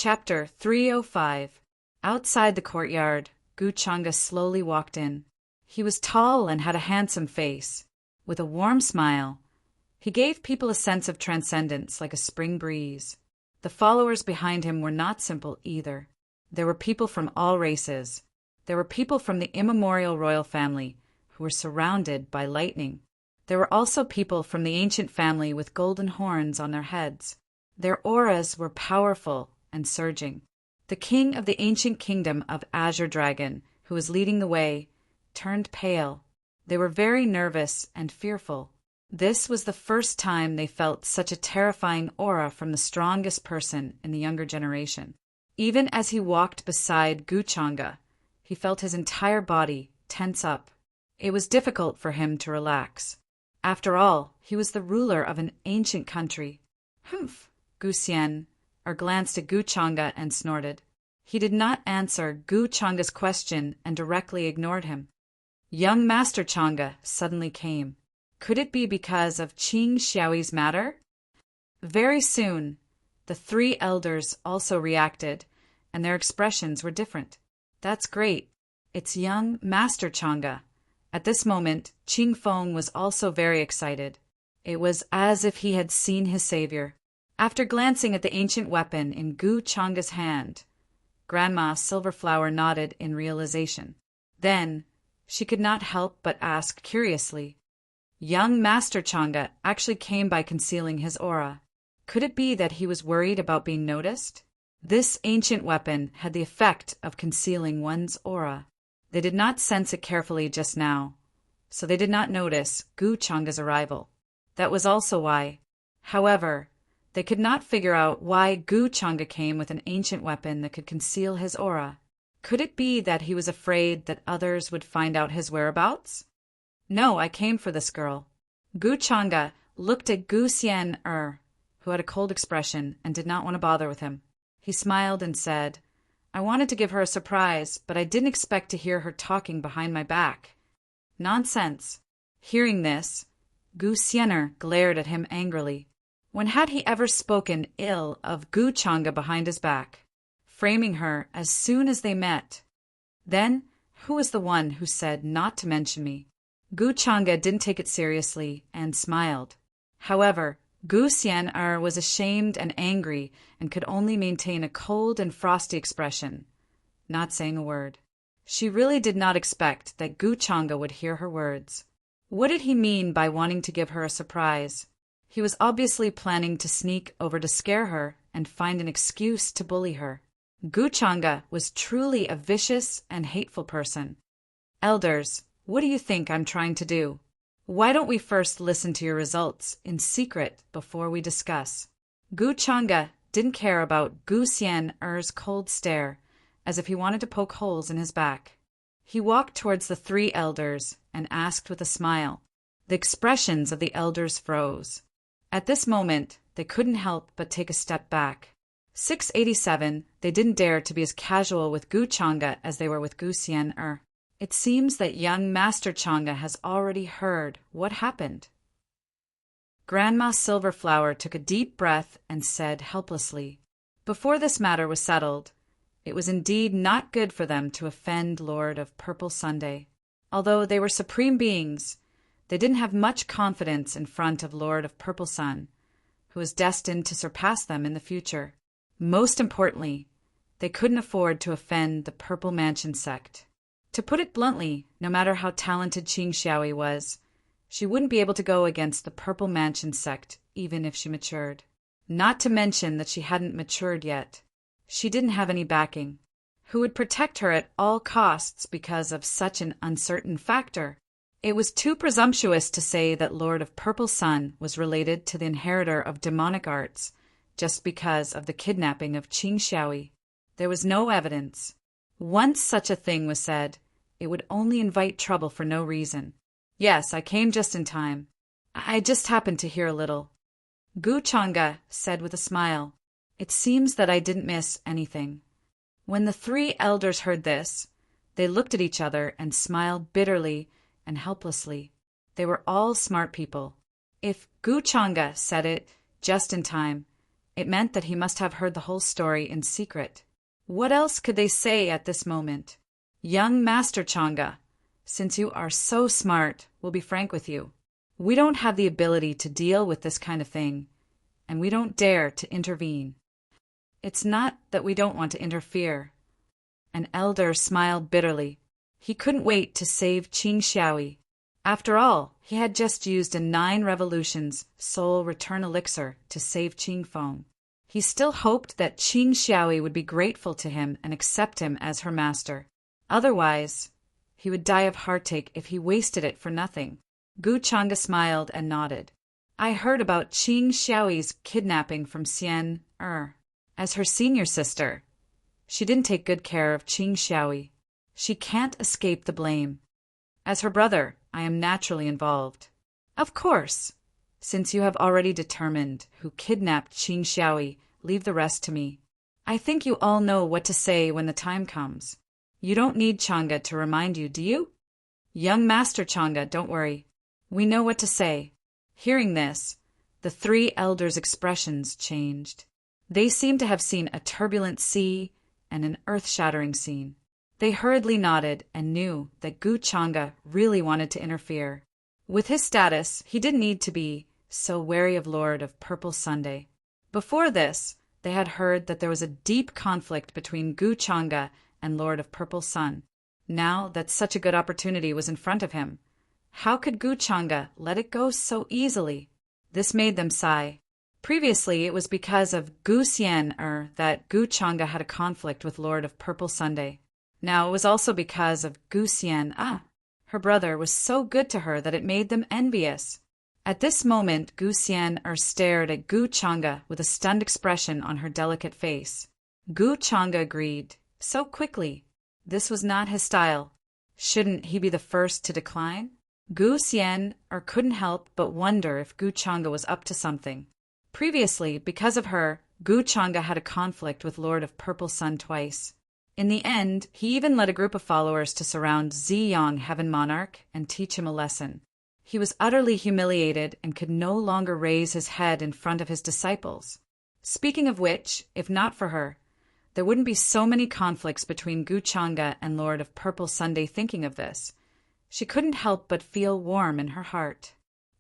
Chapter 305. Outside the courtyard, Gu Changa slowly walked in. He was tall and had a handsome face. With a warm smile, he gave people a sense of transcendence like a spring breeze. The followers behind him were not simple either. There were people from all races. There were people from the immemorial royal family who were surrounded by lightning. There were also people from the ancient family with golden horns on their heads. Their auras were powerful and surging. The king of the ancient kingdom of Azure Dragon, who was leading the way, turned pale. They were very nervous and fearful. This was the first time they felt such a terrifying aura from the strongest person in the younger generation. Even as he walked beside Gu Changa, he felt his entire body tense up. It was difficult for him to relax. After all, he was the ruler of an ancient country. Humph! Gu Xian glanced at Gu Changa and snorted. He did not answer Gu Changa's question and directly ignored him. Young Master Changa suddenly came. Could it be because of Qing Xiaoyi's matter? Very soon, the three elders also reacted, and their expressions were different. That's great. It's young Master Changa. At this moment, Qing Feng was also very excited. It was as if he had seen his savior. After glancing at the ancient weapon in Gu Changa's hand, Grandma Silverflower nodded in realization. Then, she could not help but ask curiously, young Master Changa actually came by concealing his aura. Could it be that he was worried about being noticed? This ancient weapon had the effect of concealing one's aura. They did not sense it carefully just now, so they did not notice Gu Changa's arrival. That was also why. However, they could not figure out why Gu Changa came with an ancient weapon that could conceal his aura. Could it be that he was afraid that others would find out his whereabouts? No, I came for this girl. Gu Changa looked at Gu Xian, who had a cold expression and did not want to bother with him. He smiled and said, I wanted to give her a surprise, but I didn't expect to hear her talking behind my back. Nonsense. Hearing this, Gu Xian glared at him angrily. When had he ever spoken ill of Gu Changa behind his back, framing her as soon as they met? Then, who was the one who said not to mention me? Gu Changa didn't take it seriously and smiled. However, Gu Xian was ashamed and angry and could only maintain a cold and frosty expression, not saying a word. She really did not expect that Gu Changa would hear her words. What did he mean by wanting to give her a surprise? He was obviously planning to sneak over to scare her and find an excuse to bully her. Gu Changa was truly a vicious and hateful person. Elders, what do you think I'm trying to do? Why don't we first listen to your results in secret before we discuss? Gu Changa didn't care about Gu Xian's cold stare, as if he wanted to poke holes in his back. He walked towards the three elders and asked with a smile. The expressions of the elders froze. At this moment, they couldn't help but take a step back. 687, they didn't dare to be as casual with Gu Changa as they were with Gu Xian. It seems that young Master Changa has already heard what happened. Grandma Silverflower took a deep breath and said helplessly, before this matter was settled, it was indeed not good for them to offend Lord of Purple Sunday. Although they were supreme beings, they didn't have much confidence in front of Lord of Purple Sun, who was destined to surpass them in the future. Most importantly, they couldn't afford to offend the Purple Mansion sect. To put it bluntly, no matter how talented Qing Xiaoyi was, she wouldn't be able to go against the Purple Mansion sect even if she matured. Not to mention that she hadn't matured yet. She didn't have any backing. Who would protect her at all costs because of such an uncertain factor? It was too presumptuous to say that Lord of Purple Sun was related to the inheritor of demonic arts just because of the kidnapping of Qing Xiaoyi. There was no evidence. Once such a thing was said, it would only invite trouble for no reason. Yes, I came just in time. I just happened to hear a little. Gu Changa said with a smile, it seems that I didn't miss anything. When the three elders heard this, they looked at each other and smiled bitterly and helplessly. They were all smart people. If Gu Changa said it just in time, It meant that he must have heard the whole story in secret. What else could they say at this moment? Young Master Changa, since you are so smart, we'll be frank with you. We don't have the ability to deal with this kind of thing, and we don't dare to intervene. It's not that we don't want to interfere. An elder smiled bitterly. He couldn't wait to save Qing Xiaoyi. After all, he had just used a 9 revolutions soul return elixir to save Qing Feng. He still hoped that Qing Xiaoyi would be grateful to him and accept him as her master. Otherwise, he would die of heartache if he wasted it for nothing. Gu Changa smiled and nodded. I heard about Qing Xiaoyi's kidnapping from Xian as her senior sister. She didn't take good care of Qing Xiaoyi. She can't escape the blame. As her brother, I am naturally involved. Of course. Since you have already determined who kidnapped Qing Xiaoyi, leave the rest to me. I think you all know what to say when the time comes. You don't need Changa to remind you, do you? Young Master Changa, don't worry. We know what to say. Hearing this, the 3 elders' expressions changed. They seemed to have seen a turbulent sea and an earth-shattering scene. They hurriedly nodded and knew that Gu Changa really wanted to interfere. With his status, he didn't need to be so wary of Lord of Purple Sunday. Before this, they had heard that there was a deep conflict between Gu Changa and Lord of Purple Sun. Now that such a good opportunity was in front of him, how could Gu Changa let it go so easily? This made them sigh. Previously, it was because of Gu Xian that Gu Changa had a conflict with Lord of Purple Sunday. Now it was also because of Gu Xian, her brother was so good to her that it made them envious. At this moment, Gu Xian stared at Gu Changa with a stunned expression on her delicate face. Gu Changa agreed, so quickly. This was not his style. Shouldn't he be the first to decline? Gu Xian couldn't help but wonder if Gu Changa was up to something. Previously, because of her, Gu Changa had a conflict with Lord of Purple Sun twice. In the end, he even led a group of followers to surround Ziyang Heaven Monarch and teach him a lesson. He was utterly humiliated and could no longer raise his head in front of his disciples. Speaking of which, if not for her, there wouldn't be so many conflicts between Gu Changa and Lord of Purple Sunday. Thinking of this, she couldn't help but feel warm in her heart.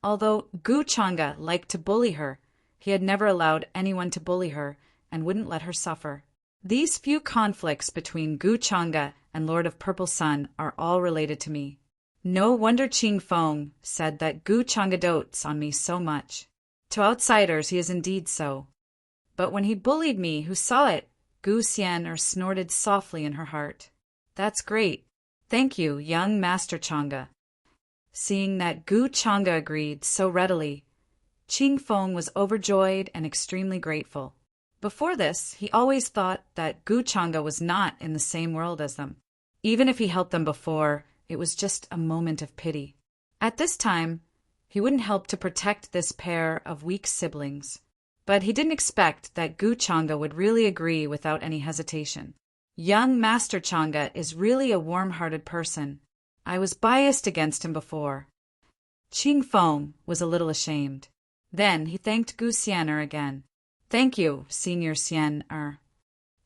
Although Gu Changa liked to bully her, he had never allowed anyone to bully her and wouldn't let her suffer. These few conflicts between Gu Changa and Lord of Purple Sun are all related to me. No wonder Qing Feng said that Gu Changa dotes on me so much. To outsiders he is indeed so. But when he bullied me, who saw it? Gu Xian snorted softly in her heart. That's great. Thank you, young Master Changa. Seeing that Gu Changa agreed so readily, Qing Feng was overjoyed and extremely grateful. Before this, he always thought that Gu Changa was not in the same world as them. Even if he helped them before, it was just a moment of pity. At this time, he wouldn't help to protect this pair of weak siblings. But he didn't expect that Gu Changa would really agree without any hesitation. Young Master Changa is really a warm-hearted person. I was biased against him before. Qing Feng was a little ashamed. Then he thanked Gu Xian again. Thank you, Senior Xian.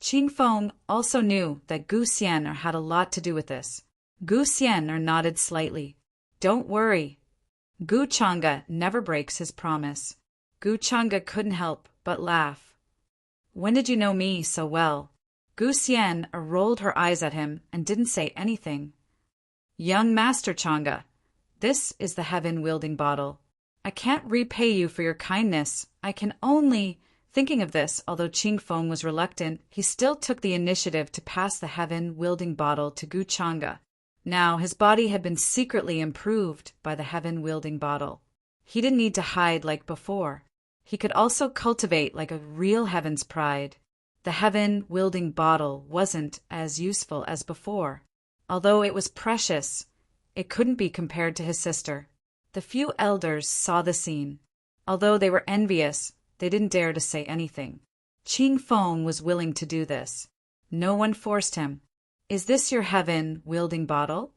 Qing Feng also knew that Gu Xian had a lot to do with this. Gu Xian nodded slightly. Don't worry. Gu Changa never breaks his promise. Gu Changa couldn't help but laugh. When did you know me so well? Gu Xian rolled her eyes at him and didn't say anything. Young Master Changa, this is the heaven-wielding bottle. I can't repay you for your kindness. I can only... Thinking of this, although Qing Feng was reluctant, he still took the initiative to pass the heaven-wielding bottle to Gu Changa. Now his body had been secretly improved by the heaven-wielding bottle. He didn't need to hide like before. He could also cultivate like a real heaven's pride. The heaven-wielding bottle wasn't as useful as before. Although it was precious, it couldn't be compared to his sister. The few elders saw the scene. Although they were envious, they didn't dare to say anything. Qing Feng was willing to do this. No one forced him. Is this your heaven-wielding bottle?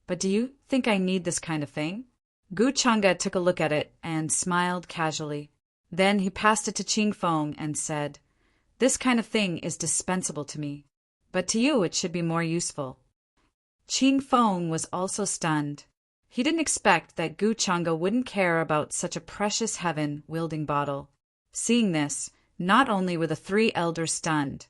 But do you think I need this kind of thing? Gu Changa took a look at it and smiled casually. Then he passed it to Ching Fong and said, "This kind of thing is dispensable to me, but to you it should be more useful." Ching Fong was also stunned. He didn't expect that Gu Changa wouldn't care about such a precious heaven-wielding bottle. Seeing this, not only were the three elders stunned,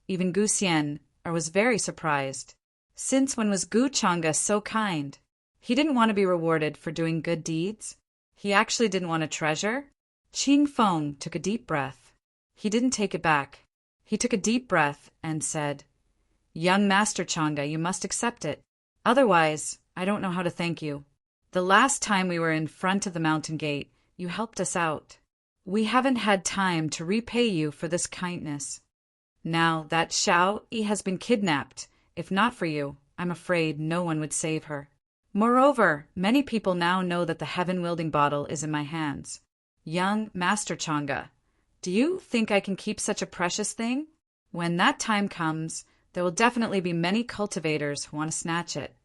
even Gu Xian was very surprised. Since when was Gu Changa so kind? He didn't want to be rewarded for doing good deeds. He actually didn't want a treasure. Ching Fong took a deep breath. He didn't take it back. He took a deep breath and said, "Young Master Changa, you must accept it. Otherwise, I don't know how to thank you. The last time we were in front of the mountain gate, you helped us out. We haven't had time to repay you for this kindness. Now that Xiao Yi has been kidnapped, if not for you, I'm afraid no one would save her. Moreover, many people now know that the heaven-wielding bottle is in my hands. Young Master Changa, do you think I can keep such a precious thing? When that time comes, there will definitely be many cultivators who want to snatch it.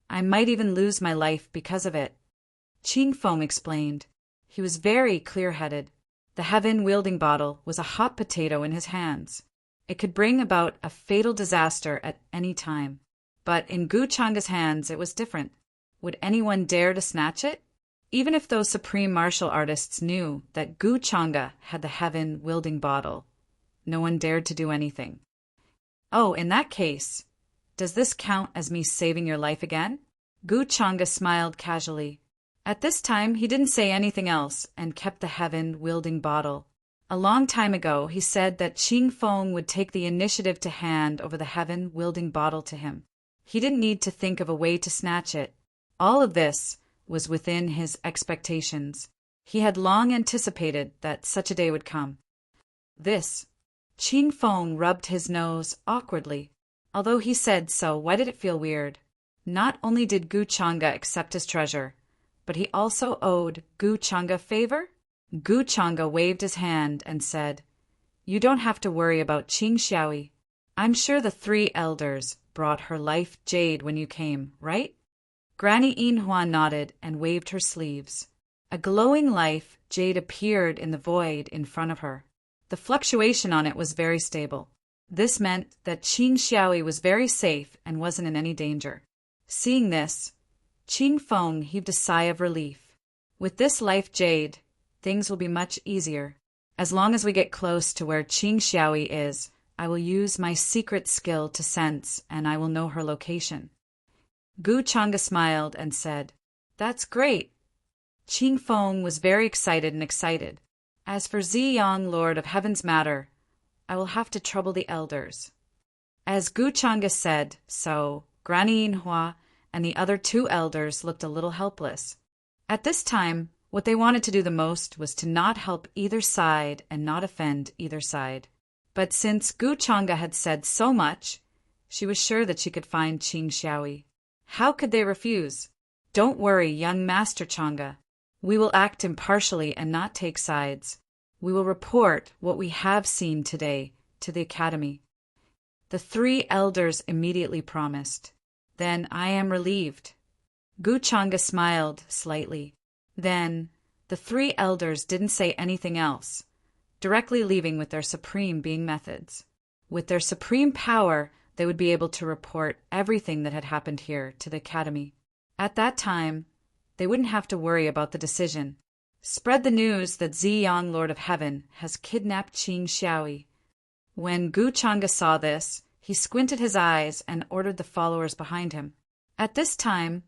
I might even lose my life because of it." Ching Fong explained. He was very clear-headed. The heaven-wielding bottle was a hot potato in his hands. It could bring about a fatal disaster at any time. But in Gu Changa's hands it was different. Would anyone dare to snatch it? Even if those supreme martial artists knew that Gu Changa had the heaven-wielding bottle, no one dared to do anything. "Oh, in that case, does this count as me saving your life again?" Gu Changa smiled casually. At this time, he didn't say anything else and kept the heaven-wielding bottle. A long time ago, he said that Ching Fong would take the initiative to hand over the heaven-wielding bottle to him. He didn't need to think of a way to snatch it. All of this was within his expectations. He had long anticipated that such a day would come. Ching Fong rubbed his nose awkwardly. Although he said so, why did it feel weird? Not only did Gu Changa accept his treasure, but he also owed Gu Changa a favor? Gu Changa waved his hand and said, "You don't have to worry about Ching Xiaoyi. I'm sure the three elders brought her life jade when you came, right?" Granny Yinhua nodded and waved her sleeves. A glowing life jade appeared in the void in front of her. The fluctuation on it was very stable. This meant that Ching Xiaoyi was very safe and wasn't in any danger. Seeing this, Ching Fong heaved a sigh of relief. With this life jade, things will be much easier. As long as we get close to where Ching Xiaoyi is, I will use my secret skill to sense and I will know her location. Gu Changa smiled and said, "That's great." Ching Fong was very excited. "As for Ziyang, Lord of Heaven's matter, I will have to trouble the elders." As Gu Changa said so, Granny Yinhua and the other two elders looked a little helpless. At this time, what they wanted to do the most was to not help either side and not offend either side. But since Gu Changa had said so much, she was sure that she could find Ching Xiaoyi. How could they refuse? "Don't worry, young Master Changa. We will act impartially and not take sides. We will report what we have seen today to the academy." The three elders immediately promised. "Then I am relieved." Gu Changa smiled slightly. Then the three elders didn't say anything else, directly leaving with their supreme being methods. With their supreme power, they would be able to report everything that had happened here to the academy. At that time, they wouldn't have to worry about the decision. Spread the news that Ziyang, Lord of Heaven, has kidnapped Ching Xiaoyi. When Gu Changa saw this, he squinted his eyes and ordered the followers behind him. At this time,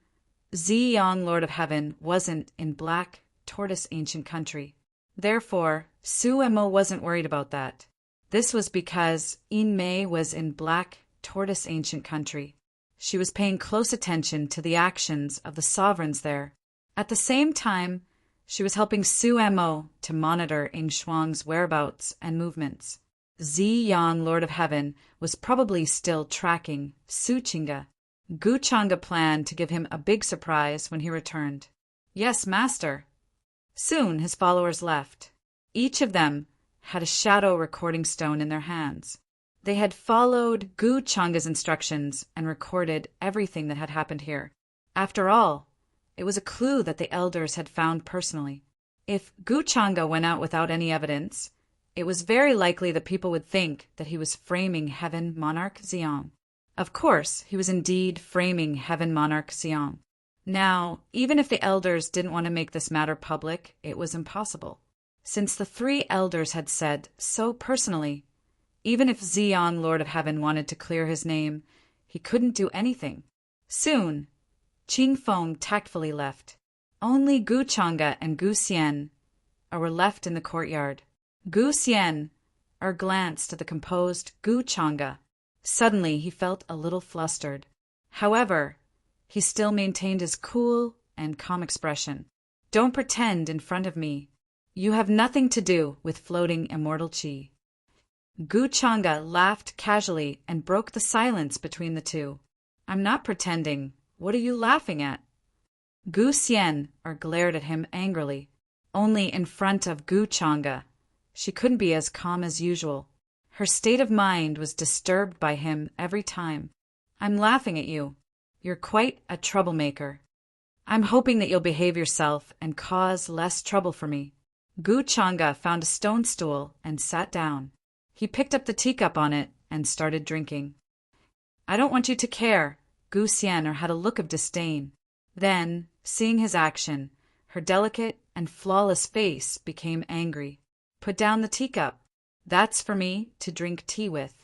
Ziyang, Lord of Heaven, wasn't in Black Tortoise Ancient Country. Therefore, Su Mo wasn't worried about that. This was because Yin Mei was in Black Tortoise Ancient Country. She was paying close attention to the actions of the sovereigns there. At the same time, she was helping Su Mo to monitor Ing Shuang's whereabouts and movements. Ziyang, Lord of Heaven, was probably still tracking Su Chinga. Gu Changa planned to give him a big surprise when he returned. "Yes, Master." Soon his followers left. Each of them had a shadow recording stone in their hands. They had followed Gu Changa's instructions and recorded everything that had happened here. After all, it was a clue that the elders had found personally. If Gu Changa went out without any evidence, it was very likely that people would think that he was framing Heaven Monarch Xiong. Of course, he was indeed framing Heaven Monarch Xiong. Now, even if the elders didn't want to make this matter public, it was impossible. Since the three elders had said so personally, even if Xiong, Lord of Heaven, wanted to clear his name, he couldn't do anything. Soon, Qing Feng tactfully left. Only Gu Changa and Gu Xian were left in the courtyard. Gu Xian glanced at the composed Gu Changa. Suddenly he felt a little flustered. However, he still maintained his cool and calm expression. Don't pretend in front of me. You have nothing to do with floating immortal qi. Gu Changa laughed casually and broke the silence between the two. I'm not pretending. What are you laughing at? Gu Xian glared at him angrily. Only in front of Gu Changa, she couldn't be as calm as usual. Her state of mind was disturbed by him every time. I'm laughing at you. You're quite a troublemaker. I'm hoping that you'll behave yourself and cause less trouble for me. Gu Changa found a stone stool and sat down. He picked up the teacup on it and started drinking. I don't want you to care. Gu Xian had a look of disdain. Then, seeing his action, her delicate and flawless face became angry. Put down the teacup. That's for me to drink tea with.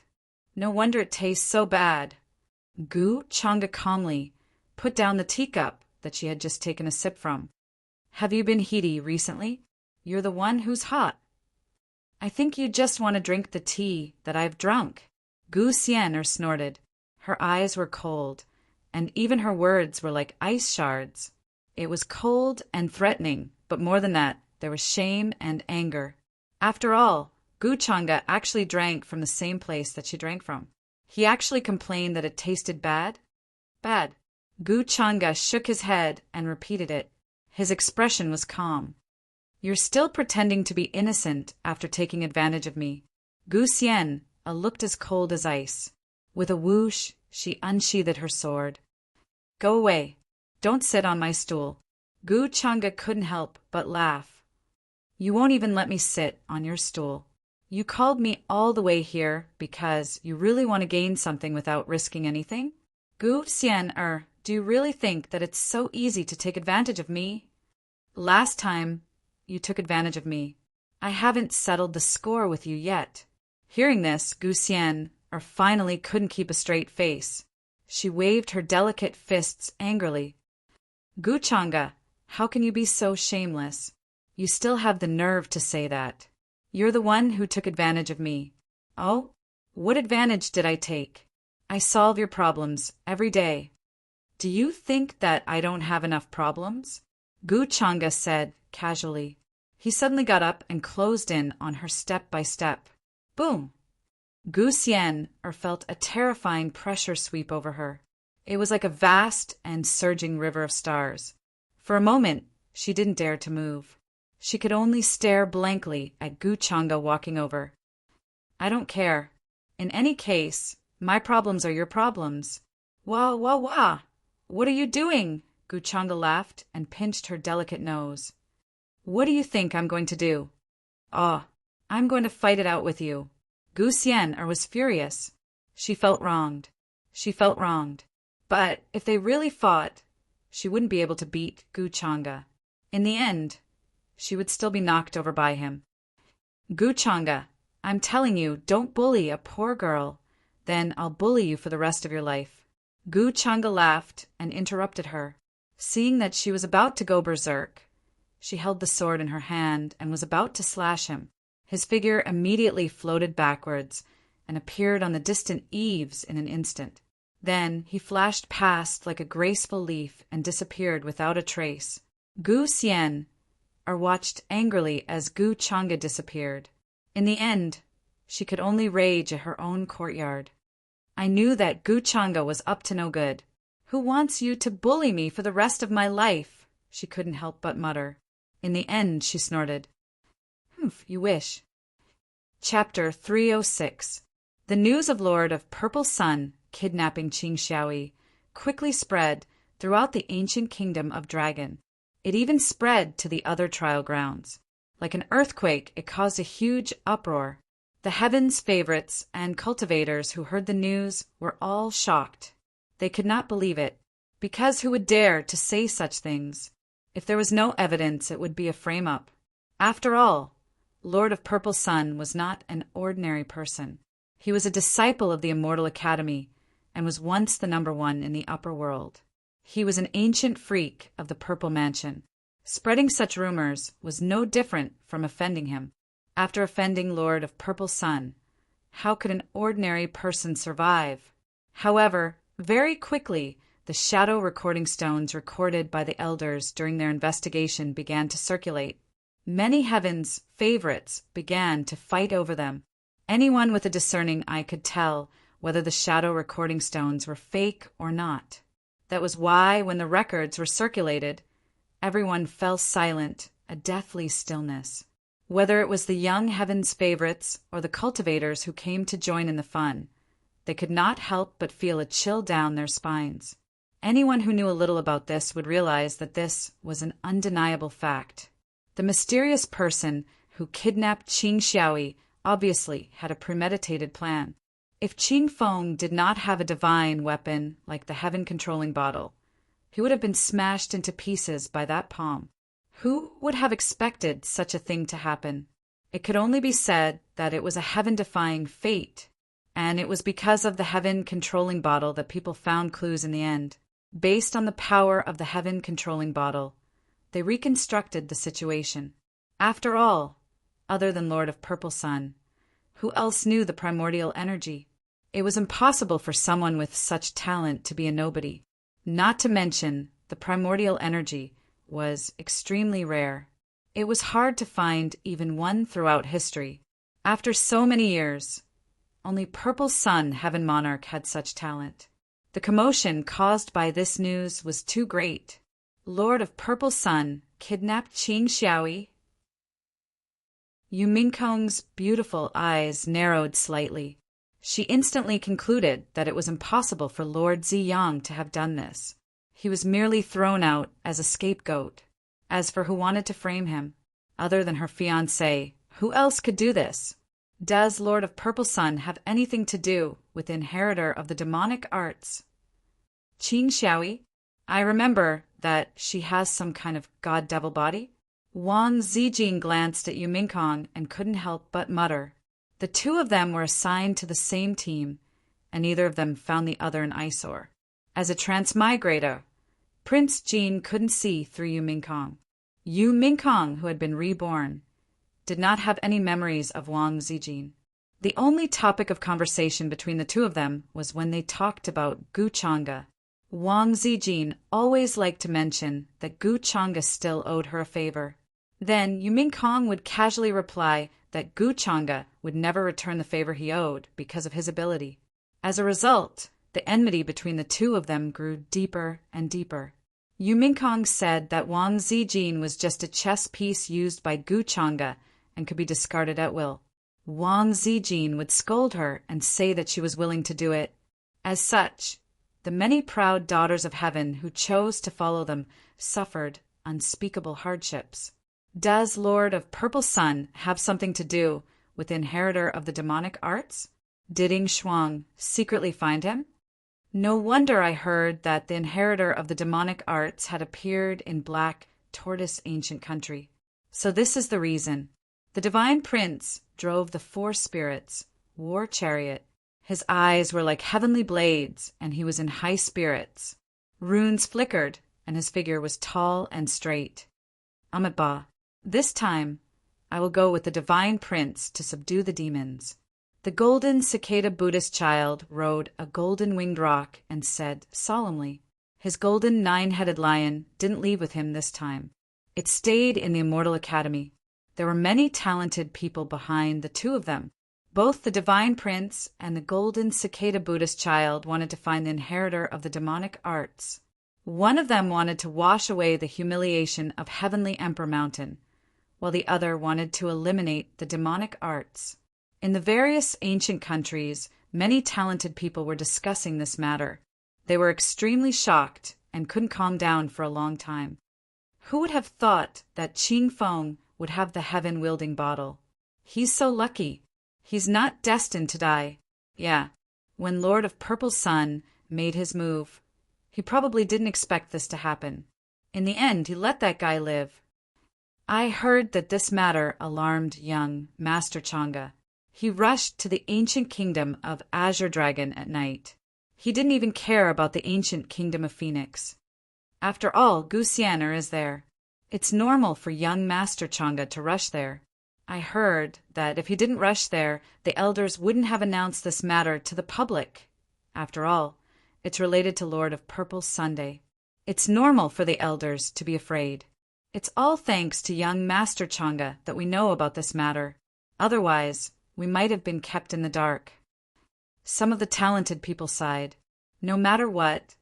No wonder it tastes so bad. Gu Changa calmly put down the teacup that she had just taken a sip from. Have you been heaty recently? You're the one who's hot. I think you just want to drink the tea that I've drunk. Gu Xian snorted. Her eyes were cold, and even her words were like ice shards. It was cold and threatening, but more than that, there was shame and anger. After all, Gu Changa actually drank from the same place that she drank from. He actually complained that it tasted bad? Bad. Gu Changa shook his head and repeated it. His expression was calm. You're still pretending to be innocent after taking advantage of me. Gu Xian looked as cold as ice. With a whoosh, she unsheathed her sword. Go away. Don't sit on my stool. Gu Changa couldn't help but laugh. You won't even let me sit on your stool. You called me all the way here because you really want to gain something without risking anything? Gu Xian, do you really think that it's so easy to take advantage of me? Last time, you took advantage of me. I haven't settled the score with you yet. Hearing this, Gu Xian finally couldn't keep a straight face. She waved her delicate fists angrily. Gu Changa, how can you be so shameless? You still have the nerve to say that. You're the one who took advantage of me. Oh? What advantage did I take? I solve your problems every day. Do you think that I don't have enough problems? Gu Changa said casually. He suddenly got up and closed in on her step by step. Boom! Gu Xian felt a terrifying pressure sweep over her. It was like a vast and surging river of stars. For a moment, she didn't dare to move. She could only stare blankly at Gu Changa walking over. I don't care. In any case, my problems are your problems. Wah, wah, wah! What are you doing? Gu Changa laughed and pinched her delicate nose. What do you think I'm going to do? I'm going to fight it out with you. Gu Xian was furious. She felt wronged. She felt wronged. But if they really fought, she wouldn't be able to beat Gu Changa. In the end, she would still be knocked over by him. Gu Changa, I'm telling you, don't bully a poor girl. Then I'll bully you for the rest of your life. Gu Changa laughed and interrupted her. Seeing that she was about to go berserk, she held the sword in her hand and was about to slash him. His figure immediately floated backwards and appeared on the distant eaves in an instant. Then he flashed past like a graceful leaf and disappeared without a trace. Gu Xian watched angrily as Gu Changa disappeared. In the end, she could only rage at her own courtyard. I knew that Gu Changa was up to no good. Who wants you to bully me for the rest of my life? She couldn't help but mutter. In the end, she snorted. Humph, you wish. Chapter 306. The news of Lord of Purple Sun kidnapping Qing Xiaoyi quickly spread throughout the ancient kingdom of Dragon. It even spread to the other trial grounds. Like an earthquake, it caused a huge uproar. The heaven's favorites and cultivators who heard the news were all shocked. They could not believe it, because who would dare to say such things? If there was no evidence, it would be a frame-up. After all, Lord of Purple Sun was not an ordinary person. He was a disciple of the Immortal Academy and was once the #1 in the upper world. He was an ancient freak of the Purple Mansion. Spreading such rumors was no different from offending him. After offending Lord of Purple Sun, how could an ordinary person survive? However, very quickly, the shadow recording stones recorded by the elders during their investigation began to circulate. Many heaven's favorites began to fight over them. Anyone with a discerning eye could tell whether the shadow recording stones were fake or not. That was why, when the records were circulated, everyone fell silent, a deathly stillness. Whether it was the young heaven's favorites or the cultivators who came to join in the fun, they could not help but feel a chill down their spines. Anyone who knew a little about this would realize that this was an undeniable fact. The mysterious person who kidnapped Qing Xiaoyi obviously had a premeditated plan. If Qing Feng did not have a divine weapon like the heaven-controlling bottle, he would have been smashed into pieces by that palm. Who would have expected such a thing to happen? It could only be said that it was a heaven-defying fate, and it was because of the heaven-controlling bottle that people found clues in the end. Based on the power of the heaven-controlling bottle, they reconstructed the situation. After all, other than Lord of Purple Sun, who else knew the primordial energy? It was impossible for someone with such talent to be a nobody. Not to mention, the primordial energy was extremely rare. It was hard to find even one throughout history. After so many years, only Purple Sun Heaven Monarch had such talent. The commotion caused by this news was too great. Lord of Purple Sun kidnapped Qing Xiaoyi. Yu Mingkong's beautiful eyes narrowed slightly. She instantly concluded that it was impossible for Lord Ziyang to have done this. He was merely thrown out as a scapegoat. As for who wanted to frame him, other than her fiancé, who else could do this? Does Lord of Purple Sun have anything to do with the inheritor of the demonic arts? Qing Xiaoyi? I remember that she has some kind of god-devil body. Wang Zijing glanced at Yu Mingkong and couldn't help but mutter. The two of them were assigned to the same team, and neither of them found the other an eyesore. As a transmigrator, Prince Jin couldn't see through Yu Mingkong. Yu Mingkong, who had been reborn, did not have any memories of Wang Zijing. The only topic of conversation between the two of them was when they talked about Gu Chang'e. Wang Zijing always liked to mention that Gu Chang'e still owed her a favor. Then Yu Mingkong would casually reply that Gu Chang'e would never return the favor he owed because of his ability. As a result, the enmity between the two of them grew deeper and deeper. Yu Mingkong said that Wang Zijing was just a chess piece used by Gu Chang'e and could be discarded at will. Wang Zijing would scold her and say that she was willing to do it. As such, the many proud daughters of heaven who chose to follow them suffered unspeakable hardships. Does Lord of Purple Sun have something to do with the inheritor of the demonic arts? Did Ying Shuang secretly find him? No wonder I heard that the inheritor of the demonic arts had appeared in Black Tortoise Ancient Country. So this is the reason. The Divine Prince drove the 4 spirits, war chariot. His eyes were like heavenly blades, and he was in high spirits. Runes flickered, and his figure was tall and straight. Amitabha, this time I will go with the Divine Prince to subdue the demons. The golden cicada Buddhist child rode a golden-winged rock and said solemnly, his golden 9-headed lion didn't leave with him this time. It stayed in the Immortal Academy. There were many talented people behind the two of them. Both the Divine Prince and the golden cicada Buddhist child wanted to find the inheritor of the demonic arts. One of them wanted to wash away the humiliation of Heavenly Emperor Mountain, while the other wanted to eliminate the demonic arts. In the various ancient countries, many talented people were discussing this matter. They were extremely shocked and couldn't calm down for a long time. Who would have thought that Ching Feng would have the heaven-wielding bottle? He's so lucky. He's not destined to die. Yeah, when Lord of Purple Sun made his move, he probably didn't expect this to happen. In the end, he let that guy live. I heard that this matter alarmed young Master Chang'e. He rushed to the ancient kingdom of Azure Dragon at night. He didn't even care about the ancient kingdom of Phoenix. After all, Gu Xianer is there. It's normal for young Master Chang'e to rush there. I heard that if he didn't rush there, the elders wouldn't have announced this matter to the public. After all, it's related to Lord of Purple Sunday. It's normal for the elders to be afraid. It's all thanks to young Master Chang'e that we know about this matter. Otherwise, we might have been kept in the dark. Some of the talented people sighed. No matter what,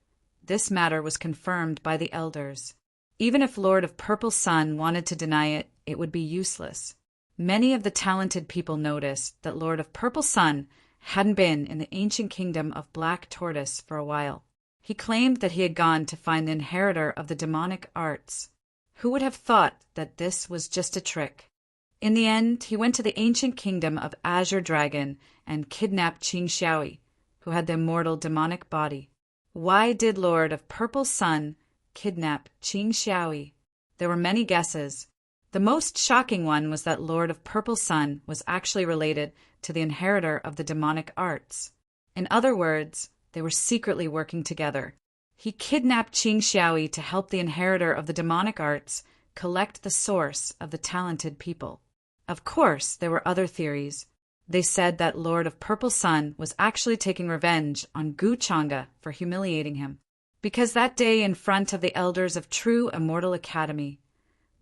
this matter was confirmed by the elders. Even if Lord of Purple Sun wanted to deny it, it would be useless. Many of the talented people noticed that Lord of Purple Sun hadn't been in the ancient kingdom of Black Tortoise for a while. He claimed that he had gone to find the inheritor of the demonic arts. Who would have thought that this was just a trick? In the end, he went to the ancient kingdom of Azure Dragon and kidnapped Qing Xiaoyi, who had the immortal demonic body. Why did Lord of Purple Sun kidnap Qing Xiaoyi? There were many guesses. The most shocking one was that Lord of Purple Sun was actually related to the inheritor of the demonic arts. In other words, they were secretly working together. He kidnapped Qing Xiaoyi to help the inheritor of the demonic arts collect the source of the talented people. Of course, there were other theories. They said that Lord of Purple Sun was actually taking revenge on Gu Chang'e for humiliating him. Because that day in front of the elders of True Immortal Academy,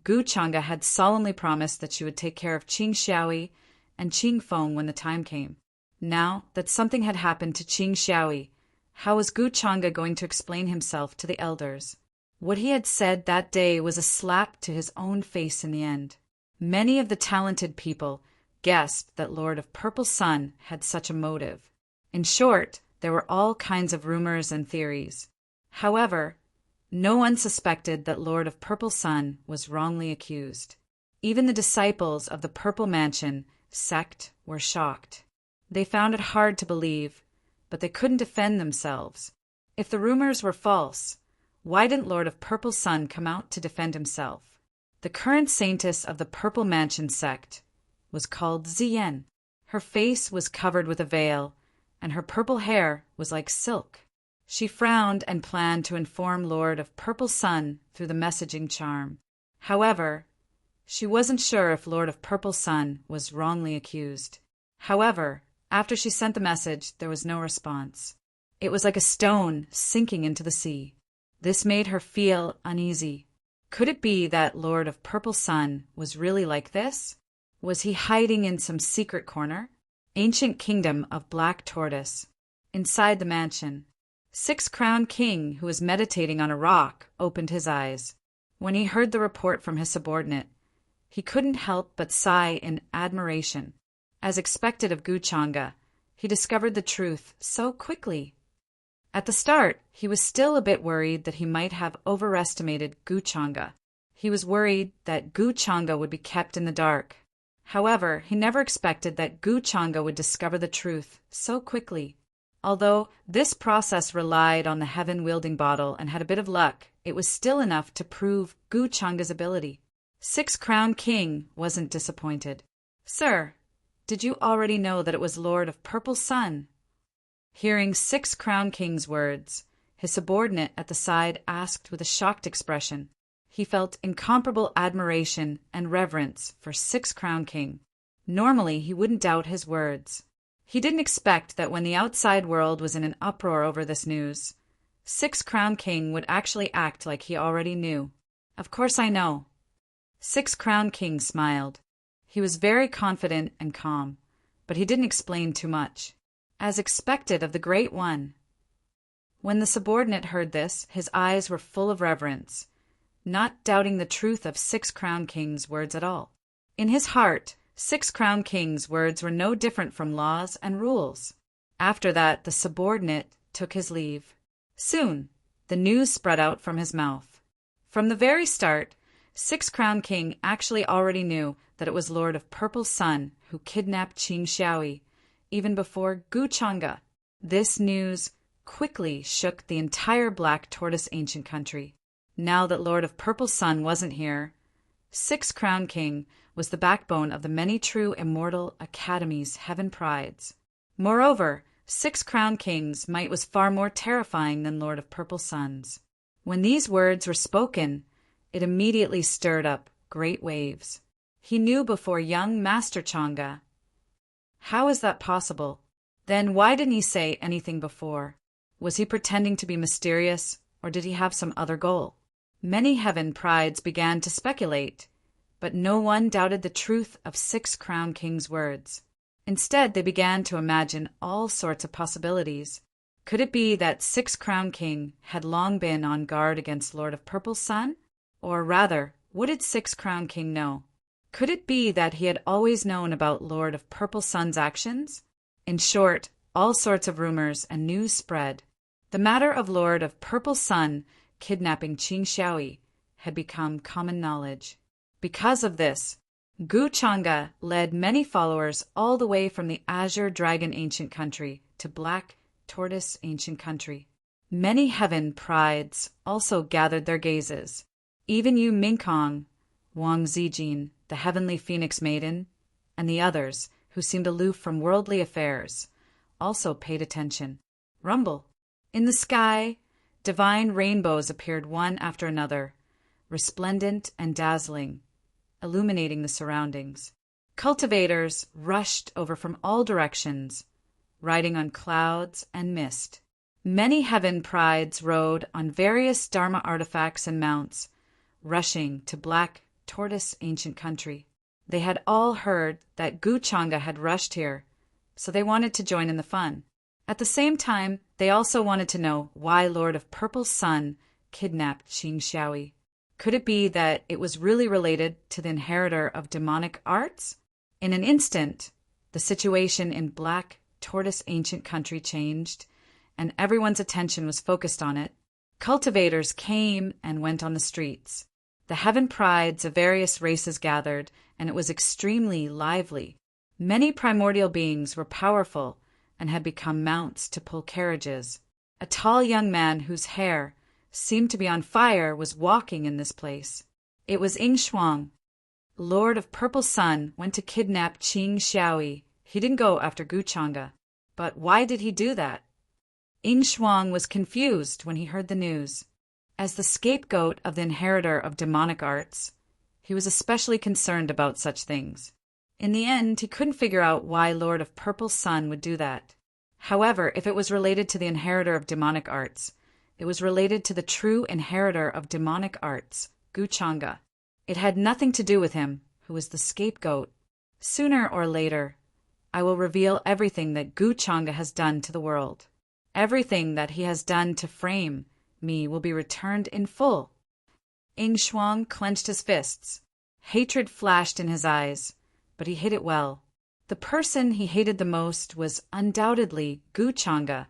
Gu Chang'e had solemnly promised that she would take care of Qing Xiaoyi and Qing Feng when the time came. Now that something had happened to Qing Xiaoyi, how was Gu Chang'e going to explain himself to the elders? What he had said that day was a slap to his own face in the end. Many of the talented people guessed that Lord of Purple Sun had such a motive. In short, there were all kinds of rumors and theories. However, no one suspected that Lord of Purple Sun was wrongly accused. Even the disciples of the Purple Mansion sect were shocked. They found it hard to believe, but they couldn't defend themselves. If the rumors were false, why didn't Lord of Purple Sun come out to defend himself? The current saintess of the Purple Mansion sect was called Ziyan. Her face was covered with a veil, and her purple hair was like silk. She frowned and planned to inform Lord of Purple Sun through the messaging charm. However, she wasn't sure if Lord of Purple Sun was wrongly accused. However, after she sent the message, there was no response. It was like a stone sinking into the sea. This made her feel uneasy. Could it be that Lord of Purple Sun was really like this? Was he hiding in some secret corner? Ancient kingdom of Black Tortoise. Inside the mansion, Six-Crowned King, who was meditating on a rock, opened his eyes. When he heard the report from his subordinate, he couldn't help but sigh in admiration. As expected of Gu Chang'e, he discovered the truth so quickly. At the start, he was still a bit worried that he might have overestimated Gu Chang'e. He was worried that Gu Chang'e would be kept in the dark. However, he never expected that Gu Chang'e would discover the truth so quickly. Although this process relied on the heaven-wielding bottle and had a bit of luck, it was still enough to prove Gu Chang'e's ability. Six-Crowned King wasn't disappointed. "Sir, did you already know that it was Lord of Purple Sun?" Hearing Six-Crowned King's words, his subordinate at the side asked with a shocked expression. He felt incomparable admiration and reverence for Six-Crowned King. Normally, he wouldn't doubt his words. He didn't expect that when the outside world was in an uproar over this news, Six-Crowned King would actually act like he already knew. "Of course I know." Six-Crowned King smiled. He was very confident and calm, but he didn't explain too much. As expected of the Great One. When the subordinate heard this, his eyes were full of reverence, not doubting the truth of Six-Crowned King's words at all. In his heart, Six-Crowned King's words were no different from laws and rules. After that, the subordinate took his leave. Soon, the news spread out from his mouth. From the very start, Six-Crown King actually already knew that it was Lord of Purple Sun who kidnapped Qing Xiaoyi, even before Gu Changa. This news quickly shook the entire Black Tortoise ancient country. Now that Lord of Purple Sun wasn't here, Six-Crown King was the backbone of the many true immortal academies Heaven prides. Moreover, Six-Crown King's might was far more terrifying than Lord of Purple Sun's. When these words were spoken, it immediately stirred up great waves. He knew before young Master Changa. How is that possible? Then why didn't he say anything before? Was he pretending to be mysterious, or did he have some other goal? Many Heaven prides began to speculate, but no one doubted the truth of Six-Crown King's words. Instead, they began to imagine all sorts of possibilities. Could it be that Six-Crown King had long been on guard against Lord of Purple Sun? Or rather, what did Six-Crown King know? Could it be that he had always known about Lord of Purple Sun's actions? In short, all sorts of rumors and news spread. The matter of Lord of Purple Sun kidnapping Qing Xiaoyi had become common knowledge. Because of this, Gu Changa led many followers all the way from the Azure Dragon ancient country to Black Tortoise ancient country. Many Heaven prides also gathered their gazes. Even Yu Mingkong, Wang Zijin, the Heavenly Phoenix Maiden, and the others, who seemed aloof from worldly affairs, also paid attention. Rumble. In the sky, divine rainbows appeared one after another, resplendent and dazzling, illuminating the surroundings. Cultivators rushed over from all directions, riding on clouds and mist. Many Heaven prides rode on various Dharma artifacts and mounts, rushing to Black Tortoise ancient country. They had all heard that Gu Changa had rushed here, so they wanted to join in the fun. At the same time, they also wanted to know why Lord of Purple Sun kidnapped Qing Xiaoyi. Could it be that it was really related to the inheritor of demonic arts? In an instant, the situation in Black Tortoise ancient country changed, and everyone's attention was focused on it. Cultivators came and went on the streets. The Heaven prides of various races gathered, and it was extremely lively. Many primordial beings were powerful and had become mounts to pull carriages. A tall young man whose hair seemed to be on fire was walking in this place. It was Ying Shuang. Lord of Purple Sun went to kidnap Qing Xiaoyi. He didn't go after Gu Changa. But why did he do that? Ying Shuang was confused when he heard the news. As the scapegoat of the inheritor of demonic arts, he was especially concerned about such things. In the end, he couldn't figure out why Lord of Purple Sun would do that. However, if it was related to the inheritor of demonic arts, it was related to the true inheritor of demonic arts, Gu Changa. It had nothing to do with him, who was the scapegoat. Sooner or later, I will reveal everything that Gu Changa has done to the world. Everything that he has done to frame me will be returned in full. Ying Shuang clenched his fists. Hatred flashed in his eyes, but he hid it well. The person he hated the most was undoubtedly Gu Changa.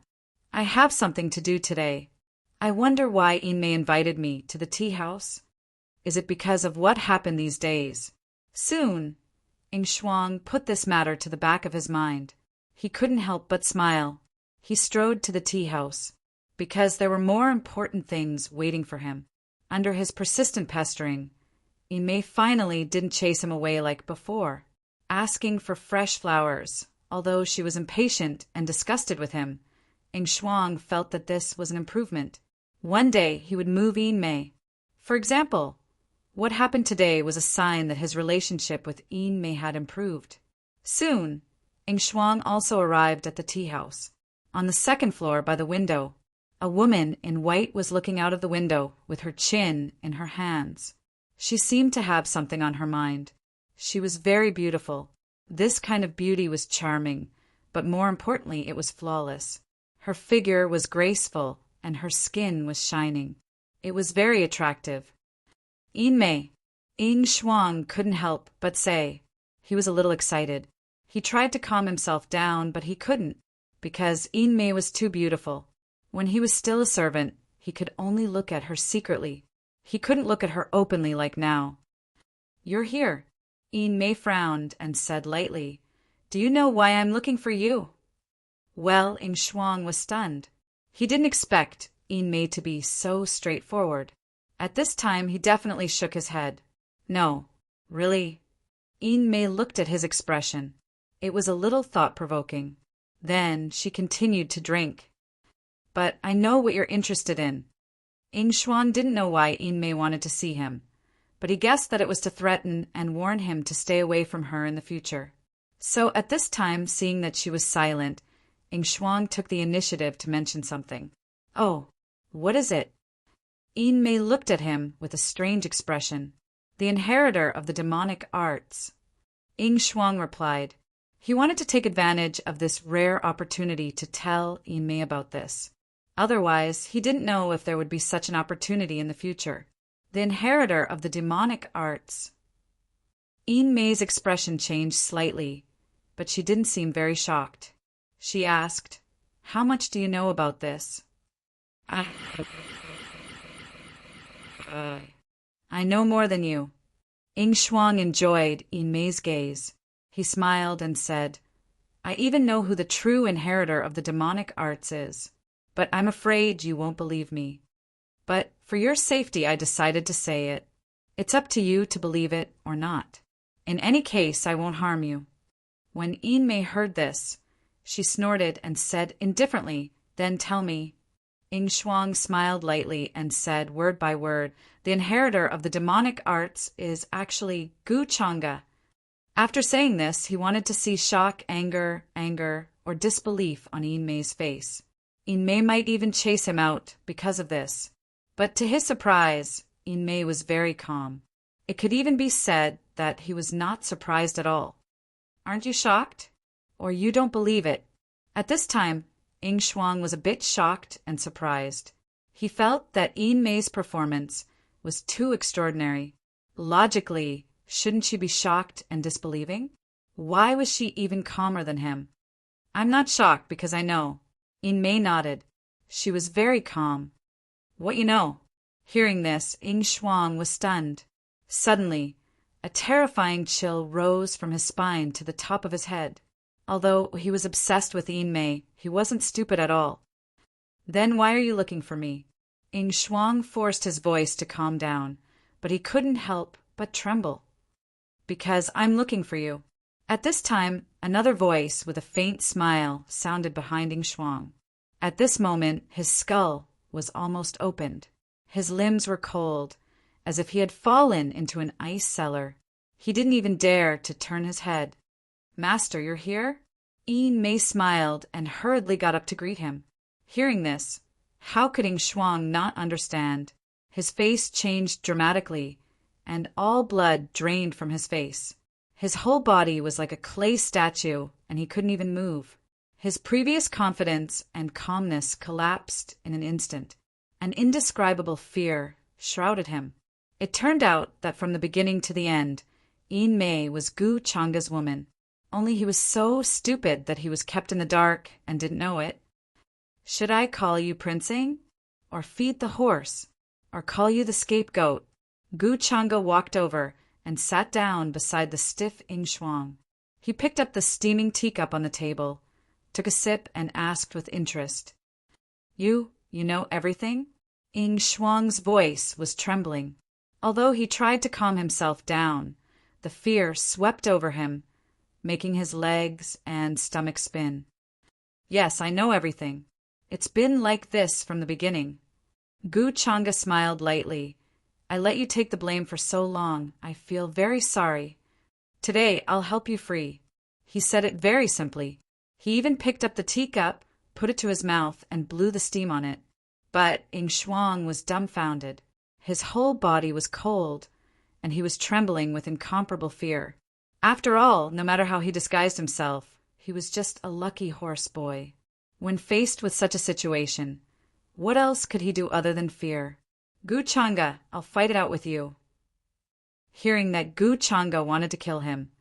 I have something to do today. I wonder why Yinmei invited me to the tea house. Is it because of what happened these days? Soon, Ying Shuang put this matter to the back of his mind. He couldn't help but smile. He strode to the tea house, because there were more important things waiting for him. Under his persistent pestering, Yinmei finally didn't chase him away like before, asking for fresh flowers. Although she was impatient and disgusted with him, Ying Shuang felt that this was an improvement. One day he would move Yinmei. For example, what happened today was a sign that his relationship with Yinmei had improved. Soon, Ying Shuang also arrived at the tea house. On the second floor by the window, a woman in white was looking out of the window with her chin in her hands. She seemed to have something on her mind. She was very beautiful. This kind of beauty was charming, but more importantly, it was flawless. Her figure was graceful, and her skin was shining. It was very attractive. Yinmei, Ying Shuang couldn't help but say. He was a little excited. He tried to calm himself down, but he couldn't, because Yinmei was too beautiful. When he was still a servant, he could only look at her secretly. He couldn't look at her openly like now. "You're here." Yin Mei frowned and said lightly, "Do you know why I'm looking for you?" Well, Ing Shuang was stunned. He didn't expect Yin Mei to be so straightforward. At this time, he definitely shook his head. "No, really?" Yin Mei looked at his expression. It was a little thought-provoking. Then she continued to drink. "But I know what you're interested in." Ing Shuang didn't know why Yin Mei wanted to see him, but he guessed that it was to threaten and warn him to stay away from her in the future. So at this time, seeing that she was silent, Ing Shuang took the initiative to mention something. "Oh, what is it?" Yin Mei looked at him with a strange expression. "The inheritor of the demonic arts." Ing Shuang replied. He wanted to take advantage of this rare opportunity to tell Yin Mei about this. Otherwise, he didn't know if there would be such an opportunity in the future. The inheritor of the demonic arts. Yin Mei's expression changed slightly, but she didn't seem very shocked. She asked, "How much do you know about this?" I know more than you." Ing Shuang enjoyed Yin Mei's gaze. He smiled and said, "I even know who the true inheritor of the demonic arts is. But I'm afraid you won't believe me. But for your safety, I decided to say it. It's up to you to believe it or not. In any case, I won't harm you." When Yin Mei heard this, she snorted and said indifferently, "Then tell me." Ing Shuang smiled lightly and said, word by word, "The inheritor of the demonic arts is actually Gu Changa." After saying this, he wanted to see shock, anger, or disbelief on Yin Mei's face. Yin Mei might even chase him out because of this. But to his surprise, Yin Mei was very calm. It could even be said that he was not surprised at all. "Aren't you shocked? Or you don't believe it?" At this time, Ing Shuang was a bit shocked and surprised. He felt that Yin Mei's performance was too extraordinary. Logically, shouldn't she be shocked and disbelieving? Why was she even calmer than him? "I'm not shocked because I know." Yin Mei nodded. She was very calm. "What you know?" Hearing this, Ing Shuang was stunned. Suddenly, a terrifying chill rose from his spine to the top of his head. Although he was obsessed with Yin Mei, he wasn't stupid at all. "Then why are you looking for me?" Ing Shuang forced his voice to calm down, but he couldn't help but tremble. "Because I'm looking for you." At this time, another voice with a faint smile sounded behind Ing Shuang. At this moment, his skull was almost opened. His limbs were cold, as if he had fallen into an ice cellar. He didn't even dare to turn his head. "Master, you're here?" Yin Mei smiled and hurriedly got up to greet him. Hearing this, how could Ing Shuang not understand? His face changed dramatically, and all blood drained from his face. His whole body was like a clay statue, and he couldn't even move. His previous confidence and calmness collapsed in an instant. An indescribable fear shrouded him. It turned out that from the beginning to the end, Yin Mei was Gu Changa's woman. Only he was so stupid that he was kept in the dark and didn't know it. "Should I call you Princing? Or feed the horse? Or call you the scapegoat?" Gu Changa walked over and sat down beside the stiff Ing Shuang. He picked up the steaming teacup on the table, took a sip, and asked with interest, You know everything?" Ing Shuang's voice was trembling. Although he tried to calm himself down, the fear swept over him, making his legs and stomach spin. "Yes, I know everything. It's been like this from the beginning." Gu Changa smiled lightly. "I let you take the blame for so long. I feel very sorry. Today, I'll help you free." He said it very simply. He even picked up the teacup, put it to his mouth, and blew the steam on it. But Ing Shuang was dumbfounded. His whole body was cold, and he was trembling with incomparable fear. After all, no matter how he disguised himself, he was just a lucky horse boy. When faced with such a situation, what else could he do other than fear? "Gu Changa, I'll fight it out with you." Hearing that Gu Changa wanted to kill him,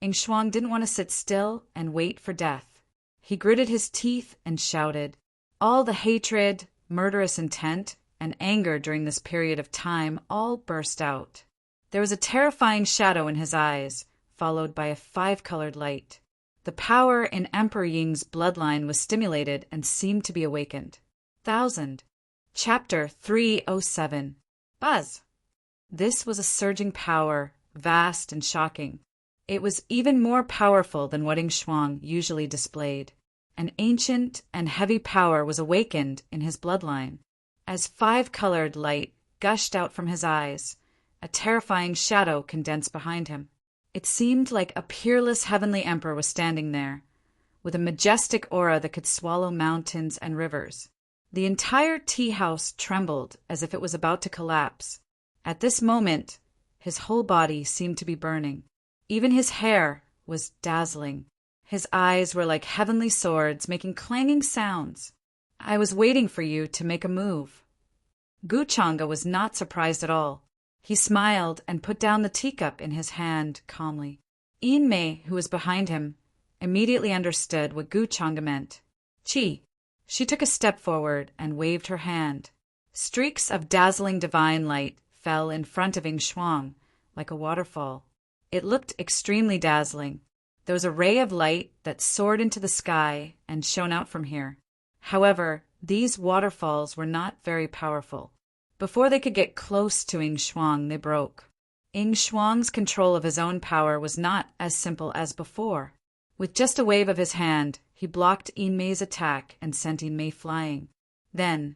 Ing Shuang didn't want to sit still and wait for death. He gritted his teeth and shouted. All the hatred, murderous intent and anger during this period of time all burst out. There was a terrifying shadow in his eyes, followed by a five-colored light. The power in Emperor Ying's bloodline was stimulated and seemed to be awakened. 1000. Chapter 307. Buzz. This was a surging power, vast and shocking. It was even more powerful than what Ying Shuang usually displayed. An ancient and heavy power was awakened in his bloodline. As five-colored light gushed out from his eyes, a terrifying shadow condensed behind him. It seemed like a peerless heavenly emperor was standing there, with a majestic aura that could swallow mountains and rivers. The entire tea house trembled as if it was about to collapse. At this moment, his whole body seemed to be burning. Even his hair was dazzling. His eyes were like heavenly swords making clanging sounds. I was waiting for you to make a move. Gu Changa was not surprised at all. He smiled and put down the teacup in his hand calmly. Yin Mei, who was behind him, immediately understood what Gu Changa meant. Chi. She took a step forward and waved her hand. Streaks of dazzling divine light fell in front of Ying Shuang like a waterfall. It looked extremely dazzling. There was a ray of light that soared into the sky and shone out from here. However, these waterfalls were not very powerful. Before they could get close to Ying Shuang, they broke. Ying Shuang's control of his own power was not as simple as before. With just a wave of his hand, he blocked Yin Mei's attack and sent Yin Mei flying. Then,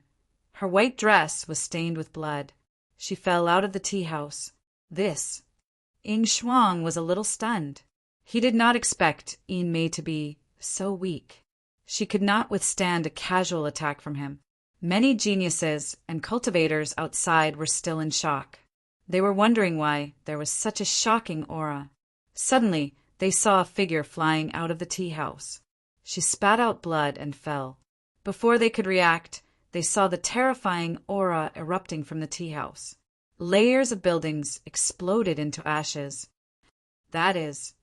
her white dress was stained with blood. She fell out of the tea house. Ying Shuang was a little stunned. He did not expect Yin Mei to be so weak. She could not withstand a casual attack from him. Many geniuses and cultivators outside were still in shock. They were wondering why there was such a shocking aura. Suddenly, they saw a figure flying out of the tea house. She spat out blood and fell. Before they could react, they saw the terrifying aura erupting from the tea house. Layers of buildings exploded into ashes. That is,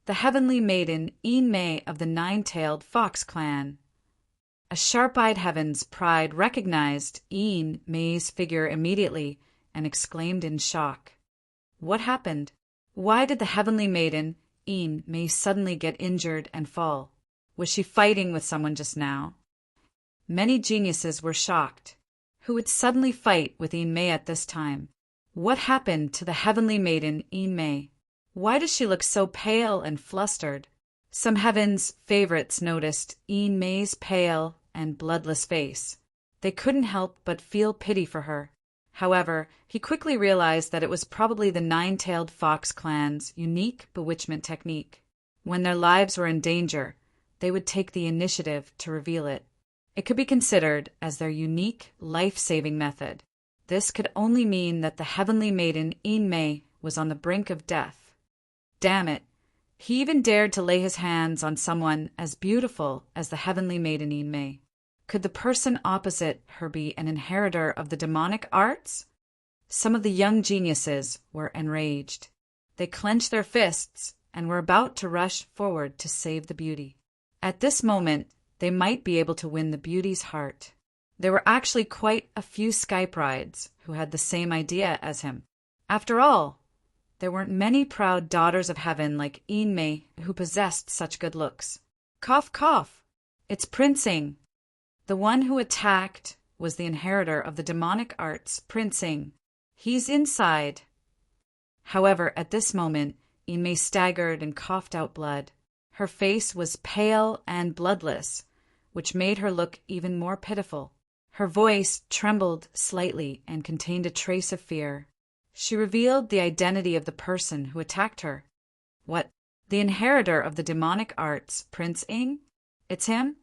the heavenly maiden Yin Mei of the nine-tailed fox clan. A sharp-eyed Heaven's pride recognized Yin Mei's figure immediately and exclaimed in shock. What happened? Why did the heavenly maiden Yin Mei suddenly get injured and fall? Was she fighting with someone just now? Many geniuses were shocked. Who would suddenly fight with Yin Mei at this time? What happened to the heavenly maiden Yin Mei? Why does she look so pale and flustered? Some Heaven's favorites noticed Yin Mei's pale and bloodless face. They couldn't help but feel pity for her. However, he quickly realized that it was probably the nine-tailed fox clan's unique bewitchment technique. When their lives were in danger, they would take the initiative to reveal it. It could be considered as their unique life-saving method. This could only mean that the heavenly maiden Yin Mei was on the brink of death. Damn it! He even dared to lay his hands on someone as beautiful as the heavenly maiden Yin Mei. Could the person opposite her be an inheritor of the demonic arts? Some of the young geniuses were enraged. They clenched their fists and were about to rush forward to save the beauty. At this moment, they might be able to win the beauty's heart. There were actually quite a few sky prides who had the same idea as him. After all, there weren't many proud daughters of heaven like Yin Mei who possessed such good looks. Cough, cough! It's Prince Ying. The one who attacked was the inheritor of the demonic arts, Prince Ying. He's inside. However, at this moment, Yin Mei staggered and coughed out blood. Her face was pale and bloodless, which made her look even more pitiful. Her voice trembled slightly and contained a trace of fear. She revealed the identity of the person who attacked her. What? The inheritor of the demonic arts, Prince Ying? It's him?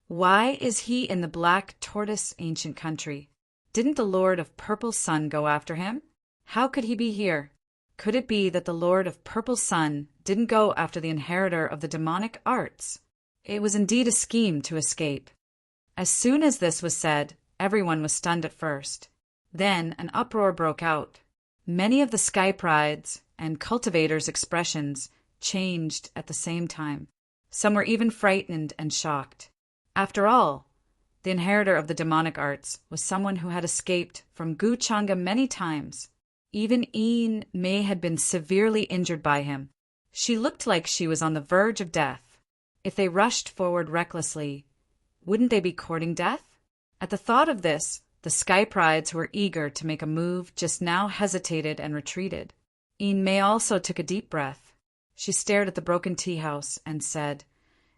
Why is he in the Black Tortoise ancient country? Didn't the Lord of Purple Sun go after him? How could he be here? Could it be that the Lord of Purple Sun didn't go after the inheritor of the demonic arts? It was indeed a scheme to escape. As soon as this was said, everyone was stunned at first. Then an uproar broke out. Many of the sky prides and cultivators' expressions changed at the same time. Some were even frightened and shocked. After all, the inheritor of the demonic arts, was someone who had escaped from Gu Changa many times. Even Yin Mei had been severely injured by him. She looked like she was on the verge of death. If they rushed forward recklessly, wouldn't they be courting death? At the thought of this, the Sky Prides who were eager to make a move just now hesitated and retreated. Yin Mei also took a deep breath. She stared at the broken tea house and said,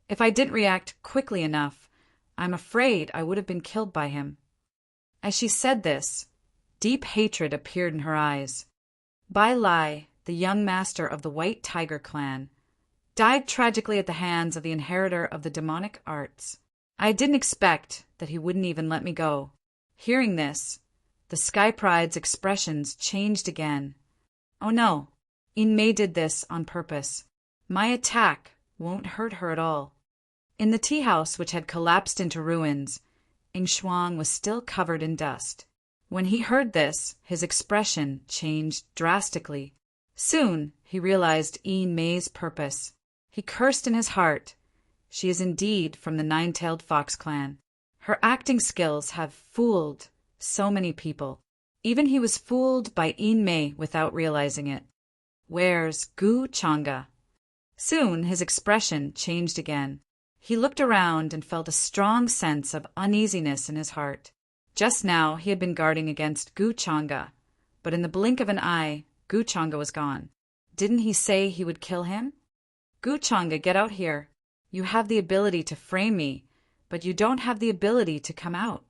"If I didn't react quickly enough, I'm afraid I would have been killed by him." As she said this, deep hatred appeared in her eyes. Bai Lai, the young master of the White Tiger clan, died tragically at the hands of the inheritor of the demonic arts. I didn't expect that he wouldn't even let me go. Hearing this, the Sky Pride's expressions changed again. Oh no, Yin Mei did this on purpose. My attack won't hurt her at all. In the tea house, which had collapsed into ruins, Ing Shuang was still covered in dust. When he heard this, his expression changed drastically. Soon he realized Yin Mei's purpose. He cursed in his heart. She is indeed from the Nine-Tailed Fox clan. Her acting skills have fooled so many people. Even he was fooled by Yin Mei without realizing it. Where's Gu Changa? Soon his expression changed again. He looked around and felt a strong sense of uneasiness in his heart. Just now he had been guarding against Gu Changa, but in the blink of an eye, Gu Changa was gone. Didn't he say he would kill him? Gu Changa, get out here. You have the ability to frame me, but you don't have the ability to come out.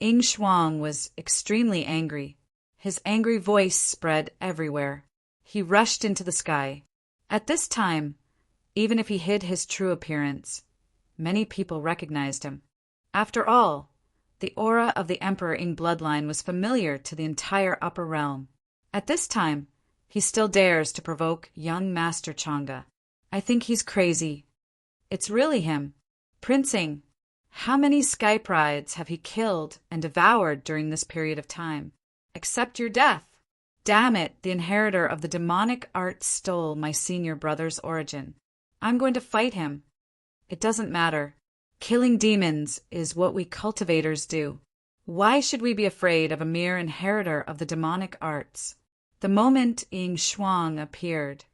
Ing Shuang was extremely angry. His angry voice spread everywhere. He rushed into the sky. At this time, even if he hid his true appearance, many people recognized him. After all, the aura of the Emperor Ing bloodline was familiar to the entire upper realm. At this time, he still dares to provoke young Master Changa. I think he's crazy. It's really him. Prince Ing, how many Sky Prides have he killed and devoured during this period of time? Accept your death. Damn it, the inheritor of the demonic art stole my senior brother's origin. I'm going to fight him. It doesn't matter. Killing demons is what we cultivators do. Why should we be afraid of a mere inheritor of the demonic arts? The moment Ing Shuang appeared,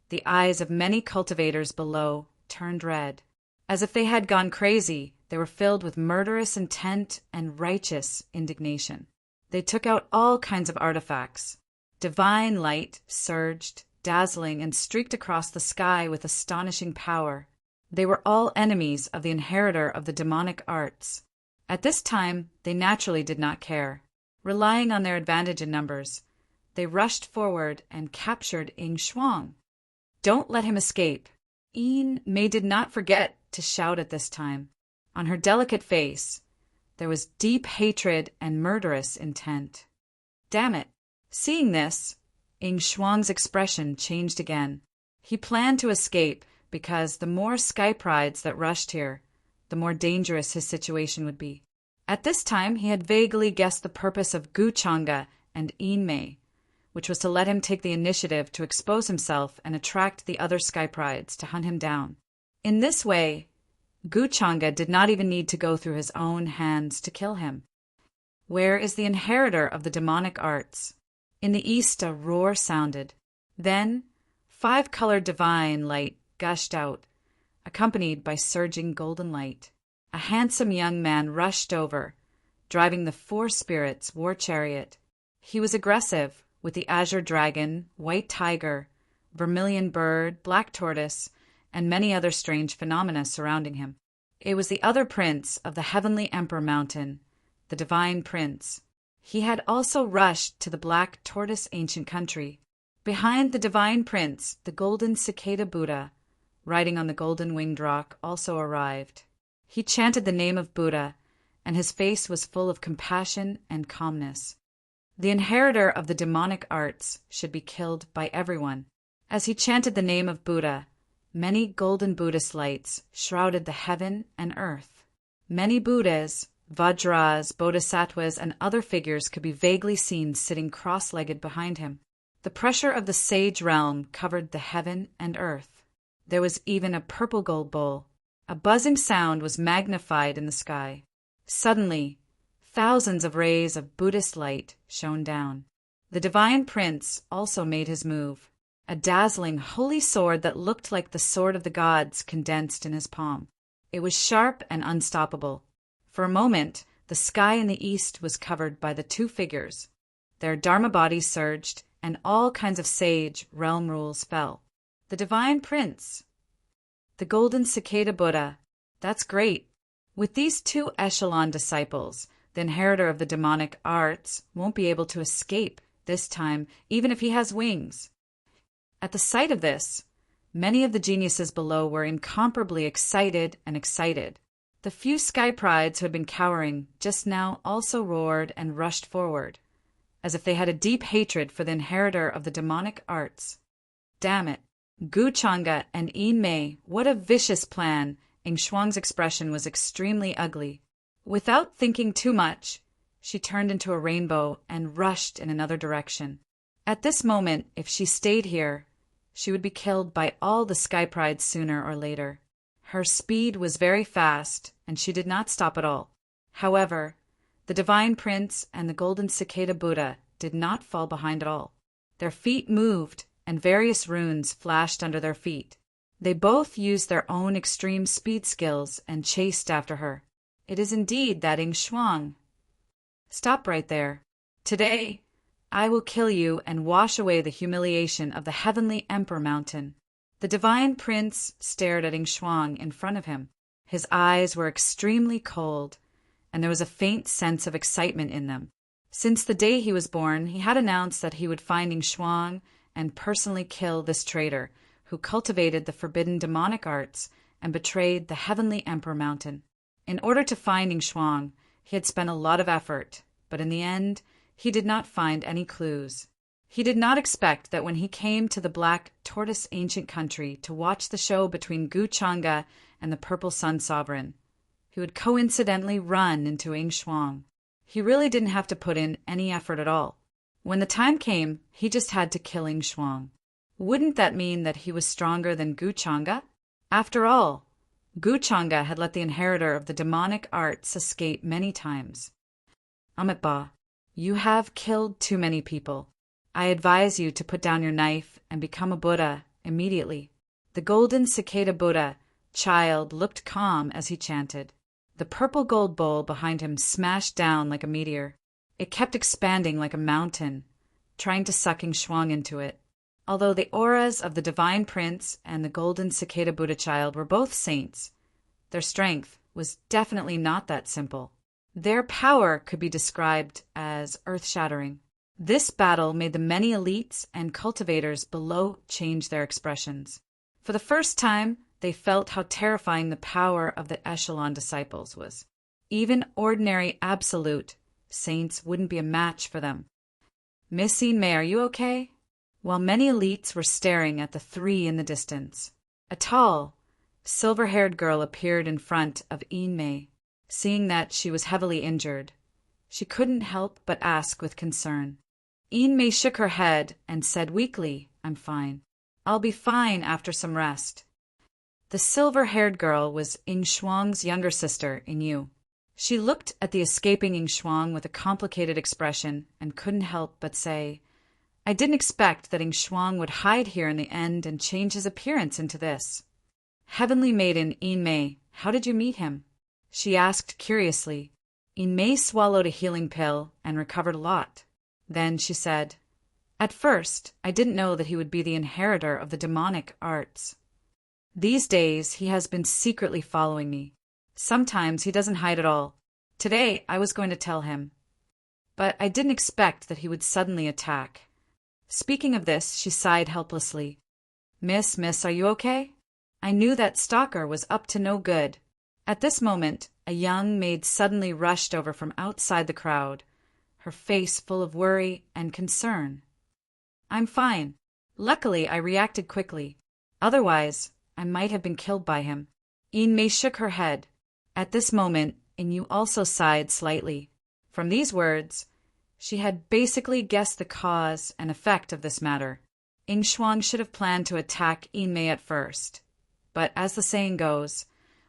the eyes of many cultivators below turned red. As if they had gone crazy, they were filled with murderous intent and righteous indignation. They took out all kinds of artifacts. Divine light surged, dazzling, and streaked across the sky with astonishing power. They were all enemies of the inheritor of the demonic arts. At this time, they naturally did not care. Relying on their advantage in numbers, they rushed forward and captured Ing Shuang. Don't let him escape. Yin Mei did not forget to shout at this time. On her delicate face, there was deep hatred and murderous intent. Damn it! Seeing this, Ing Shuang's expression changed again. He planned to escape because the more Sky Prides that rushed here, the more dangerous his situation would be. At this time, he had vaguely guessed the purpose of Gu Changa and Yin Mei, which was to let him take the initiative to expose himself and attract the other Sky Prides to hunt him down. In this way, Gu Changa did not even need to go through his own hands to kill him. Where is the inheritor of the demonic arts? In the east a roar sounded. Then 5-colored divine light gushed out, accompanied by surging golden light. A handsome young man rushed over, driving the 4 spirits' war chariot. He was aggressive, with the azure dragon, white tiger, vermilion bird, black tortoise, and many other strange phenomena surrounding him. It was the other prince of the heavenly Emperor Mountain, the divine prince. He had also rushed to the black tortoise ancient country. Behind the divine prince, the golden cicada Buddha, riding on the golden winged rock, also arrived. He chanted the name of Buddha, and his face was full of compassion and calmness. The inheritor of the demonic arts should be killed by everyone. As he chanted the name of Buddha, many golden Buddhist lights shrouded the heaven and earth. Many Buddhas, Vajras, Bodhisattvas, and other figures could be vaguely seen sitting cross-legged behind him. The pressure of the sage realm covered the heaven and earth. There was even a purple gold bowl. A buzzing sound was magnified in the sky. Suddenly, thousands of rays of Buddhist light shone down. The divine prince also made his move, a dazzling holy sword that looked like the sword of the gods condensed in his palm. It was sharp and unstoppable. For a moment, the sky in the east was covered by the two figures. Their dharma bodies surged, and all kinds of sage realm rules fell. The divine prince, the golden cicada Buddha, that's great. With these two echelon disciples, the inheritor of the demonic arts won't be able to escape this time, even if he has wings. At the sight of this, many of the geniuses below were incomparably excited. The few sky prides who had been cowering just now also roared and rushed forward, as if they had a deep hatred for the inheritor of the demonic arts. Damn it! Gu Changa and Yin Mei, what a vicious plan! Ing Shuang's expression was extremely ugly. Without thinking too much, she turned into a rainbow and rushed in another direction. At this moment, if she stayed here, she would be killed by all the sky prides sooner or later. Her speed was very fast, and she did not stop at all. However, the divine prince and the golden cicada Buddha did not fall behind at all. Their feet moved, and various runes flashed under their feet. They both used their own extreme speed skills and chased after her. It is indeed that Ing Shuang. Stop right there. Today, I will kill you and wash away the humiliation of the heavenly Emperor Mountain. The divine prince stared at Ing Shuang in front of him. His eyes were extremely cold, and there was a faint sense of excitement in them. Since the day he was born, he had announced that he would find Ing Shuang and personally kill this traitor who cultivated the forbidden demonic arts and betrayed the heavenly Emperor Mountain. In order to find Ing Shuang, he had spent a lot of effort, but in the end, he did not find any clues. He did not expect that when he came to the Black Tortoise Ancient Country to watch the show between Gu Changa and the Purple Sun Sovereign, he would coincidentally run into Ing Shuang. He really didn't have to put in any effort at all. When the time came, he just had to kill Ing Shuang. Wouldn't that mean that he was stronger than Gu Changa? After all, Gu Changa had let the inheritor of the demonic arts escape many times. Amitabha, you have killed too many people. I advise you to put down your knife and become a Buddha immediately. The golden cicada Buddha child looked calm as he chanted. The purple gold bowl behind him smashed down like a meteor. It kept expanding like a mountain, trying to suck Ing Shuang into it. Although the auras of the divine prince and the golden cicada Buddha child were both saints, their strength was definitely not that simple. Their power could be described as earth-shattering. This battle made the many elites and cultivators below change their expressions. For the first time, they felt how terrifying the power of the echelon disciples was. Even ordinary absolute saints wouldn't be a match for them. Miss Yin Mei, are you okay? While many elites were staring at the three in the distance, a tall, silver-haired girl appeared in front of Yin Mei. Seeing that she was heavily injured, she couldn't help but ask with concern. Yin Mei shook her head and said weakly, "I'm fine. I'll be fine after some rest." The silver-haired girl was Ing Shuang's younger sister, Yu. She looked at the escaping Ing Shuang with a complicated expression and couldn't help but say, "I didn't expect that Ing Shuang would hide here in the end and change his appearance into this." "Heavenly Maiden Yin Mei, how did you meet him?" she asked curiously. Yin Mei swallowed a healing pill and recovered a lot. Then she said, "At first, I didn't know that he would be the inheritor of the demonic arts. These days, he has been secretly following me. Sometimes he doesn't hide at all. Today, I was going to tell him. But I didn't expect that he would suddenly attack." Speaking of this, she sighed helplessly. Miss, are you okay? I knew that stalker was up to no good." At this moment, a young maid suddenly rushed over from outside the crowd, her face full of worry and concern. "I'm fine. Luckily, I reacted quickly. Otherwise, I might have been killed by him." Yin Mei shook her head. At this moment, Inu also sighed slightly. From these words, she had basically guessed the cause and effect of this matter. Ing Shuang should have planned to attack Yin Mei at first. But as the saying goes,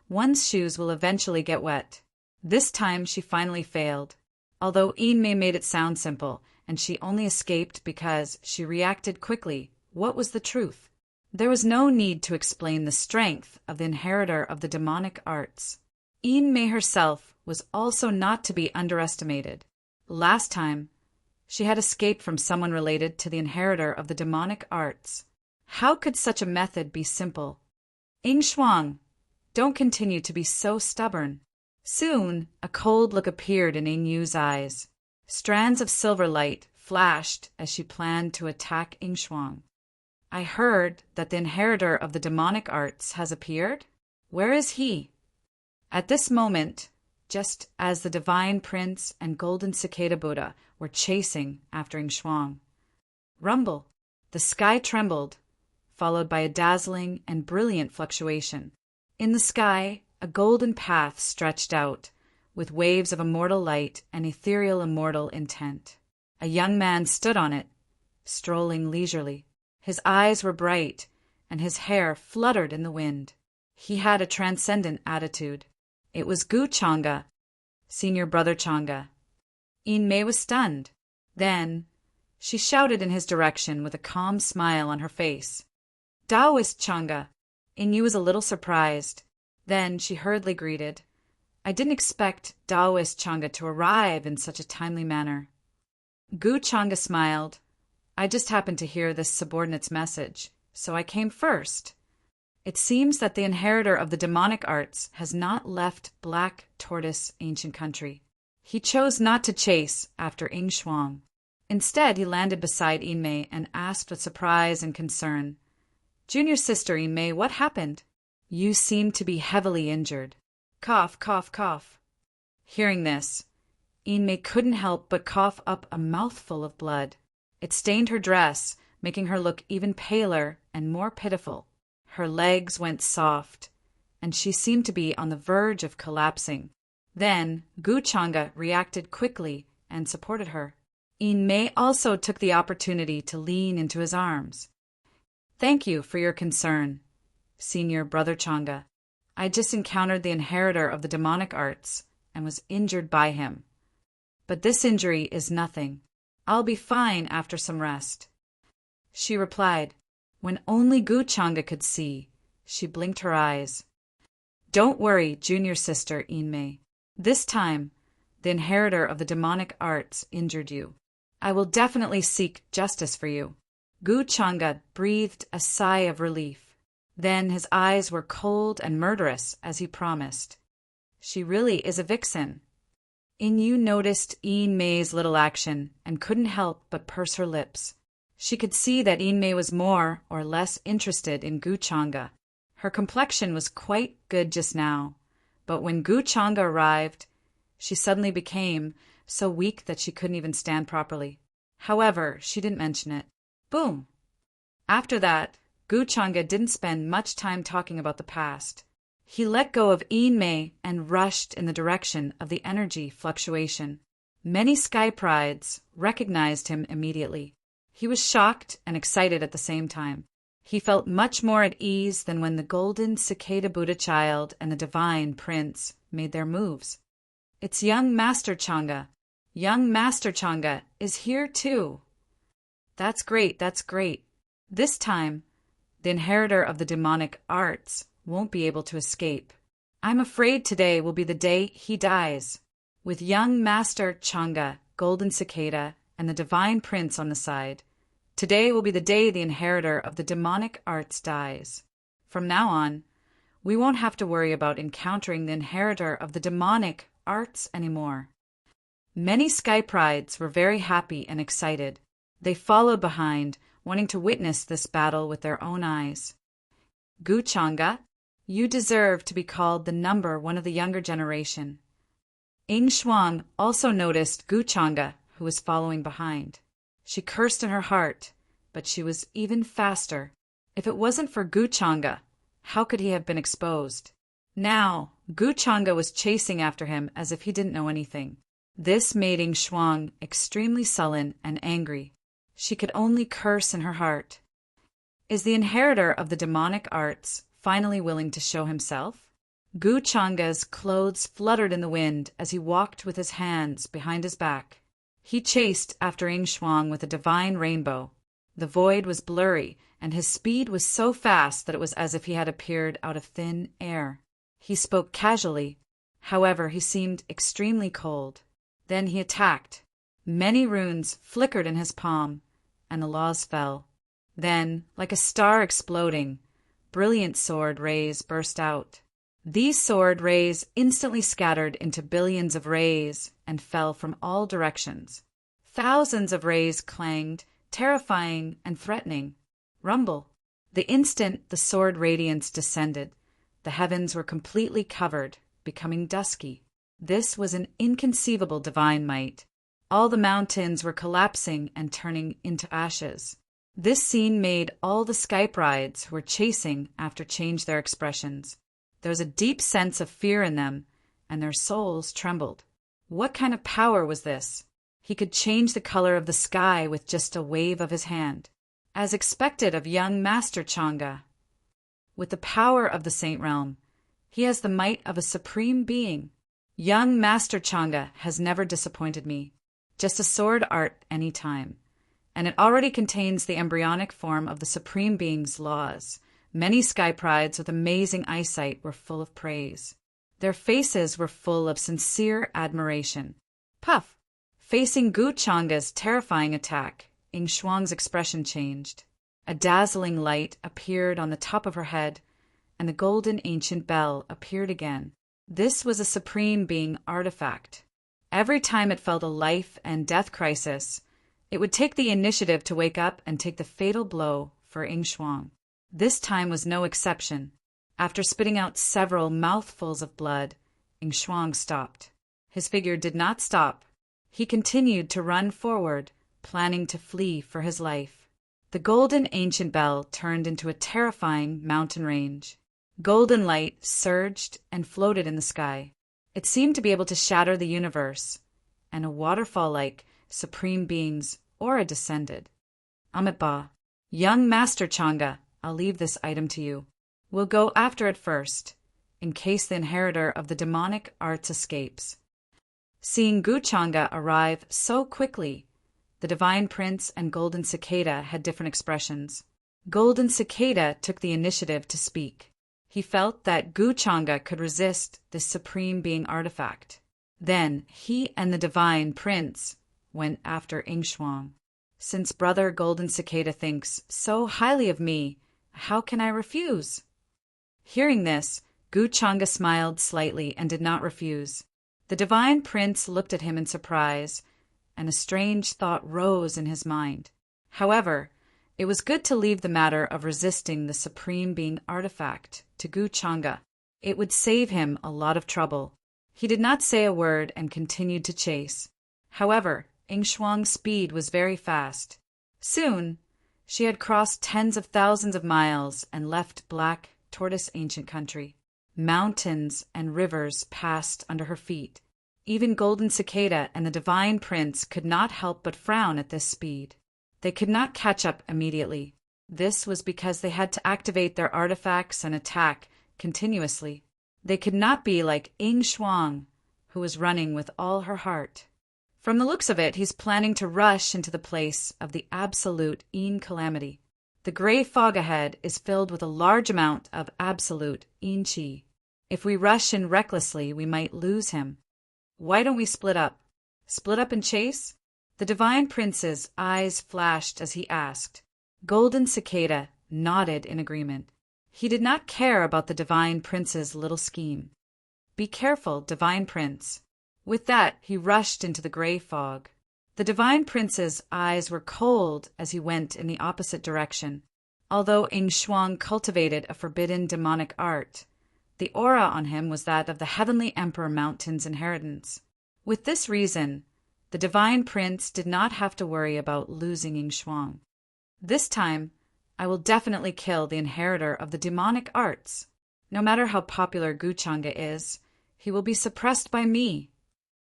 one's shoes will eventually get wet. This time she finally failed, although Inmei made it sound simple, and she only escaped because she reacted quickly. What was the truth? There was no need to explain the strength of the inheritor of the demonic arts. Inmei herself was also not to be underestimated. Last time, she had escaped from someone related to the inheritor of the demonic arts. How could such a method be simple? Shuang, don't continue to be so stubborn. Soon, a cold look appeared in Yu's eyes. Strands of silver light flashed as she planned to attack Shuang. I heard that the inheritor of the demonic arts has appeared. Where is he? At this moment, just as the Divine Prince and Golden Cicada Buddha were chasing after Shuang. Rumble! The sky trembled, followed by a dazzling and brilliant fluctuation. In the sky, a golden path stretched out, with waves of immortal light and ethereal immortal intent. A young man stood on it, strolling leisurely. His eyes were bright, and his hair fluttered in the wind. He had a transcendent attitude. It was Gu Changa, Senior Brother Changa. Inmei was stunned. Then, she shouted in his direction with a calm smile on her face. Taoist Changa! Yu was a little surprised. Then she hurriedly greeted. I didn't expect Taoist Changa to arrive in such a timely manner. Gu Changa smiled. I just happened to hear this subordinate's message, so I came first. It seems that the inheritor of the demonic arts has not left Black Tortoise Ancient Country. He chose not to chase after Shuang. Instead, he landed beside Inmei and asked with surprise and concern, Junior sister Inmei, what happened? You seem to be heavily injured. Cough, cough, cough. Hearing this, Inmei couldn't help but cough up a mouthful of blood. It stained her dress, making her look even paler and more pitiful. Her legs went soft, and she seemed to be on the verge of collapsing. Then Gu Changa reacted quickly and supported her. Inmei also took the opportunity to lean into his arms. Thank you for your concern, Senior Brother Changa. I just encountered the inheritor of the demonic arts and was injured by him. But this injury is nothing. I'll be fine after some rest. She replied. When only Gu Changa could see, she blinked her eyes. Don't worry, junior sister Inmei. This time, the inheritor of the demonic arts injured you. I will definitely seek justice for you. Gu Changa breathed a sigh of relief. Then his eyes were cold and murderous as he promised. She really is a vixen. Yu noticed Inmei's little action and couldn't help but purse her lips. She could see that Inmei was more or less interested in Gu Changa. Her complexion was quite good just now, but when Gu Changa arrived, she suddenly became so weak that she couldn't even stand properly. However, she didn't mention it. Boom! After that, Gu Changa didn't spend much time talking about the past. He let go of Inmei and rushed in the direction of the energy fluctuation. Many sky prides recognized him immediately. He was shocked and excited at the same time. He felt much more at ease than when the Golden Cicada Buddha Child and the Divine Prince made their moves. It's young Master Changa. Young Master Changa is here too. That's great, that's great. This time, the inheritor of the demonic arts won't be able to escape. I'm afraid today will be the day he dies. With young Master Changa, Golden Cicada, and the Divine Prince on the side, today will be the day the inheritor of the demonic arts dies. From now on, we won't have to worry about encountering the inheritor of the demonic arts anymore. Many sky prides were very happy and excited. They followed behind, wanting to witness this battle with their own eyes. Gu Changa, you deserve to be called the number one of the younger generation. Shuang also noticed Gu Changa, who was following behind. She cursed in her heart, but she was even faster. If it wasn't for Gu Changa, how could he have been exposed? Now, Gu Changa was chasing after him as if he didn't know anything. This made Shuang extremely sullen and angry. She could only curse in her heart. Is the inheritor of the demonic arts finally willing to show himself? Gu Changa's clothes fluttered in the wind as he walked with his hands behind his back. He chased after Ing Shuang with a divine rainbow. The void was blurry, and his speed was so fast that it was as if he had appeared out of thin air. He spoke casually. However, he seemed extremely cold. Then he attacked. Many runes flickered in his palm, and the laws fell. Then, like a star exploding, brilliant sword rays burst out. These sword rays instantly scattered into billions of rays and fell from all directions. Thousands of rays clanged, terrifying and threatening. Rumble. The instant the sword radiance descended, the heavens were completely covered, becoming dusky. This was an inconceivable divine might. All the mountains were collapsing and turning into ashes. This scene made all the Skype who were chasing after change their expressions. There was a deep sense of fear in them, and their souls trembled. What kind of power was this? He could change the color of the sky with just a wave of his hand. As expected of young Master Chang'e. With the power of the Saint Realm, he has the might of a supreme being. Young Master Chang'e has never disappointed me. Just a sword art any time. And it already contains the embryonic form of the Supreme Being's laws. Many sky prides with amazing eyesight were full of praise. Their faces were full of sincere admiration. Puff! Facing Gu Changa's terrifying attack, Ing Shuang's expression changed. A dazzling light appeared on the top of her head, and the golden ancient bell appeared again. This was a Supreme Being artifact. Every time it felt a life and death crisis, it would take the initiative to wake up and take the fatal blow for Ing Shuang. This time was no exception. After spitting out several mouthfuls of blood, Ing Shuang stopped. His figure did not stop. He continued to run forward, planning to flee for his life. The golden ancient bell turned into a terrifying mountain range. Golden light surged and floated in the sky. It seemed to be able to shatter the universe, and a waterfall-like Supreme Being's aura descended. Amitabha, young Master Chang'e, I'll leave this item to you. We'll go after it first, in case the inheritor of the demonic arts escapes. Seeing Gu Changae arrive so quickly, the Divine Prince and Golden Cicada had different expressions. Golden Cicada took the initiative to speak. He felt that Gu Changae could resist this Supreme Being artifact. Then he and the Divine Prince went after Ing Shuang. Since Brother Golden Cicada thinks so highly of me, how can I refuse? Hearing this, Gu Changae smiled slightly and did not refuse. The Divine Prince looked at him in surprise, and a strange thought rose in his mind. However, it was good to leave the matter of resisting the Supreme Being artifact to Gu Changae. It would save him a lot of trouble. He did not say a word and continued to chase. However, Ing Shuang's speed was very fast. Soon, she had crossed tens of thousands of miles and left black, tortoise ancient country. Mountains and rivers passed under her feet. Even Golden Cicada and the Divine Prince could not help but frown at this speed. They could not catch up immediately. This was because they had to activate their artifacts and attack continuously. They could not be like Ing Shuang, who was running with all her heart. From the looks of it, he's planning to rush into the place of the absolute Yin calamity. The gray fog ahead is filled with a large amount of absolute Yin Qi. If we rush in recklessly, we might lose him. Why don't we split up? Split up and chase? The Divine Prince's eyes flashed as he asked. Golden Cicada nodded in agreement. He did not care about the Divine Prince's little scheme. Be careful, Divine Prince. With that, he rushed into the gray fog. The Divine Prince's eyes were cold as he went in the opposite direction. Although Ing Shuang cultivated a forbidden demonic art, the aura on him was that of the Heavenly Emperor Mountain's inheritance. With this reason, the Divine Prince did not have to worry about losing Ing Shuang. This time, I will definitely kill the inheritor of the demonic arts. No matter how popular Gu Changae is, he will be suppressed by me.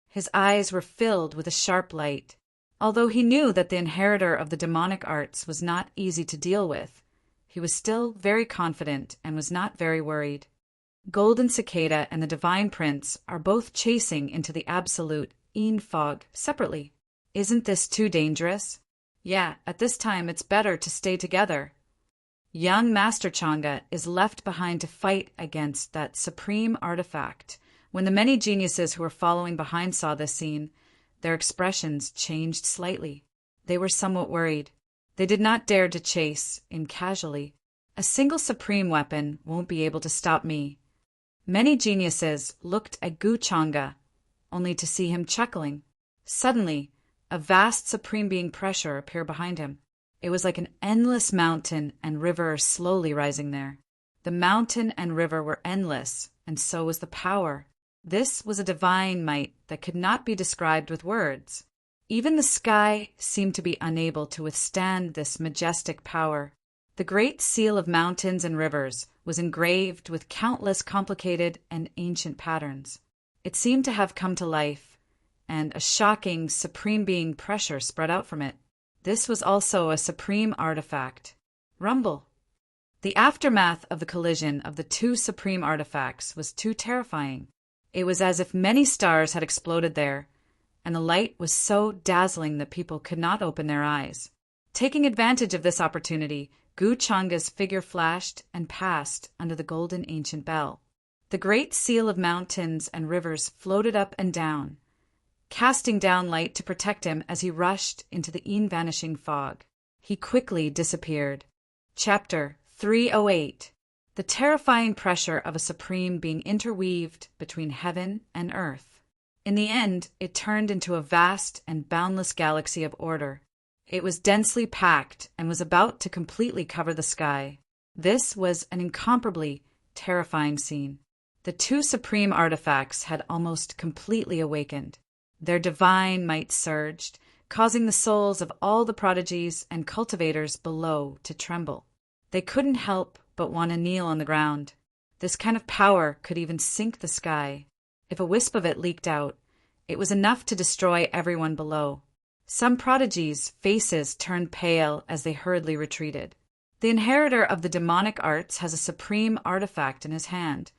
His eyes were filled with a sharp light. Although he knew that the inheritor of the demonic arts was not easy to deal with, he was still very confident and was not very worried. Golden Cicada and the Divine Prince are both chasing into the absolute Een fog separately. Isn't this too dangerous? Yeah, at this time it's better to stay together. Young Master Chang'e is left behind to fight against that supreme artifact. When the many geniuses who were following behind saw this scene, their expressions changed slightly. They were somewhat worried. They did not dare to chase in casually. A single supreme weapon won't be able to stop me. Many geniuses looked at Gu Chang'e, only to see him chuckling. Suddenly, a vast supreme being pressure appeared behind him. It was like an endless mountain and river slowly rising there. The mountain and river were endless, and so was the power. This was a divine might that could not be described with words. Even the sky seemed to be unable to withstand this majestic power. The great seal of mountains and rivers was engraved with countless complicated and ancient patterns. It seemed to have come to life, and a shocking, supreme being pressure spread out from it. This was also a supreme artifact. Rumble. The aftermath of the collision of the two supreme artifacts was too terrifying. It was as if many stars had exploded there, and the light was so dazzling that people could not open their eyes. Taking advantage of this opportunity, Gu Chang'e's figure flashed and passed under the golden ancient bell. The great seal of mountains and rivers floated up and down, casting down light to protect him as he rushed into the vanishing fog. He quickly disappeared. Chapter 308. The terrifying pressure of a supreme being interweaved between heaven and earth. In the end, it turned into a vast and boundless galaxy of order. It was densely packed and was about to completely cover the sky. This was an incomparably terrifying scene. The two supreme artifacts had almost completely awakened. Their divine might surged, causing the souls of all the prodigies and cultivators below to tremble. They couldn't help but want to kneel on the ground. This kind of power could even sink the sky. If a wisp of it leaked out, it was enough to destroy everyone below. Some prodigies' faces turned pale as they hurriedly retreated. The inheritor of the demonic arts has a supreme artifact in his hand,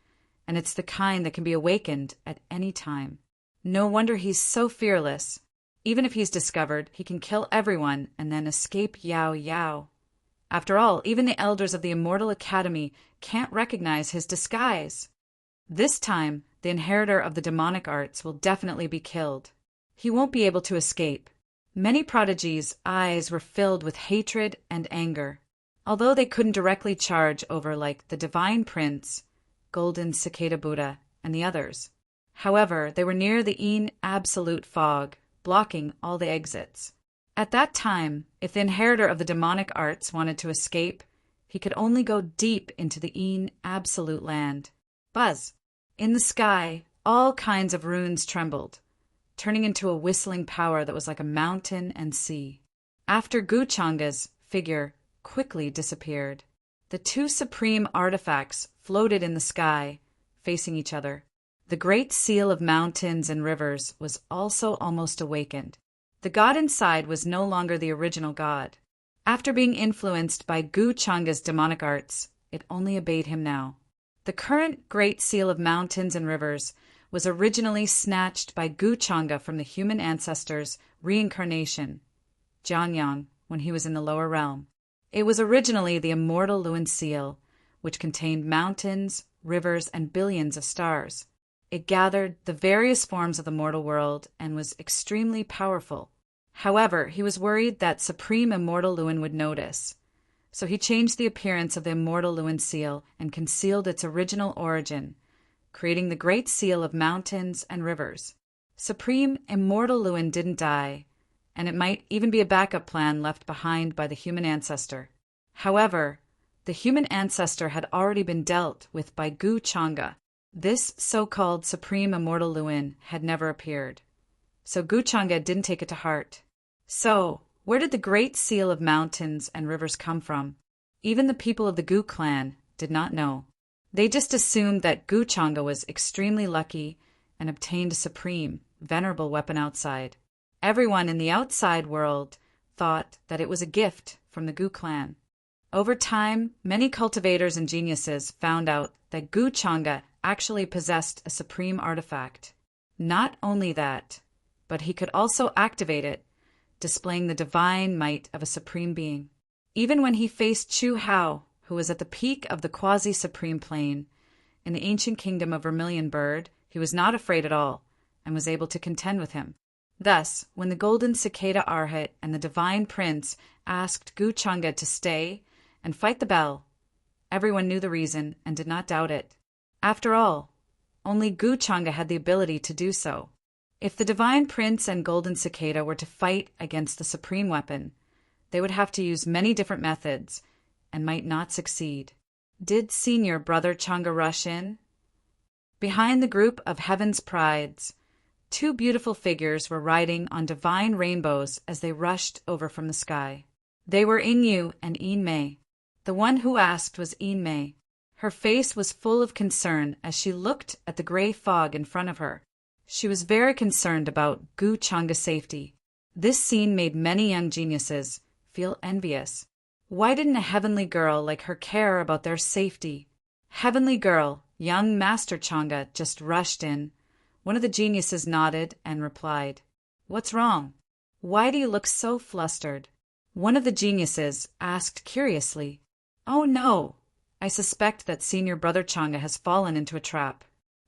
and it's the kind that can be awakened at any time. No wonder he's so fearless. Even if he's discovered, he can kill everyone and then escape Yao Yao. After all, even the elders of the Immortal Academy can't recognize his disguise. This time, the inheritor of the demonic arts will definitely be killed. He won't be able to escape. Many prodigies' eyes were filled with hatred and anger, although they couldn't directly charge over like the Divine Prince, Golden Cicada Buddha, and the others. However, they were near the absolute fog, blocking all the exits. At that time, if the inheritor of the demonic arts wanted to escape, he could only go deep into the absolute land. Buzz. In the sky, all kinds of runes trembled, turning into a whistling power that was like a mountain and sea. After Gu Chang'e's figure quickly disappeared, the two supreme artifacts floated in the sky, facing each other. The great seal of mountains and rivers was also almost awakened. The god inside was no longer the original god. After being influenced by Gu Chang'e's demonic arts, it only obeyed him now. The current great seal of mountains and rivers was originally snatched by Gu Chang'e from the human ancestor's reincarnation, Jianyang, when he was in the lower realm. It was originally the immortal Luan seal, which contained mountains, rivers, and billions of stars. It gathered the various forms of the mortal world and was extremely powerful. However, he was worried that Supreme Immortal Luan would notice, so he changed the appearance of the immortal Luan seal and concealed its original origin, creating the Great Seal of Mountains and Rivers. Supreme Immortal Luan didn't die, and it might even be a backup plan left behind by the human ancestor. However, the human ancestor had already been dealt with by Gu Chang'e. This so-called Supreme Immortal Luan had never appeared, so Gu Chang'e didn't take it to heart. So, where did the Great Seal of Mountains and Rivers come from? Even the people of the Gu clan did not know. They just assumed that Gu Chang'e was extremely lucky and obtained a supreme, venerable weapon outside. Everyone in the outside world thought that it was a gift from the Gu clan. Over time, many cultivators and geniuses found out that Gu Chang'e actually possessed a supreme artifact. Not only that, but he could also activate it, displaying the divine might of a supreme being. Even when he faced Chu Hao, who was at the peak of the quasi-supreme plane, in the ancient kingdom of Vermilion Bird, he was not afraid at all, and was able to contend with him. Thus, when the golden cicada Arhat and the divine prince asked Gu Changa to stay and fight the bell, everyone knew the reason and did not doubt it. After all, only Gu Changa had the ability to do so. If the divine prince and golden cicada were to fight against the supreme weapon, they would have to use many different methods and might not succeed. Did Senior Brother Changa rush in? Behind the group of Heaven's Prides, two beautiful figures were riding on divine rainbows as they rushed over from the sky. They were Yu and Yin Mei. The one who asked was Yin Mei. Her face was full of concern as she looked at the gray fog in front of her. She was very concerned about Gu Changa's safety. This scene made many young geniuses feel envious. Why didn't a heavenly girl like her care about their safety? Heavenly girl, young Master Changa just rushed in. One of the geniuses nodded and replied, "What's wrong? Why do you look so flustered?" One of the geniuses asked curiously, "Oh no, I suspect that Senior Brother Changa has fallen into a trap.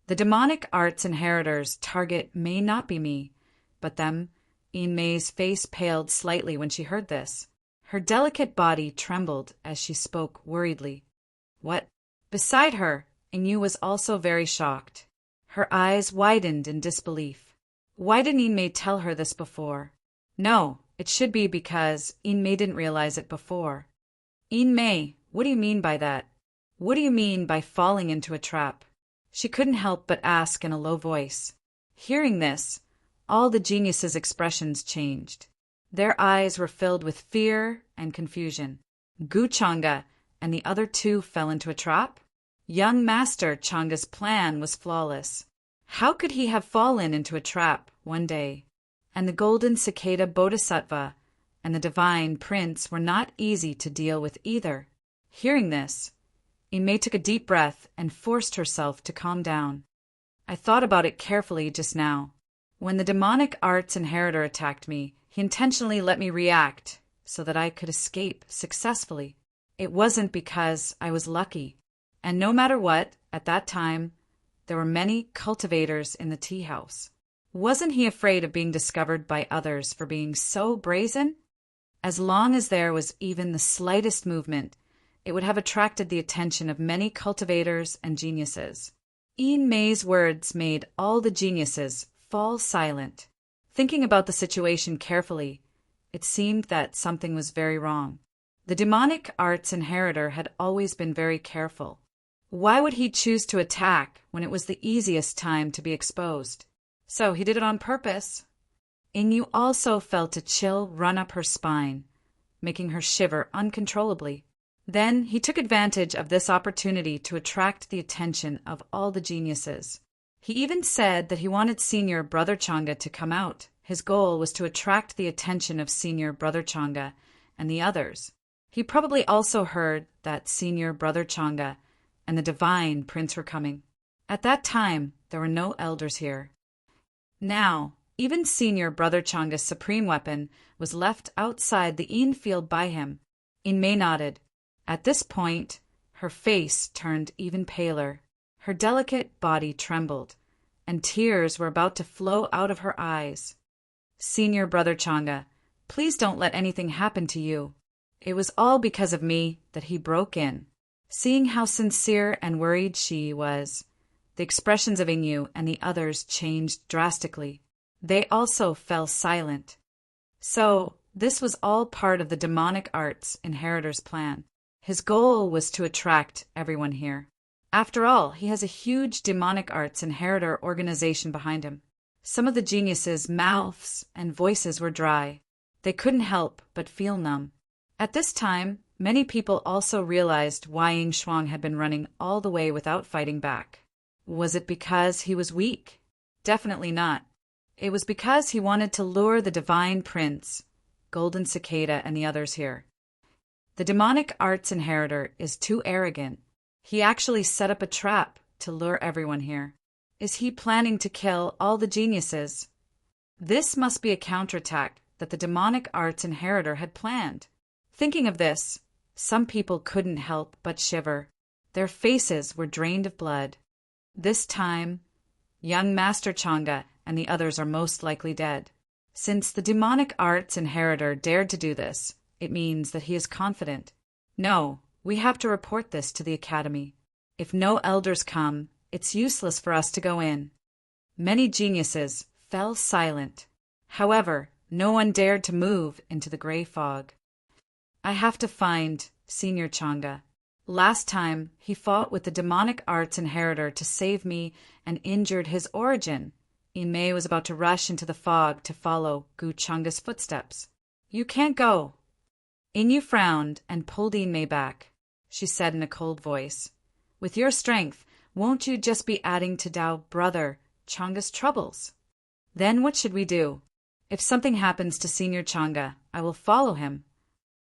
The demonic arts inheritor's target may not be me, but them." Yin Mei's face paled slightly when she heard this. Her delicate body trembled as she spoke worriedly. "What?" Beside her, Yu was also very shocked. Her eyes widened in disbelief. Why didn't Yin Mei tell her this before? No, it should be because Yin Mei didn't realize it before. "Yin Mei, what do you mean by that? What do you mean by falling into a trap?" She couldn't help but ask in a low voice. Hearing this, all the geniuses' expressions changed. Their eyes were filled with fear and confusion. Gu Changa and the other two fell into a trap? Young Master Changa's plan was flawless. How could he have fallen into a trap one day? And the golden cicada Bodhisattva and the divine prince were not easy to deal with either. Hearing this, Yin Mei took a deep breath and forced herself to calm down. "I thought about it carefully just now. When the demonic arts inheritor attacked me, he intentionally let me react so that I could escape successfully. It wasn't because I was lucky. And no matter what, at that time, there were many cultivators in the tea house. Wasn't he afraid of being discovered by others for being so brazen? As long as there was even the slightest movement, it would have attracted the attention of many cultivators and geniuses." Yin Mei's words made all the geniuses fall silent. Thinking about the situation carefully, it seemed that something was very wrong. The demonic arts inheritor had always been very careful. Why would he choose to attack when it was the easiest time to be exposed? So he did it on purpose. Yu also felt a chill run up her spine, making her shiver uncontrollably. Then he took advantage of this opportunity to attract the attention of all the geniuses. He even said that he wanted Senior Brother Changa to come out. His goal was to attract the attention of Senior Brother Changa and the others. He probably also heard that Senior Brother Changa and the divine prince were coming. At that time, there were no elders here. Now, even Senior Brother Changa's supreme weapon was left outside the Yin field by him. Yin Mei nodded. At this point, her face turned even paler. Her delicate body trembled, and tears were about to flow out of her eyes. "Senior Brother Changa, please don't let anything happen to you. It was all because of me that he broke in." Seeing how sincere and worried she was, the expressions of Yu and the others changed drastically. They also fell silent. So, this was all part of the demonic arts inheritor's plan. His goal was to attract everyone here. After all, he has a huge demonic arts inheritor organization behind him. Some of the geniuses' mouths and voices were dry. They couldn't help but feel numb. At this time, many people also realized why Ying Shuang had been running all the way without fighting back. Was it because he was weak? Definitely not. It was because he wanted to lure the divine prince, Golden Cicada, and the others here. The demonic arts inheritor is too arrogant. He actually set up a trap to lure everyone here? Is he planning to kill all the geniuses? This must be a counterattack that the demonic arts inheritor had planned. Thinking of this, some people couldn't help but shiver. Their faces were drained of blood. This time, young Master Changa and the others are most likely dead. Since the demonic arts inheritor dared to do this, it means that he is confident. No, we have to report this to the academy. If no elders come, it's useless for us to go in. Many geniuses fell silent. However, no one dared to move into the gray fog. I have to find Senior Changa. Last time, he fought with the demonic arts inheritor to save me and injured his origin. Inmei was about to rush into the fog to follow Gu Changa's footsteps. You can't go. Inyu frowned and pulled Inmei back. She said in a cold voice, with your strength, won't you just be adding to Dao brother Changa's troubles? Then what should we do? If something happens to Senior Changa, I will follow him.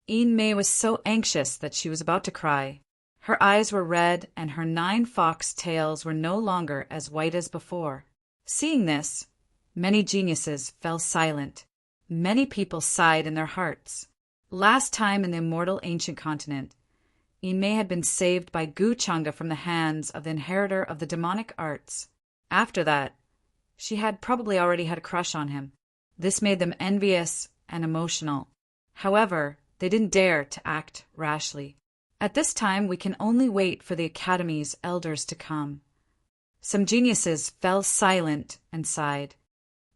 Inmei was so anxious that she was about to cry. Her eyes were red and her 9 fox tails were no longer as white as before. Seeing this, many geniuses fell silent. Many people sighed in their hearts. Last time in the immortal ancient continent, Inmei had been saved by Gu Changa from the hands of the inheritor of the demonic arts. After that, she had probably already had a crush on him. This made them envious and emotional. However, they didn't dare to act rashly. At this time, we can only wait for the academy's elders to come. Some geniuses fell silent and sighed.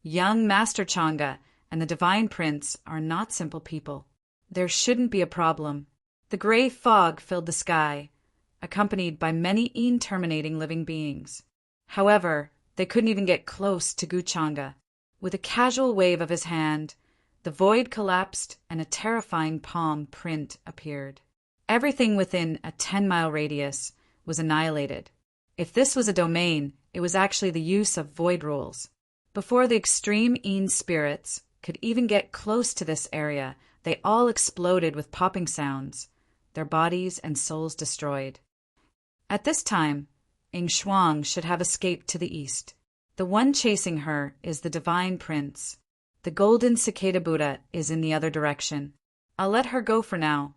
Young Master Changa and the Divine Prince are not simple people. There shouldn't be a problem. The gray fog filled the sky, accompanied by many terminating living beings. However, they couldn't even get close to Gu Changa. With a casual wave of his hand, the void collapsed and a terrifying palm print appeared. Everything within a 10-mile radius was annihilated. If this was a domain, it was actually the use of void rules. Before the extreme spirits could even get close to this area, they all exploded with popping sounds, their bodies and souls destroyed. At this time, Ing Shuang should have escaped to the east. The one chasing her is the Divine Prince. The golden cicada Buddha is in the other direction. I'll let her go for now.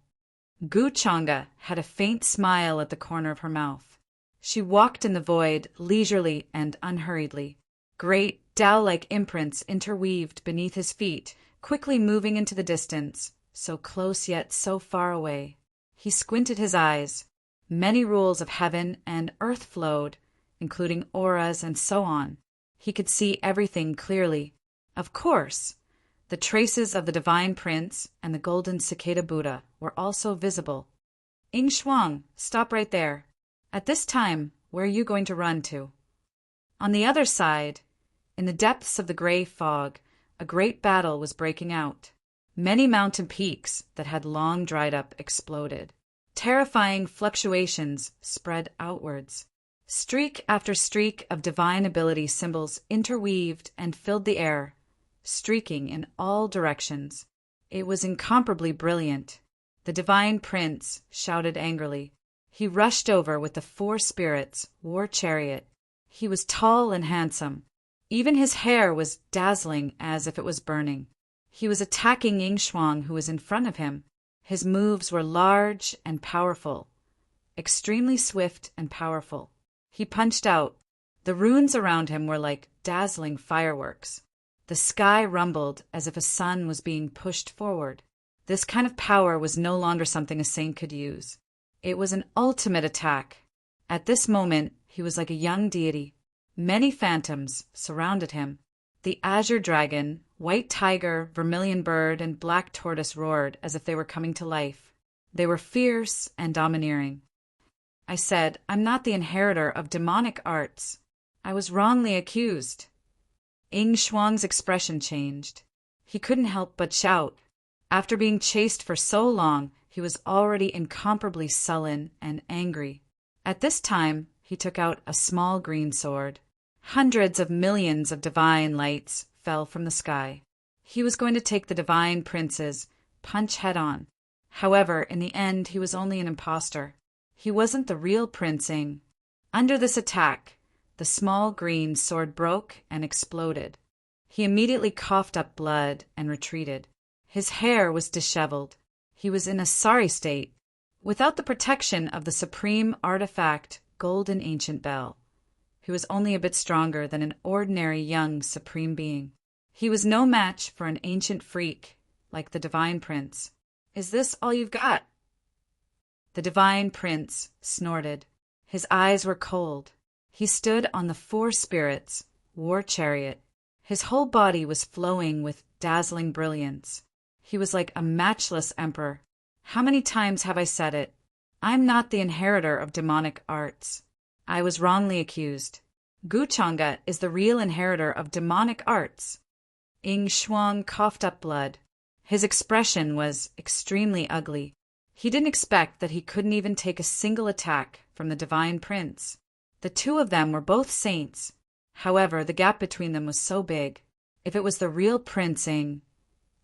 Gu Changa had a faint smile at the corner of her mouth. She walked in the void leisurely and unhurriedly. Great Tao-like imprints interweaved beneath his feet, quickly moving into the distance, so close yet so far away. He squinted his eyes. Many rules of heaven and earth flowed, including auras and so on. He could see everything clearly. Of course, the traces of the Divine Prince and the golden cicada Buddha were also visible. Ing Shuang, stop right there. At this time, where are you going to run to? On the other side, in the depths of the gray fog, a great battle was breaking out. Many mountain peaks that had long dried up exploded. Terrifying fluctuations spread outwards. Streak after streak of divine ability symbols interweaved and filled the air, streaking in all directions. It was incomparably brilliant. The Divine Prince shouted angrily. He rushed over with the 4 spirits' war chariot. He was tall and handsome. Even his hair was dazzling as if it was burning. He was attacking Ing Shuang, who was in front of him. His moves were large and powerful, extremely swift and powerful. He punched out. The runes around him were like dazzling fireworks. The sky rumbled as if a sun was being pushed forward. This kind of power was no longer something a saint could use. It was an ultimate attack. At this moment, he was like a young deity. Many phantoms surrounded him. The azure dragon, white tiger, vermilion bird, and black tortoise roared as if they were coming to life. They were fierce and domineering. I said, I'm not the inheritor of demonic arts. I was wrongly accused. Ing Shuang's expression changed. He couldn't help but shout. After being chased for so long, he was already incomparably sullen and angry. At this time, he took out a small green sword. Hundreds of millions of divine lights fell from the sky. He was going to take the Divine Prince's punch head-on. However, in the end, he was only an impostor. He wasn't the real Prince Ing. Under this attack, the small green sword broke and exploded. He immediately coughed up blood and retreated. His hair was disheveled. He was in a sorry state. Without the protection of the supreme artifact golden ancient bell, he was only a bit stronger than an ordinary young supreme being. He was no match for an ancient freak like the Divine Prince. "Is this all you've got?" The Divine Prince snorted. His eyes were cold. He stood on the four spirits' war chariot. His whole body was flowing with dazzling brilliance. He was like a matchless emperor. How many times have I said it? I'm not the inheritor of demonic arts. I was wrongly accused. Gu Chang'e is the real inheritor of demonic arts. Ying Shuang coughed up blood. His expression was extremely ugly. He didn't expect that he couldn't even take a single attack from the Divine Prince. The two of them were both saints. However, the gap between them was so big. If it was the real Prince Ying,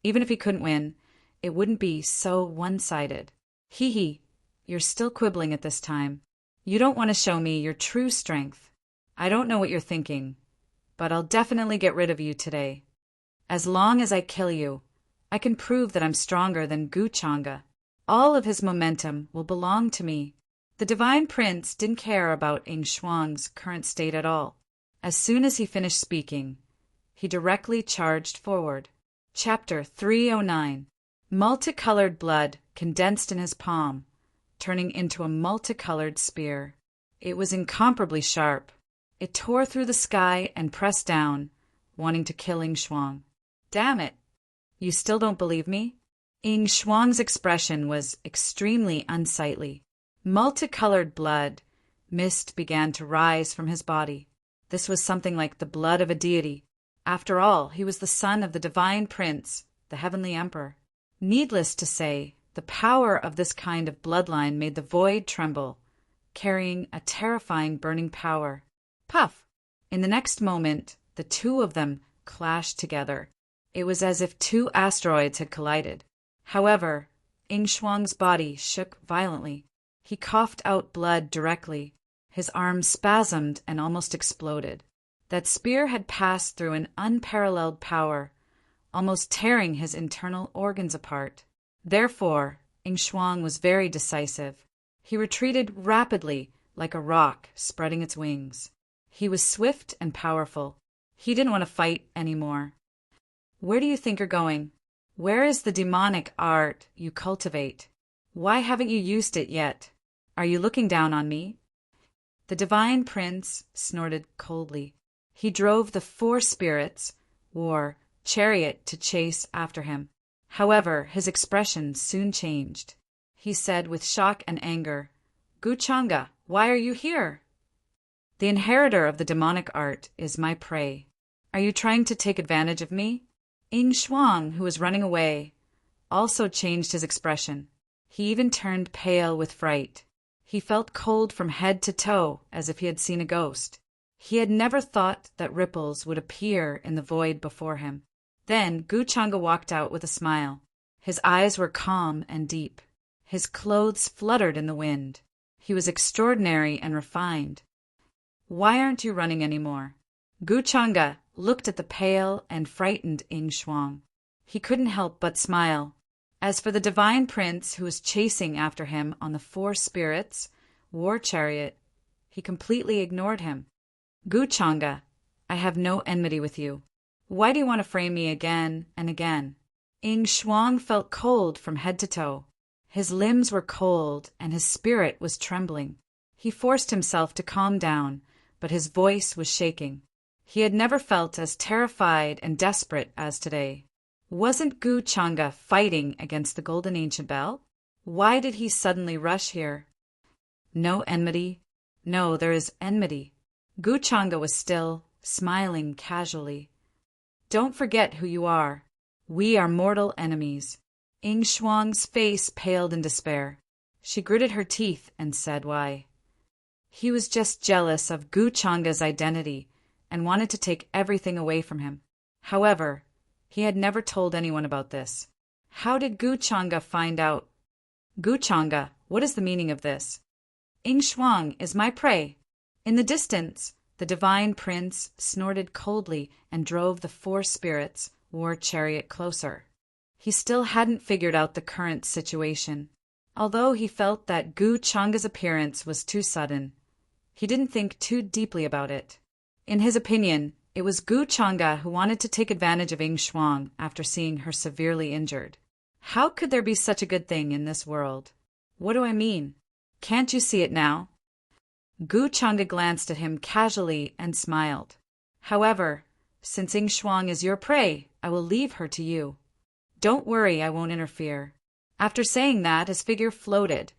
even if he couldn't win, it wouldn't be so one-sided. Hee, you're still quibbling at this time. You don't want to show me your true strength. I don't know what you're thinking, but I'll definitely get rid of you today. As long as I kill you, I can prove that I'm stronger than Gu Chang'e. All of his momentum will belong to me. The Divine Prince didn't care about Ying Shuang's current state at all. As soon as he finished speaking, he directly charged forward. Chapter 309. Multicolored blood condensed in his palm, turning into a multicolored spear. It was incomparably sharp. It tore through the sky and pressed down, wanting to kill Ying Shuang. "Damn it! You still don't believe me?" Ying Shuang's expression was extremely unsightly. Multicolored blood mist began to rise from his body. This was something like the blood of a deity. After all, he was the son of the Divine Prince, the Heavenly Emperor. Needless to say, the power of this kind of bloodline made the void tremble, carrying a terrifying burning power. Puff! In the next moment, the two of them clashed together. It was as if two asteroids had collided. However, Ying Shuang's body shook violently. He coughed out blood directly. His arms spasmed and almost exploded. That spear had passed through an unparalleled power, almost tearing his internal organs apart. Therefore, Ying Shuang was very decisive. He retreated rapidly, like a rock spreading its wings. He was swift and powerful. He didn't want to fight anymore. "Where do you think you're going? Where is the demonic art you cultivate? Why haven't you used it yet? Are you looking down on me?" The Divine Prince snorted coldly. He drove the four spirits, war, chariot to chase after him. However, his expression soon changed. He said with shock and anger, "Gu Chang'e, why are you here?" "The inheritor of the demonic art is my prey. Are you trying to take advantage of me?" Ying Shuang, who was running away, also changed his expression. He even turned pale with fright. He felt cold from head to toe, as if he had seen a ghost. He had never thought that ripples would appear in the void before him. Then Gu Chang'e walked out with a smile. His eyes were calm and deep. His clothes fluttered in the wind. He was extraordinary and refined. "Why aren't you running anymore?" Gu Chang'e looked at the pale and frightened Ying Shuang. He couldn't help but smile. As for the Divine Prince who was chasing after him on the four spirits' war chariot, he completely ignored him. "Gu Chang'e, I have no enmity with you. Why do you want to frame me again and again?" Ying Shuang felt cold from head to toe. His limbs were cold and his spirit was trembling. He forced himself to calm down, but his voice was shaking. He had never felt as terrified and desperate as today. Wasn't Gu Chang'e fighting against the Golden Ancient Bell? Why did he suddenly rush here? No enmity. No, there is enmity. Gu Chang'e was still, smiling casually. "Don't forget who you are. We are mortal enemies." Ying Shuang's face paled in despair. She gritted her teeth and said why. He was just jealous of Gu Chang'e's identity and wanted to take everything away from him. However, he had never told anyone about this. How did Gu Chang'e find out? "Gu Chang'e, what is the meaning of this?" "Ying Shuang is my prey. In the distance, the divine prince snorted coldly and drove the 4 spirits' war chariot closer. He still hadn't figured out the current situation. Although he felt that Gu Changa's appearance was too sudden, he didn't think too deeply about it. In his opinion, it was Gu Changa who wanted to take advantage of Ying Shuang after seeing her severely injured. How could there be such a good thing in this world? What do I mean? Can't you see it now? Gu Changa glanced at him casually and smiled. However, since Ying Shuang is your prey, I will leave her to you. Don't worry, I won't interfere. After saying that, his figure floated,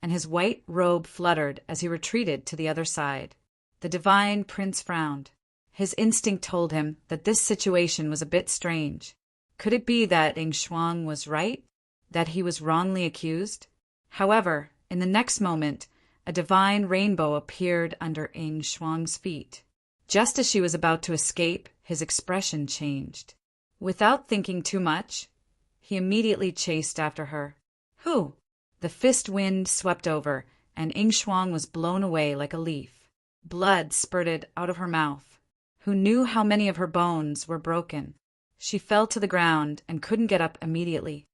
and his white robe fluttered as he retreated to the other side. The divine prince frowned. His instinct told him that this situation was a bit strange. Could it be that Ying Shuang was right? That he was wrongly accused? However, in the next moment, a divine rainbow appeared under Ying Shuang's feet. Just as she was about to escape, his expression changed. Without thinking too much, he immediately chased after her. Who? The fist wind swept over, and Ying Shuang was blown away like a leaf. Blood spurted out of her mouth. Who knew how many of her bones were broken? She fell to the ground and couldn't get up immediately.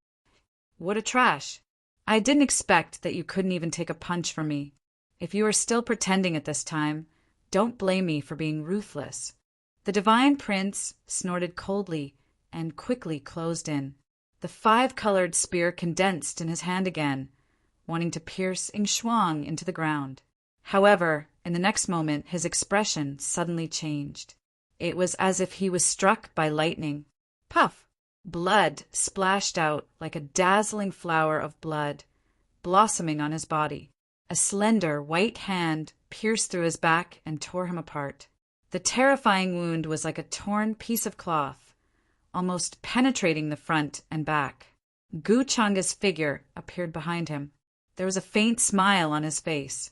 What a trash! I didn't expect that you couldn't even take a punch from me. If you are still pretending at this time, don't blame me for being ruthless. The divine prince snorted coldly and quickly closed in. The 5-colored spear condensed in his hand again, wanting to pierce Ying Shuang into the ground. However, in the next moment, his expression suddenly changed. It was as if he was struck by lightning. Puff! Blood splashed out like a dazzling flower of blood, blossoming on his body. A slender white hand pierced through his back and tore him apart. The terrifying wound was like a torn piece of cloth, almost penetrating the front and back. Gu Changa's figure appeared behind him. There was a faint smile on his face.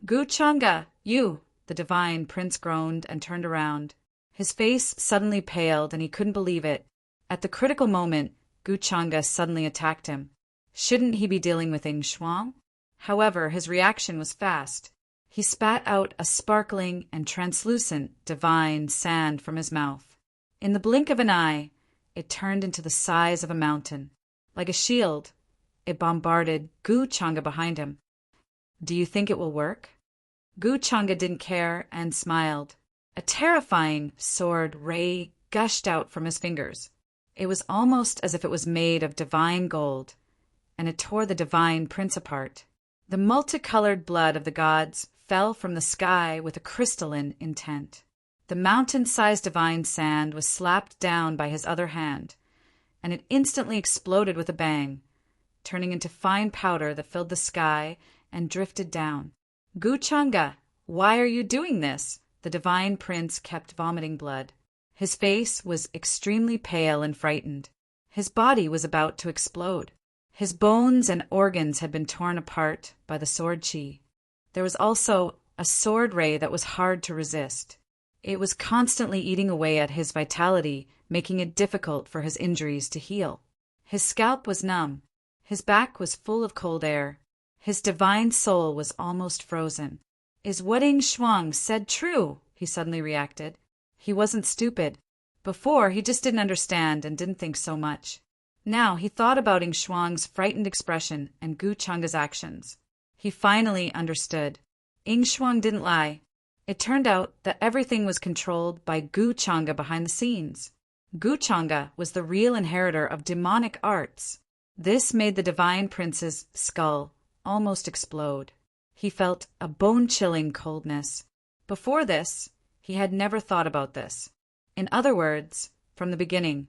Gu Changa, you! The divine prince groaned and turned around. His face suddenly paled and he couldn't believe it. At the critical moment, Gu Changa suddenly attacked him. Shouldn't he be dealing with Ying Shuang? However, his reaction was fast. He spat out a sparkling and translucent divine sand from his mouth. In the blink of an eye, it turned into the size of a mountain. Like a shield, it bombarded Gu Changa behind him. Do you think it will work? Gu Changa didn't care and smiled. A terrifying sword ray gushed out from his fingers. It was almost as if it was made of divine gold, and it tore the divine prince apart. The multicolored blood of the gods fell from the sky with a crystalline intent. The mountain-sized divine sand was slapped down by his other hand, and it instantly exploded with a bang, turning into fine powder that filled the sky and drifted down. Gu Changa, why are you doing this? The divine prince kept vomiting blood. His face was extremely pale and frightened. His body was about to explode. His bones and organs had been torn apart by the sword chi. There was also a sword ray that was hard to resist. It was constantly eating away at his vitality, making it difficult for his injuries to heal. His scalp was numb. His back was full of cold air. His divine soul was almost frozen. Is what Ying Shuang said true? He suddenly reacted. He wasn't stupid. Before, he just didn't understand and didn't think so much. Now he thought about Ying Shuang's frightened expression and Gu Changa's actions. He finally understood. Ying Shuang didn't lie. It turned out that everything was controlled by Gu Changa behind the scenes. Gu Changa was the real inheritor of demonic arts. This made the divine prince's skull almost explode. He felt a bone-chilling coldness. Before this, he had never thought about this. In other words, from the beginning,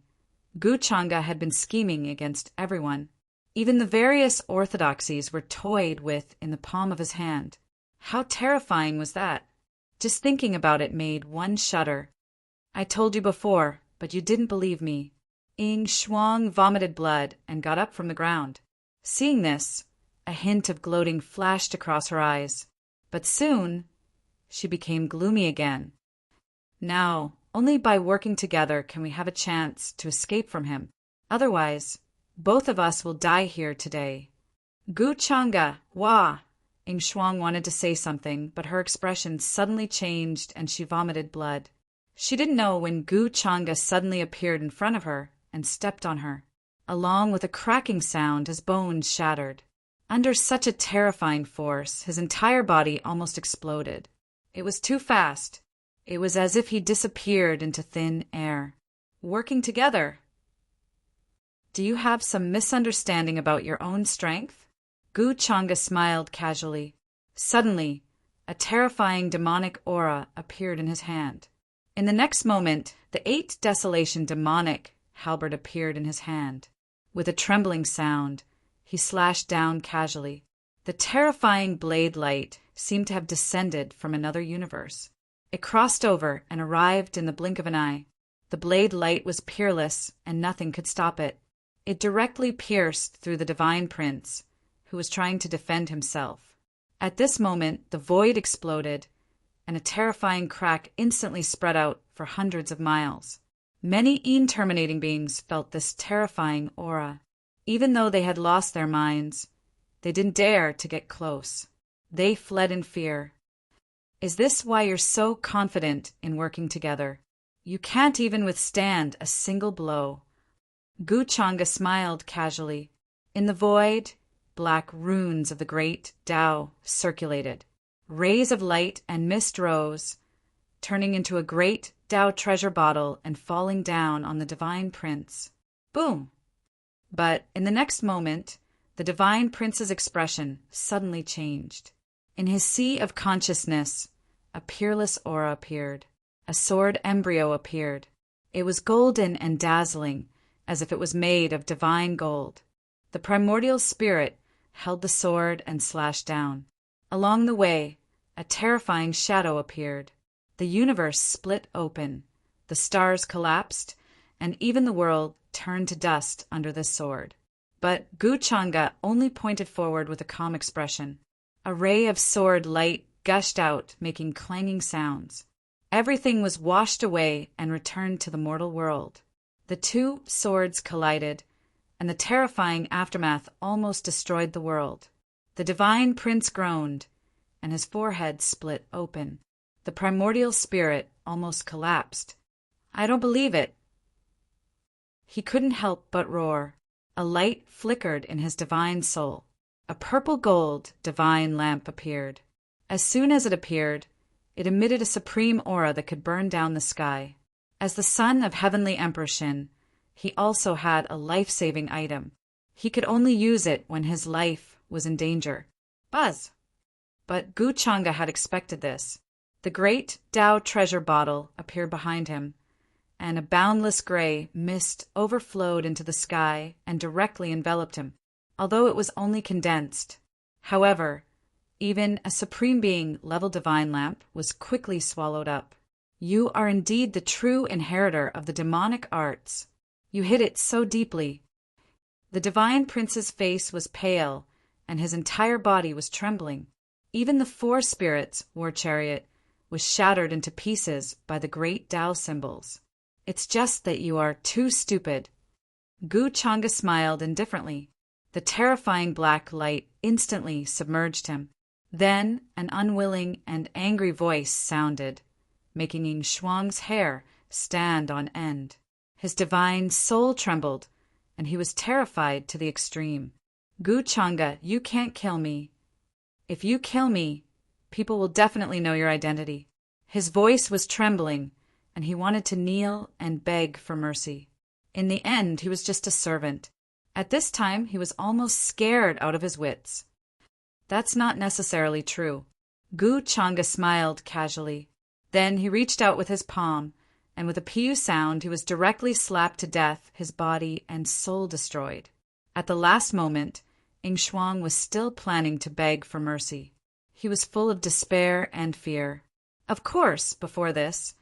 Gu Changa had been scheming against everyone. Even the various orthodoxies were toyed with in the palm of his hand. How terrifying was that? Just thinking about it made one shudder. I told you before, but you didn't believe me. Ying Shuang vomited blood and got up from the ground. Seeing this, a hint of gloating flashed across her eyes. But soon, she became gloomy again. Now, only by working together can we have a chance to escape from him. Otherwise, both of us will die here today. Gu Changa, wah! Ing Shuang wanted to say something, but her expression suddenly changed and she vomited blood. She didn't know when Gu Changa suddenly appeared in front of her and stepped on her. Along with a cracking sound, his bones shattered. Under such a terrifying force, his entire body almost exploded. It was too fast. It was as if he disappeared into thin air. Working together. Do you have some misunderstanding about your own strength? Gu Changa smiled casually. Suddenly, a terrifying demonic aura appeared in his hand. In the next moment, the 8 Desolation demonic halberd appeared in his hand. With a trembling sound, he slashed down casually. The terrifying blade light seemed to have descended from another universe. It crossed over and arrived in the blink of an eye. The blade light was peerless, and nothing could stop it. It directly pierced through the Divine Prince, who was trying to defend himself. At this moment, the void exploded, and a terrifying crack instantly spread out for hundreds of miles. Many Een-terminating beings felt this terrifying aura. Even though they had lost their minds, they didn't dare to get close. They fled in fear. Is this why you're so confident in working together? You can't even withstand a single blow. Gu Changa smiled casually. In the void, black runes of the great Tao circulated. Rays of light and mist rose, turning into a great Tao treasure bottle and falling down on the Divine Prince. Boom! But in the next moment, the Divine Prince's expression suddenly changed. In his sea of consciousness, a peerless aura appeared. A sword embryo appeared. It was golden and dazzling, as if it was made of divine gold. The primordial spirit held the sword and slashed down. Along the way, a terrifying shadow appeared. The universe split open. The stars collapsed, and even the world turned to dust under this sword. But Gu Changa only pointed forward with a calm expression. A ray of sword light gushed out, making clanging sounds. Everything was washed away and returned to the mortal world. The 2 swords collided, and the terrifying aftermath almost destroyed the world. The Divine Prince groaned, and his forehead split open. The primordial spirit almost collapsed. I don't believe it. He couldn't help but roar. A light flickered in his divine soul. A purple-gold divine lamp appeared. As soon as it appeared, it emitted a supreme aura that could burn down the sky. As the son of Heavenly Emperor Shin, he also had a life-saving item. He could only use it when his life was in danger. Buzz! But Gu Changa had expected this. The great Tao treasure bottle appeared behind him, and a boundless gray mist overflowed into the sky and directly enveloped him, although it was only condensed. However, even a supreme being level divine lamp was quickly swallowed up. You are indeed the true inheritor of the demonic arts. You hid it so deeply. The Divine Prince's face was pale, and his entire body was trembling. Even the 4 spirits' war chariot was shattered into pieces by the great Tao symbols. It's just that you are too stupid. Gu Changa smiled indifferently. The terrifying black light instantly submerged him. Then an unwilling and angry voice sounded, making Ing Shuang's hair stand on end. His divine soul trembled, and he was terrified to the extreme. Gu Changa, you can't kill me. If you kill me, people will definitely know your identity. His voice was trembling, and he wanted to kneel and beg for mercy. In the end, he was just a servant. At this time, he was almost scared out of his wits. That's not necessarily true. Gu Changa smiled casually. Then he reached out with his palm, and with a piu sound, he was directly slapped to death, his body and soul destroyed. At the last moment, Ing Shuang was still planning to beg for mercy. He was full of despair and fear. Of course, before this,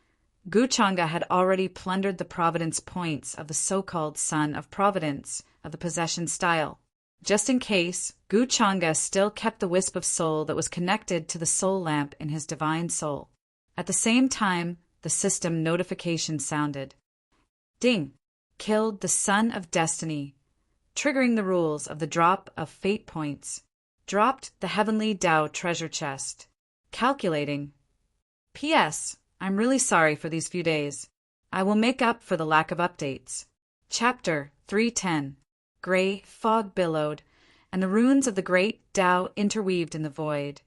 Gu Changa had already plundered the providence points of the so-called Son of Providence of the possession style. Just in case, Gu Changa still kept the wisp of soul that was connected to the soul lamp in his divine soul. At the same time, the system notification sounded. Ding! Killed the Son of Destiny, triggering the rules of the drop of fate points. dropped the heavenly Tao treasure chest. Calculating. P.S. I'm really sorry for these few days. I will make up for the lack of updates. Chapter 310. Gray fog billowed, and the runes of the great Tao interweaved in the void,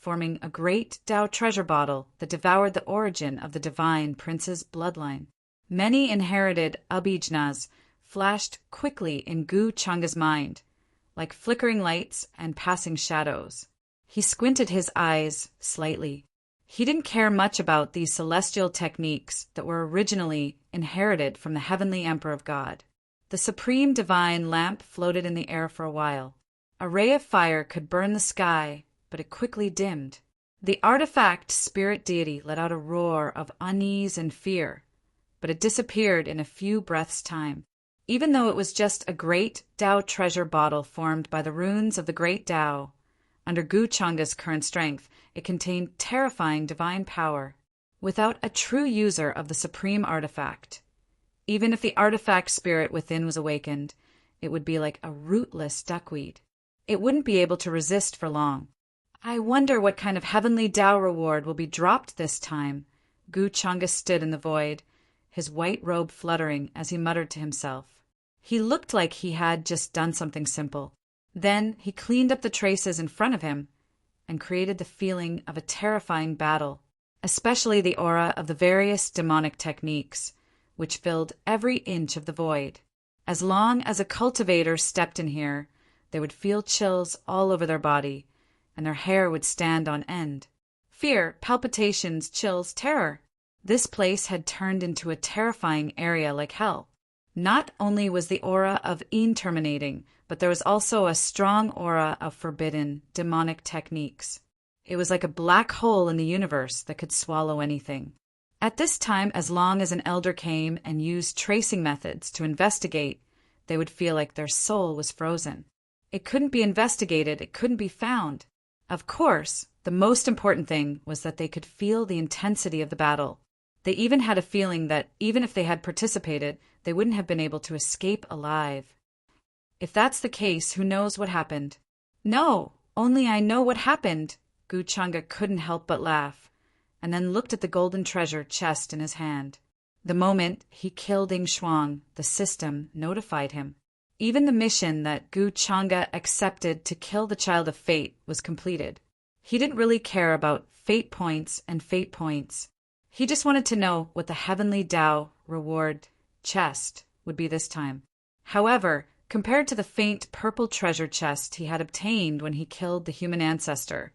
forming a great Tao treasure bottle that devoured the origin of the divine prince's bloodline. Many inherited abhijnas flashed quickly in Gu Changa's mind, like flickering lights and passing shadows. He squinted his eyes slightly. He didn't care much about these celestial techniques that were originally inherited from the heavenly Emperor of God. The supreme divine lamp floated in the air for a while. A ray of fire could burn the sky, but it quickly dimmed. The artifact spirit deity let out a roar of unease and fear, but it disappeared in a few breaths' time. Even though it was just a great Tao treasure bottle formed by the runes of the great Tao, under Gu Changa's current strength, it contained terrifying divine power. Without a true user of the supreme artifact, even if the artifact spirit within was awakened, it would be like a rootless duckweed. It wouldn't be able to resist for long. I wonder what kind of heavenly Tao reward will be dropped this time. Gu Changa stood in the void, his white robe fluttering as he muttered to himself. He looked like he had just done something simple. Then he cleaned up the traces in front of him and created the feeling of a terrifying battle, especially the aura of the various demonic techniques, which filled every inch of the void. As long as a cultivator stepped in here, they would feel chills all over their body, and their hair would stand on end. Fear, palpitations, chills, terror. This place had turned into a terrifying area like hell. Not only was the aura of Een terminating, but there was also a strong aura of forbidden, demonic techniques. It was like a black hole in the universe that could swallow anything. At this time, as long as an elder came and used tracing methods to investigate, they would feel like their soul was frozen. It couldn't be investigated, it couldn't be found. Of course, the most important thing was that they could feel the intensity of the battle. They even had a feeling that even if they had participated, they wouldn't have been able to escape alive. If that's the case, who knows what happened? No, only I know what happened. Gu Changa couldn't help but laugh, and then looked at the golden treasure chest in his hand. The moment he killed Ing Shuang, the system notified him. Even the mission that Gu Changa accepted to kill the Child of Fate was completed. He didn't really care about fate points and fate points. He just wanted to know what the heavenly Tao reward chest would be this time. However, compared to the faint purple treasure chest he had obtained when he killed the human ancestor,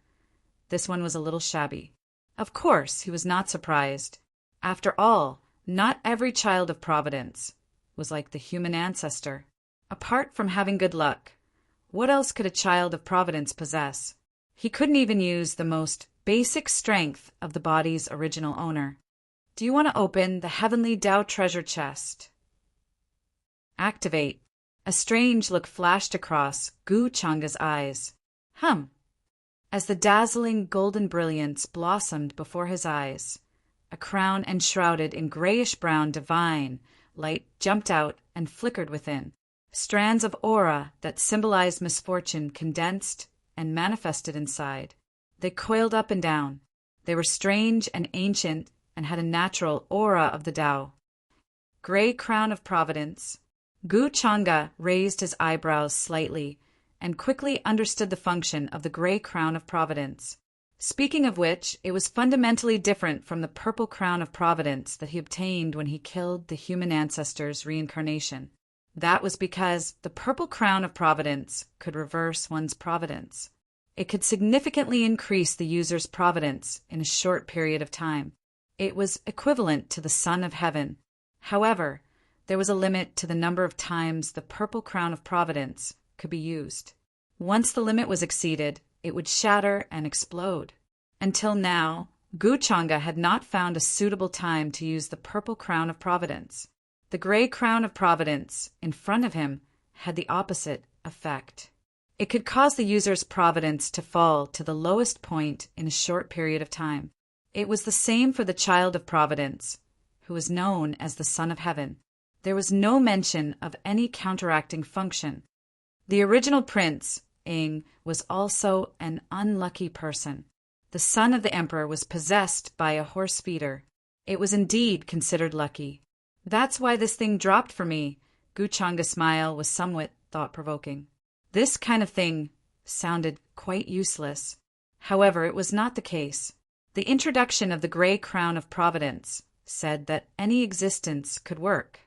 this one was a little shabby. Of course, he was not surprised. After all, not every child of Providence was like the human ancestor. Apart from having good luck, what else could a child of Providence possess? He couldn't even use the most basic strength of the body's original owner. Do you want to open the heavenly Tao treasure chest? Activate. A strange look flashed across Gu Changa's eyes. As the dazzling golden brilliance blossomed before his eyes, a crown enshrouded in grayish-brown divine light jumped out and flickered within. Strands of aura that symbolized misfortune condensed and manifested inside. They coiled up and down. They were strange and ancient and had a natural aura of the Tao. Gray crown of providence. Gu Changa raised his eyebrows slightly and quickly understood the function of the gray crown of providence. Speaking of which, it was fundamentally different from the purple crown of providence that he obtained when he killed the human ancestor's reincarnation. That was because the purple crown of providence could reverse one's providence. It could significantly increase the user's providence in a short period of time. It was equivalent to the Son of Heaven. However, there was a limit to the number of times the purple crown of providence could be used. Once the limit was exceeded, it would shatter and explode. Until now, Gu Changa had not found a suitable time to use the purple crown of providence. The gray crown of providence in front of him had the opposite effect. It could cause the user's providence to fall to the lowest point in a short period of time. It was the same for the child of providence, who was known as the Son of Heaven. There was no mention of any counteracting function. The original prince, Ing was also an unlucky person. The son of the emperor was possessed by a horse feeder. It was indeed considered lucky. That's why this thing dropped for me. Guchanga's smile was somewhat thought-provoking. This kind of thing sounded quite useless. However, it was not the case. The introduction of the gray crown of providence said that any existence could work.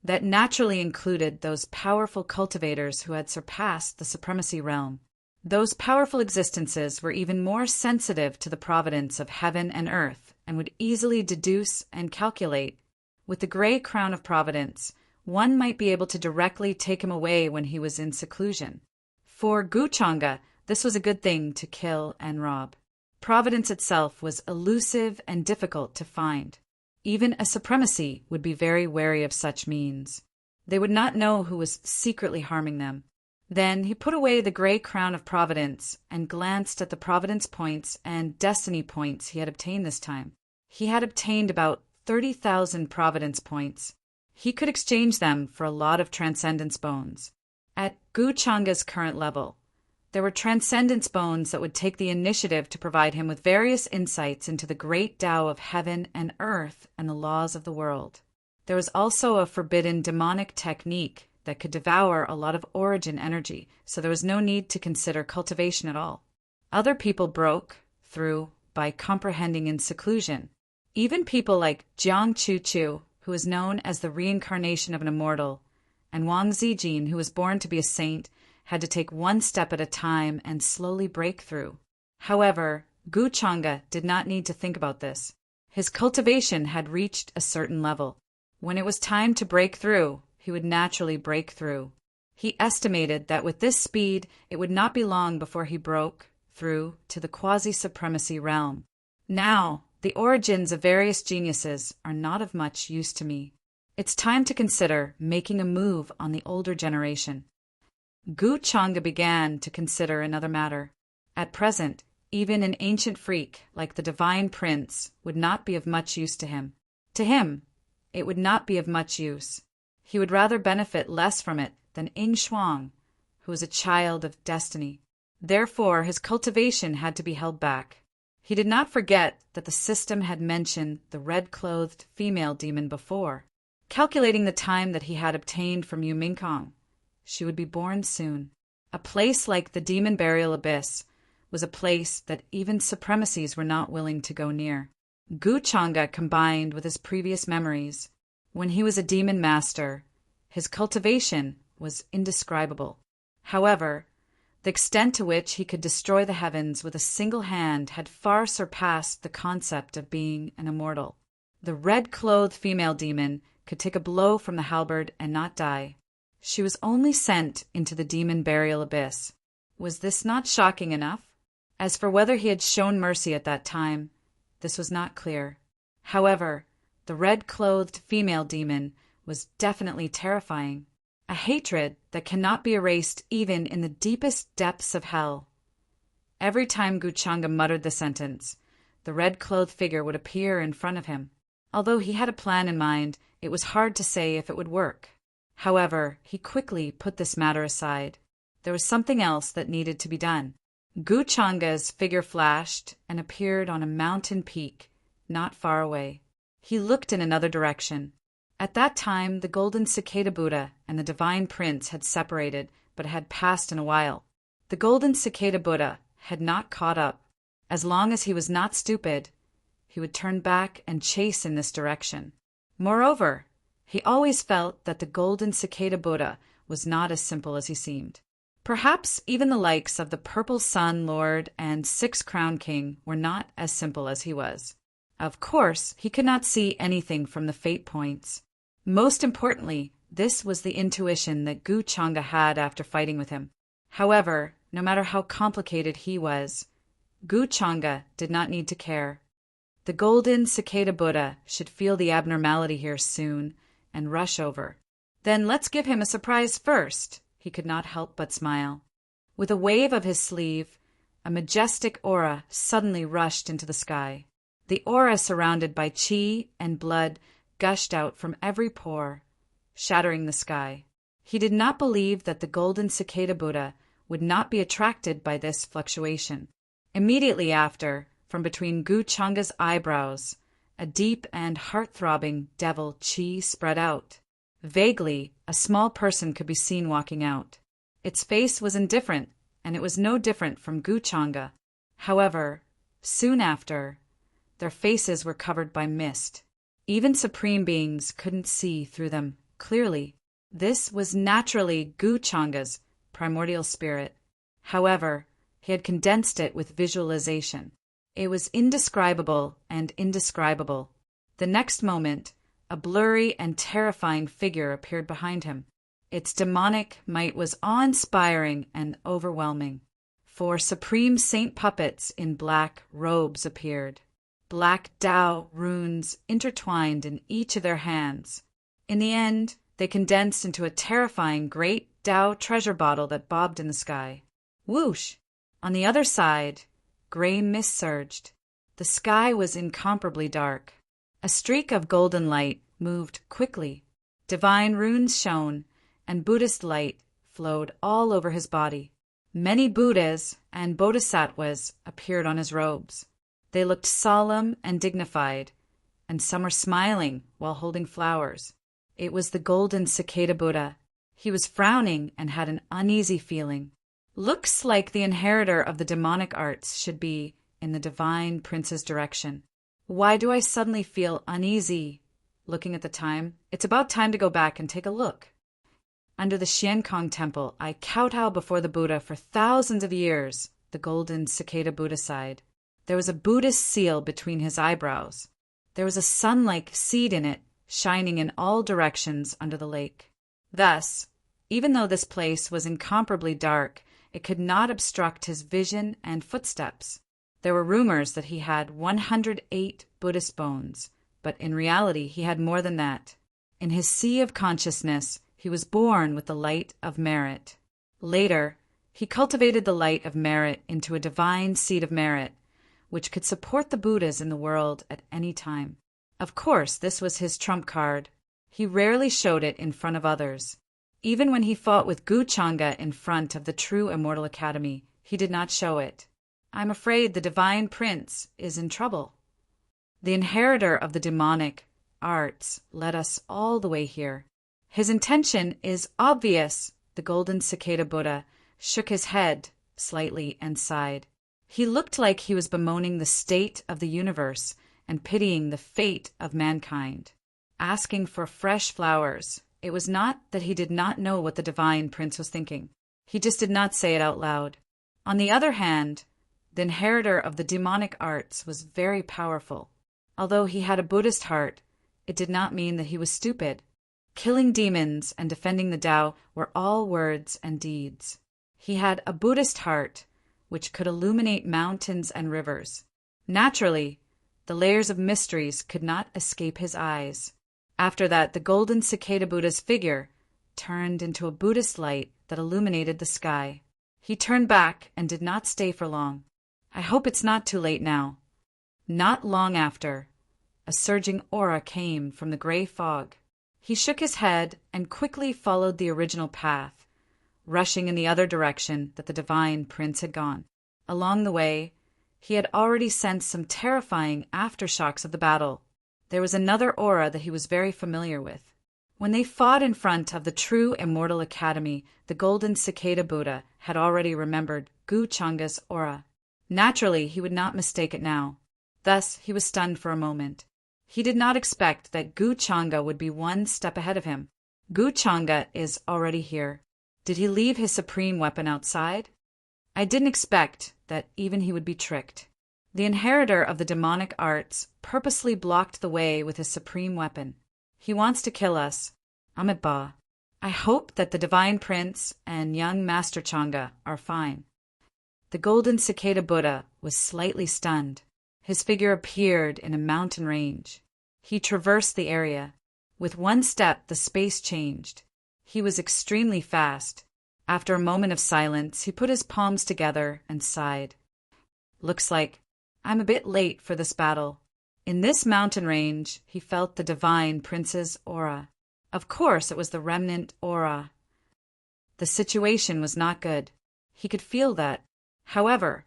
That naturally included those powerful cultivators who had surpassed the supremacy realm. Those powerful existences were even more sensitive to the providence of heaven and earth and would easily deduce and calculate. With the gray crown of providence, one might be able to directly take him away when he was in seclusion. For Guchanga, this was a good thing to kill and rob. Providence itself was elusive and difficult to find. Even a supremacy would be very wary of such means. They would not know who was secretly harming them. Then he put away the gray crown of providence and glanced at the providence points and destiny points he had obtained this time. He had obtained about 30,000 providence points. He could exchange them for a lot of transcendence bones. At Guchanga's current level, there were transcendence bones that would take the initiative to provide him with various insights into the great Tao of heaven and earth and the laws of the world. There was also a forbidden demonic technique that could devour a lot of origin energy, so there was no need to consider cultivation at all. Other people broke through by comprehending in seclusion. Even people like Jiang Chu, who is known as the reincarnation of an immortal, and Wang Zijin, who was born to be a saint, had to take one step at a time and slowly break through. However, Guchanga did not need to think about this. His cultivation had reached a certain level. When it was time to break through, he would naturally break through. He estimated that with this speed, it would not be long before he broke through to the quasi-supremacy realm. Now, the origins of various geniuses are not of much use to me. It's time to consider making a move on the older generation. Guchanga began to consider another matter. At present, even an ancient freak like the divine prince would not be of much use to him. To him, it would not be of much use. He would rather benefit less from it than Ing Shuang, who was a child of destiny. Therefore, his cultivation had to be held back. He did not forget that the system had mentioned the red-clothed female demon before. Calculating the time that he had obtained from Yu Mingkong, she would be born soon. A place like the Demon Burial Abyss was a place that even supremacies were not willing to go near. Guchanga combined with his previous memories. When he was a demon master, his cultivation was indescribable. However, the extent to which he could destroy the heavens with a single hand had far surpassed the concept of being an immortal. The red-clothed female demon could take a blow from the halberd and not die. She was only sent into the demon burial abyss. Was this not shocking enough? As for whether he had shown mercy at that time, this was not clear. However, the red-clothed female demon was definitely terrifying. A hatred that cannot be erased even in the deepest depths of hell. Every time Guchanga muttered the sentence, the red-clothed figure would appear in front of him. Although he had a plan in mind, it was hard to say if it would work. However, he quickly put this matter aside. There was something else that needed to be done. Guchanga's figure flashed and appeared on a mountain peak, not far away. He looked in another direction. At that time, the golden cicada Buddha and the divine prince had separated, but had passed in a while. The golden cicada Buddha had not caught up. As long as he was not stupid, he would turn back and chase in this direction. Moreover, he always felt that the golden cicada Buddha was not as simple as he seemed. Perhaps even the likes of the Purple Sun Lord and Six Crown King were not as simple as he was. Of course, he could not see anything from the fate points. Most importantly, this was the intuition that Guchanga had after fighting with him. However, no matter how complicated he was, Guchanga did not need to care. The golden cicada Buddha should feel the abnormality here soon and rush over. Then let's give him a surprise first. He could not help but smile. With a wave of his sleeve, a majestic aura suddenly rushed into the sky. The aura, surrounded by chi and blood, gushed out from every pore, shattering the sky. He did not believe that the golden cicada Buddha would not be attracted by this fluctuation. Immediately after, from between Gu Changa's eyebrows, a deep and heart-throbbing devil chi spread out. Vaguely, a small person could be seen walking out. Its face was indifferent, and it was no different from Gu Changa. However, soon after, their faces were covered by mist. Even supreme beings couldn't see through them clearly. This was naturally Gu Changa's primordial spirit. However, he had condensed it with visualization. It was indescribable and indescribable. The next moment, a blurry and terrifying figure appeared behind him. Its demonic might was awe-inspiring and overwhelming. 4 supreme saint puppets in black robes appeared. Black Tao runes intertwined in each of their hands. In the end, they condensed into a terrifying great Tao treasure bottle that bobbed in the sky. Whoosh! On the other side, gray mist surged. The sky was incomparably dark. A streak of golden light moved quickly. Divine runes shone, and Buddhist light flowed all over his body. Many Buddhas and Bodhisattvas appeared on his robes. They looked solemn and dignified, and some were smiling while holding flowers. It was the golden cicada Buddha. He was frowning and had an uneasy feeling. Looks like the inheritor of the demonic arts should be in the divine prince's direction. Why do I suddenly feel uneasy? Looking at the time, it's about time to go back and take a look. Under the Xiankong temple, I kowtow before the Buddha for thousands of years, the golden cicada Buddha sighed. There was a Buddhist seal between his eyebrows. There was a sun-like seed in it, shining in all directions under the lake. Thus, even though this place was incomparably dark, it could not obstruct his vision and footsteps. There were rumors that he had 108 Buddhist bones, but in reality he had more than that. In his sea of consciousness, he was born with the light of merit. Later, he cultivated the light of merit into a divine seed of merit, which could support the Buddhas in the world at any time. Of course, this was his trump card. He rarely showed it in front of others. Even when he fought with Gu Changa in front of the true Immortal Academy, he did not show it. I'm afraid the Divine Prince is in trouble. The inheritor of the demonic arts led us all the way here. His intention is obvious. The golden cicada Buddha shook his head slightly and sighed. He looked like he was bemoaning the state of the universe and pitying the fate of mankind, asking for fresh flowers. It was not that he did not know what the divine prince was thinking. He just did not say it out loud. On the other hand, the inheritor of the demonic arts was very powerful. Although he had a Buddhist heart, it did not mean that he was stupid. Killing demons and defending the Tao were all words and deeds. He had a Buddhist heart, which could illuminate mountains and rivers. Naturally, the layers of mysteries could not escape his eyes. After that, the golden cicada Buddha's figure turned into a Buddhist light that illuminated the sky. He turned back and did not stay for long. I hope it's not too late now. Not long after, a surging aura came from the gray fog. He shook his head and quickly followed the original path, rushing in the other direction that the divine prince had gone. Along the way, he had already sensed some terrifying aftershocks of the battle. There was another aura that he was very familiar with. When they fought in front of the true Immortal Academy, the golden cicada Buddha had already remembered Gu Changa's aura. Naturally, he would not mistake it now. Thus, he was stunned for a moment. He did not expect that Gu Changa would be one step ahead of him. Gu Changa is already here. Did he leave his supreme weapon outside? I didn't expect that even he would be tricked. The inheritor of the demonic arts purposely blocked the way with his supreme weapon. He wants to kill us. Amitabha. I hope that the divine prince and young Master Changa are fine. The golden cicada Buddha was slightly stunned. His figure appeared in a mountain range. He traversed the area. With one step, the space changed. He was extremely fast. After a moment of silence, he put his palms together and sighed. Looks like I'm a bit late for this battle. In this mountain range, he felt the divine prince's aura. Of course, it was the remnant aura. The situation was not good. He could feel that. However,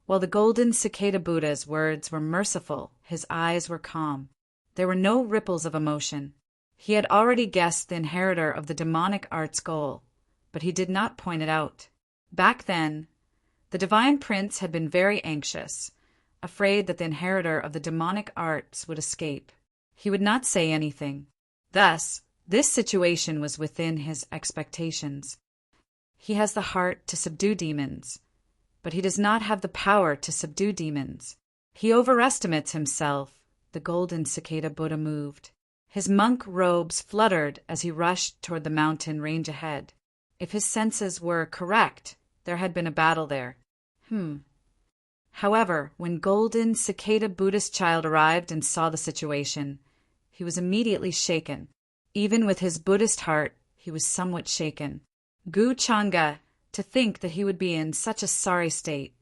while the golden cicada Buddha's words were merciful, his eyes were calm. There were no ripples of emotion. He had already guessed the inheritor of the demonic art's goal, but he did not point it out. Back then, the divine prince had been very anxious, afraid that the inheritor of the demonic arts would escape. He would not say anything. Thus, this situation was within his expectations. He has the heart to subdue demons, but he does not have the power to subdue demons. He overestimates himself. The golden cicada Buddha moved. His monk robes fluttered as he rushed toward the mountain range ahead. If his senses were correct, there had been a battle there. However, when golden cicada Buddha's child arrived and saw the situation, he was immediately shaken. Even with his Buddhist heart, he was somewhat shaken. Gu Changa, to think that he would be in such a sorry state.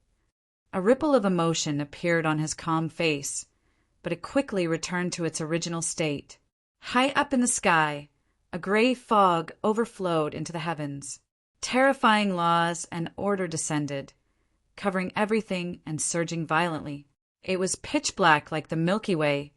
A ripple of emotion appeared on his calm face, but it quickly returned to its original state. High up in the sky, a gray fog overflowed into the heavens. Terrifying laws and order descended, covering everything and surging violently. It was pitch black like the Milky Way,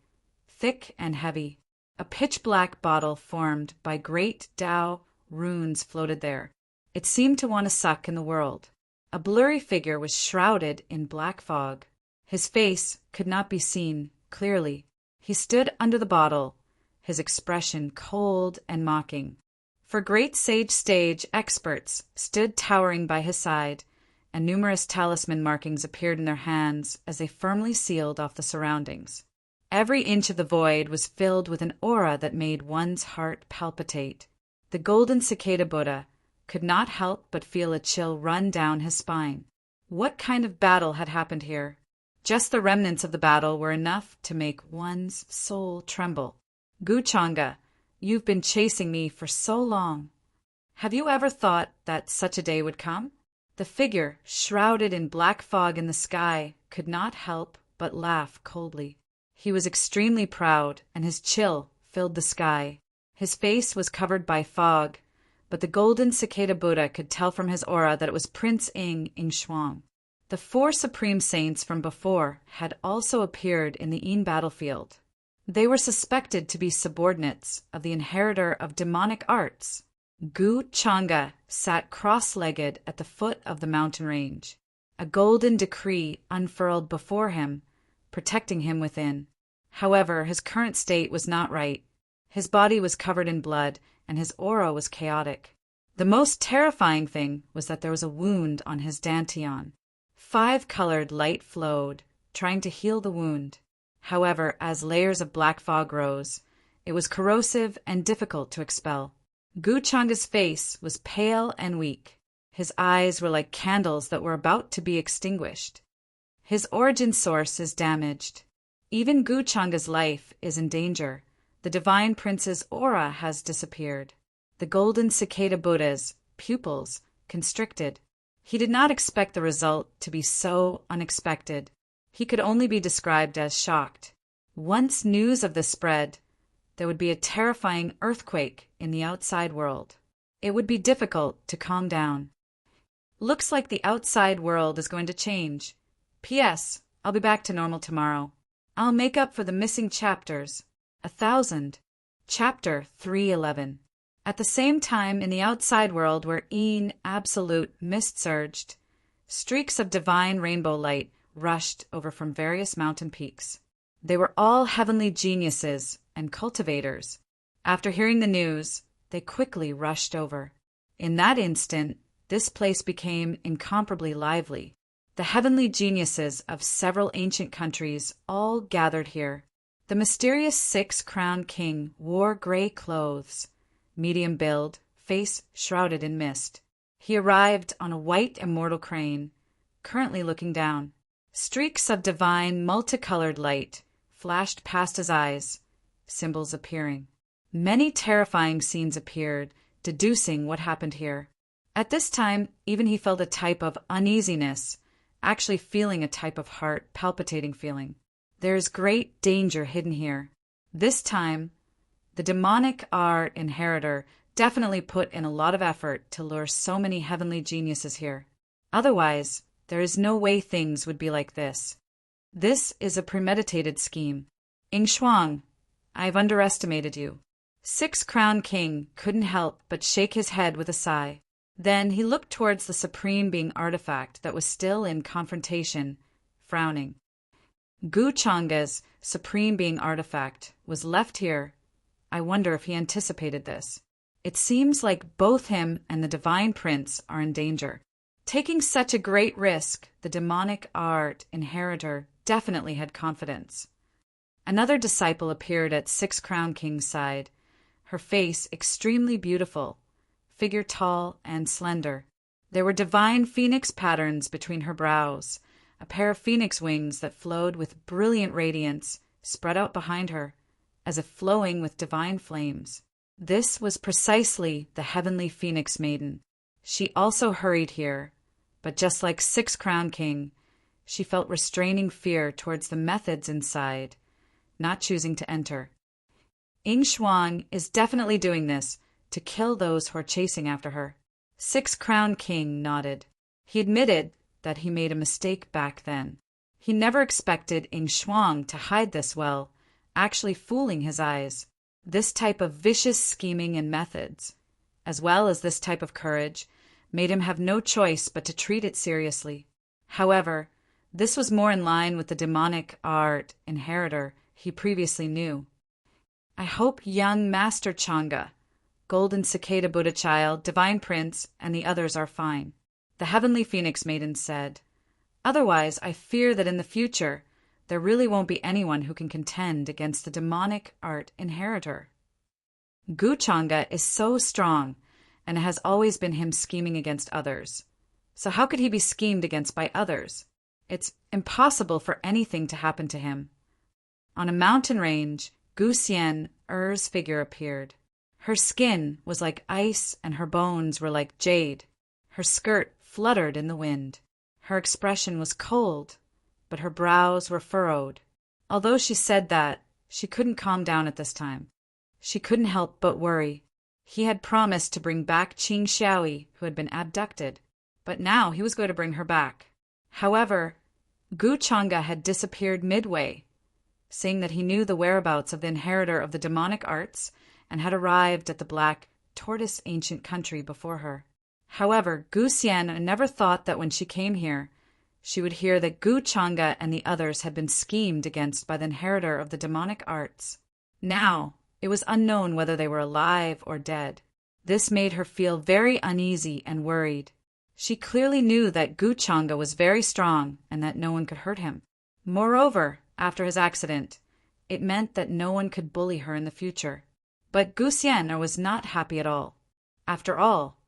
thick and heavy. A pitch-black bottle formed by great Tao runes floated there. It seemed to want to suck in the world. A blurry figure was shrouded in black fog. His face could not be seen clearly. He stood under the bottle, his expression cold and mocking. For great sage experts stood towering by his side, and numerous talisman markings appeared in their hands as they firmly sealed off the surroundings. Every inch of the void was filled with an aura that made one's heart palpitate. The golden cicada Buddha could not help but feel a chill run down his spine. What kind of battle had happened here? Just the remnants of the battle were enough to make one's soul tremble. Gu Changa, you've been chasing me for so long. Have you ever thought that such a day would come? The figure, shrouded in black fog in the sky, could not help but laugh coldly. He was extremely proud, and his chill filled the sky. His face was covered by fog, but the golden cicada Buddha could tell from his aura that it was Prince Ing Shuang. The 4 supreme saints from before had also appeared in the Yin battlefield. They were suspected to be subordinates of the inheritor of demonic arts. Gu Changa sat cross-legged at the foot of the mountain range. A golden decree unfurled before him, protecting him within. However, his current state was not right. His body was covered in blood, and his aura was chaotic. The most terrifying thing was that there was a wound on his dantian. 5-colored light flowed, trying to heal the wound. However, as layers of black fog rose, it was corrosive and difficult to expel. Gu Changa's face was pale and weak. His eyes were like candles that were about to be extinguished. His origin source is damaged. Even Gu Changa's life is in danger. The divine prince's aura has disappeared. The golden cicada Buddha's pupils constricted. He did not expect the result to be so unexpected. He could only be described as shocked. Once news of this spread, there would be a terrifying earthquake in the outside world. It would be difficult to calm down. Looks like the outside world is going to change. P.S. I'll be back to normal tomorrow. I'll make up for the missing chapters. 1,000. Chapter 311. At the same time, in the outside world where absolute mist surged, streaks of divine rainbow light rushed over from various mountain peaks. They were all heavenly geniuses and cultivators. After hearing the news, they quickly rushed over. In that instant, this place became incomparably lively. The heavenly geniuses of several ancient countries all gathered here. The mysterious 6-crowned king wore gray clothes, medium build, face shrouded in mist. He arrived on a white immortal crane, currently looking down. Streaks of divine multicolored light flashed past his eyes, symbols appearing. Many terrifying scenes appeared, deducing what happened here. At this time, even he felt a type of uneasiness, actually feeling a type of heart palpitating feeling. There is great danger hidden here. This time, the demonic art inheritor definitely put in a lot of effort to lure so many heavenly geniuses here. Otherwise, there is no way things would be like this. This is a premeditated scheme. Shuang, I've underestimated you. Six-Crown King couldn't help but shake his head with a sigh. Then he looked towards the Supreme Being artifact that was still in confrontation, frowning. Gu Changa's Supreme Being artifact was left here. I wonder if he anticipated this. It seems like both him and the Divine Prince are in danger. Taking such a great risk, the demonic art inheritor definitely had confidence. Another disciple appeared at Six-Crown King's side, her face extremely beautiful, figure tall and slender. There were divine phoenix patterns between her brows, a pair of phoenix wings that flowed with brilliant radiance spread out behind her, as if flowing with divine flames. This was precisely the heavenly phoenix maiden. She also hurried here, but just like Six-Crown King, she felt restraining fear towards the methods inside, not choosing to enter. Shuang is definitely doing this to kill those who are chasing after her. Six-Crown King nodded. He admitted that he made a mistake back then. He never expected Shuang to hide this well, actually fooling his eyes. This type of vicious scheming and methods, as well as this type of courage, made him have no choice but to treat it seriously. However, this was more in line with the demonic art inheritor he previously knew. I hope young Master Changa, Golden Cicada Buddha Child, Divine Prince, and the others are fine, the Heavenly Phoenix Maiden said. Otherwise, I fear that in the future, there really won't be anyone who can contend against the demonic art inheritor. Gu Changa is so strong, and it has always been him scheming against others. So how could he be schemed against by others? It's impossible for anything to happen to him. On a mountain range, Gu Xian Er's figure appeared. Her skin was like ice and her bones were like jade. Her skirt fluttered in the wind. Her expression was cold, but her brows were furrowed. Although she said that, she couldn't calm down at this time. She couldn't help but worry. He had promised to bring back Qing Xiaoyi, who had been abducted, but now he was going to bring her back. However, Gu Changa had disappeared midway, saying that he knew the whereabouts of the inheritor of the demonic arts and had arrived at the black, tortoise ancient country before her. However, Gu Xian never thought that when she came here, she would hear that Gu Changa and the others had been schemed against by the inheritor of the demonic arts. Now, it was unknown whether they were alive or dead. This made her feel very uneasy and worried. She clearly knew that Gu Changa was very strong and that no one could hurt him. Moreover, after his accident, it meant that no one could bully her in the future. But Gu Xian was not happy at all. After all,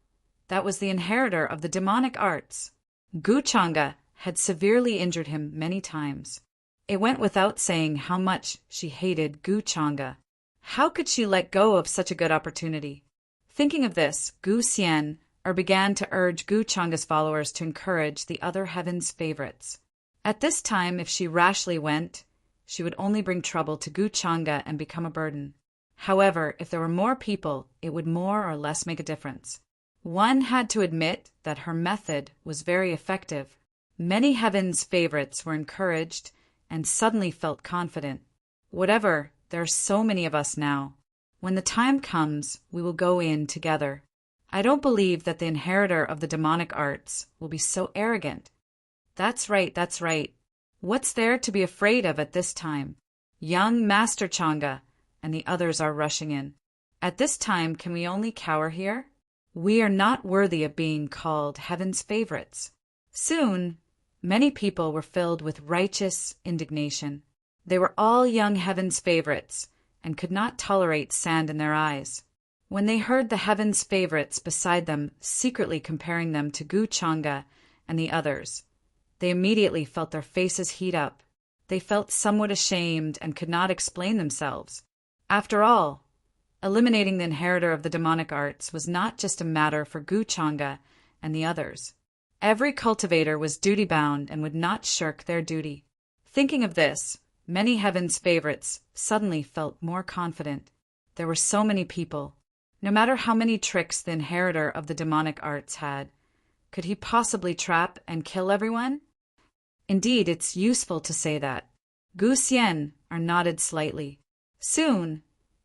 that was the inheritor of the demonic arts. Gu Changa had severely injured him many times. It went without saying how much she hated Gu Changa. How could she let go of such a good opportunity? Thinking of this, Gu Xian began to urge Gu Changa's followers to encourage the other heaven's favorites. At this time, if she rashly went, she would only bring trouble to Gu Changa and become a burden. However, if there were more people, it would more or less make a difference. One had to admit that her method was very effective. Many heaven's favorites were encouraged and suddenly felt confident. Whatever, there are so many of us now. When the time comes, we will go in together. I don't believe that the inheritor of the demonic arts will be so arrogant. That's right, that's right. What's there to be afraid of at this time? Young Master Changa and the others are rushing in. At this time, can we only cower here? We are not worthy of being called heaven's favorites. Soon, many people were filled with righteous indignation. They were all young heaven's favorites and could not tolerate sand in their eyes. When they heard the heaven's favorites beside them secretly comparing them to Gu Changa and the others, they immediately felt their faces heat up. They felt somewhat ashamed and could not explain themselves. After all, eliminating the inheritor of the demonic arts was not just a matter for Gu Changa and the others. Every cultivator was duty-bound and would not shirk their duty. Thinking of this, many heaven's favorites suddenly felt more confident. There were so many people. No matter how many tricks the inheritor of the demonic arts had, Could he possibly trap and kill everyone? Indeed, it's useful to say that. Gu Xian nodded slightly. Soon,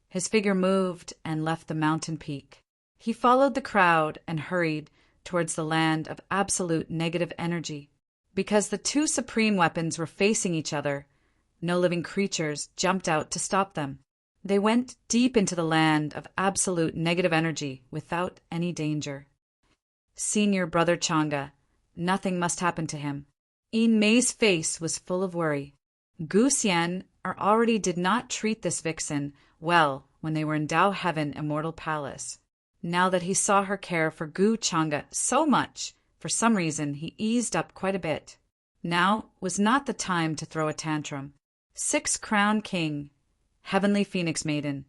his figure moved and left the mountain peak. He followed the crowd and hurried towards the land of absolute negative energy. Because the two supreme weapons were facing each other, no living creatures jumped out to stop them. They went deep into the land of absolute negative energy without any danger. Senior Brother Chang'e, nothing must happen to him. Yin Mei's face was full of worry. Gu Xian already did not treat this vixen well when they were in Dao Heaven Immortal Palace. Now that he saw her care for Gu Chang'e so much, for some reason he eased up quite a bit. Now was not the time to throw a tantrum. 6 Crown King, Heavenly Phoenix Maiden,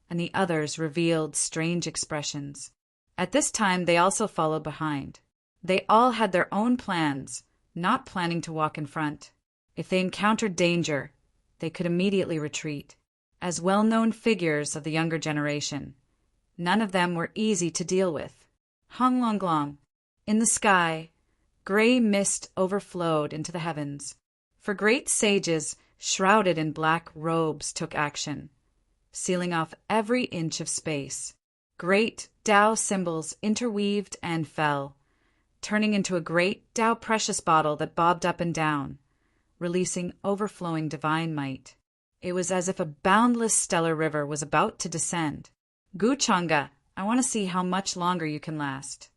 and the others revealed strange expressions. At this time they also followed behind. They all had their own plans, not planning to walk in front. If they encountered danger, they could immediately retreat. As well-known figures of the younger generation, none of them were easy to deal with. Hong Long Long. In the sky, gray mist overflowed into the heavens. For great sages shrouded in black robes took action, sealing off every inch of space. Great Tao symbols interweaved and fell, turning into a great Tao precious bottle that bobbed up and down, releasing overflowing divine might. It was as if a boundless stellar river was about to descend. Gu Chang'e, I want to see how much longer you can last.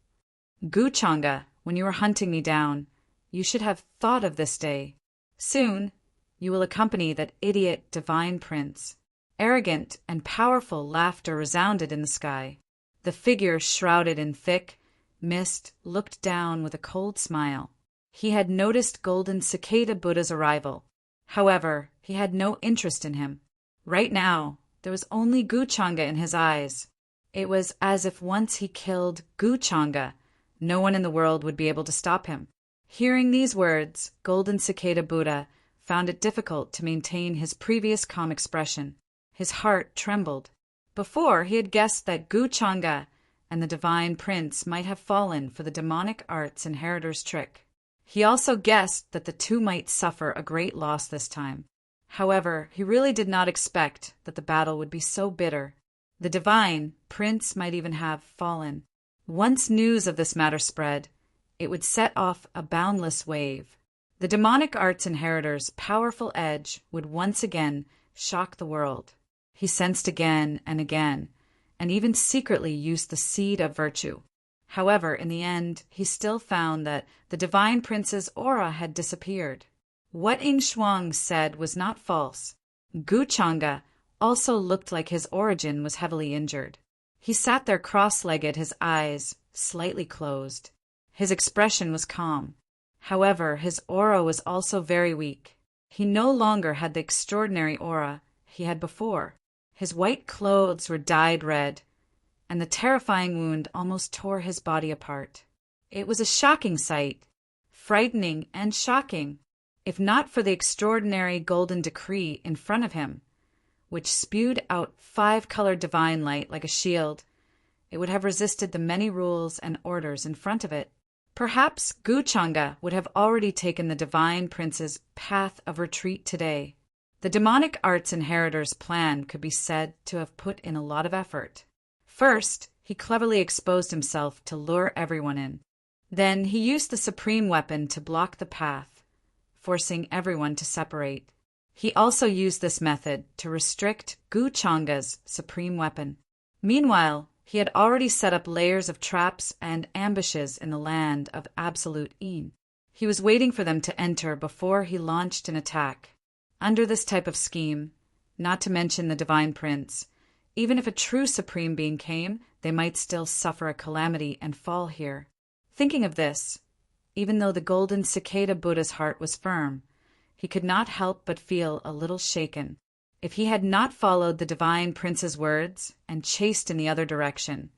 Gu Chang'e, when you were hunting me down, you should have thought of this day. Soon, you will accompany that idiot divine prince. Arrogant and powerful laughter resounded in the sky. The figure shrouded in thick mist looked down with a cold smile. He had noticed Golden Cicada Buddha's arrival. However, he had no interest in him. Right now, there was only Gu Chang'e in his eyes. It was as if once he killed Gu Chang'e, no one in the world would be able to stop him. Hearing these words, Golden Cicada Buddha found it difficult to maintain his previous calm expression. His heart trembled. Before, he had guessed that Gu Chang'e and the divine prince might have fallen for the demonic arts inheritor's trick. He also guessed that the two might suffer a great loss this time. However, he really did not expect that the battle would be so bitter. The divine prince might even have fallen. Once news of this matter spread, it would set off a boundless wave. The demonic arts inheritor's powerful edge would once again shock the world. He sensed again, and even secretly used the seed of virtue. However, in the end, he still found that the divine prince's aura had disappeared. What Ying Shuang said was not false. Gu Chang'e also looked like his origin was heavily injured. He sat there cross-legged, his eyes slightly closed. His expression was calm. However, his aura was also very weak. He no longer had the extraordinary aura he had before. His white clothes were dyed red, and the terrifying wound almost tore his body apart. It was a shocking sight, frightening and shocking, if not for the extraordinary golden decree in front of him, which spewed out 5-colored divine light like a shield. It would have resisted the many rules and orders in front of it. Perhaps Gu Chang'e would have already taken the divine prince's path of retreat today. The demonic arts inheritor's plan could be said to have put in a lot of effort. First, he cleverly exposed himself to lure everyone in. Then he used the supreme weapon to block the path, forcing everyone to separate. He also used this method to restrict Gu Chang'e's supreme weapon. Meanwhile, he had already set up layers of traps and ambushes in the land of absolute Yin. He was waiting for them to enter before he launched an attack. Under this type of scheme, not to mention the divine prince, even if a true supreme being came, they might still suffer a calamity and fall here. Thinking of this, even though the Golden Cicada Buddha's heart was firm, he could not help but feel a little shaken. If he had not followed the divine prince's words and chased in the other direction,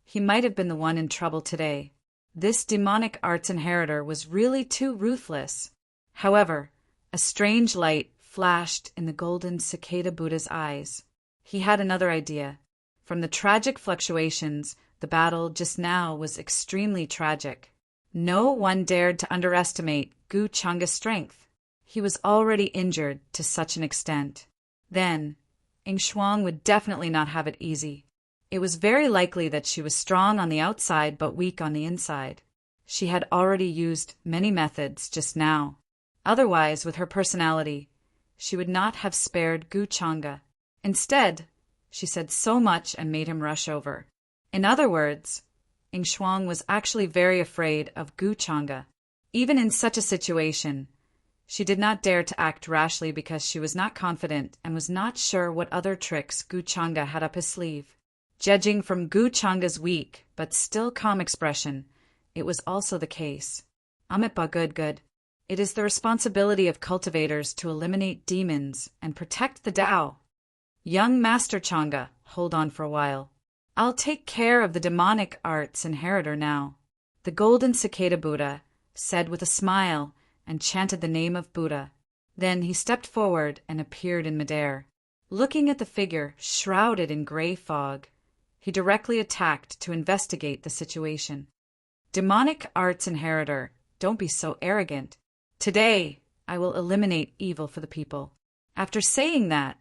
he might have been the one in trouble today. This demonic arts inheritor was really too ruthless. However, a strange light flashed in the Golden Cicada Buddha's eyes. He had another idea. From the tragic fluctuations, the battle just now was extremely tragic. No one dared to underestimate Gu Changa's strength. He was already injured to such an extent. Then, Ing Shuang would definitely not have it easy. It was very likely that she was strong on the outside but weak on the inside. She had already used many methods just now. Otherwise, with her personality, she would not have spared Gu Changa. Instead, she said so much and made him rush over. In other words, Ing Shuang was actually very afraid of Gu Changa. Even in such a situation, she did not dare to act rashly because she was not confident and was not sure what other tricks Gu Changa had up his sleeve. Judging from Gu Changa's weak but still calm expression, it was also the case. Amitba good. It is the responsibility of cultivators to eliminate demons and protect the Tao. Young Master Changa, hold on for a while. I'll take care of the demonic arts inheritor now. The golden cicada Buddha said with a smile and chanted the name of Buddha. Then he stepped forward and appeared in midair. Looking at the figure shrouded in gray fog, he directly attacked to investigate the situation. Demonic arts inheritor, don't be so arrogant. Today, I will eliminate evil for the people. After saying that,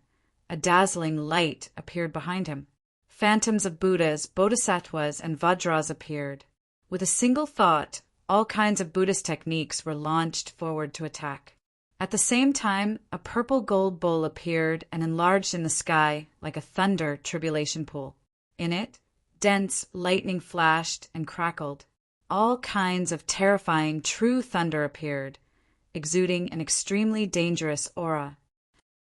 a dazzling light appeared behind him. Phantoms of Buddhas, Bodhisattvas, and Vajras appeared. With a single thought, all kinds of Buddhist techniques were launched forward to attack. At the same time, a purple gold bull appeared and enlarged in the sky like a thunder tribulation pool. In it, dense lightning flashed and crackled. All kinds of terrifying true thunder appeared, exuding an extremely dangerous aura.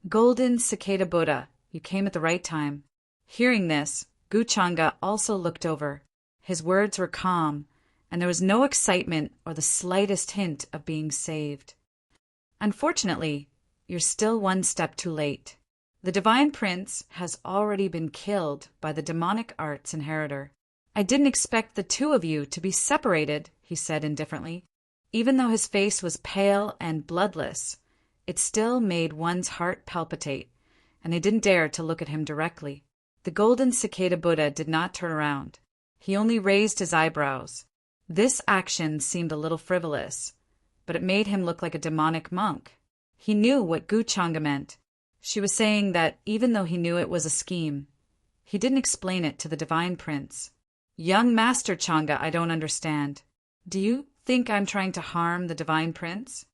Golden Cicada Buddha, you came at the right time. Hearing this, Gu Changa also looked over. His words were calm, and there was no excitement or the slightest hint of being saved. Unfortunately, you're still one step too late. The Divine Prince has already been killed by the demonic arts inheritor. I didn't expect the two of you to be separated, he said indifferently. Even though his face was pale and bloodless, it still made one's heart palpitate, and they didn't dare to look at him directly. The golden cicada Buddha did not turn around. He only raised his eyebrows. This action seemed a little frivolous, but it made him look like a demonic monk. He knew what Gu Changa meant. She was saying that even though he knew it was a scheme, he didn't explain it to the Divine Prince. Young Master Changa, I don't understand. Do you think I'm trying to harm the Divine Prince?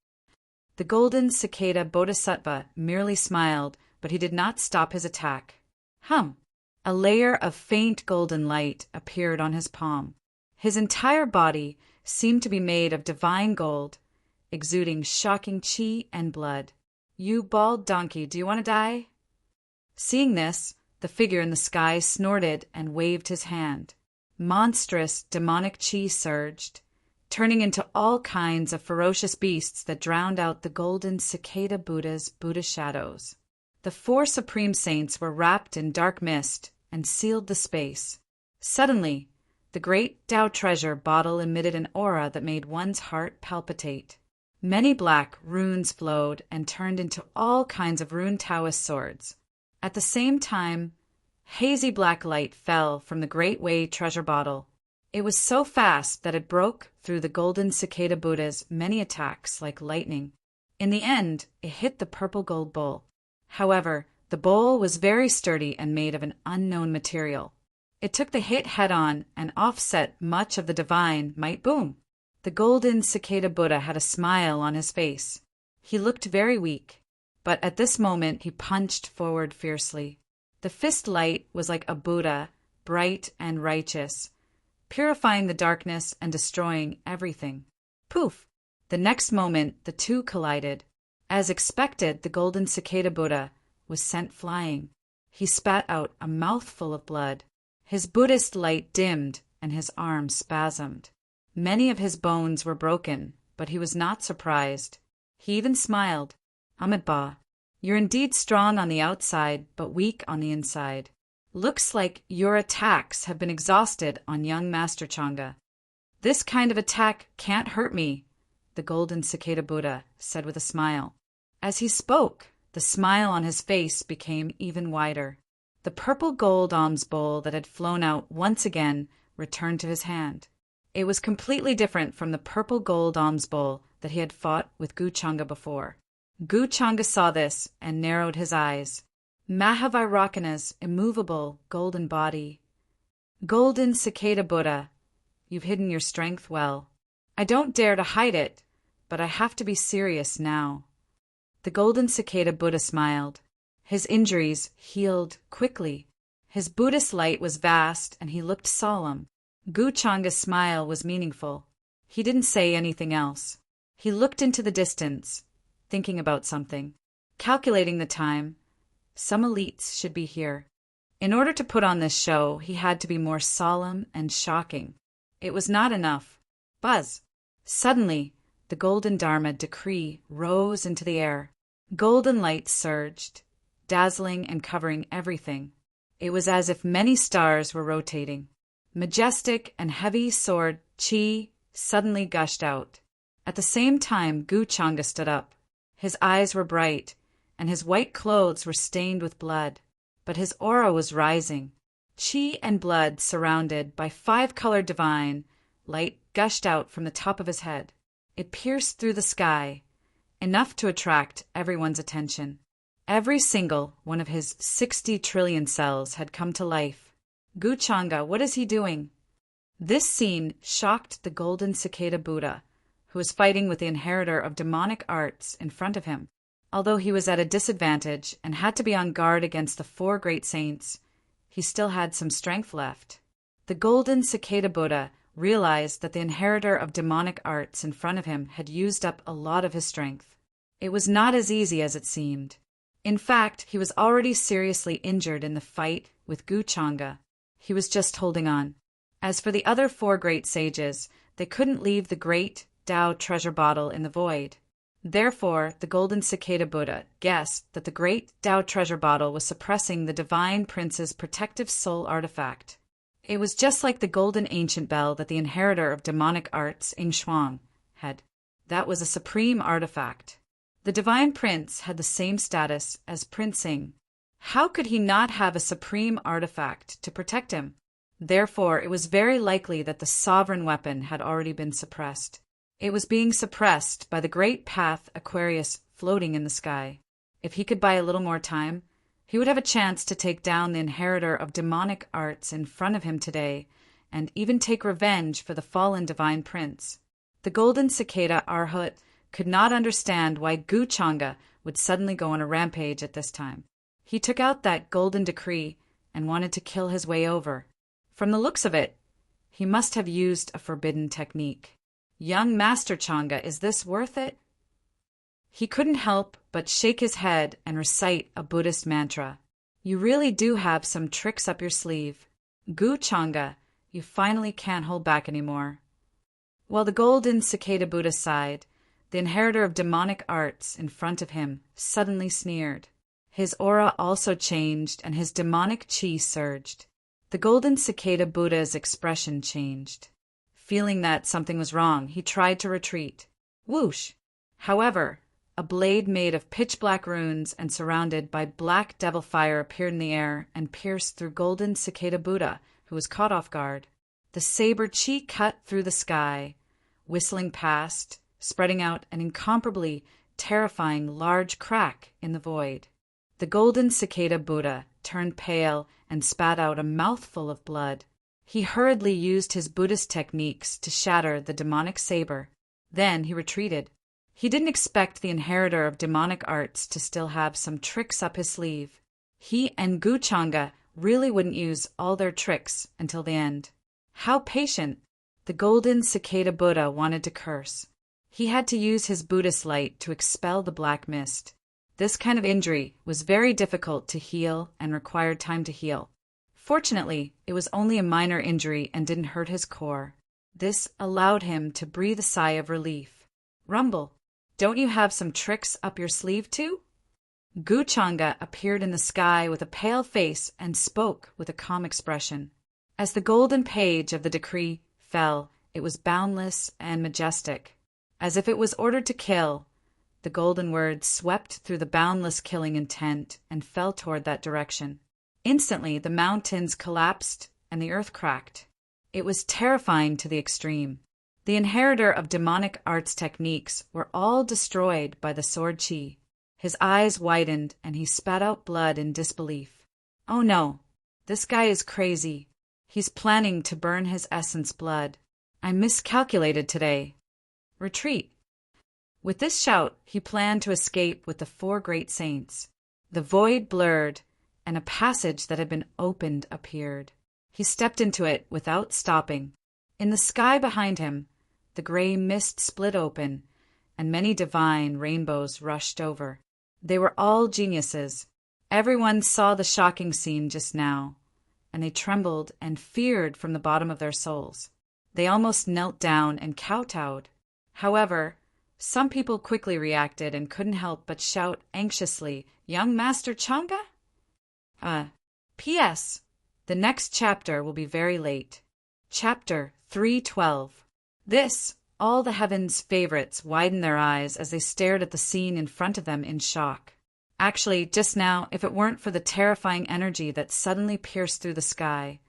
The golden cicada Bodhisattva merely smiled, but he did not stop his attack. A layer of faint golden light appeared on his palm. His entire body seemed to be made of divine gold, exuding shocking chi and blood. You bald donkey, do you want to die? Seeing this, the figure in the sky snorted and waved his hand. Monstrous demonic chi surged, turning into all kinds of ferocious beasts that drowned out the golden cicada Buddha's Buddha shadows. The 4 supreme saints were wrapped in dark mist and sealed the space. Suddenly, the great Tao treasure bottle emitted an aura that made one's heart palpitate. Many black runes flowed and turned into all kinds of rune Taoist swords. At the same time, hazy black light fell from the Great Way treasure bottle. It was so fast that it broke through the golden cicada Buddha's many attacks like lightning. In the end, it hit the purple gold bowl. However, the bowl was very sturdy and made of an unknown material. It took the hit head-on and offset much of the divine might boom. The golden cicada Buddha had a smile on his face. He looked very weak, but at this moment he punched forward fiercely. The fist light was like a Buddha, bright and righteous, purifying the darkness and destroying everything. Poof! The next moment the two collided. As expected, the golden cicada Buddha was sent flying. He spat out a mouthful of blood. His Buddhist light dimmed and his arm spasmed. Many of his bones were broken, but he was not surprised. He even smiled. Amitabha, you're indeed strong on the outside, but weak on the inside. Looks like your attacks have been exhausted on young Master Changa. This kind of attack can't hurt me, the golden cicada Buddha said with a smile. As he spoke, the smile on his face became even wider. The purple gold alms bowl that had flown out once again returned to his hand. It was completely different from the purple gold alms bowl that he had fought with Guchanga before. Guchanga saw this and narrowed his eyes. Mahavairocana's immovable golden body. Golden cicada Buddha, you've hidden your strength well. I don't dare to hide it, but I have to be serious now. The golden cicada Buddha smiled. His injuries healed quickly. His Buddhist light was vast and he looked solemn. Guchanga's smile was meaningful. He didn't say anything else. He looked into the distance, thinking about something. Calculating the time. Some elites should be here. In order to put on this show, he had to be more solemn and shocking. It was not enough. Buzz! Suddenly, the golden Dharma decree rose into the air. Golden light surged, dazzling and covering everything. It was as if many stars were rotating. Majestic and heavy sword chi suddenly gushed out. At the same time, Guchanga stood up. His eyes were bright, and his white clothes were stained with blood. But his aura was rising. Chi and blood surrounded by 5-colored divine light gushed out from the top of his head. It pierced through the sky, enough to attract everyone's attention. Every single one of his 60 trillion cells had come to life. Guchanga, what is he doing? This scene shocked the golden cicada Buddha, who was fighting with the inheritor of demonic arts in front of him. Although he was at a disadvantage and had to be on guard against the 4 great saints, he still had some strength left. The golden cicada Buddha realized that the inheritor of demonic arts in front of him had used up a lot of his strength. It was not as easy as it seemed. In fact, he was already seriously injured in the fight with Guchanga. He was just holding on. As for the other 4 great sages, they couldn't leave the great Tao treasure bottle in the void. Therefore, the golden cicada Buddha guessed that the great Tao treasure bottle was suppressing the divine prince's protective soul artifact. It was just like the golden ancient bell that the inheritor of demonic arts, Ing Shuang, had. That was a supreme artifact. The divine prince had the same status as Prince Ing. How could he not have a supreme artifact to protect him? Therefore, it was very likely that the sovereign weapon had already been suppressed. It was being suppressed by the great path Aquarius floating in the sky. If he could buy a little more time, he would have a chance to take down the inheritor of demonic arts in front of him today, and even take revenge for the fallen divine prince. The golden cicada Arhat could not understand why Guchanga would suddenly go on a rampage at this time. He took out that golden decree and wanted to kill his way over. From the looks of it, he must have used a forbidden technique. Young Master Changa, is this worth it? He couldn't help but shake his head and recite a Buddhist mantra. You really do have some tricks up your sleeve. Guchanga, you finally can't hold back anymore. While the golden cicada Buddha sighed, the inheritor of demonic arts in front of him suddenly sneered. His aura also changed and his demonic chi surged. The golden cicada Buddha's expression changed. Feeling that something was wrong, he tried to retreat. Whoosh! However, a blade made of pitch-black runes and surrounded by black devil fire appeared in the air and pierced through golden cicada Buddha, who was caught off guard. The saber chi cut through the sky, whistling past, spreading out an incomparably terrifying large crack in the void. The golden cicada Buddha turned pale and spat out a mouthful of blood. He hurriedly used his Buddhist techniques to shatter the demonic saber. Then he retreated. He didn't expect the inheritor of demonic arts to still have some tricks up his sleeve. He and Guchanga really wouldn't use all their tricks until the end. How patient! The golden cicada Buddha wanted to curse. He had to use his Buddhist light to expel the black mist. This kind of injury was very difficult to heal and required time to heal. Fortunately, it was only a minor injury and didn't hurt his core. This allowed him to breathe a sigh of relief. Rumble, don't you have some tricks up your sleeve too? Guchanga appeared in the sky with a pale face and spoke with a calm expression. As the golden page of the decree fell, it was boundless and majestic. As if it was ordered to kill, the golden word swept through the boundless killing intent and fell toward that direction. Instantly, the mountains collapsed and the earth cracked. It was terrifying to the extreme. The inheritor of demonic arts techniques were all destroyed by the sword chi. His eyes widened and he spat out blood in disbelief. Oh no, this guy is crazy. He's planning to burn his essence blood. I miscalculated today. Retreat. With this shout, he planned to escape with the 4 great saints. The void blurred, and a passage that had been opened appeared. He stepped into it without stopping. In the sky behind him, the gray mist split open, and many divine rainbows rushed over. They were all geniuses. Everyone saw the shocking scene just now, and they trembled and feared from the bottom of their souls. They almost knelt down and kowtowed. However, some people quickly reacted and couldn't help but shout anxiously, "Young Master Changa?" P.S. The next chapter will be very late. Chapter 312. This, all the heavens' favorites widened their eyes as they stared at the scene in front of them in shock. Actually, just now, if it weren't for the terrifying energy that suddenly pierced through the sky,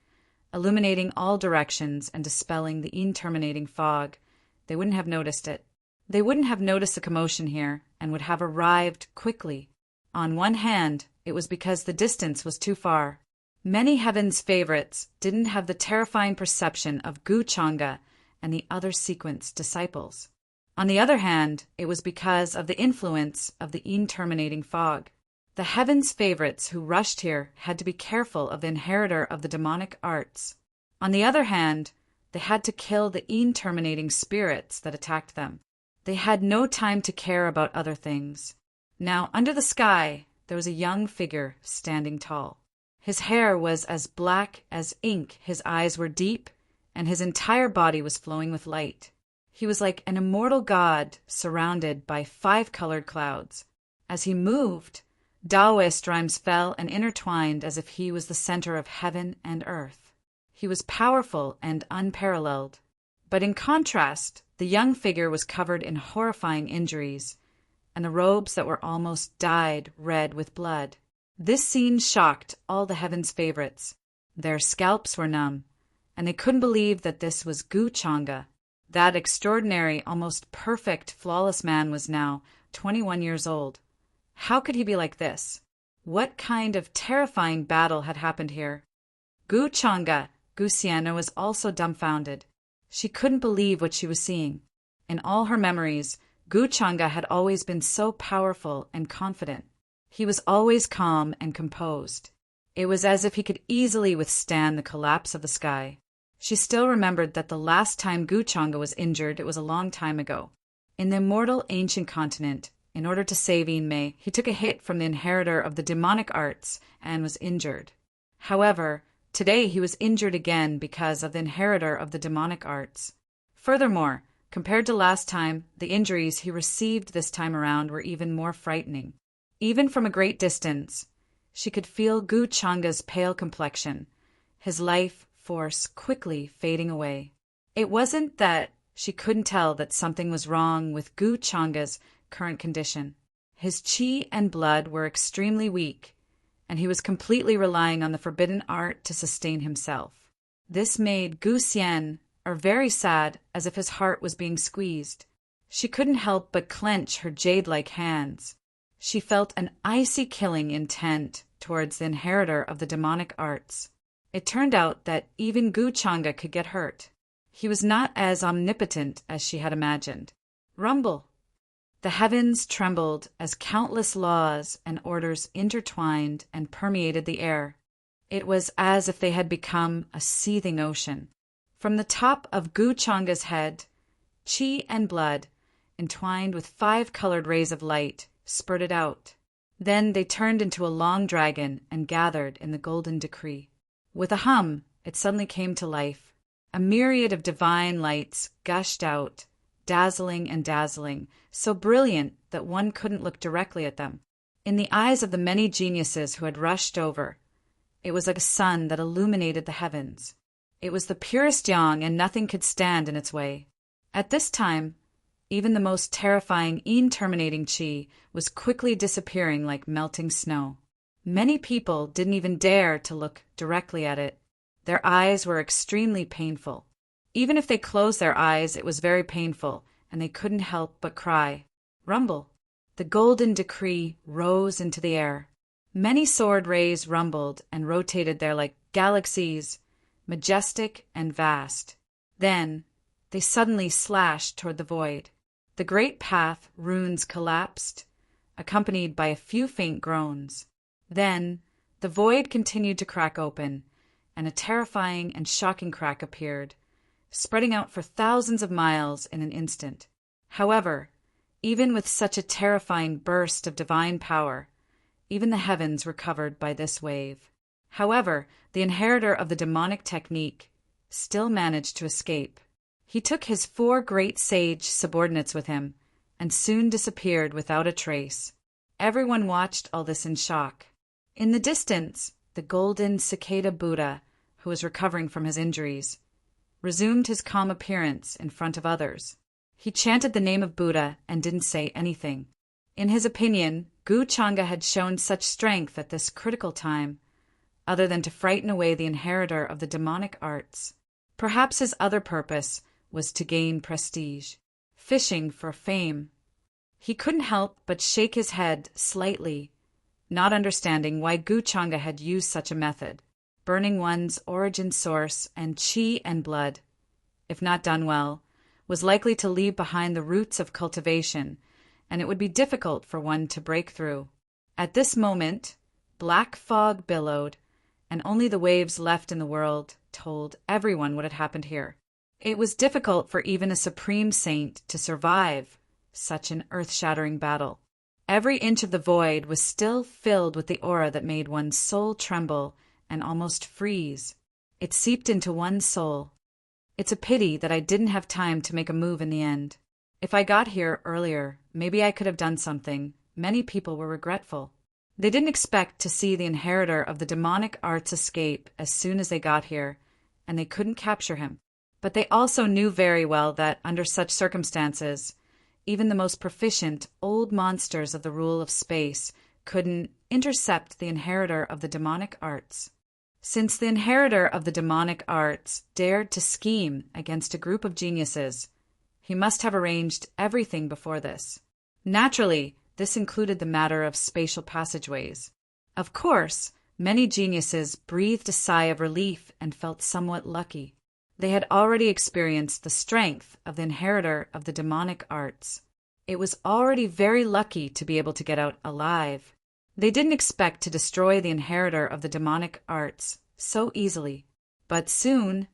illuminating all directions and dispelling the interminating fog, they wouldn't have noticed it. They wouldn't have noticed the commotion here and would have arrived quickly. On one hand, it was because the distance was too far. Many heaven's favorites didn't have the terrifying perception of Gu Changa and the other sequence disciples. On the other hand, it was because of the influence of the interminating fog. The heaven's favorites who rushed here had to be careful of the inheritor of the demonic arts. On the other hand, they had to kill the interminating spirits that attacked them. They had no time to care about other things. Now, under the sky, there was a young figure standing tall. His hair was as black as ink, his eyes were deep, and his entire body was flowing with light. He was like an immortal god surrounded by 5-colored clouds. As he moved, Taoist rhymes fell and intertwined as if he was the center of heaven and earth. He was powerful and unparalleled. But in contrast, the young figure was covered in horrifying injuries, and the robes that were almost dyed red with blood. This scene shocked all the heaven's favorites. Their scalps were numb, and they couldn't believe that this was Gu Changa. That extraordinary, almost perfect, flawless man was now 21 years old. How could he be like this? What kind of terrifying battle had happened here? Gu Changa, Gu Sienna, was also dumbfounded. She couldn't believe what she was seeing. In all her memories, Gu Changa had always been so powerful and confident. He was always calm and composed. It was as if he could easily withstand the collapse of the sky. She still remembered that the last time Gu Changa was injured, it was a long time ago. In the immortal ancient continent, in order to save Yinmei, he took a hit from the inheritor of the demonic arts and was injured. However, today he was injured again because of the inheritor of the demonic arts. Furthermore, compared to last time, the injuries he received this time around were even more frightening. Even from a great distance, she could feel Gu Changa's pale complexion, his life force quickly fading away. It wasn't that she couldn't tell that something was wrong with Gu Changa's current condition. His chi and blood were extremely weak, and he was completely relying on the forbidden art to sustain himself. This made Gu Xian very sad, as if his heart was being squeezed. She couldn't help but clench her jade-like hands. She felt an icy killing intent towards the inheritor of the demonic arts. It turned out that even Gu Changa could get hurt. He was not as omnipotent as she had imagined. Rumble! The heavens trembled as countless laws and orders intertwined and permeated the air. It was as if they had become a seething ocean. From the top of Gu Changa's head, chi and blood, entwined with 5-colored rays of light, spurted out. Then they turned into a long dragon and gathered in the golden decree. With a hum, it suddenly came to life. A myriad of divine lights gushed out, dazzling and dazzling, so brilliant that one couldn't look directly at them. In the eyes of the many geniuses who had rushed over, it was like a sun that illuminated the heavens. It was the purest yang, and nothing could stand in its way. At this time, even the most terrifying interminating chi was quickly disappearing like melting snow. Many people didn't even dare to look directly at it. Their eyes were extremely painful. Even if they closed their eyes, it was very painful, and they couldn't help but cry. Rumble. The golden decree rose into the air. Many sword rays rumbled and rotated there like galaxies, majestic and vast. Then, they suddenly slashed toward the void. The great path runes collapsed, accompanied by a few faint groans. Then, the void continued to crack open, and a terrifying and shocking crack appeared, spreading out for thousands of miles in an instant. However, even with such a terrifying burst of divine power, even the heavens were covered by this wave. However, the inheritor of the demonic technique still managed to escape. He took his 4 great sage subordinates with him, and soon disappeared without a trace. Everyone watched all this in shock. In the distance, the golden cicada Buddha, who was recovering from his injuries, resumed his calm appearance in front of others. He chanted the name of Buddha and didn't say anything. In his opinion, Gu Changa had shown such strength at this critical time, other than to frighten away the inheritor of the demonic arts. Perhaps his other purpose was to gain prestige, fishing for fame. He couldn't help but shake his head slightly, not understanding why Gu Changa had used such a method. Burning one's origin source and chi and blood, if not done well, was likely to leave behind the roots of cultivation, and it would be difficult for one to break through. At this moment, black fog billowed, and only the waves left in the world told everyone what had happened here. It was difficult for even a supreme saint to survive such an earth-shattering battle. Every inch of the void was still filled with the aura that made one's soul tremble and almost freeze. It seeped into one's soul. It's a pity that I didn't have time to make a move in the end. If I got here earlier, maybe I could have done something. Many people were regretful. They didn't expect to see the inheritor of the demonic arts escape as soon as they got here, and they couldn't capture him. But they also knew very well that, under such circumstances, even the most proficient old monsters of the rule of space couldn't intercept the inheritor of the demonic arts. Since the inheritor of the demonic arts dared to scheme against a group of geniuses, he must have arranged everything before this. Naturally, this included the matter of spatial passageways. Of course, many geniuses breathed a sigh of relief and felt somewhat lucky. They had already experienced the strength of the inheritor of the demonic arts. It was already very lucky to be able to get out alive. They didn't expect to destroy the inheritor of the demonic arts so easily. But soon,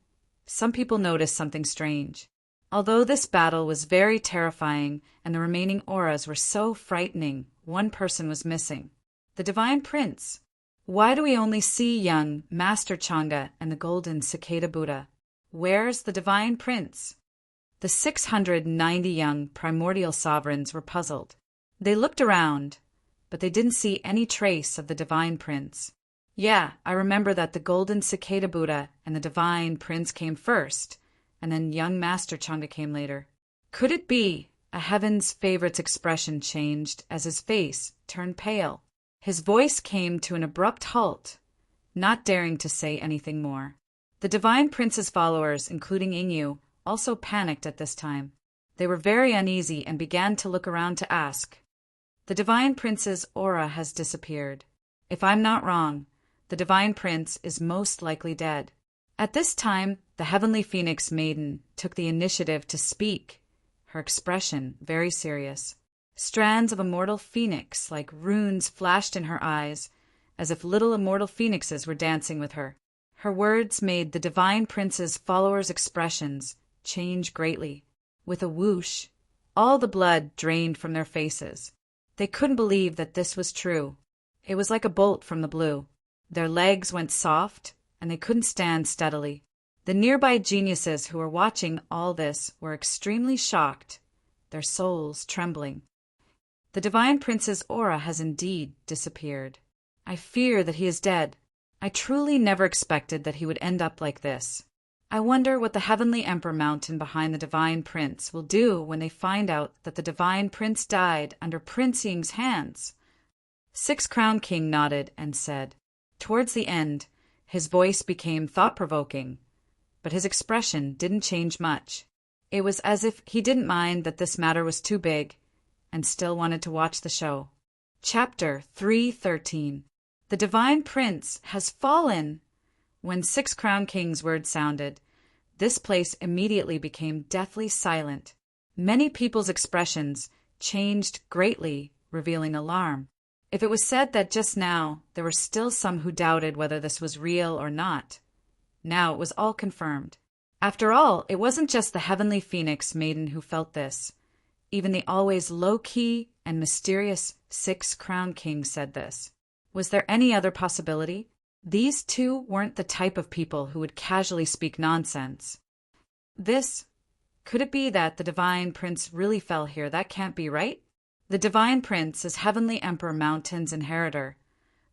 some people noticed something strange. Although this battle was very terrifying and the remaining auras were so frightening, one person was missing. The Divine Prince. Why do we only see young Master Changa and the golden cicada Buddha? Where's the Divine Prince? The 690 young primordial sovereigns were puzzled. They looked around, but they didn't see any trace of the Divine Prince. Yeah, I remember that the golden cicada Buddha and the Divine Prince came first, and then young Master Changa came later. Could it be? A heaven's favorite's expression changed as his face turned pale. His voice came to an abrupt halt, not daring to say anything more. The Divine Prince's followers, including Inyu, also panicked at this time. They were very uneasy and began to look around to ask. The Divine Prince's aura has disappeared. If I'm not wrong, the Divine Prince is most likely dead. At this time, the Heavenly Phoenix Maiden took the initiative to speak, her expression very serious. Strands of immortal phoenix like runes flashed in her eyes, as if little immortal phoenixes were dancing with her. Her words made the Divine Prince's followers' expressions change greatly. With a whoosh, all the blood drained from their faces. They couldn't believe that this was true. It was like a bolt from the blue. Their legs went soft, and they couldn't stand steadily. The nearby geniuses who were watching all this were extremely shocked, their souls trembling. The Divine Prince's aura has indeed disappeared. I fear that he is dead. I truly never expected that he would end up like this. I wonder what the Heavenly Emperor Mountain behind the Divine Prince will do when they find out that the Divine Prince died under Prince Ying's hands. Six Crown King nodded and said, towards the end, His voice became thought-provoking, but his expression didn't change much. It was as if he didn't mind that this matter was too big and still wanted to watch the show. Chapter 3:13. The Divine Prince has fallen! When 6 Crown King's words sounded, this place immediately became deathly silent. Many people's expressions changed greatly, revealing alarm. If it was said that just now there were still some who doubted whether this was real or not, now it was all confirmed. After all, it wasn't just the heavenly phoenix maiden who felt this. Even the always low-key and mysterious 6 Crown King said this. Was there any other possibility? These two weren't the type of people who would casually speak nonsense. Could it be that the Divine Prince really fell here? That can't be right. The Divine Prince is Heavenly Emperor Mountain's inheritor.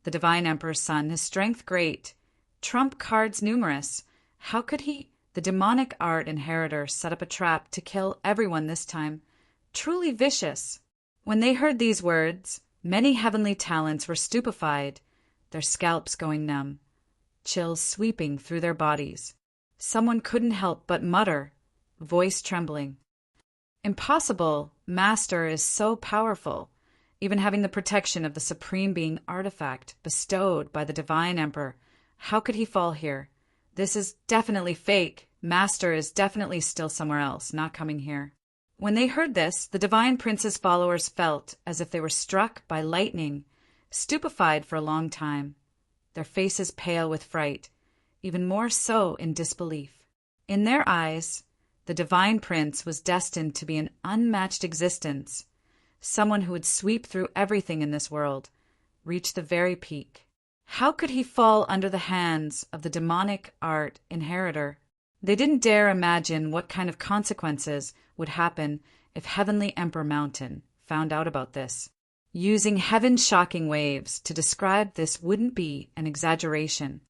The Divine Emperor's son, his strength great, trump cards numerous. How could he, the demonic art inheritor, set up a trap to kill everyone this time? Truly vicious. When they heard these words, many heavenly talents were stupefied, their scalps going numb, chills sweeping through their bodies. Someone couldn't help but mutter, voice trembling. Impossible, Master is so powerful, even having the protection of the Supreme Being artifact bestowed by the Divine Emperor. How could he fall here? This is definitely fake. Master is definitely still somewhere else, not coming here. When they heard this, the Divine Prince's followers felt as if they were struck by lightning, stupefied for a long time, their faces pale with fright, even more so in disbelief. In their eyes, the Divine Prince was destined to be an unmatched existence, someone who would sweep through everything in this world, reach the very peak. How could he fall under the hands of the demonic art inheritor? They didn't dare imagine what kind of consequences would happen if Heavenly Emperor Mountain found out about this. Using heaven's shocking waves to describe this wouldn't be an exaggeration.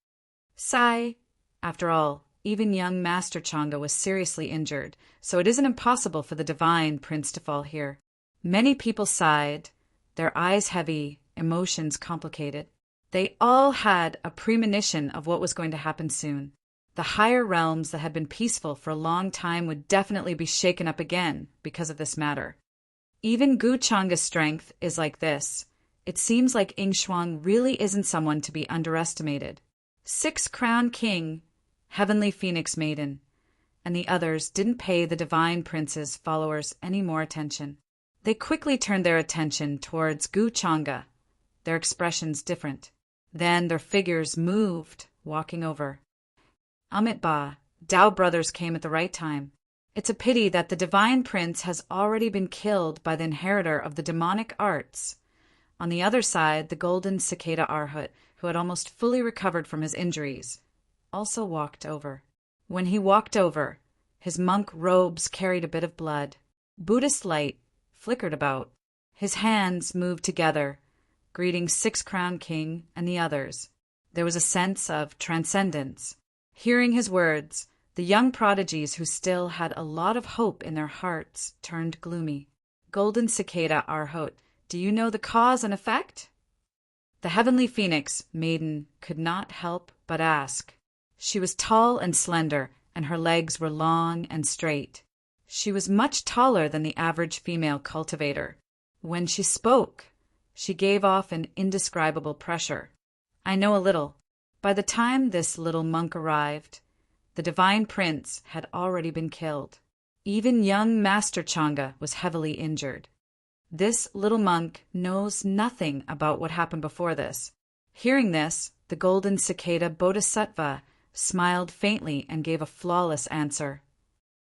Sigh. After all, even young Master Chang'e was seriously injured, so it isn't impossible for the Divine Prince to fall here. Many people sighed, their eyes heavy, emotions complicated. They all had a premonition of what was going to happen soon. The higher realms that had been peaceful for a long time would definitely be shaken up again because of this matter. Even Gu Chang'e's strength is like this. It seems like Ying Shuang really isn't someone to be underestimated. 6 Crown King, Heavenly Phoenix Maiden, and the others didn't pay the Divine Prince's followers any more attention. They quickly turned their attention towards Gu Chang'e, their expressions different. Then their figures moved, walking over. Amit Ba, Dao brothers came at the right time. It's a pity that the Divine Prince has already been killed by the inheritor of the demonic arts. On the other side, the golden cicada Arhut, who had almost fully recovered from his injuries, also walked over. When he walked over, his monk robes carried a bit of blood. Buddhist light flickered about. His hands moved together, greeting 6 Crown King and the others. There was a sense of transcendence. Hearing his words, the young prodigies who still had a lot of hope in their hearts turned gloomy. Golden cicada Arhot, do you know the cause and effect? The Heavenly Phoenix Maiden could not help but ask. She was tall and slender, and her legs were long and straight. She was much taller than the average female cultivator. When she spoke, she gave off an indescribable pressure. I know a little. By the time this little monk arrived, the Divine Prince had already been killed. Even young Master Chang'e was heavily injured. This little monk knows nothing about what happened before this. Hearing this, the golden cicada Bodhisattva smiled faintly and gave a flawless answer.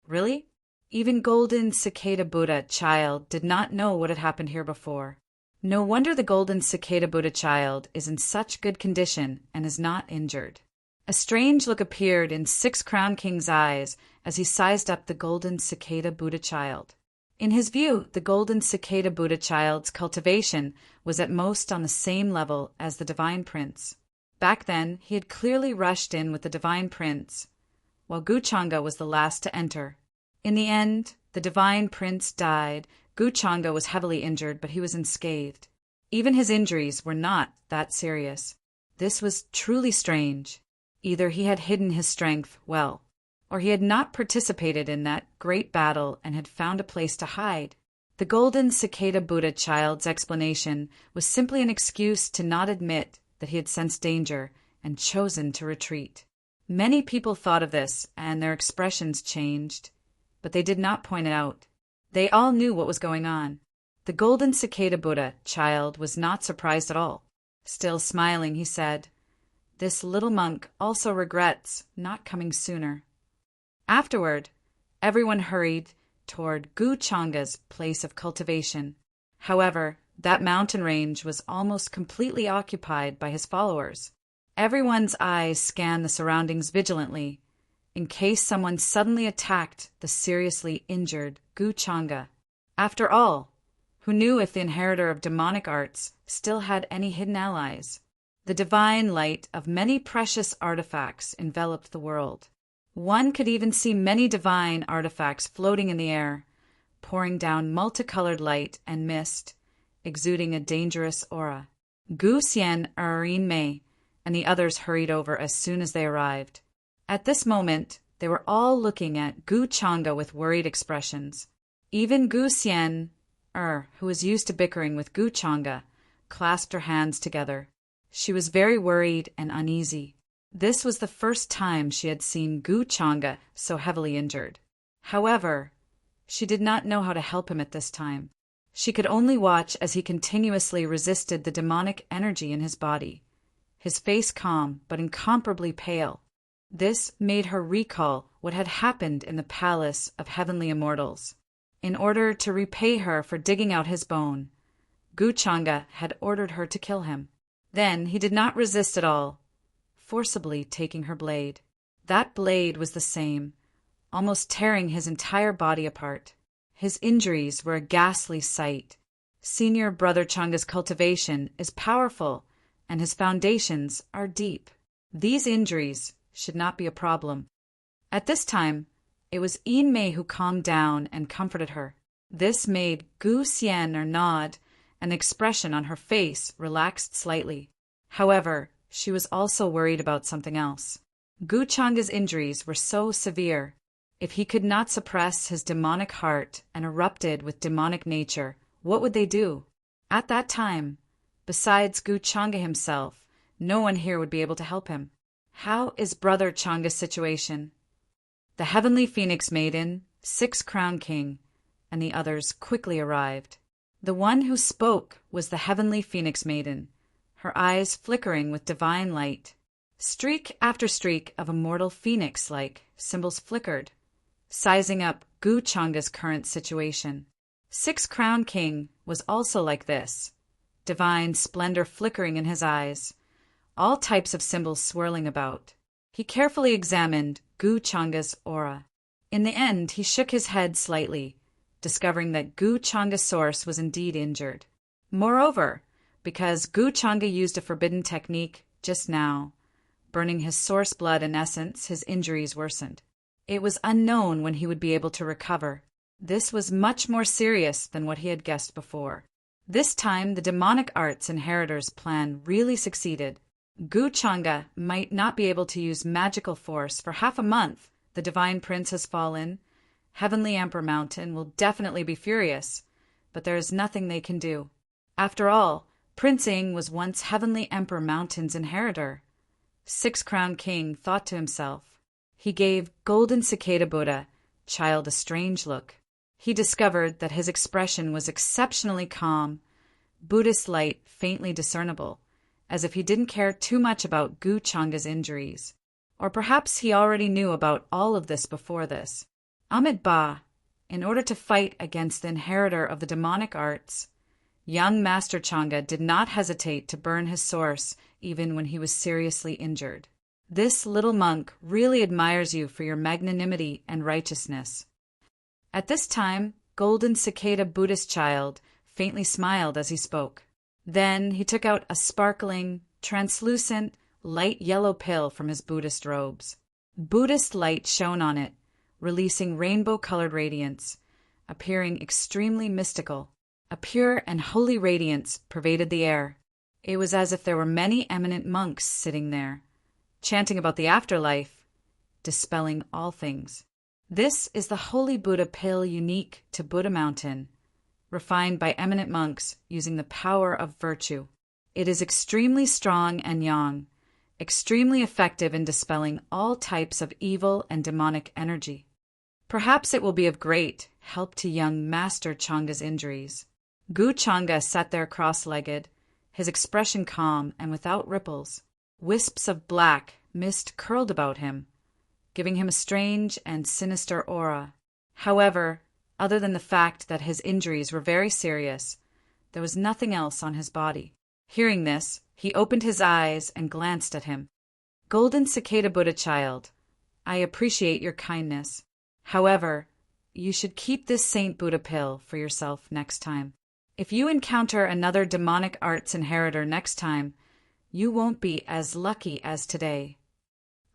Really? Even golden cicada Buddha child did not know what had happened here before. No wonder the golden cicada Buddha child is in such good condition and is not injured. A strange look appeared in 6 Crown King's eyes as he sized up the golden cicada Buddha child. In his view, the golden cicada Buddha child's cultivation was at most on the same level as the Divine Prince. Back then, he had clearly rushed in with the Divine Prince, while Gu Chang'e was the last to enter. In the end, the Divine Prince died. Gu Chang'e was heavily injured, but he was unscathed. Even his injuries were not that serious. This was truly strange. Either he had hidden his strength well, or he had not participated in that great battle and had found a place to hide. The golden cicada Buddha child's explanation was simply an excuse to not admit that he had sensed danger and chosen to retreat. Many people thought of this, and their expressions changed, but they did not point it out. They all knew what was going on. The golden cicada Buddha child was not surprised at all. Still smiling, he said, "This little monk also regrets not coming sooner." Afterward, everyone hurried toward Gu Changa's place of cultivation. However, that mountain range was almost completely occupied by his followers. Everyone's eyes scanned the surroundings vigilantly, in case someone suddenly attacked the seriously injured Gu Changa. After all, who knew if the inheritor of demonic arts still had any hidden allies? The divine light of many precious artifacts enveloped the world. One could even see many divine artifacts floating in the air, pouring down multicolored light and mist, exuding a dangerous aura. Gu Xian, Mei, and the others hurried over as soon as they arrived. At this moment, they were all looking at Gu Changa with worried expressions. Even Gu Xian, who was used to bickering with Gu Changa, clasped her hands together. She was very worried and uneasy. This was the first time she had seen Gu Changa so heavily injured. However, she did not know how to help him at this time. She could only watch as he continuously resisted the demonic energy in his body, his face calm but incomparably pale. This made her recall what had happened in the palace of heavenly immortals. In order to repay her for digging out his bone, Gu Changa had ordered her to kill him. Then he did not resist at all, forcibly taking her blade. That blade was the same, almost tearing his entire body apart. His injuries were a ghastly sight. Senior Brother Changa's cultivation is powerful, and his foundations are deep. These injuries should not be a problem. At this time, it was Mei who calmed down and comforted her. This made Gu Xian nod, and the expression on her face relaxed slightly. However, she was also worried about something else. Gu Changa's injuries were so severe. If he could not suppress his demonic heart and erupted with demonic nature, what would they do? At that time, besides Gu Changa himself, no one here would be able to help him. How is Brother Changa's situation? The Heavenly Phoenix Maiden, 6-Crown King, and the others quickly arrived. The one who spoke was the Heavenly Phoenix Maiden, her eyes flickering with divine light. Streak after streak of immortal phoenix-like symbols flickered, sizing up Gu Changa's current situation. 6-Crown King was also like this, divine splendor flickering in his eyes, all types of symbols swirling about. He carefully examined Gu Changa's aura. In the end, he shook his head slightly, discovering that Gu Changa's source was indeed injured. Moreover, because Gu Changa used a forbidden technique just now, burning his source blood and essence, his injuries worsened. It was unknown when he would be able to recover. This was much more serious than what he had guessed before. This time, the demonic arts inheritor's plan really succeeded. Gu Changa might not be able to use magical force for half a month. The Divine Prince has fallen. Heavenly Emperor Mountain will definitely be furious, but there is nothing they can do. After all, Prince Ing was once Heavenly Emperor Mountain's inheritor. 6-Crown King thought to himself. He gave Golden Cicada Buddha child a strange look. He discovered that his expression was exceptionally calm, Buddhist light faintly discernible, as if he didn't care too much about Gu Changa's injuries. Or perhaps he already knew about all of this before this. Ahmed Ba, in order to fight against the inheritor of the demonic arts, young Master Changa did not hesitate to burn his source even when he was seriously injured. This little monk really admires you for your magnanimity and righteousness. At this time, Golden Cicada Buddhist child faintly smiled as he spoke. Then he took out a sparkling, translucent, light yellow pill from his Buddhist robes. Buddhist light shone on it, releasing rainbow-colored radiance, appearing extremely mystical. A pure and holy radiance pervaded the air. It was as if there were many eminent monks sitting there, chanting about the afterlife, dispelling all things. This is the holy Buddha pill unique to Buddha Mountain, refined by eminent monks using the power of virtue. It is extremely strong and yang, extremely effective in dispelling all types of evil and demonic energy. Perhaps it will be of great help to young Master Changa's injuries. Gu Changa sat there cross-legged, his expression calm and without ripples. Wisps of black mist curled about him, giving him a strange and sinister aura. However, other than the fact that his injuries were very serious, there was nothing else on his body. Hearing this, he opened his eyes and glanced at him. Golden Cicada Buddha child, I appreciate your kindness. However, you should keep this Saint Buddha pill for yourself next time. If you encounter another demonic arts inheritor next time, you won't be as lucky as today.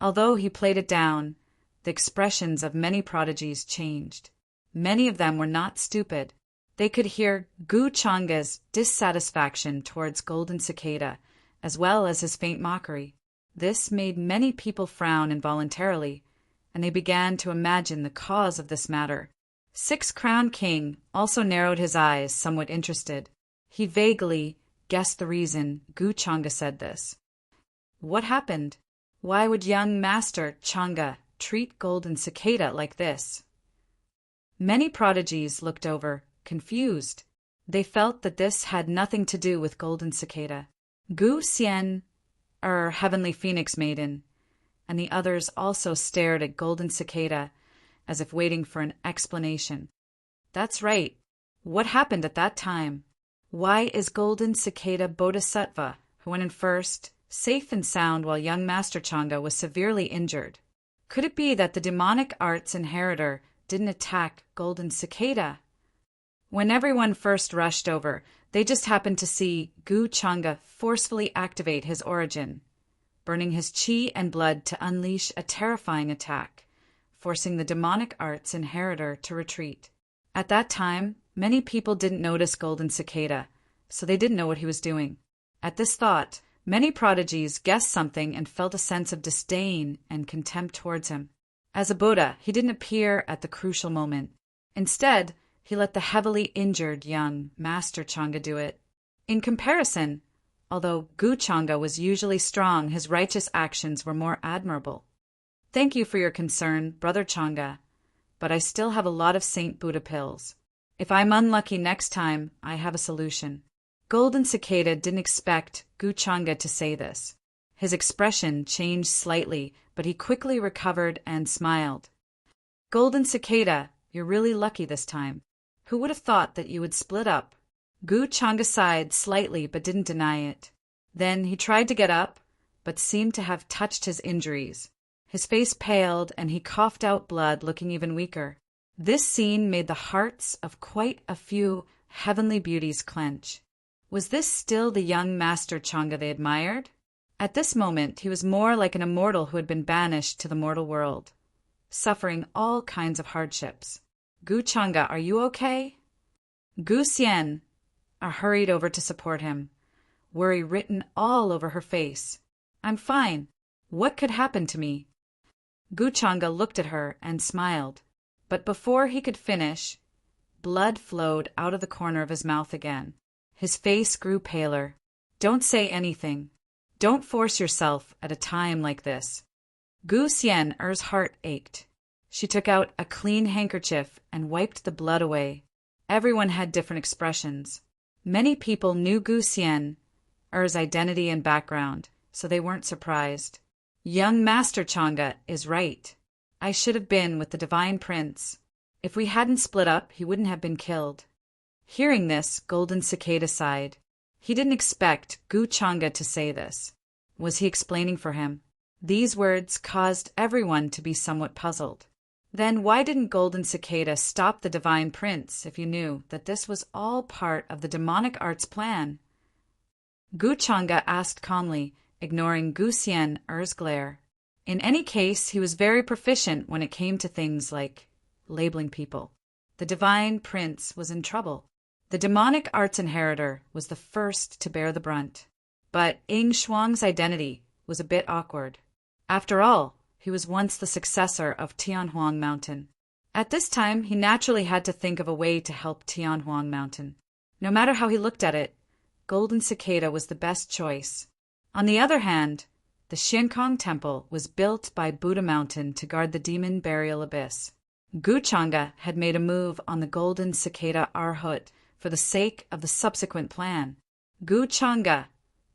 Although he played it down, the expressions of many prodigies changed. Many of them were not stupid. They could hear Gu Changa's dissatisfaction towards Golden Cicada, as well as his faint mockery. This made many people frown involuntarily, and they began to imagine the cause of this matter. Six-Crowned King also narrowed his eyes, somewhat interested. He vaguely guessed the reason Gu Changa said this. What happened? Why would young Master Changa treat Golden Cicada like this? Many prodigies looked over, confused. They felt that this had nothing to do with Golden Cicada. Gu Xian, Heavenly Phoenix Maiden, and the others also stared at Golden Cicada as if waiting for an explanation. That's right. What happened at that time? Why is Golden Cicada Bodhisattva, who went in first, safe and sound while young Master Changa was severely injured? Could it be that the demonic arts inheritor didn't attack Golden Cicada? When everyone first rushed over, they just happened to see Gu Changa forcefully activate his origin, burning his chi and blood to unleash a terrifying attack, forcing the demonic arts inheritor to retreat. At that time, many people didn't notice Golden Cicada, so they didn't know what he was doing. At this thought, many prodigies guessed something and felt a sense of disdain and contempt towards him. As a Buddha, he didn't appear at the crucial moment. Instead, he let the heavily injured young Master Changa do it. In comparison, although Gu Changa was usually strong, his righteous actions were more admirable. Thank you for your concern, Brother Changa, but I still have a lot of Saint Buddha pills. If I'm unlucky next time, I have a solution. Golden Cicada didn't expect Gu Changa to say this. His expression changed slightly, but he quickly recovered and smiled. Golden Cicada, you're really lucky this time. Who would have thought that you would split up? Gu Changa sighed slightly but didn't deny it. Then he tried to get up, but seemed to have touched his injuries. His face paled and he coughed out blood, looking even weaker. This scene made the hearts of quite a few heavenly beauties clench. Was this still the young Master Changa they admired? At this moment, he was more like an immortal who had been banished to the mortal world, suffering all kinds of hardships. Gu Changa, are you okay? Gu Xian hurried over to support him, worry written all over her face. I'm fine. What could happen to me? Gu Changa looked at her and smiled, but before he could finish, blood flowed out of the corner of his mouth again. His face grew paler. Don't say anything. Don't force yourself at a time like this. Gu Xian's heart ached. She took out a clean handkerchief and wiped the blood away. Everyone had different expressions. Many people knew Gu Xian's identity and background, so they weren't surprised. Young Master Changa is right. I should have been with the Divine Prince. If we hadn't split up, he wouldn't have been killed. Hearing this, Golden Cicada sighed. He didn't expect Gu Changa to say this. Was he explaining for him? These words caused everyone to be somewhat puzzled. Then why didn't Golden Cicada stop the Divine Prince if you knew that this was all part of the demonic arts plan? Gu Changa asked calmly, ignoring Gu Xian's glare. In any case, he was very proficient when it came to things like labeling people. The Divine Prince was in trouble. The demonic arts inheritor was the first to bear the brunt. But Ying Shuang's identity was a bit awkward. After all, he was once the successor of Tianhuang Mountain. At this time, he naturally had to think of a way to help Tianhuang Mountain. No matter how he looked at it, Golden Cicada was the best choice. On the other hand, the Xiankong Temple was built by Buddha Mountain to guard the demon burial abyss. Guchanga had made a move on the Golden Cicada Arhut for the sake of the subsequent plan. Guchanga,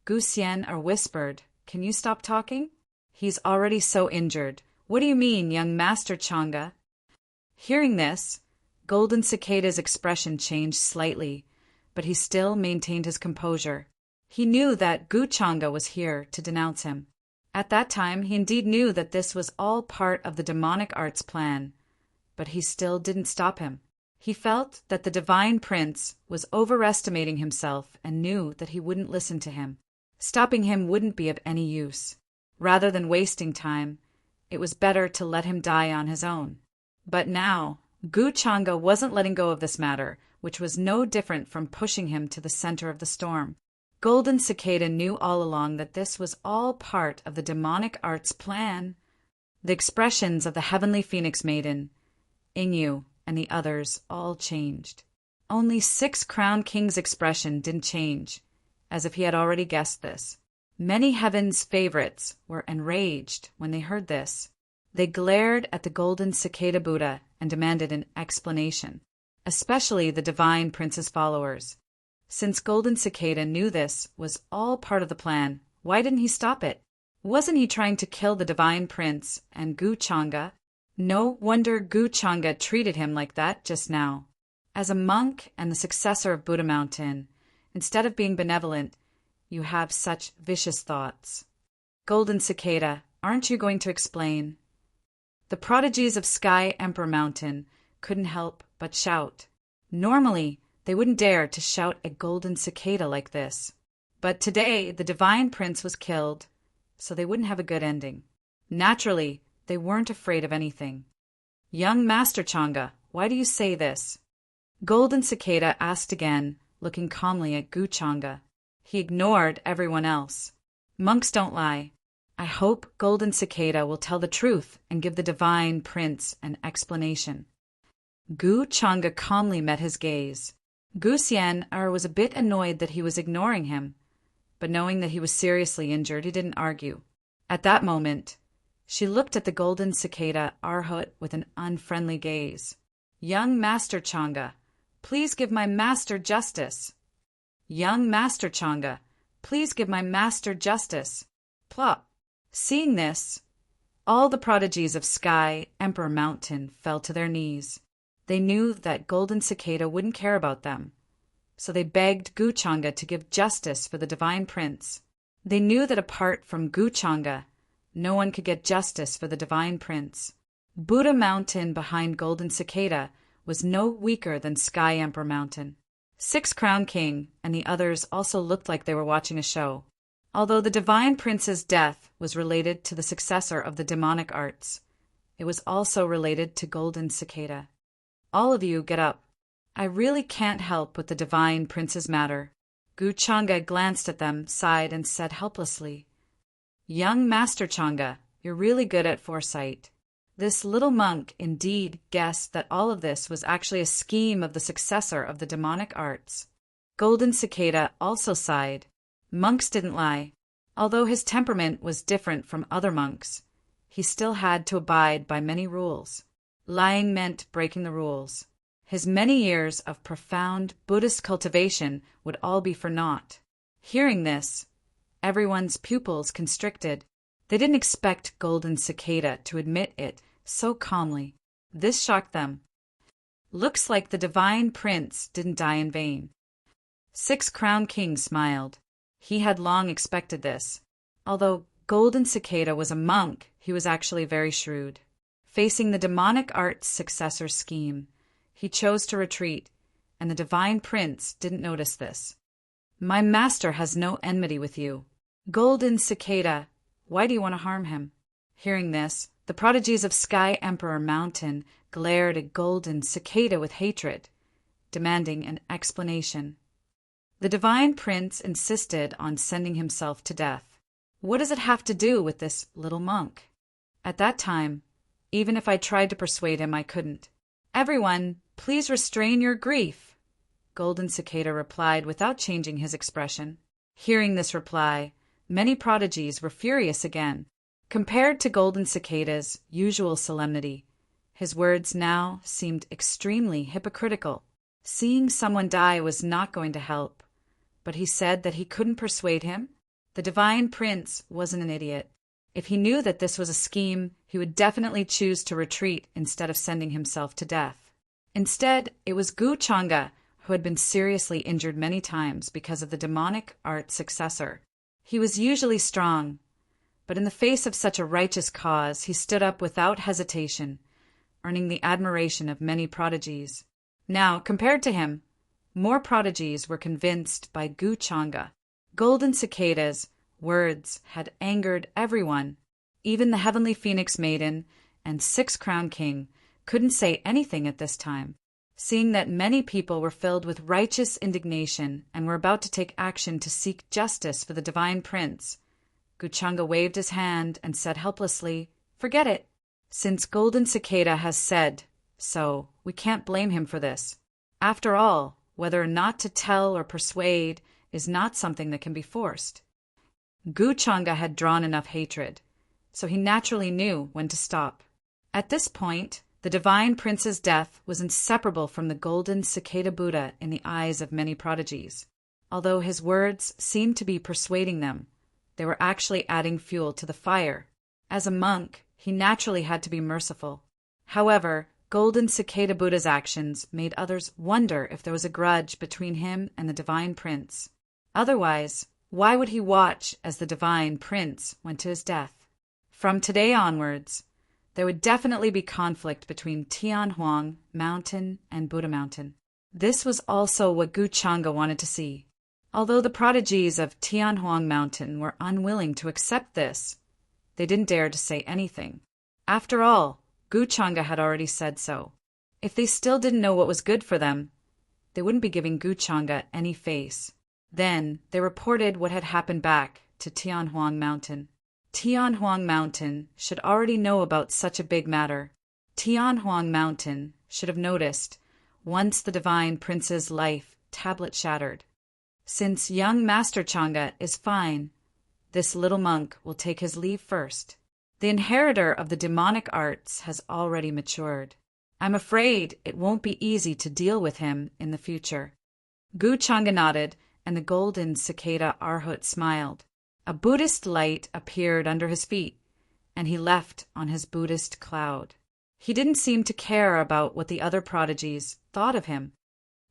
Gu Xian are whispered, "Can you stop talking? He's already so injured. What do you mean, young Master Changa?" Hearing this, Golden Cicada's expression changed slightly, but he still maintained his composure. He knew that Guchanga was here to denounce him. At that time, he indeed knew that this was all part of the demonic arts plan, but he still didn't stop him. He felt that the divine prince was overestimating himself and knew that he wouldn't listen to him. Stopping him wouldn't be of any use. Rather than wasting time, it was better to let him die on his own. But now, Guchanga wasn't letting go of this matter, which was no different from pushing him to the center of the storm. Golden Cicada knew all along that this was all part of the demonic arts plan. The expressions of the heavenly phoenix maiden, Ingyu, and the others all changed. Only Six Crowned King's expression didn't change, as if he had already guessed this. Many heaven's favorites were enraged when they heard this. They glared at the Golden Cicada Buddha and demanded an explanation, especially the divine prince's followers. Since Golden Cicada knew this was all part of the plan, why didn't he stop it? Wasn't he trying to kill the divine prince and Guchanga? No wonder Guchanga treated him like that just now. As a monk and the successor of Buddha Mountain, instead of being benevolent, you have such vicious thoughts. Golden Cicada, aren't you going to explain? The prodigies of Sky Emperor Mountain couldn't help but shout. Normally, they wouldn't dare to shout at Golden Cicada like this. But today, the divine prince was killed, so they wouldn't have a good ending. Naturally, they weren't afraid of anything. Young Master Changa, why do you say this? Golden Cicada asked again, looking calmly at Guchanga. He ignored everyone else. Monks don't lie. I hope Golden Cicada will tell the truth and give the divine prince an explanation. Guchanga calmly met his gaze. Gu Xian was a bit annoyed that he was ignoring him, but knowing that he was seriously injured, he didn't argue. At that moment, she looked at the Golden Cicada Arhut with an unfriendly gaze. Young Master Changa, please give my master justice. Young Master Changa, please give my master justice. Plop. Seeing this, all the prodigies of Sky Emperor Mountain fell to their knees. They knew that Golden Cicada wouldn't care about them, so they begged Guchanga to give justice for the divine prince. They knew that apart from Guchanga, no one could get justice for the divine prince. Buddha Mountain behind Golden Cicada was no weaker than Sky Emperor Mountain. Six Crowned King and the others also looked like they were watching a show. Although the divine prince's death was related to the successor of the demonic arts, it was also related to Golden Cicada. All of you get up. I really can't help with the divine prince's matter. Guchanga glanced at them, sighed, and said helplessly, Young Master Changa, you're really good at foresight. This little monk indeed guessed that all of this was actually a scheme of the successor of the demonic arts. Golden Cicada also sighed. Monks didn't lie. Although his temperament was different from other monks, he still had to abide by many rules. Lying meant breaking the rules. His many years of profound Buddhist cultivation would all be for naught. Hearing this, everyone's pupils constricted. They didn't expect Golden Cicada to admit it so calmly. This shocked them. Looks like the divine prince didn't die in vain. Six Crowned King smiled. He had long expected this. Although Golden Cicada was a monk, he was actually very shrewd. Facing the demonic arts successor scheme, he chose to retreat, and the divine prince didn't notice this. My master has no enmity with you. Golden Cicada, why do you want to harm him? Hearing this, the prodigies of Sky Emperor Mountain glared at Golden Cicada with hatred, demanding an explanation. The divine prince insisted on sending himself to death. What does it have to do with this little monk? At that time, even if I tried to persuade him, I couldn't. Everyone, please restrain your grief, Golden Cicada replied without changing his expression. Hearing this reply, many prodigies were furious again. Compared to Golden Cicada's usual solemnity, his words now seemed extremely hypocritical. Seeing someone die was not going to help, but he said that he couldn't persuade him. The divine prince wasn't an idiot. If he knew that this was a scheme, he would definitely choose to retreat instead of sending himself to death. Instead, it was Gu Changa, who had been seriously injured many times because of the demonic art's successor. He was usually strong, but in the face of such a righteous cause, he stood up without hesitation, earning the admiration of many prodigies. Now, compared to him, more prodigies were convinced by Gu Changa. Golden Cicada's words had angered everyone. Even the Heavenly Phoenix Maiden and Six-Crowned King couldn't say anything at this time. Seeing that many people were filled with righteous indignation and were about to take action to seek justice for the divine prince, Gu Changa waved his hand and said helplessly, "Forget it. Since Golden Cicada has said so, we can't blame him for this. After all, whether or not to tell or persuade is not something that can be forced." Gu Changa had drawn enough hatred, so he naturally knew when to stop. At this point, the divine prince's death was inseparable from the Golden Cicada Buddha in the eyes of many prodigies. Although his words seemed to be persuading them, they were actually adding fuel to the fire. As a monk, he naturally had to be merciful. However, Golden Cicada Buddha's actions made others wonder if there was a grudge between him and the divine prince. Otherwise, why would he watch as the divine prince went to his death? From today onwards, there would definitely be conflict between Tianhuang Mountain and Buddha Mountain. This was also what Gu Changa wanted to see. Although the prodigies of Tianhuang Mountain were unwilling to accept this, they didn't dare to say anything. After all, Gu Changa had already said so. If they still didn't know what was good for them, they wouldn't be giving Gu Changa any face. Then they reported what had happened back to Tianhuang Mountain. Tianhuang Mountain should already know about such a big matter. Tianhuang Mountain should have noticed once the divine prince's life tablet shattered. Since young Master Changa is fine, this little monk will take his leave first. The inheritor of the demonic arts has already matured. I'm afraid it won't be easy to deal with him in the future. Gu Changa nodded, and the Golden Cicada Arhut smiled. A Buddhist light appeared under his feet, and he left on his Buddhist cloud. He didn't seem to care about what the other prodigies thought of him.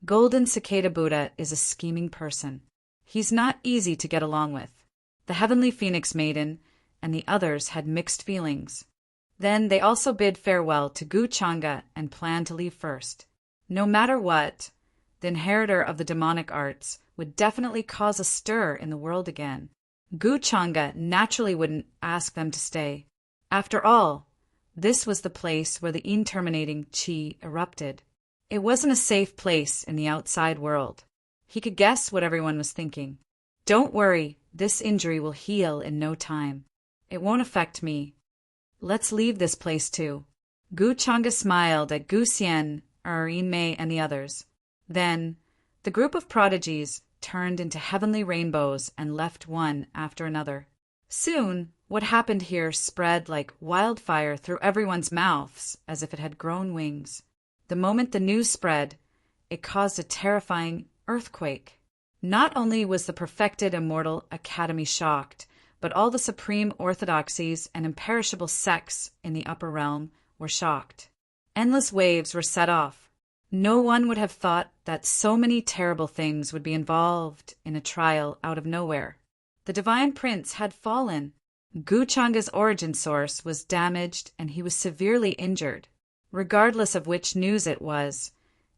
Golden Cicada Buddha is a scheming person. He's not easy to get along with. The Heavenly Phoenix Maiden and the others had mixed feelings. Then they also bid farewell to Gu Changa and planned to leave first. No matter what, the inheritor of the demonic arts would definitely cause a stir in the world again. Gu Changa naturally wouldn't ask them to stay. After all, this was the place where the interminating qi erupted. It wasn't a safe place in the outside world. He could guess what everyone was thinking. Don't worry, this injury will heal in no time. It won't affect me. Let's leave this place too. Gu Changa smiled at Gu Xian, Mei, and the others. Then, the group of prodigies turned into heavenly rainbows and left one after another. Soon, what happened here spread like wildfire through everyone's mouths as if it had grown wings. The moment the news spread, it caused a terrifying earthquake. Not only was the perfected immortal academy shocked, but all the supreme orthodoxies and imperishable sects in the upper realm were shocked. Endless waves were set off. No one would have thought that so many terrible things would be involved in a trial out of nowhere. The divine prince had fallen. Gu Changa's origin source was damaged and he was severely injured. Regardless of which news it was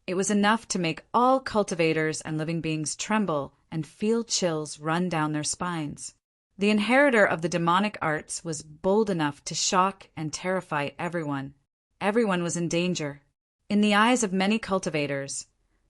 enough to make all cultivators and living beings tremble and feel chills run down their spines. The inheritor of the demonic arts was bold enough to shock and terrify everyone. Everyone was in danger. In the eyes of many cultivators,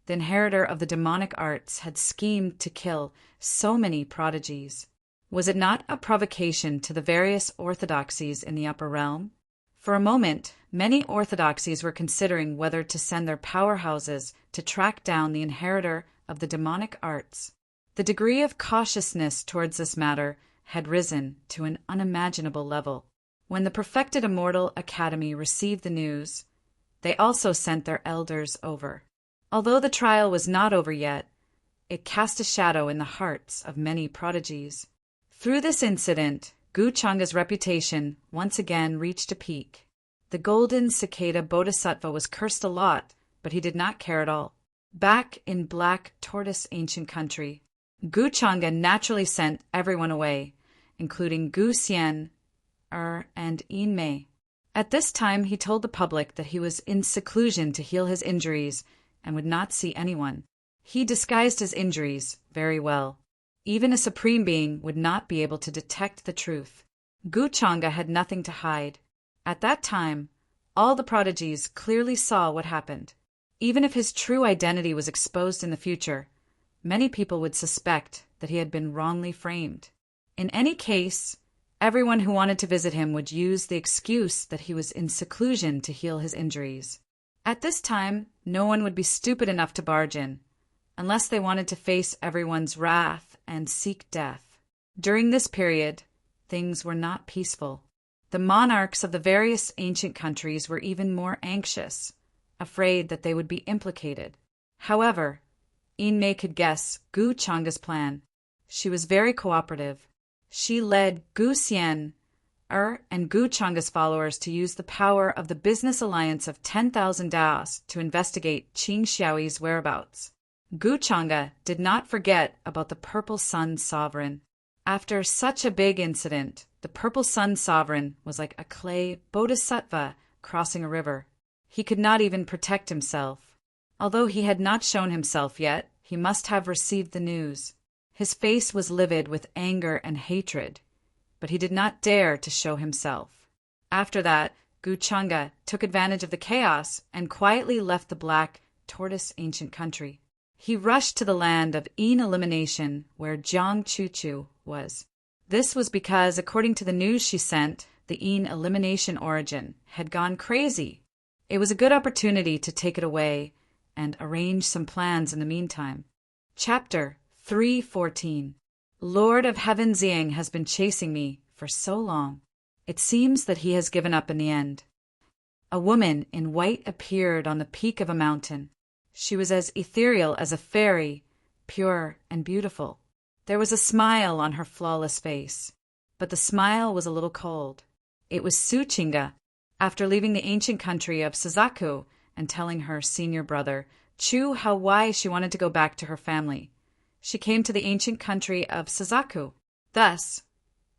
the inheritor of the demonic arts had schemed to kill so many prodigies. Was it not a provocation to the various orthodoxies in the upper realm? For a moment, many orthodoxies were considering whether to send their powerhouses to track down the inheritor of the demonic arts. The degree of cautiousness towards this matter had risen to an unimaginable level. When the perfected Immortal Academy received the news, they also sent their elders over. Although the trial was not over yet, it cast a shadow in the hearts of many prodigies. Through this incident, Gu Changa's reputation once again reached a peak. The golden cicada bodhisattva was cursed a lot, but he did not care at all. Back in Black Tortoise Ancient Country, Gu Changa naturally sent everyone away, including Gu Xian, and Yin Mei. At this time, he told the public that he was in seclusion to heal his injuries and would not see anyone. He disguised his injuries very well. Even a supreme being would not be able to detect the truth. Gu Changa had nothing to hide. At that time, all the prodigies clearly saw what happened. Even if his true identity was exposed in the future, many people would suspect that he had been wrongly framed. In any case, everyone who wanted to visit him would use the excuse that he was in seclusion to heal his injuries. At this time, no one would be stupid enough to barge in, unless they wanted to face everyone's wrath and seek death. During this period, things were not peaceful. The monarchs of the various ancient countries were even more anxious, afraid that they would be implicated. However, Yin Mei could guess Gu Changa's plan. She was very cooperative. She led Gu Xian, and Gu Changa's followers to use the power of the business alliance of 10,000 Daos to investigate Qing Xiaoyi's whereabouts. Gu Changa did not forget about the Purple Sun Sovereign. After such a big incident, the Purple Sun Sovereign was like a clay bodhisattva crossing a river. He could not even protect himself. Although he had not shown himself yet, he must have received the news. His face was livid with anger and hatred, but he did not dare to show himself. After that, Gu Changa took advantage of the chaos and quietly left the Black Tortoise Ancient Country. He rushed to the land of Yin Elimination, where Jiang Chuchu was. This was because, according to the news she sent, the Yin Elimination origin had gone crazy. It was a good opportunity to take it away and arrange some plans in the meantime. Chapter 3:14. Lord of Heaven Xiang has been chasing me for so long. It seems that he has given up in the end. A woman in white appeared on the peak of a mountain. She was as ethereal as a fairy, pure and beautiful. There was a smile on her flawless face, but the smile was a little cold. It was Su Chinga. After leaving the ancient country of Suzaku and telling her senior brother, Chu, why she wanted to go back to her family, she came to the ancient country of Suzaku. Thus,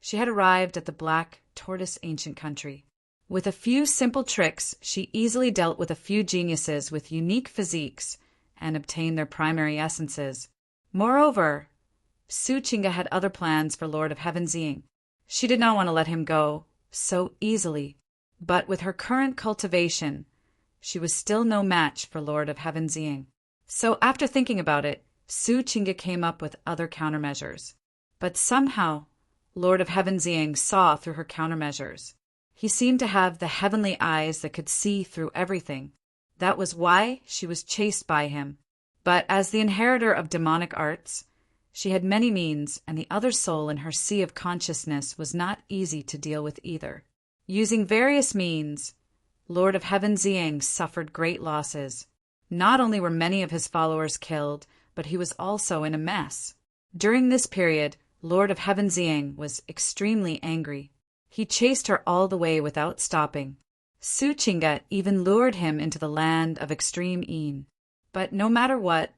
she had arrived at the Black Tortoise Ancient Country. With a few simple tricks, she easily dealt with a few geniuses with unique physiques and obtained their primary essences. Moreover, Su Chinga had other plans for Lord of Heaven Xiang. She did not want to let him go so easily, but with her current cultivation, she was still no match for Lord of Heaven Xiang. So after thinking about it, Su Chinga came up with other countermeasures. But somehow, Lord of Heaven Xiang saw through her countermeasures. He seemed to have the heavenly eyes that could see through everything. That was why she was chased by him. But as the inheritor of demonic arts, she had many means, and the other soul in her sea of consciousness was not easy to deal with either. Using various means, Lord of Heaven Xiang suffered great losses. Not only were many of his followers killed, but he was also in a mess. During this period, Lord of Heaven Xiang was extremely angry. He chased her all the way without stopping. Su Chinga even lured him into the land of extreme Yin. But no matter what,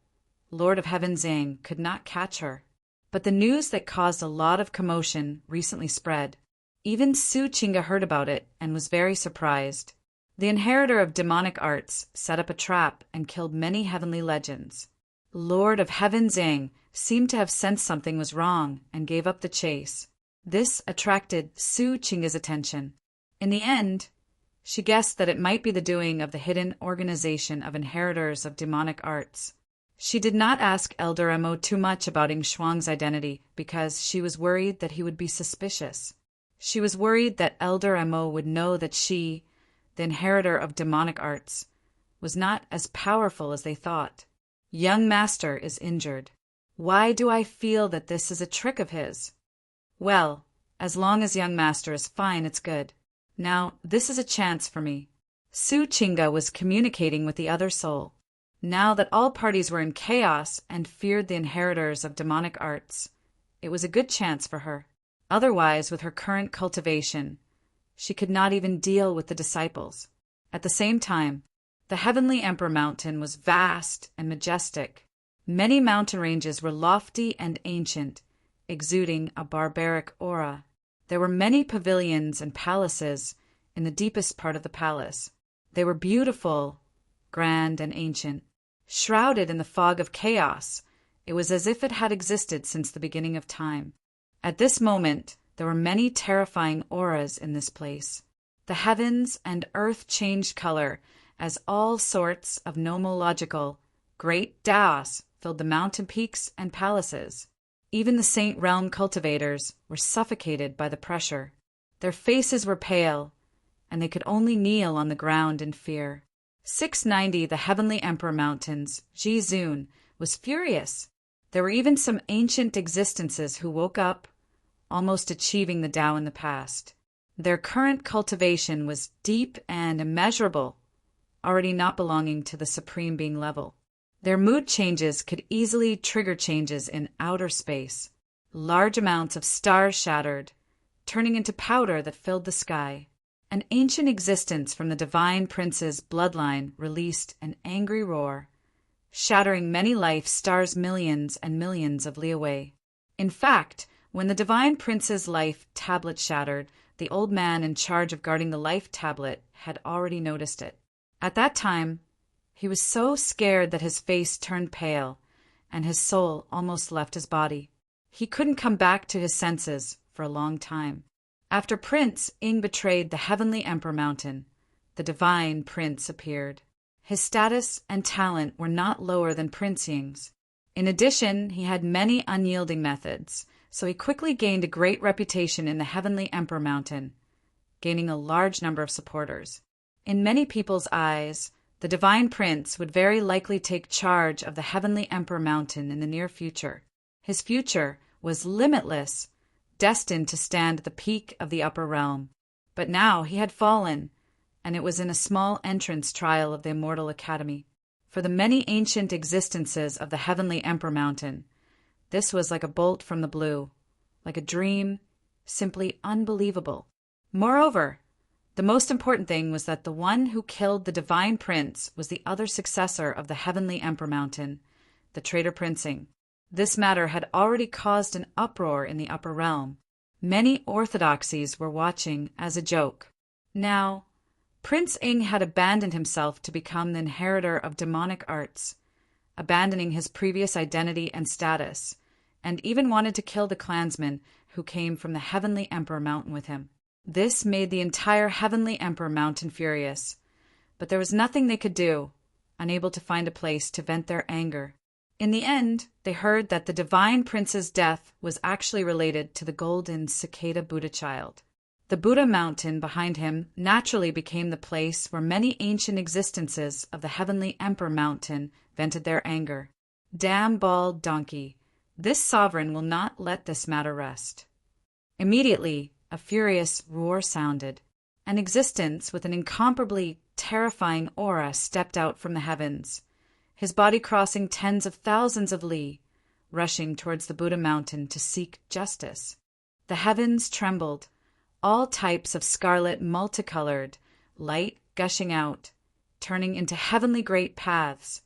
Lord of Heaven Xiang could not catch her. But the news that caused a lot of commotion recently spread. Even Su Chinga heard about it and was very surprised. The inheritor of demonic arts set up a trap and killed many heavenly legends. Lord of Heaven Xiang seemed to have sensed something was wrong and gave up the chase. This attracted Su Chinga's attention. In the end, she guessed that it might be the doing of the hidden organization of inheritors of demonic arts. She did not ask Elder Mo too much about Ing Shuang's identity because she was worried that he would be suspicious. She was worried that Elder Mo would know that she, the inheritor of demonic arts, was not as powerful as they thought. Young master is injured. Why do I feel that this is a trick of his? Well, as long as young master is fine, it's good. Now, this is a chance for me. Su Chinga was communicating with the other soul. Now that all parties were in chaos and feared the inheritors of demonic arts, it was a good chance for her. Otherwise, with her current cultivation, she could not even deal with the disciples. At the same time, the Heavenly Emperor Mountain was vast and majestic. Many mountain ranges were lofty and ancient, exuding a barbaric aura. There were many pavilions and palaces in the deepest part of the palace. They were beautiful, grand, and ancient. Shrouded in the fog of chaos, it was as if it had existed since the beginning of time. At this moment, there were many terrifying auras in this place. The heavens and earth changed color as all sorts of nomological, great Daos filled the mountain peaks and palaces. Even the Saint Realm cultivators were suffocated by the pressure. Their faces were pale, and they could only kneel on the ground in fear. 690, the Heavenly Emperor Mountains, Jizun, was furious. There were even some ancient existences who woke up, almost achieving the Tao in the past. Their current cultivation was deep and immeasurable, already not belonging to the Supreme Being level. Their mood changes could easily trigger changes in outer space. Large amounts of stars shattered, turning into powder that filled the sky. An ancient existence from the Divine Prince's bloodline released an angry roar, shattering many life stars millions and millions of li away. In fact, when the Divine Prince's life tablet shattered, the old man in charge of guarding the life tablet had already noticed it. At that time, he was so scared that his face turned pale, and his soul almost left his body. He couldn't come back to his senses for a long time. After Prince Ing betrayed the Heavenly Emperor Mountain, the Divine Prince appeared. His status and talent were not lower than Prince Ying's. In addition, he had many unyielding methods, so he quickly gained a great reputation in the Heavenly Emperor Mountain, gaining a large number of supporters. In many people's eyes, the Divine Prince would very likely take charge of the Heavenly Emperor Mountain in the near future. His future was limitless, destined to stand at the peak of the upper realm. But now he had fallen, and it was in a small entrance trial of the Immortal Academy. For the many ancient existences of the Heavenly Emperor Mountain, this was like a bolt from the blue, like a dream, simply unbelievable. Moreover, the most important thing was that the one who killed the Divine Prince was the other successor of the Heavenly Emperor Mountain, the traitor Prince Ing. This matter had already caused an uproar in the upper realm. Many orthodoxies were watching as a joke. Now, Prince Ing had abandoned himself to become the inheritor of demonic arts, abandoning his previous identity and status, and even wanted to kill the clansmen who came from the Heavenly Emperor Mountain with him. This made the entire Heavenly Emperor Mountain furious, but there was nothing they could do, unable to find a place to vent their anger. In the end, they heard that the Divine Prince's death was actually related to the golden cicada Buddha child. The Buddha mountain behind him naturally became the place where many ancient existences of the Heavenly Emperor Mountain vented their anger. Damn bald donkey! This sovereign will not let this matter rest. Immediately, a furious roar sounded. An existence with an incomparably terrifying aura stepped out from the heavens, his body crossing tens of thousands of li, rushing towards the Buddha mountain to seek justice. The heavens trembled, all types of scarlet multicolored, light gushing out, turning into heavenly great paths,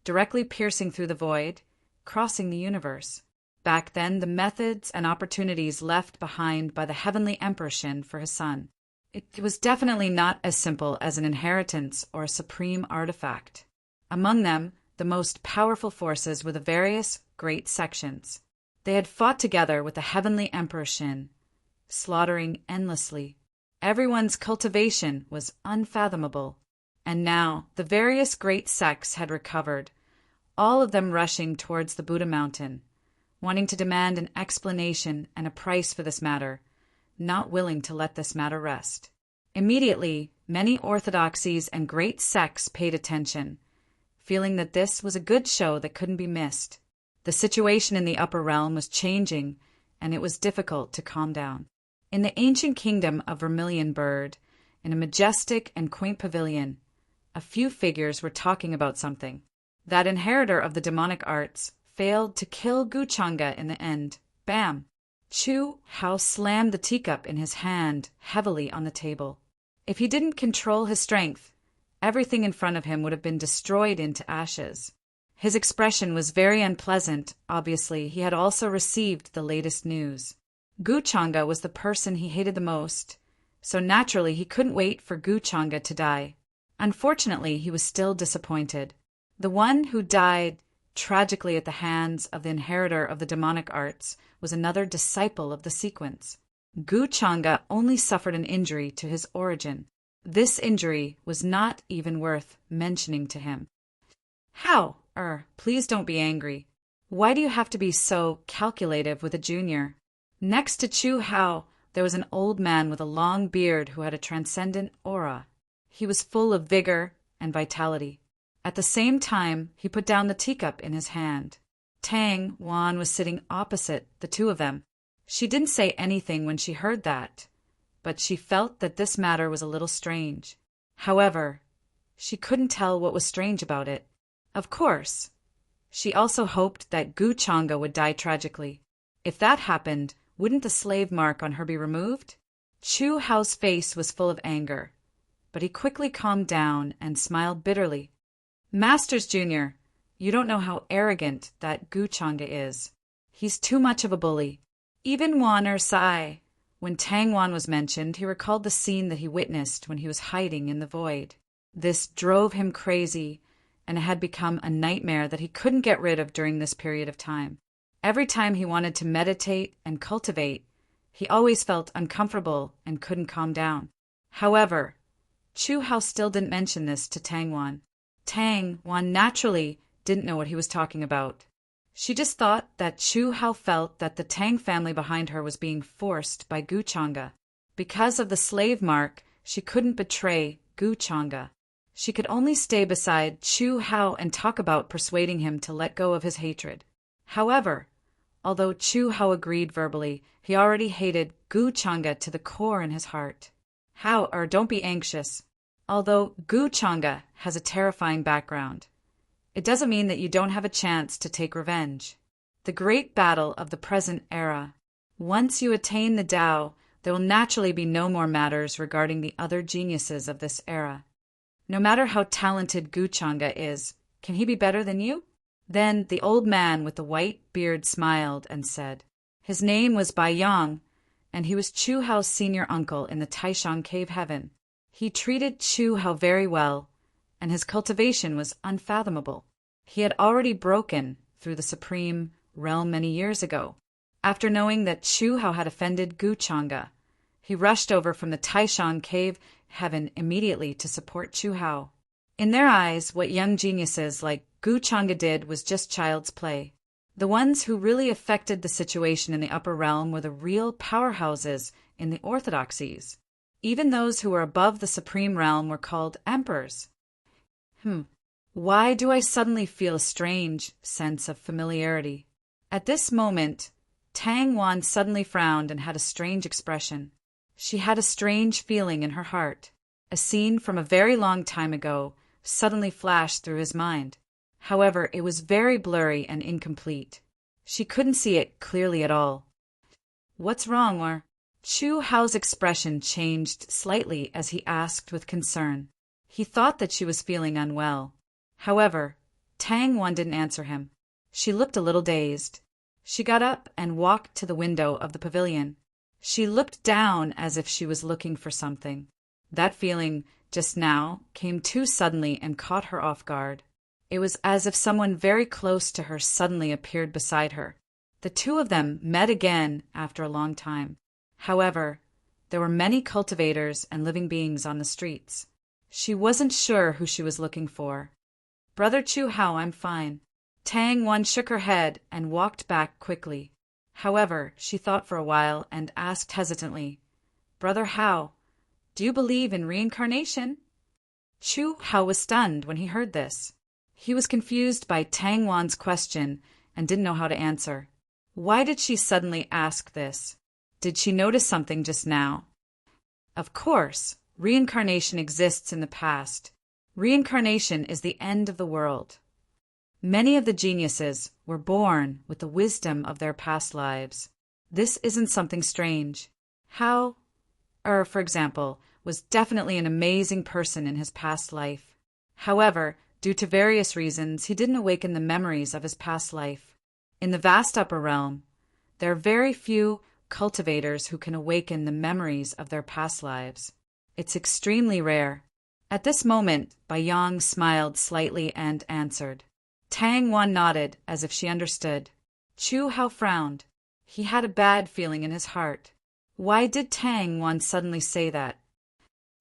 directly piercing through the void, crossing the universe. Back then, the methods and opportunities left behind by the Heavenly Emperor Shin for his son. It was definitely not as simple as an inheritance or a supreme artifact. Among them, the most powerful forces were the various great sections. They had fought together with the Heavenly Emperor Shin, slaughtering endlessly. Everyone's cultivation was unfathomable, and now the various great sects had recovered, all of them rushing towards the Buddha mountain, wanting to demand an explanation and a price for this matter, not willing to let this matter rest. Immediately, many orthodoxies and great sects paid attention, feeling that this was a good show that couldn't be missed. The situation in the upper realm was changing, and it was difficult to calm down. In the ancient kingdom of Vermilion Bird, in a majestic and quaint pavilion, a few figures were talking about something. That inheritor of the demonic arts failed to kill Guchanga in the end. Bam! Chu Hao slammed the teacup in his hand heavily on the table. If he didn't control his strength, everything in front of him would have been destroyed into ashes. His expression was very unpleasant. Obviously, he had also received the latest news. Guchanga was the person he hated the most, so naturally he couldn't wait for Guchanga to die. Unfortunately, he was still disappointed. The one who died tragically at the hands of the inheritor of the demonic arts was another disciple of the sequence. Guchanga only suffered an injury to his origin. This injury was not even worth mentioning to him. How? Please don't be angry. Why do you have to be so calculative with a junior? Next to Chu Hao, there was an old man with a long beard who had a transcendent aura. He was full of vigor and vitality. At the same time, he put down the teacup in his hand. Tang Wan was sitting opposite the two of them. She didn't say anything when she heard that, but she felt that this matter was a little strange. However, she couldn't tell what was strange about it. Of course, she also hoped that Guchanga would die tragically. If that happened, wouldn't the slave mark on her be removed? Chu Hao's face was full of anger, but he quickly calmed down and smiled bitterly. Masters Jr., you don't know how arrogant that Guchanga is. He's too much of a bully. Even Wan Sai. When Tang Wan was mentioned, he recalled the scene that he witnessed when he was hiding in the void. This drove him crazy, and it had become a nightmare that he couldn't get rid of during this period of time. Every time he wanted to meditate and cultivate, he always felt uncomfortable and couldn't calm down. However, Chu Hao still didn't mention this to Tang Wan. Tang Wan naturally didn't know what he was talking about. She just thought that Chu Hao felt that the Tang family behind her was being forced by Guchanga. Because of the slave mark, she couldn't betray Guchanga. She could only stay beside Chu Hao and talk about persuading him to let go of his hatred. However, although Chu Hao agreed verbally, he already hated Guchanga to the core in his heart. Don't be anxious. Although Guchanga has a terrifying background, it doesn't mean that you don't have a chance to take revenge. The great battle of the present era. Once you attain the Tao, there will naturally be no more matters regarding the other geniuses of this era. No matter how talented Guchanga is, can he be better than you? Then the old man with the white beard smiled and said, his name was Bai Yang, and he was Chu Hao's senior uncle in the Taishan Cave Heaven. He treated Chu Hao very well, and his cultivation was unfathomable. He had already broken through the supreme realm many years ago. After knowing that Chu Hao had offended Guchanga, he rushed over from the Taishan Cave Heaven immediately to support Chu Hao. In their eyes, what young geniuses like Guchanga did was just child's play. The ones who really affected the situation in the upper realm were the real powerhouses in the orthodoxies. Even those who were above the supreme realm were called emperors. Why do I suddenly feel a strange sense of familiarity? At this moment, Tang Wan suddenly frowned and had a strange expression. She had a strange feeling in her heart. A scene from a very long time ago suddenly flashed through his mind. However, it was very blurry and incomplete. She couldn't see it clearly at all. What's wrong, or? Chu Hao's expression changed slightly as he asked with concern. He thought that she was feeling unwell. However, Tang Wan didn't answer him. She looked a little dazed. She got up and walked to the window of the pavilion. She looked down as if she was looking for something. That feeling, just now, came too suddenly and caught her off guard. It was as if someone very close to her suddenly appeared beside her. The two of them met again after a long time. However, there were many cultivators and living beings on the streets. She wasn't sure who she was looking for. Brother Chu Hao, I'm fine. Tang Wan shook her head and walked back quickly. However, she thought for a while and asked hesitantly, "Brother Hao, do you believe in reincarnation?" Chu Hao was stunned when he heard this. He was confused by Tang Wan's question and didn't know how to answer. Why did she suddenly ask this? Did she notice something just now? Of course, reincarnation exists in the past. Reincarnation is the end of the world. Many of the geniuses were born with the wisdom of their past lives. This isn't something strange. Hao, for example, was definitely an amazing person in his past life. However, due to various reasons, he didn't awaken the memories of his past life. In the vast upper realm, there are very few cultivators who can awaken the memories of their past lives. It's extremely rare. At this moment, Baiyang smiled slightly and answered. Tang Wan nodded as if she understood. Chu Hao frowned. He had a bad feeling in his heart. Why did Tang Wan suddenly say that?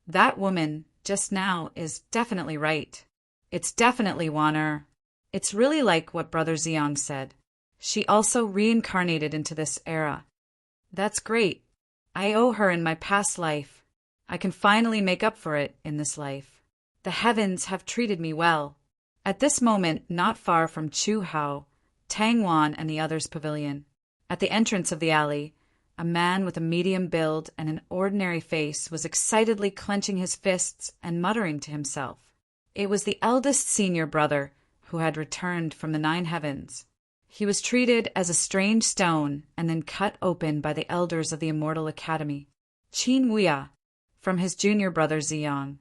That woman, just now, is definitely right. It's definitely Wan. It's really like what Brother Ziyang said. She also reincarnated into this era. That's great. I owe her in my past life. I can finally make up for it in this life. The heavens have treated me well. At this moment, not far from Chu Hao, Tang Wan and the others' pavilion, at the entrance of the alley, a man with a medium build and an ordinary face was excitedly clenching his fists and muttering to himself. It was the eldest senior brother who had returned from the 9 heavens. He was treated as a strange stone and then cut open by the elders of the Immortal Academy. Qin Wuya, from his junior brother Ziyang.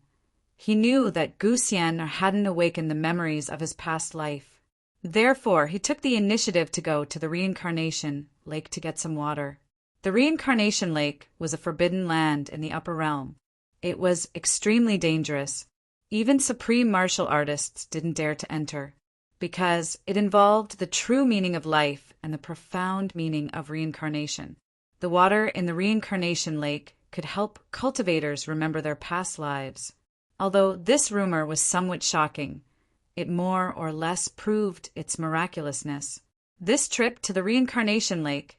He knew that Gu Xian hadn't awakened the memories of his past life. Therefore, he took the initiative to go to the reincarnation lake to get some water. The reincarnation lake was a forbidden land in the upper realm. It was extremely dangerous. Even supreme martial artists didn't dare to enter, because it involved the true meaning of life and the profound meaning of reincarnation. The water in the reincarnation lake could help cultivators remember their past lives. Although this rumor was somewhat shocking, it more or less proved its miraculousness. This trip to the reincarnation lake,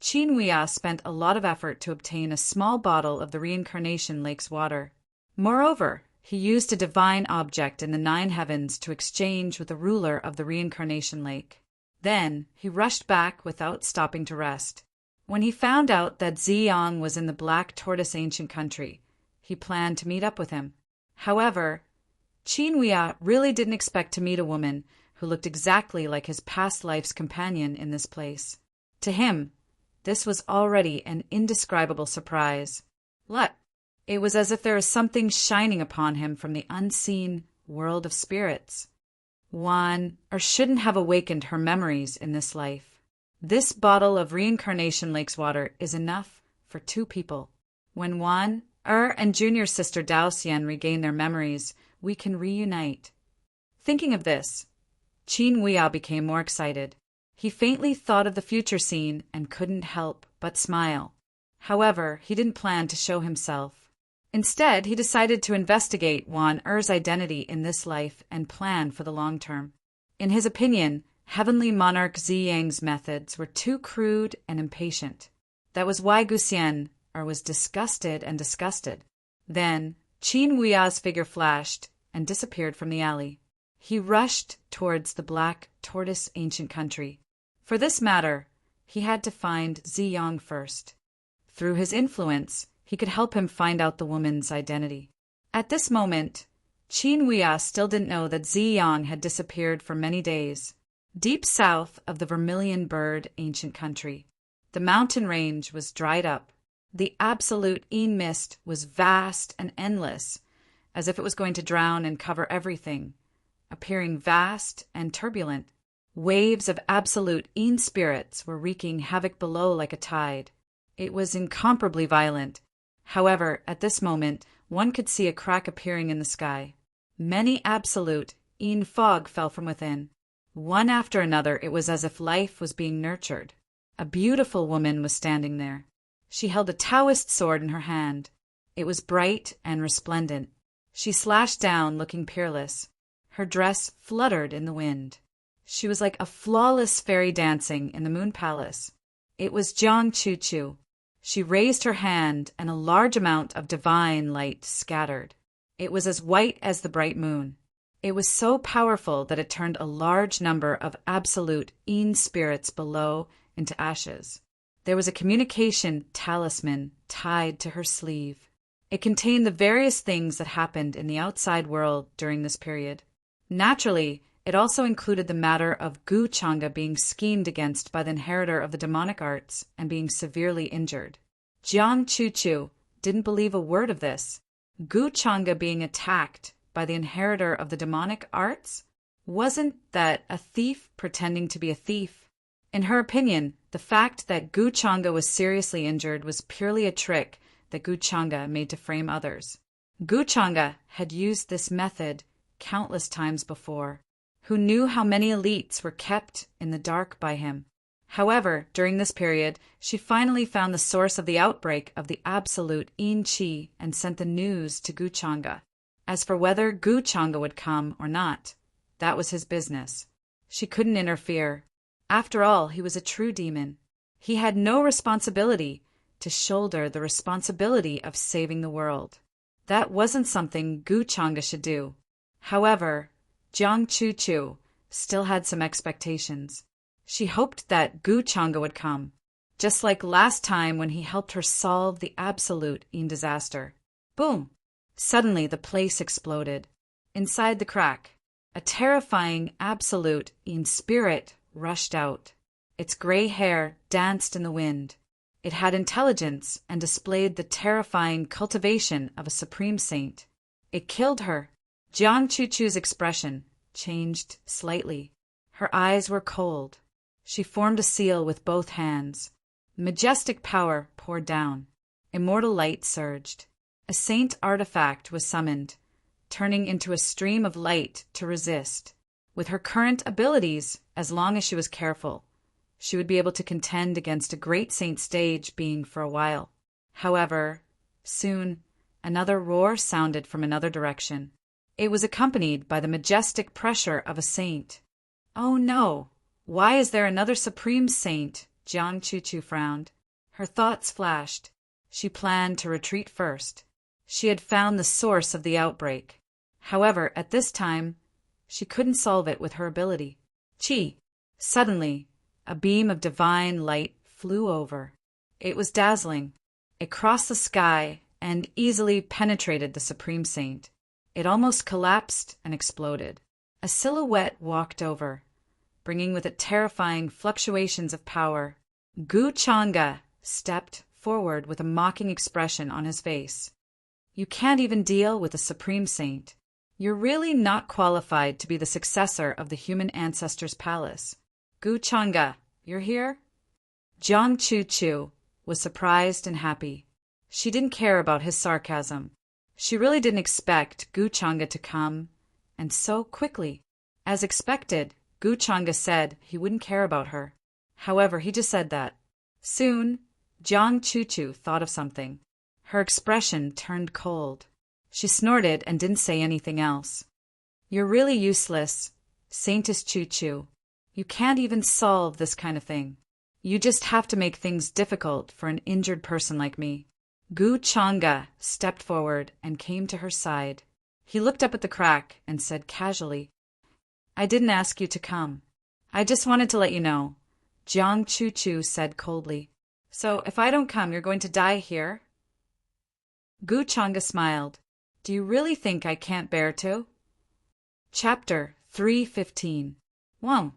Qin Wuya spent a lot of effort to obtain a small bottle of the reincarnation lake's water. Moreover, he used a divine object in the 9 heavens to exchange with the ruler of the reincarnation lake. Then he rushed back without stopping to rest. When he found out that Ziyang was in the Black Tortoise ancient country, he planned to meet up with him. However, Qin Wuya really didn't expect to meet a woman who looked exactly like his past life's companion in this place. To him, this was already an indescribable surprise. It was as if there was something shining upon him from the unseen world of spirits. Wan shouldn't have awakened her memories in this life. This bottle of reincarnation lake's water is enough for 2 people. When Wan and junior sister Dao Xian regain their memories, we can reunite. Thinking of this, Qin Wuya became more excited. He faintly thought of the future scene and couldn't help but smile. However, he didn't plan to show himself. Instead, he decided to investigate Wan Er's identity in this life and plan for the long term. In his opinion, Heavenly Monarch Ziyang's methods were too crude and impatient. That was why Gu Xian was disgusted. Then, Qin Wuya's figure flashed and disappeared from the alley. He rushed towards the Black Tortoise ancient country. For this matter, he had to find Ziyang first. Through his influence, he could help him find out the woman's identity. At this moment, Qin Wuya still didn't know that Ziyang had disappeared for many days. Deep south of the Vermilion Bird ancient country, the mountain range was dried up. The absolute Yin mist was vast and endless, as if it was going to drown and cover everything, appearing vast and turbulent. Waves of absolute Yin spirits were wreaking havoc below like a tide. It was incomparably violent. However, at this moment, one could see a crack appearing in the sky. Many absolute Yin fog fell from within. One after another, it was as if life was being nurtured. A beautiful woman was standing there. She held a Taoist sword in her hand. It was bright and resplendent. She slashed down, looking peerless. Her dress fluttered in the wind. She was like a flawless fairy dancing in the Moon Palace. It was Jiang Chu. She raised her hand, and a large amount of divine light scattered. It was as white as the bright moon. It was so powerful that it turned a large number of absolute Yin spirits below into ashes. There was a communication talisman tied to her sleeve. It contained the various things that happened in the outside world during this period. Naturally, it also included the matter of Gu Changa being schemed against by the inheritor of the demonic arts and being severely injured. Jiang Chu didn't believe a word of this. Gu Changa being attacked by the inheritor of the demonic arts? Wasn't that a thief pretending to be a thief? In her opinion, the fact that Gu Changa was seriously injured was purely a trick that Gu Changa made to frame others. Gu Changa had used this method countless times before. Who knew how many elites were kept in the dark by him? However, during this period, she finally found the source of the outbreak of the absolute Yin Qi and sent the news to Gu Changa. As for whether Gu Changa would come or not, that was his business. She couldn't interfere. After all, he was a true demon. He had no responsibility to shoulder the responsibility of saving the world. That wasn't something Gu Changa should do. However, Jiang Chu still had some expectations. She hoped that Gu Changa would come, just like last time when he helped her solve the absolute Yin disaster. Boom! Suddenly the place exploded. Inside the crack, a terrifying absolute Yin spirit rushed out. Its gray hair danced in the wind. It had intelligence and displayed the terrifying cultivation of a supreme saint. It killed her. Jiang Chu's expression changed slightly. Her eyes were cold. She formed a seal with both hands. Majestic power poured down. Immortal light surged. A saint artifact was summoned, turning into a stream of light to resist. With her current abilities, as long as she was careful, she would be able to contend against a great saint stage being for a while. However, soon, another roar sounded from another direction. It was accompanied by the majestic pressure of a saint. Oh no! Why is there another supreme saint? Jiang Chu frowned. Her thoughts flashed. She planned to retreat first. She had found the source of the outbreak. However, at this time, she couldn't solve it with her ability. Chi! Suddenly, a beam of divine light flew over. It was dazzling. It crossed the sky and easily penetrated the supreme saint. It almost collapsed and exploded. A silhouette walked over, bringing with it terrifying fluctuations of power. Gu Changa stepped forward with a mocking expression on his face. You can't even deal with a supreme saint. You're really not qualified to be the successor of the human ancestors' palace. Gu Changa, you're here? Jiang Chu was surprised and happy. She didn't care about his sarcasm. She really didn't expect Gu Changa to come, and so quickly. As expected, Gu Changa said he wouldn't care about her. However, he just said that. Soon, Jiang Chu thought of something. Her expression turned cold. She snorted and didn't say anything else. You're really useless, Saintess Chu. You can't even solve this kind of thing. You just have to make things difficult for an injured person like me. Gu Changa stepped forward and came to her side. He looked up at the crack and said casually, I didn't ask you to come. I just wanted to let you know. Jiang Chu said coldly. So if I don't come, you're going to die here? Gu Changa smiled. Do you really think I can't bear to? Chapter 3:15. Whoa.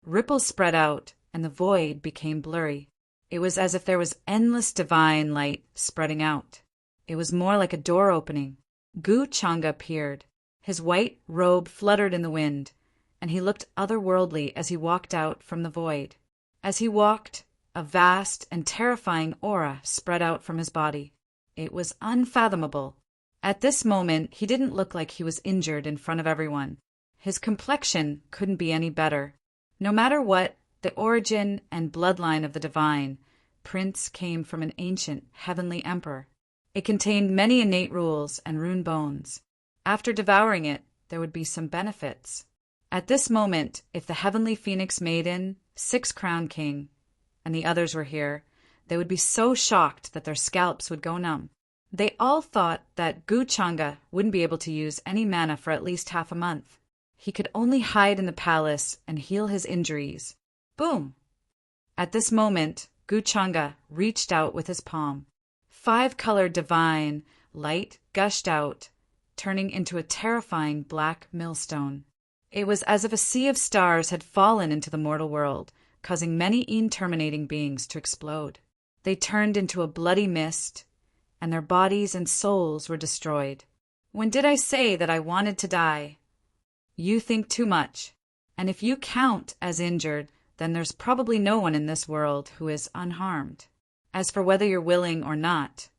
Ripples spread out, and the void became blurry. It was as if there was endless divine light spreading out. It was more like a door opening. Gu Changa appeared. His white robe fluttered in the wind, and he looked otherworldly as he walked out from the void. As he walked, a vast and terrifying aura spread out from his body. It was unfathomable. At this moment, he didn't look like he was injured in front of everyone. His complexion couldn't be any better. No matter what, the origin and bloodline of the divine prince came from an ancient heavenly emperor. It contained many innate rules and rune bones. After devouring it, there would be some benefits. At this moment, if the Heavenly Phoenix Maiden, Six Crown King, and the others were here, they would be so shocked that their scalps would go numb. They all thought that Guchanga wouldn't be able to use any mana for at least half a month. He could only hide in the palace and heal his injuries. Boom! At this moment, Guchanga reached out with his palm. 5-colored divine light gushed out, turning into a terrifying black millstone. It was as if a sea of stars had fallen into the mortal world, causing many terminating beings to explode. They turned into a bloody mist, and their bodies and souls were destroyed. When did I say that I wanted to die? You think too much, and if you count as injured, then there's probably no one in this world who is unharmed. As for whether you're willing or not,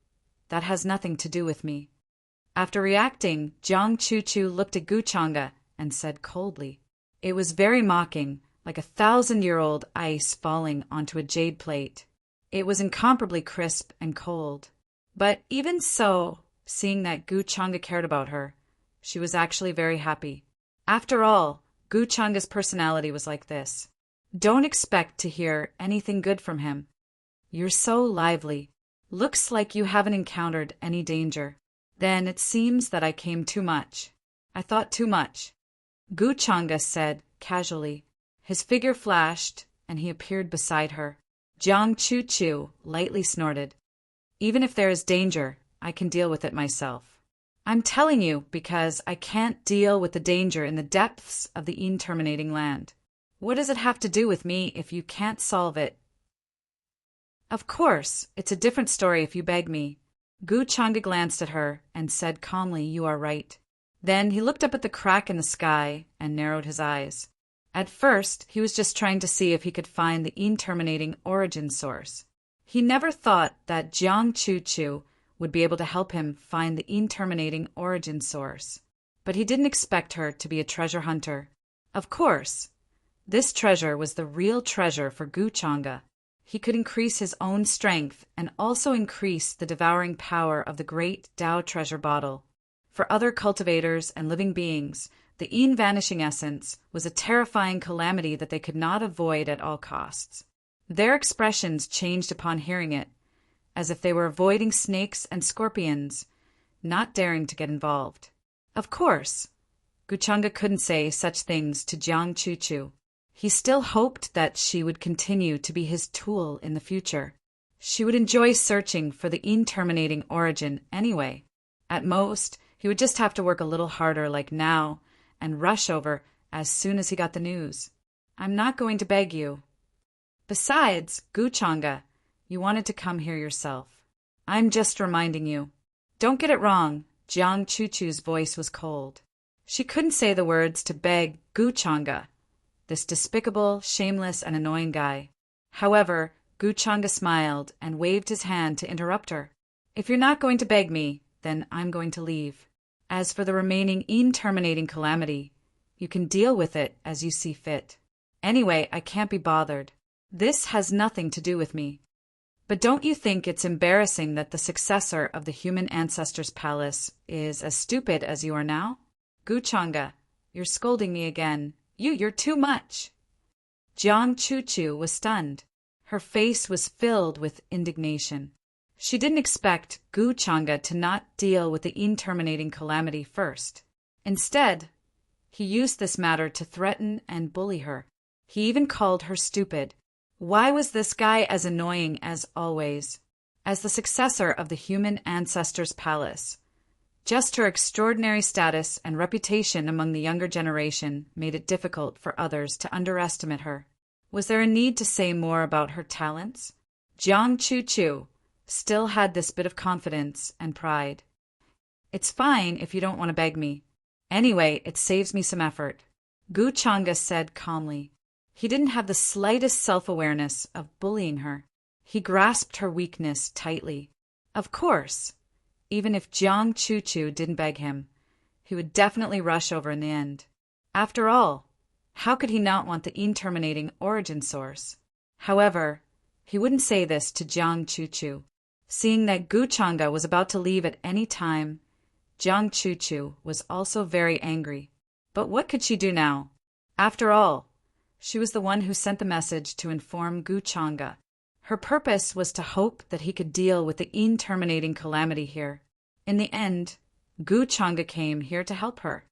that has nothing to do with me. After reacting, Jiang Chuchu looked at Guchanga and said coldly. It was very mocking, like 1,000-year-old ice falling onto a jade plate. It was incomparably crisp and cold. But even so, seeing that Guchanga cared about her, she was actually very happy. After all, Guchanga's personality was like this. Don't expect to hear anything good from him. You're so lively. Looks like you haven't encountered any danger. Then it seems that I came too much. I thought too much. Guchanga said casually. His figure flashed, and he appeared beside her. Jiang Chuchu lightly snorted. Even if there is danger, I can deal with it myself. I'm telling you because I can't deal with the danger in the depths of the terminating land. What does it have to do with me if you can't solve it? Of course, it's a different story if you beg me. Guchanga glanced at her and said calmly, you are right. Then he looked up at the crack in the sky and narrowed his eyes. At first, he was just trying to see if he could find the terminating origin source. He never thought that Jiang Chuchu would be able to help him find the terminating origin source. But he didn't expect her to be a treasure hunter. Of course, this treasure was the real treasure for Guchanga. He could increase his own strength and also increase the devouring power of the great Tao treasure bottle. For other cultivators and living beings, the vanishing essence was a terrifying calamity that they could not avoid at all costs. Their expressions changed upon hearing it, as if they were avoiding snakes and scorpions, not daring to get involved. Of course, Guchanga couldn't say such things to Jiang Chuchu. He still hoped that she would continue to be his tool in the future. She would enjoy searching for the terminating origin anyway. At most, he would just have to work a little harder like now and rush over as soon as he got the news. I'm not going to beg you. Besides, Guchanga, you wanted to come here yourself. I'm just reminding you. Don't get it wrong, Jiang Chuchu's voice was cold. She couldn't say the words to beg Guchanga, this despicable, shameless, and annoying guy. However, Guchanga smiled and waved his hand to interrupt her. If you're not going to beg me, then I'm going to leave. As for the remaining terminating calamity, you can deal with it as you see fit. Anyway, I can't be bothered. This has nothing to do with me. But don't you think it's embarrassing that the successor of the human ancestors' palace is as stupid as you are now? Guchanga, you're scolding me again. You're too much. Jiang Chuchu was stunned. Her face was filled with indignation. She didn't expect Guchanga to not deal with the terminating calamity first. Instead, he used this matter to threaten and bully her. He even called her stupid. Why was this guy as annoying as always? As the successor of the human ancestors' palace, just her extraordinary status and reputation among the younger generation made it difficult for others to underestimate her. Was there a need to say more about her talents? Jiang Chuchu still had this bit of confidence and pride. It's fine if you don't want to beg me. Anyway, it saves me some effort. Guchanga said calmly. He didn't have the slightest self-awareness of bullying her. He grasped her weakness tightly. Of course, even if Jiang Chuchu didn't beg him, he would definitely rush over in the end. After all, how could he not want the terminating origin source? However, he wouldn't say this to Jiang Chuchu. Seeing that Guchanga was about to leave at any time, Jiang Chuchu was also very angry. But what could she do now? After all, she was the one who sent the message to inform Gu Changa. Her purpose was to hope that he could deal with the terminating calamity here. In the end, Gu Changa came here to help her.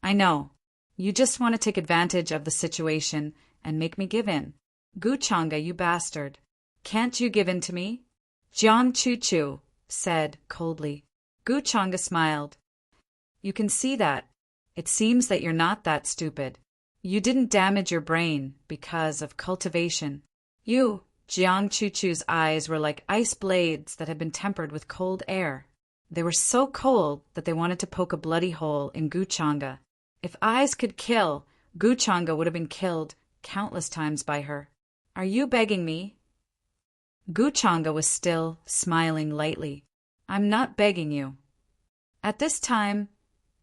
I know. You just want to take advantage of the situation and make me give in. Gu Changa, you bastard. Can't you give in to me? Jiang Chu said coldly. Gu Changa smiled. You can see that. It seems that you're not that stupid. You didn't damage your brain because of cultivation. Jiang Chu's eyes were like ice blades that had been tempered with cold air. They were so cold that they wanted to poke a bloody hole in Gu Changa. If eyes could kill, Gu Changa would have been killed countless times by her. Are you begging me? Gu Changa was still smiling lightly. I'm not begging you. At this time,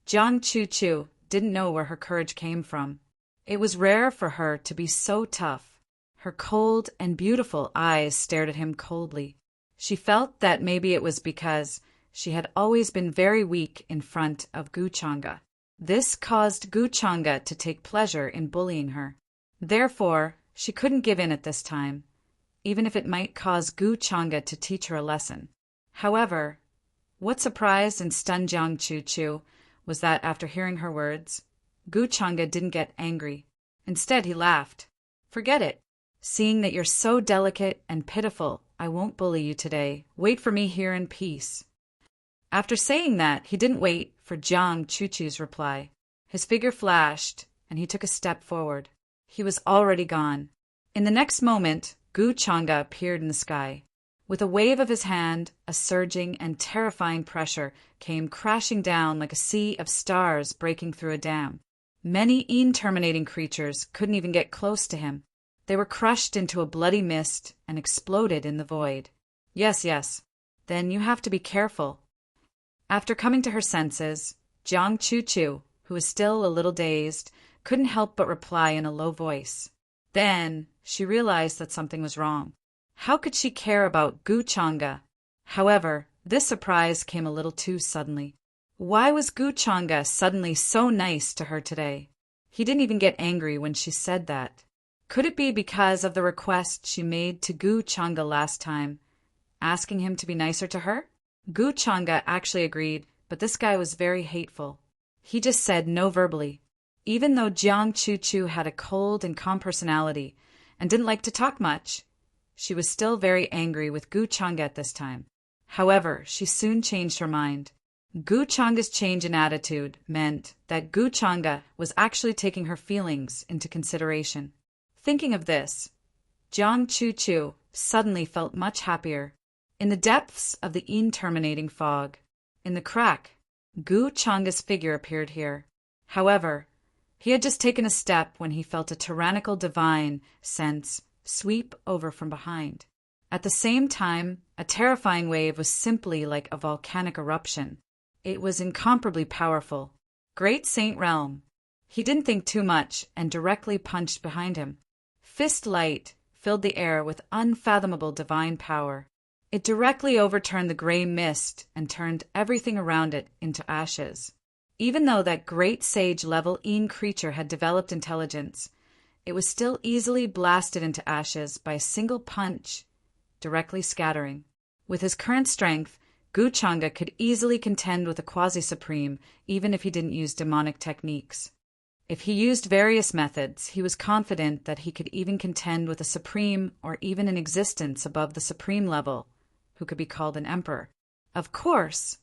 Jiang Chu didn't know where her courage came from. It was rare for her to be so tough. Her cold and beautiful eyes stared at him coldly. She felt that maybe it was because she had always been very weak in front of Gu Changa. This caused Gu Changa to take pleasure in bullying her. Therefore, she couldn't give in at this time, even if it might cause Gu Changa to teach her a lesson. However, what surprised and stunned Jiang Chu was that after hearing her words, Gu Changa didn't get angry. Instead, he laughed. Forget it. Seeing that you're so delicate and pitiful, I won't bully you today. Wait for me here in peace. After saying that, he didn't wait for Jiang Chu's reply. His figure flashed, and he took a step forward. He was already gone. In the next moment, Gu Changa appeared in the sky. With a wave of his hand, a surging and terrifying pressure came crashing down like a sea of stars breaking through a dam. Many terminating creatures couldn't even get close to him. They were crushed into a bloody mist and exploded in the void. Yes. Then you have to be careful. After coming to her senses, Jiang Chu, who was still a little dazed, couldn't help but reply in a low voice. Then she realized that something was wrong. How could she care about Gu Changa? However, this surprise came a little too suddenly. Why was Gu Changa suddenly so nice to her today? He didn't even get angry when she said that. Could it be because of the request she made to Gu Changa last time, asking him to be nicer to her? Gu Changa actually agreed, but this guy was very hateful. He just said no verbally. Even though Jiang Chu had a cold and calm personality and didn't like to talk much, she was still very angry with Gu Changa at this time. However, she soon changed her mind. Gu Changa's change in attitude meant that Gu Changa was actually taking her feelings into consideration. Thinking of this, Jiang Chu suddenly felt much happier. In the depths of the terminating fog, in the crack, Gu Changa's figure appeared here. However, he had just taken a step when he felt a tyrannical divine sense sweep over from behind. At the same time, a terrifying wave was simply like a volcanic eruption. It was incomparably powerful. Great Saint Realm. He didn't think too much and directly punched behind him. Fist light filled the air with unfathomable divine power. It directly overturned the gray mist and turned everything around it into ashes. Even though that great sage-level creature had developed intelligence, it was still easily blasted into ashes by a single punch, directly scattering. With his current strength, Gu Changa could easily contend with a quasi-supreme, even if he didn't use demonic techniques. If he used various methods, he was confident that he could even contend with a supreme or even an existence above the supreme level, who could be called an emperor. Of course,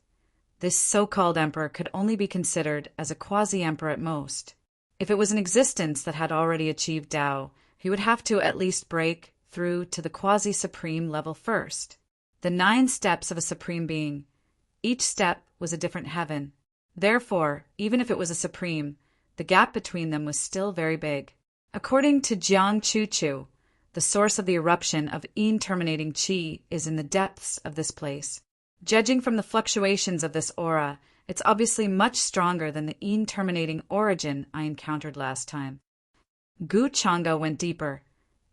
this so-called emperor could only be considered as a quasi-emperor at most. If it was an existence that had already achieved Tao, he would have to at least break through to the quasi-supreme level first. The 9 steps of a supreme being. Each step was a different heaven. Therefore, even if it was a supreme, the gap between them was still very big. According to Jiang Chu, the source of the eruption of terminating chi is in the depths of this place. Judging from the fluctuations of this aura, it's obviously much stronger than the terminating origin I encountered last time. Gu Changa went deeper,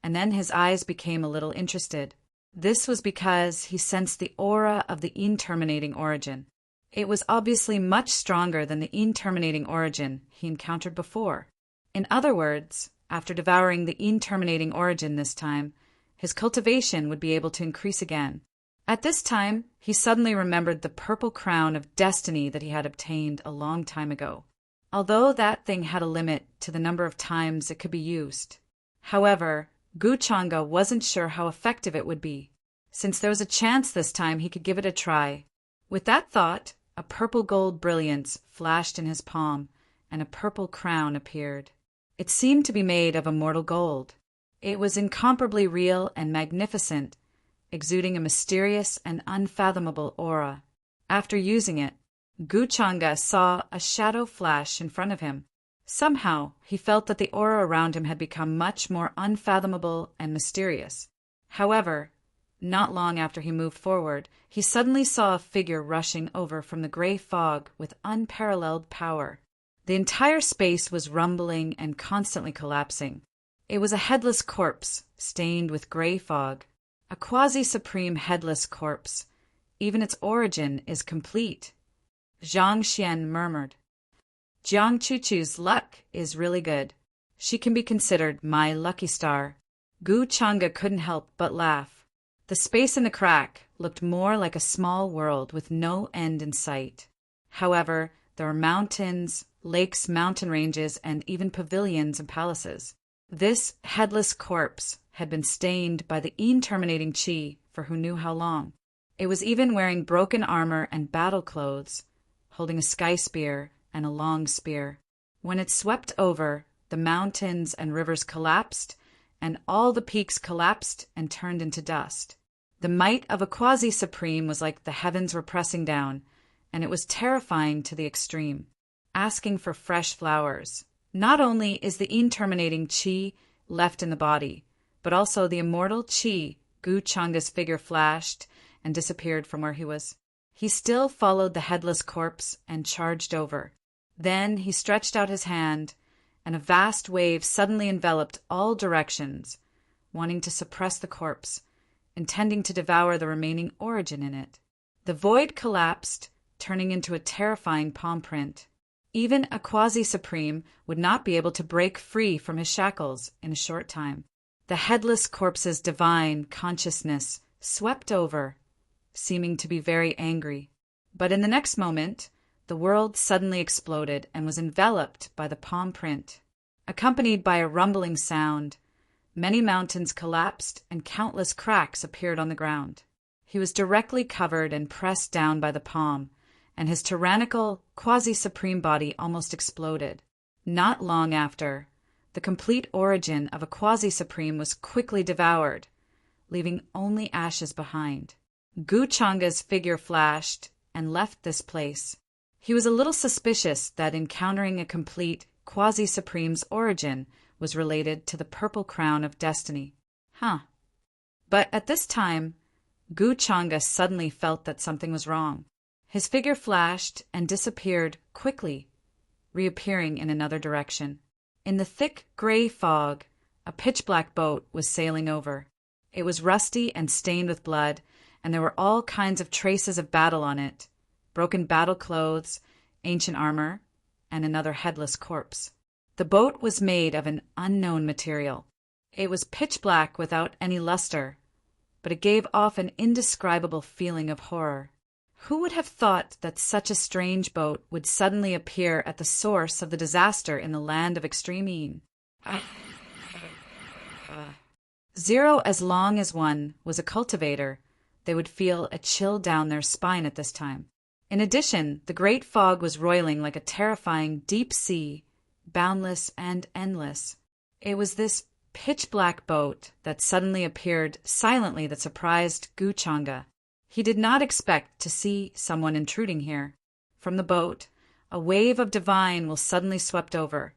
and then his eyes became a little interested. This was because he sensed the aura of the terminating origin. It was obviously much stronger than the terminating origin he encountered before. In other words, after devouring the terminating origin this time, his cultivation would be able to increase again. At this time, he suddenly remembered the purple crown of destiny that he had obtained a long time ago, although that thing had a limit to the number of times it could be used. However, Guchanga wasn't sure how effective it would be, since there was a chance this time he could give it a try. With that thought, a purple-gold brilliance flashed in his palm, and a purple crown appeared. It seemed to be made of immortal gold. It was incomparably real and magnificent, exuding a mysterious and unfathomable aura. After using it, Guchanga saw a shadow flash in front of him. Somehow, he felt that the aura around him had become much more unfathomable and mysterious. However, not long after he moved forward, he suddenly saw a figure rushing over from the gray fog with unparalleled power. The entire space was rumbling and constantly collapsing. It was a headless corpse, stained with gray fog. A quasi-supreme headless corpse. Even its origin is complete. Zhang Xian murmured. Jiang Chuchu's luck is really good. She can be considered my lucky star. Gu Changa couldn't help but laugh. The space in the crack looked more like a small world with no end in sight. However, there were mountains, lakes, mountain ranges, and even pavilions and palaces. This headless corpse had been stained by the terminating chi for who knew how long. It was even wearing broken armor and battle clothes, holding a sky spear and a long spear. When it swept over, the mountains and rivers collapsed, and all the peaks collapsed and turned into dust. The might of a quasi-supreme was like the heavens were pressing down, and it was terrifying to the extreme, asking for fresh flowers. Not only is the terminating chi left in the body, but also the immortal chi. Gu Changa's figure flashed and disappeared from where he was. He still followed the headless corpse and charged over. Then he stretched out his hand, and a vast wave suddenly enveloped all directions, wanting to suppress the corpse, intending to devour the remaining origin in it. The void collapsed, turning into a terrifying palm print. Even a quasi-supreme would not be able to break free from his shackles in a short time. The headless corpse's divine consciousness swept over, seeming to be very angry. But in the next moment, the world suddenly exploded and was enveloped by the palm print. Accompanied by a rumbling sound, many mountains collapsed and countless cracks appeared on the ground. He was directly covered and pressed down by the palm, and his tyrannical, quasi-supreme body almost exploded. Not long after, the complete origin of a quasi-supreme was quickly devoured, leaving only ashes behind. Gu Changa's figure flashed and left this place. He was a little suspicious that encountering a complete quasi-supreme's origin was related to the purple crown of destiny. But at this time, Gu Changa suddenly felt that something was wrong. His figure flashed and disappeared quickly, reappearing in another direction. In the thick gray fog, a pitch-black boat was sailing over. It was rusty and stained with blood, and there were all kinds of traces of battle on it, broken battle clothes, ancient armor, and another headless corpse. The boat was made of an unknown material. It was pitch-black without any luster, but it gave off an indescribable feeling of horror. Who would have thought that such a strange boat would suddenly appear at the source of the disaster in the land of extreme Een? Zero as long as one was a cultivator, they would feel a chill down their spine at this time. In addition, the great fog was roiling like a terrifying deep sea, boundless and endless. It was this pitch-black boat that suddenly appeared silently that surprised Gu Changa. He did not expect to see someone intruding here. From the boat, a wave of divine will suddenly swept over,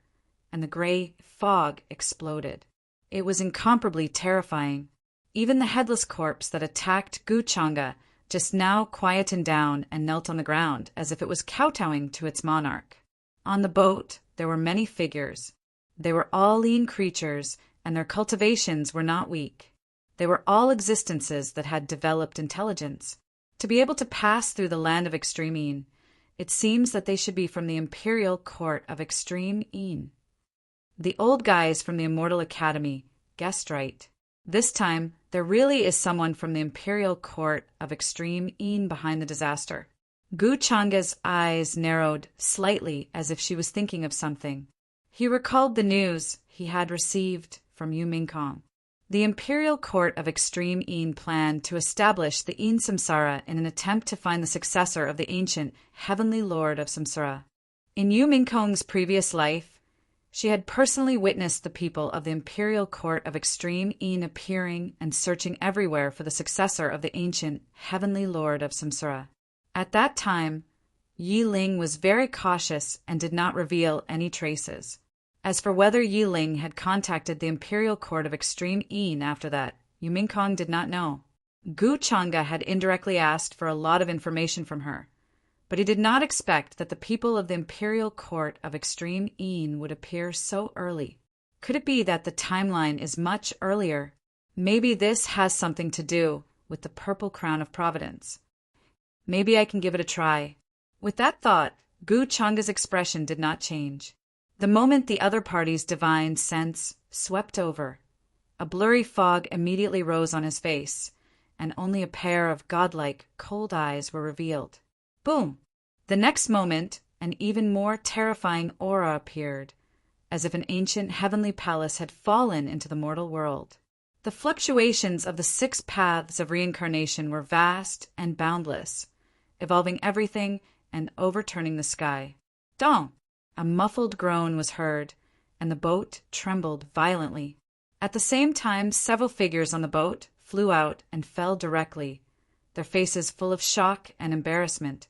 and the gray fog exploded. It was incomparably terrifying. Even the headless corpse that attacked Gu Changa just now quietened down and knelt on the ground as if it was kowtowing to its monarch. On the boat, there were many figures. They were all lean creatures, and their cultivations were not weak. They were all existences that had developed intelligence. To be able to pass through the land of Extreme Een, it seems that they should be from the imperial court of Extreme Een. The old guys from the Immortal Academy guessed right. This time, there really is someone from the Imperial Court of Extreme Een behind the disaster. Gu Changa's eyes narrowed slightly as if she was thinking of something. He recalled the news he had received from Yu Mingkong. The Imperial Court of Extreme Een planned to establish the Een Samsara in an attempt to find the successor of the ancient Heavenly Lord of Samsara. In Yu Mingkong's previous life, she had personally witnessed the people of the Imperial Court of Extreme Een appearing and searching everywhere for the successor of the ancient Heavenly Lord of Samsara. At that time, Yi Ling was very cautious and did not reveal any traces. As for whether Yi Ling had contacted the Imperial Court of Extreme Een after that, Yu Mingkong did not know. Gu Changa had indirectly asked for a lot of information from her, but he did not expect that the people of the Imperial Court of Extreme Een would appear so early. Could it be that the timeline is much earlier? Maybe this has something to do with the Purple Crown of Providence. Maybe I can give it a try. With that thought, Gu Changa's expression did not change. The moment the other party's divine sense swept over, a blurry fog immediately rose on his face, and only a pair of godlike, cold eyes were revealed. Boom! The next moment, an even more terrifying aura appeared, as if an ancient heavenly palace had fallen into the mortal world. The fluctuations of the 6 paths of reincarnation were vast and boundless, evolving everything and overturning the sky. Dong! A muffled groan was heard, and the boat trembled violently. At the same time, several figures on the boat flew out and fell directly, their faces full of shock and embarrassment.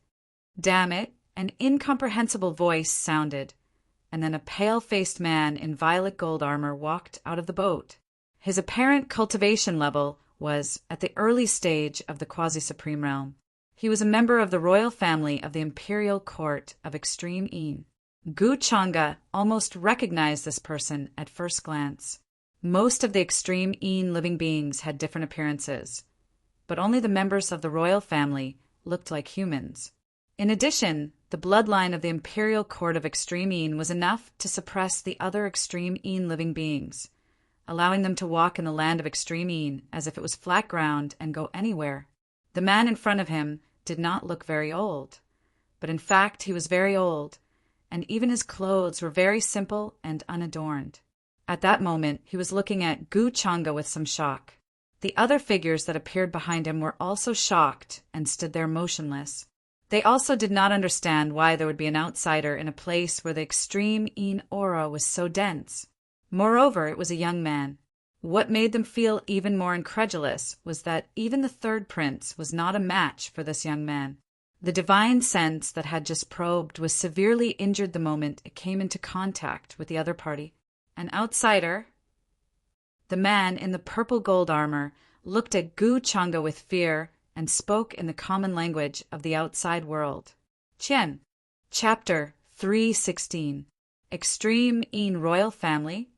Damn it! An incomprehensible voice sounded, and then a pale-faced man in violet gold armor walked out of the boat. His apparent cultivation level was at the early stage of the quasi-supreme realm. He was a member of the royal family of the Imperial Court of Extreme Een. Gu Changa almost recognized this person at first glance. Most of the Extreme Een living beings had different appearances, but only the members of the royal family looked like humans. In addition, the bloodline of the Imperial Court of Extreme Een was enough to suppress the other Extreme Een living beings, allowing them to walk in the land of Extreme Een as if it was flat ground and go anywhere. The man in front of him did not look very old, but in fact he was very old, and even his clothes were very simple and unadorned. At that moment, he was looking at Gu Changa with some shock. The other figures that appeared behind him were also shocked and stood there motionless. They also did not understand why there would be an outsider in a place where the Extreme Een aura was so dense. Moreover, it was a young man. What made them feel even more incredulous was that even the third prince was not a match for this young man. The divine sense that had just probed was severely injured the moment it came into contact with the other party. An outsider. The man in the purple gold armor looked at Gu Changa with fear and spoke in the common language of the outside world. Qian. Chapter 316. Extreme Een Royal Family?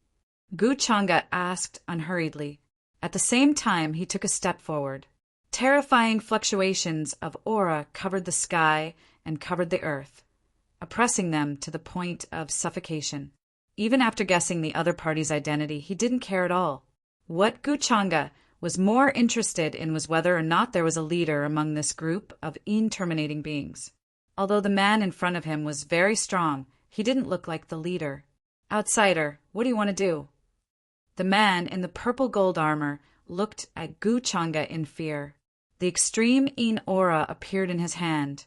Gu Changa asked unhurriedly. At the same time, he took a step forward. Terrifying fluctuations of aura covered the sky and covered the earth, oppressing them to the point of suffocation. Even after guessing the other party's identity, he didn't care at all. What Gu Changa was more interested in was whether or not there was a leader among this group of Een-terminating beings. Although the man in front of him was very strong, he didn't look like the leader. Outsider, what do you want to do? The man in the purple gold armor looked at Gu Changa in fear. The Extreme Een aura appeared in his hand,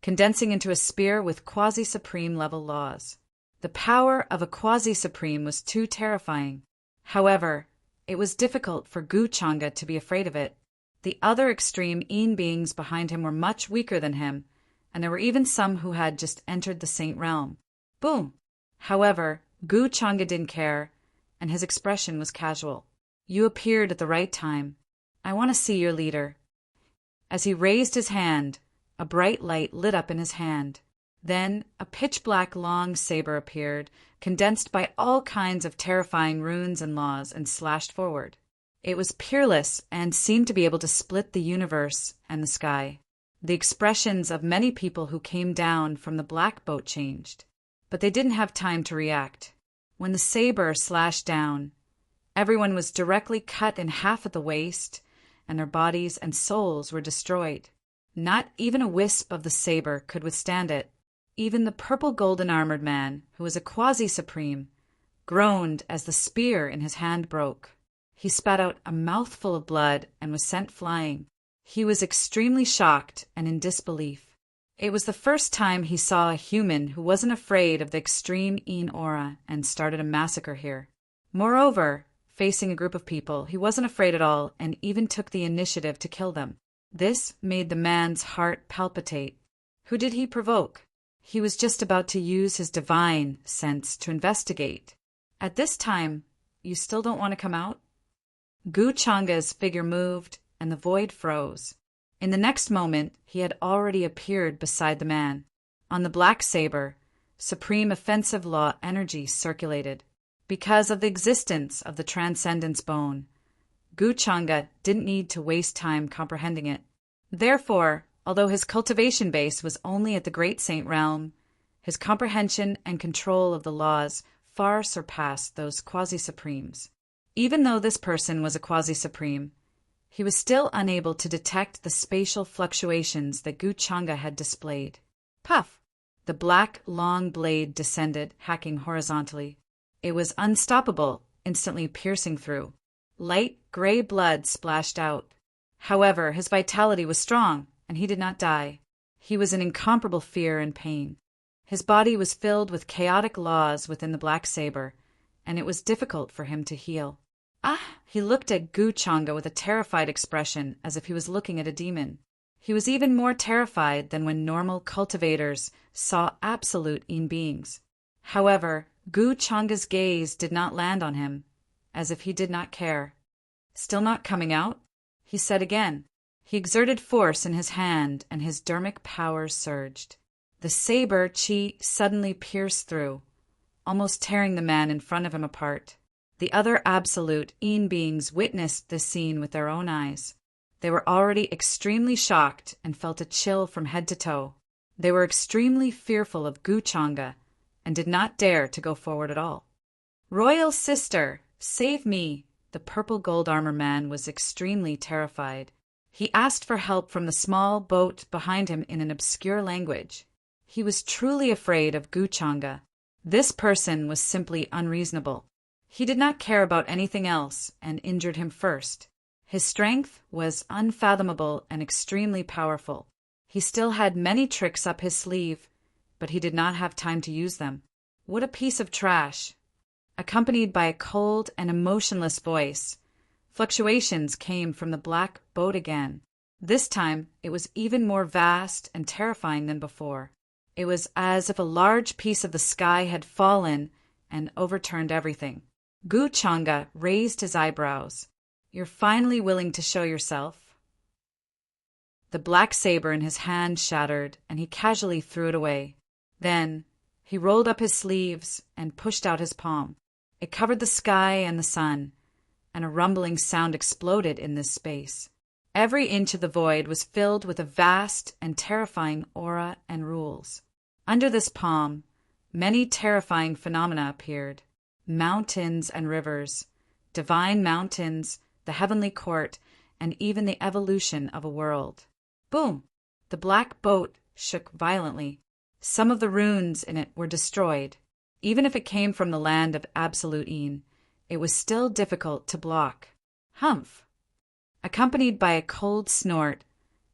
condensing into a spear with quasi-supreme level laws. The power of a quasi-supreme was too terrifying. However, it was difficult for Gu Changa to be afraid of it. The other Extreme Een beings behind him were much weaker than him, and there were even some who had just entered the Saint Realm. Boom! However, Gu Changa didn't care, and his expression was casual. You appeared at the right time. I want to see your leader. As he raised his hand, a bright light lit up in his hand. Then a pitch-black long saber appeared, condensed by all kinds of terrifying runes and laws, and slashed forward. It was peerless and seemed to be able to split the universe and the sky. The expressions of many people who came down from the black boat changed, but they didn't have time to react. When the saber slashed down, everyone was directly cut in half at the waist, and their bodies and souls were destroyed. Not even a wisp of the saber could withstand it. Even the purple golden armored man, who was a quasi-supreme, groaned as the spear in his hand broke. He spat out a mouthful of blood and was sent flying. He was extremely shocked and in disbelief. It was the first time he saw a human who wasn't afraid of the extreme Een aura and started a massacre here. Moreover, facing a group of people, he wasn't afraid at all and even took the initiative to kill them. This made the man's heart palpitate. Who did he provoke? He was just about to use his divine sense to investigate. At this time, you still don't want to come out? Gu Changa's figure moved, and the void froze. In the next moment, he had already appeared beside the man. On the black saber, supreme offensive law energy circulated. Because of the existence of the Transcendence Bone, Gu Changa didn't need to waste time comprehending it. Therefore, although his cultivation base was only at the Great Saint realm, his comprehension and control of the laws far surpassed those quasi-supremes. Even though this person was a quasi-supreme, he was still unable to detect the spatial fluctuations that Gu Changa had displayed. Puff! The black, long blade descended, hacking horizontally. It was unstoppable, instantly piercing through. Light gray blood splashed out. However, his vitality was strong, and he did not die. He was in incomparable fear and pain. His body was filled with chaotic laws within the black saber, and it was difficult for him to heal. He looked at Gu Changa with a terrified expression, as if he was looking at a demon. He was even more terrified than when normal cultivators saw absolute Een beings. However, Gu Changa's gaze did not land on him, as if he did not care. Still not coming out? He said again. He exerted force in his hand, and his dermic powers surged. The saber chi suddenly pierced through, almost tearing the man in front of him apart. The other absolute Een beings witnessed this scene with their own eyes. They were already extremely shocked and felt a chill from head to toe. They were extremely fearful of Gu Changa and did not dare to go forward at all. "Royal sister, save me!" The purple gold armor man was extremely terrified. He asked for help from the small boat behind him in an obscure language. He was truly afraid of Gu Changa. This person was simply unreasonable. He did not care about anything else and injured him first. His strength was unfathomable and extremely powerful. He still had many tricks up his sleeve, but he did not have time to use them. What a piece of trash! Accompanied by a cold and emotionless voice, fluctuations came from the black boat again. This time it was even more vast and terrifying than before. It was as if a large piece of the sky had fallen and overturned everything. Gu Changa raised his eyebrows. "You're finally willing to show yourself?" The black saber in his hand shattered, and he casually threw it away. Then he rolled up his sleeves and pushed out his palm. It covered the sky and the sun, and a rumbling sound exploded in this space. Every inch of the void was filled with a vast and terrifying aura and rules. Under this palm, many terrifying phenomena appeared. Mountains and rivers, divine mountains, the heavenly court, and even the evolution of a world. Boom! The black boat shook violently. Some of the runes in it were destroyed. Even if it came from the land of absolute Een, it was still difficult to block. Humph! Accompanied by a cold snort,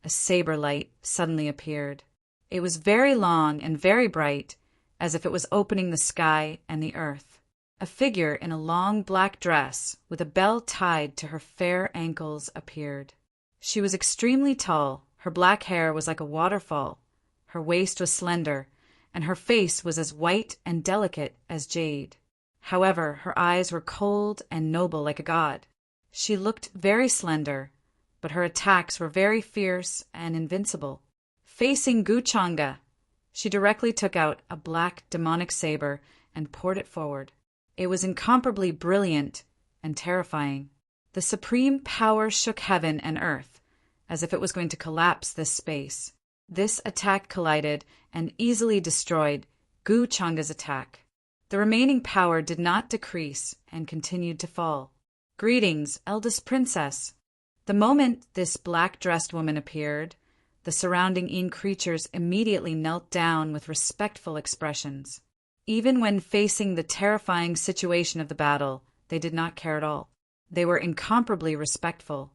a saber light suddenly appeared. It was very long and very bright, as if it was opening the sky and the earth. A figure in a long black dress, with a bell tied to her fair ankles, appeared. She was extremely tall, her black hair was like a waterfall, her waist was slender, and her face was as white and delicate as jade. However, her eyes were cold and noble like a god. She looked very slender, but her attacks were very fierce and invincible. Facing Gu Changa, she directly took out a black demonic saber and poured it forward. It was incomparably brilliant and terrifying. The supreme power shook heaven and earth, as if it was going to collapse this space. This attack collided and easily destroyed Gu Changa's attack. The remaining power did not decrease and continued to fall. "Greetings, eldest princess." The moment this black-dressed woman appeared, the surrounding Een creatures immediately knelt down with respectful expressions. Even when facing the terrifying situation of the battle, they did not care at all. They were incomparably respectful.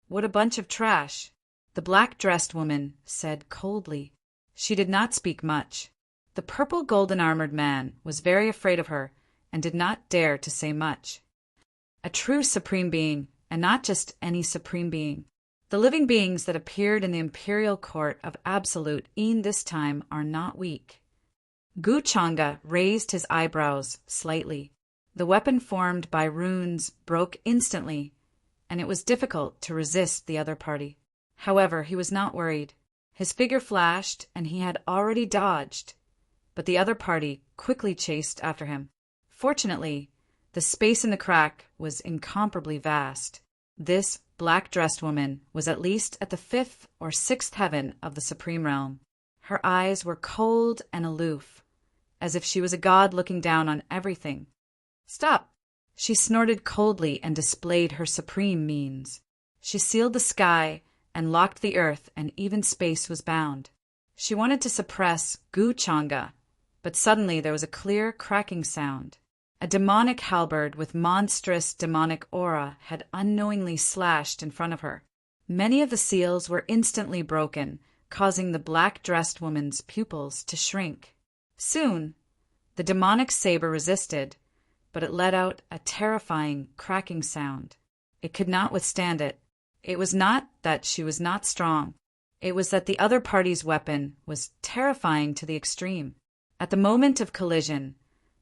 "What a bunch of trash," the black-dressed woman said coldly. She did not speak much. The purple golden-armored man was very afraid of her and did not dare to say much. A true supreme being, and not just any supreme being. The living beings that appeared in the imperial court of Absolute Een this time are not weak. Gu Changa raised his eyebrows slightly. The weapon formed by runes broke instantly, and it was difficult to resist the other party. However, he was not worried. His figure flashed, and he had already dodged, but the other party quickly chased after him. Fortunately, the space in the crack was incomparably vast. This black-dressed woman was at least at the 5th or 6th heaven of the supreme realm. Her eyes were cold and aloof, as if she was a god looking down on everything. "Stop!" She snorted coldly and displayed her supreme means. She sealed the sky and locked the earth, and even space was bound. She wanted to suppress Gu Changa, but suddenly there was a clear cracking sound. A demonic halberd with monstrous demonic aura had unknowingly slashed in front of her. Many of the seals were instantly broken, causing the black-dressed woman's pupils to shrink. Soon, the demonic saber resisted, but it let out a terrifying cracking sound. It could not withstand it. It was not that she was not strong. It was that the other party's weapon was terrifying to the extreme. At the moment of collision,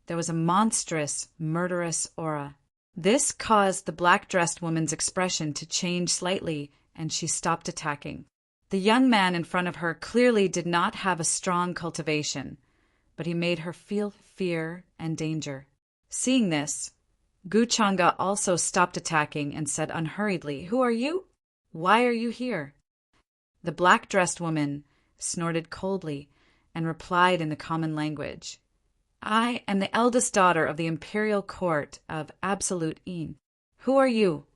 there was a monstrous, murderous aura. This caused the black-dressed woman's expression to change slightly, and she stopped attacking. The young man in front of her clearly did not have a strong cultivation, but he made her feel fear and danger. Seeing this, Gu Changa also stopped attacking and said unhurriedly, "Who are you? Why are you here?" The black-dressed woman snorted coldly and replied in the common language, "I am the eldest daughter of the imperial court of Absolute Een." "Who are you?"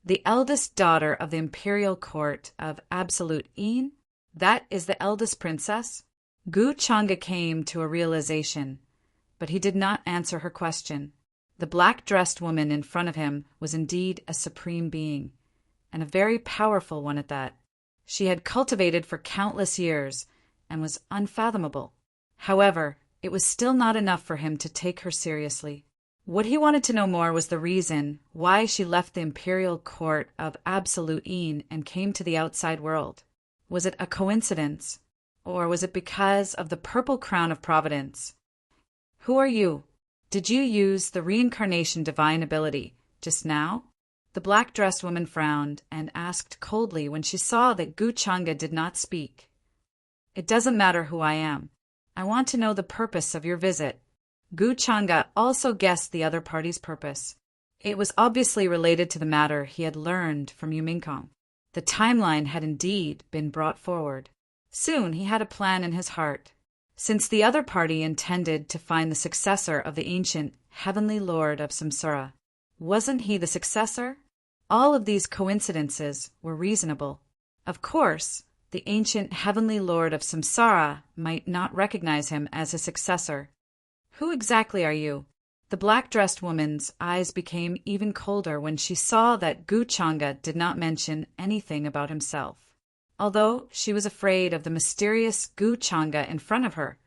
"The eldest daughter of the imperial court of Absolute Een? That is the eldest princess?" Gu Changa came to a realization, but he did not answer her question. The black-dressed woman in front of him was indeed a supreme being, and a very powerful one at that. She had cultivated for countless years and was unfathomable. However, it was still not enough for him to take her seriously. What he wanted to know more was the reason why she left the imperial court of Absolute Een and came to the outside world. Was it a coincidence, or was it because of the purple crown of providence? "Who are you? Did you use the reincarnation divine ability just now?" The black-dressed woman frowned and asked coldly when she saw that Gu Changa did not speak. "It doesn't matter who I am. I want to know the purpose of your visit." Gu Changa also guessed the other party's purpose. It was obviously related to the matter he had learned from Yuminkong. The timeline had indeed been brought forward. Soon he had a plan in his heart. Since the other party intended to find the successor of the ancient Heavenly Lord of Samsara, wasn't he the successor? All of these coincidences were reasonable. Of course, the ancient Heavenly Lord of Samsara might not recognize him as his successor. "Who exactly are you?" The black-dressed woman's eyes became even colder when she saw that Gu Changa did not mention anything about himself. Although she was afraid of the mysterious Gu Changa in front of her,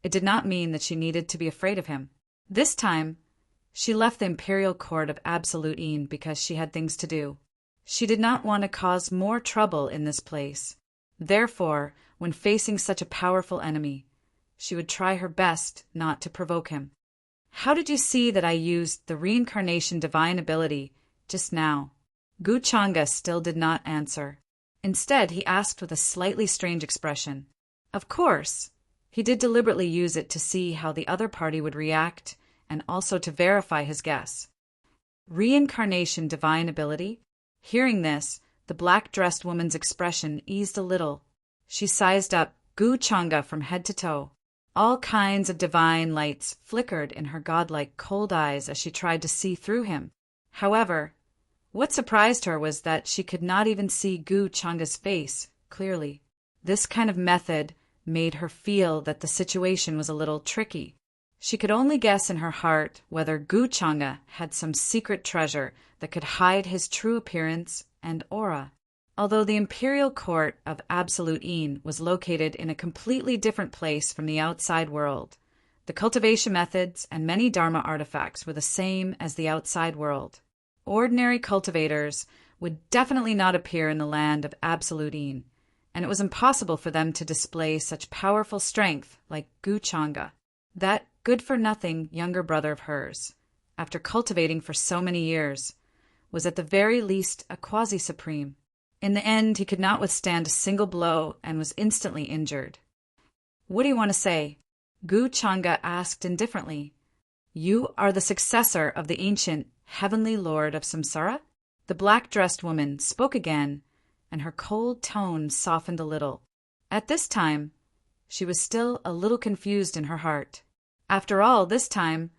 it did not mean that she needed to be afraid of him. This time, she left the imperial court of Absolute Een because she had things to do. She did not want to cause more trouble in this place. Therefore, when facing such a powerful enemy, she would try her best not to provoke him. "How did you see that I used the reincarnation divine ability just now?" Gu Changa still did not answer. Instead, he asked with a slightly strange expression. Of course, he did deliberately use it to see how the other party would react and also to verify his guess. Reincarnation divine ability? Hearing this, the black-dressed woman's expression eased a little. She sized up Gu Changa from head to toe. All kinds of divine lights flickered in her godlike cold eyes as she tried to see through him. However, what surprised her was that she could not even see Gu Changa's face clearly. This kind of method made her feel that the situation was a little tricky. She could only guess in her heart whether Gu Changa had some secret treasure that could hide his true appearance and aura. Although the imperial court of Absolute Een was located in a completely different place from the outside world, the cultivation methods and many Dharma artifacts were the same as the outside world. Ordinary cultivators would definitely not appear in the land of Absolute Een, and it was impossible for them to display such powerful strength like Gu Changa, that good-for-nothing younger brother of hers, after cultivating for so many years, was at the very least a quasi-supreme. In the end, he could not withstand a single blow and was instantly injured. "What do you want to say?" Gu Changa asked indifferently. "You are the successor of the ancient Heavenly Lord of Samsara?" The black-dressed woman spoke again, and her cold tone softened a little. At this time, she was still a little confused in her heart. After all, this time,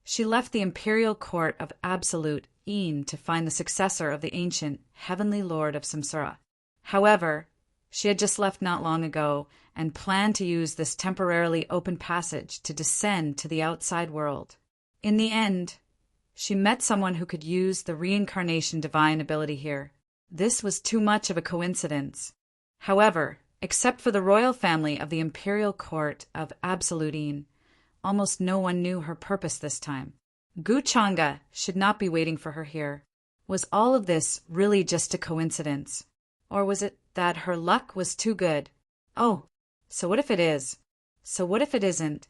she left the imperial court of Absolute Een to find the successor of the ancient Heavenly Lord of Samsara. However, she had just left not long ago and planned to use this temporarily open passage to descend to the outside world. In the end, she met someone who could use the reincarnation divine ability here. This was too much of a coincidence. However, except for the royal family of the imperial court of Absolute Een, almost no one knew her purpose this time. Gu Changa should not be waiting for her here. Was all of this really just a coincidence? Or was it that her luck was too good? Oh, so what if it is? So what if it isn't?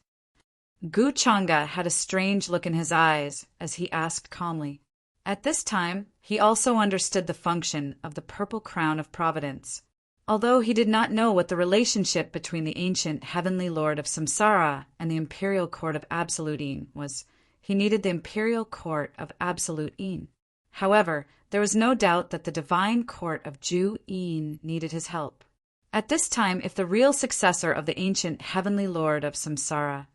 Gu Changa had a strange look in his eyes as he asked calmly. At this time, he also understood the function of the purple crown of providence. Although he did not know what the relationship between the ancient Heavenly Lord of Samsara and the imperial court of Absolute Een was, he needed the imperial court of Absolute Een. However, there was no doubt that the divine court of Ju Een needed his help. At this time, if the real successor of the ancient Heavenly Lord of Samsara,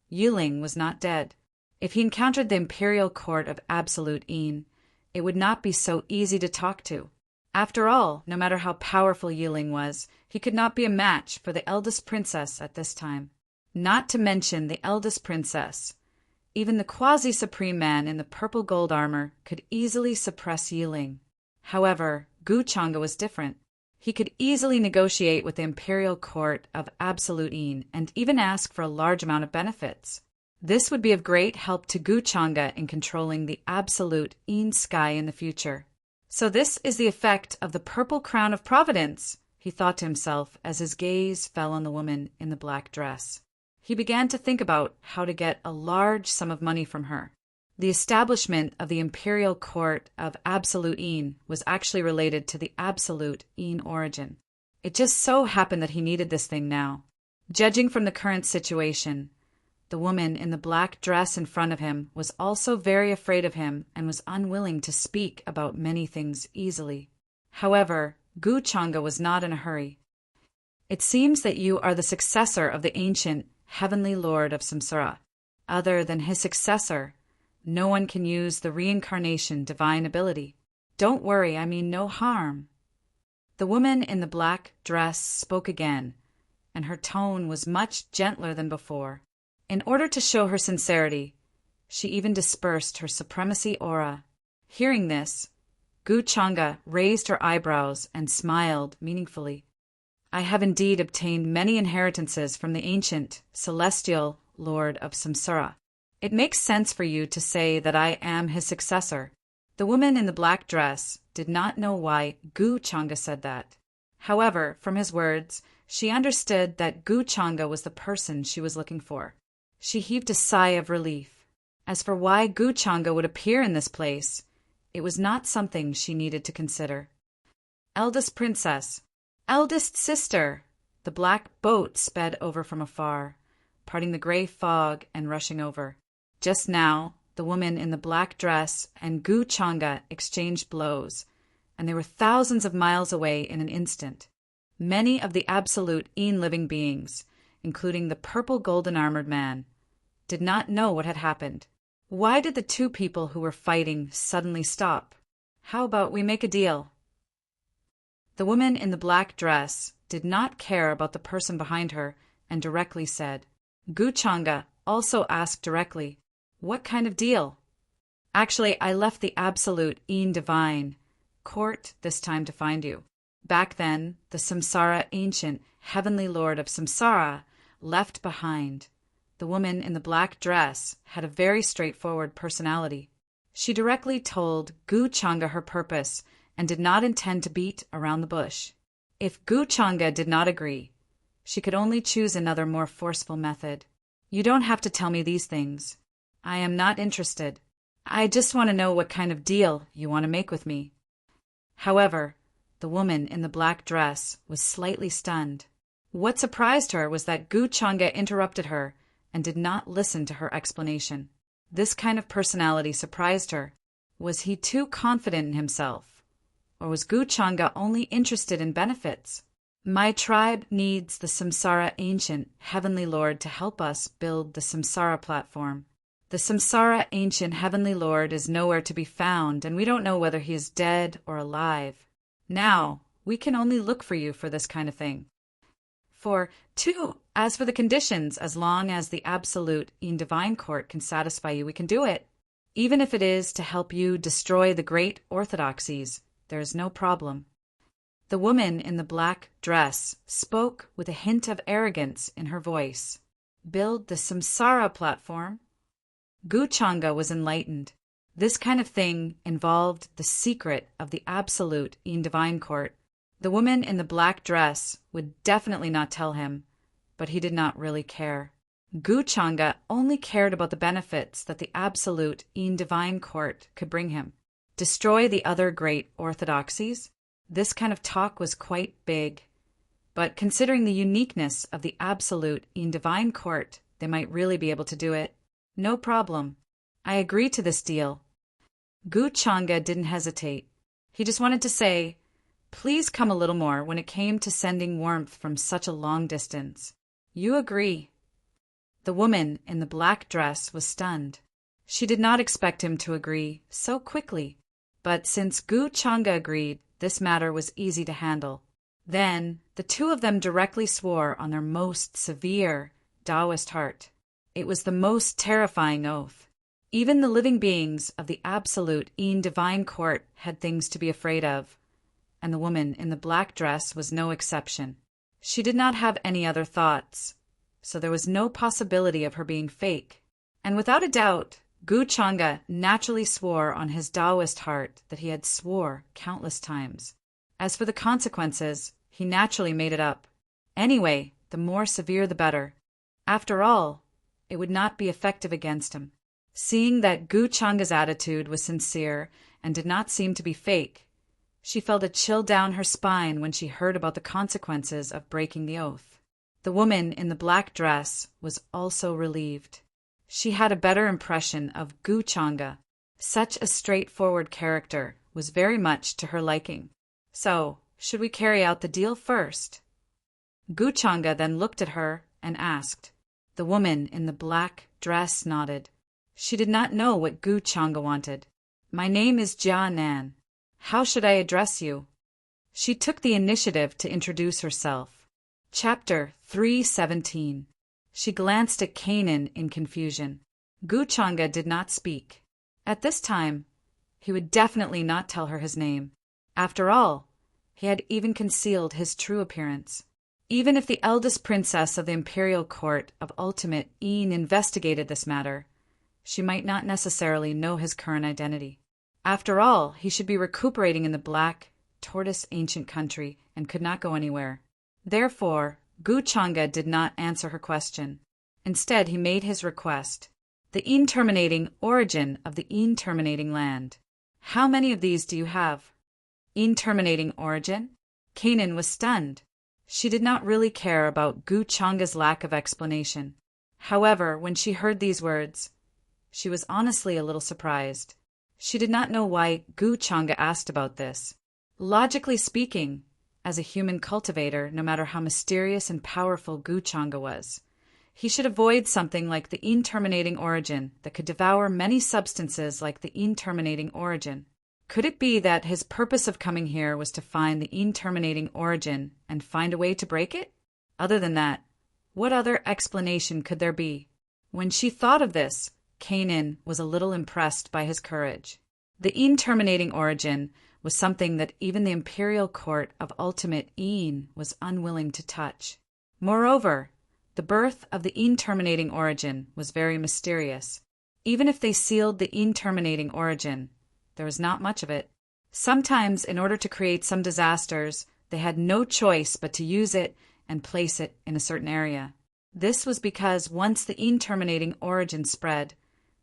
Yiling, was not dead, if he encountered the imperial court of Absolute Een, it would not be so easy to talk to. After all, no matter how powerful Yiling was, he could not be a match for the eldest princess at this time. Not to mention the eldest princess. Even the quasi-supreme man in the purple gold armor could easily suppress Yiling. However, Gu Changa was different. He could easily negotiate with the imperial court of Absolute Een and even ask for a large amount of benefits. This would be of great help to Gu Changa in controlling the Absolute Een sky in the future. So this is the effect of the purple crown of providence, he thought to himself as his gaze fell on the woman in the black dress. He began to think about how to get a large sum of money from her. The establishment of the imperial court of Absolute Een was actually related to the Absolute Een origin. It just so happened that he needed this thing now. Judging from the current situation, the woman in the black dress in front of him was also very afraid of him and was unwilling to speak about many things easily. However, Gu Changa was not in a hurry. "It seems that you are the successor of the ancient Heavenly Lord of Samsara. Other than his successor, no one can use the reincarnation divine ability. Don't worry, I mean no harm." The woman in the black dress spoke again, and her tone was much gentler than before. In order to show her sincerity, she even dispersed her supremacy aura. Hearing this, Gu Changa raised her eyebrows and smiled meaningfully. "I have indeed obtained many inheritances from the ancient celestial Lord of Samsara. It makes sense for you to say that I am his successor." The woman in the black dress did not know why Gu Changa said that. However, from his words, she understood that Gu Changa was the person she was looking for. She heaved a sigh of relief. As for why Gu Changa would appear in this place, it was not something she needed to consider. "Eldest princess, eldest sister!" The black boat sped over from afar, parting the gray fog and rushing over. Just now, the woman in the black dress and Gu Changa exchanged blows, and they were thousands of miles away in an instant. Many of the Absolute Een living beings, including the purple golden armored man, did not know what had happened. Why did the two people who were fighting suddenly stop? How about we make a deal? The woman in the black dress did not care about the person behind her and directly said. Gu Changa also asked directly, "What kind of deal?" "Actually, I left the absolute Divine court this time to find you. Back then, the Samsara ancient heavenly lord of Samsara left behind." The woman in the black dress had a very straightforward personality. She directly told Gu Changa her purpose and did not intend to beat around the bush. If Gu Changa did not agree, she could only choose another more forceful method. "You don't have to tell me these things. I am not interested. I just want to know what kind of deal you want to make with me." However, the woman in the black dress was slightly stunned. What surprised her was that Gu Changa interrupted her and did not listen to her explanation. This kind of personality surprised her. Was he too confident in himself? Or was Gu Changa only interested in benefits? "My tribe needs the Samsara ancient heavenly lord to help us build the Samsara platform. The Samsara ancient heavenly lord is nowhere to be found, and we don't know whether he is dead or alive. Now, we can only look for you for this kind of thing. As for the conditions, as long as the absolute Divine court can satisfy you, we can do it. Even if it is to help you destroy the great orthodoxies, there is no problem." The woman in the black dress spoke with a hint of arrogance in her voice. "Build the Samsara platform?" Gu Changa was enlightened. This kind of thing involved the secret of the absolute Divine court. The woman in the black dress would definitely not tell him, but he did not really care. Gu Changa only cared about the benefits that the absolute Divine court could bring him. Destroy the other great orthodoxies? This kind of talk was quite big. But considering the uniqueness of the absolute Divine court, they might really be able to do it. "No problem. I agree to this deal." Gu Changa didn't hesitate. He just wanted to say, "Please come a little more," when it came to sending warmth from such a long distance. "You agree." The woman in the black dress was stunned. She did not expect him to agree so quickly, but since Gu Changa agreed, this matter was easy to handle. Then the two of them directly swore on their most severe Taoist heart. It was the most terrifying oath. Even the living beings of the absolute Divine court had things to be afraid of, and the woman in the black dress was no exception. She did not have any other thoughts, so there was no possibility of her being fake. And without a doubt, Gu Changa naturally swore on his Taoist heart that he had swore countless times. As for the consequences, he naturally made it up. Anyway, the more severe the better. After all, it would not be effective against him. Seeing that Gu Changa's attitude was sincere and did not seem to be fake, she felt a chill down her spine when she heard about the consequences of breaking the oath. The woman in the black dress was also relieved. She had a better impression of Gu Changa. Such a straightforward character was very much to her liking. "So, should we carry out the deal first?" Gu Changa then looked at her and asked. The woman in the black dress nodded. She did not know what Gu Changa wanted. "My name is Jia Nan. How should I address you?" She took the initiative to introduce herself. Chapter 317. She glanced at Kanan in confusion. Gu Changa did not speak. At this time, he would definitely not tell her his name. After all, he had even concealed his true appearance. Even if the eldest princess of the imperial court of Ultimate Een investigated this matter, she might not necessarily know his current identity. After all, he should be recuperating in the black, tortoise ancient country and could not go anywhere. Therefore, Gu Changa did not answer her question. Instead, he made his request. "The Een terminating origin of the Een terminating land. How many of these do you have?" "Een terminating origin?" Kanan was stunned. She did not really care about Gu Changa's lack of explanation. However, when she heard these words, she was honestly a little surprised. She did not know why Gu Changa asked about this. Logically speaking, as a human cultivator, no matter how mysterious and powerful Guchanga was. He should avoid something like the in-terminating origin that could devour many substances like the in-terminating origin. Could it be that his purpose of coming here was to find the in-terminating origin and find a way to break it? Other than that, what other explanation could there be? When she thought of this, Kanan was a little impressed by his courage. The in-terminating origin was something that even the imperial court of ultimate Een was unwilling to touch. Moreover, the birth of the in-terminating origin was very mysterious. Even if they sealed the in-terminating origin, there was not much of it. Sometimes, in order to create some disasters, they had no choice but to use it and place it in a certain area. This was because once the in-terminating origin spread,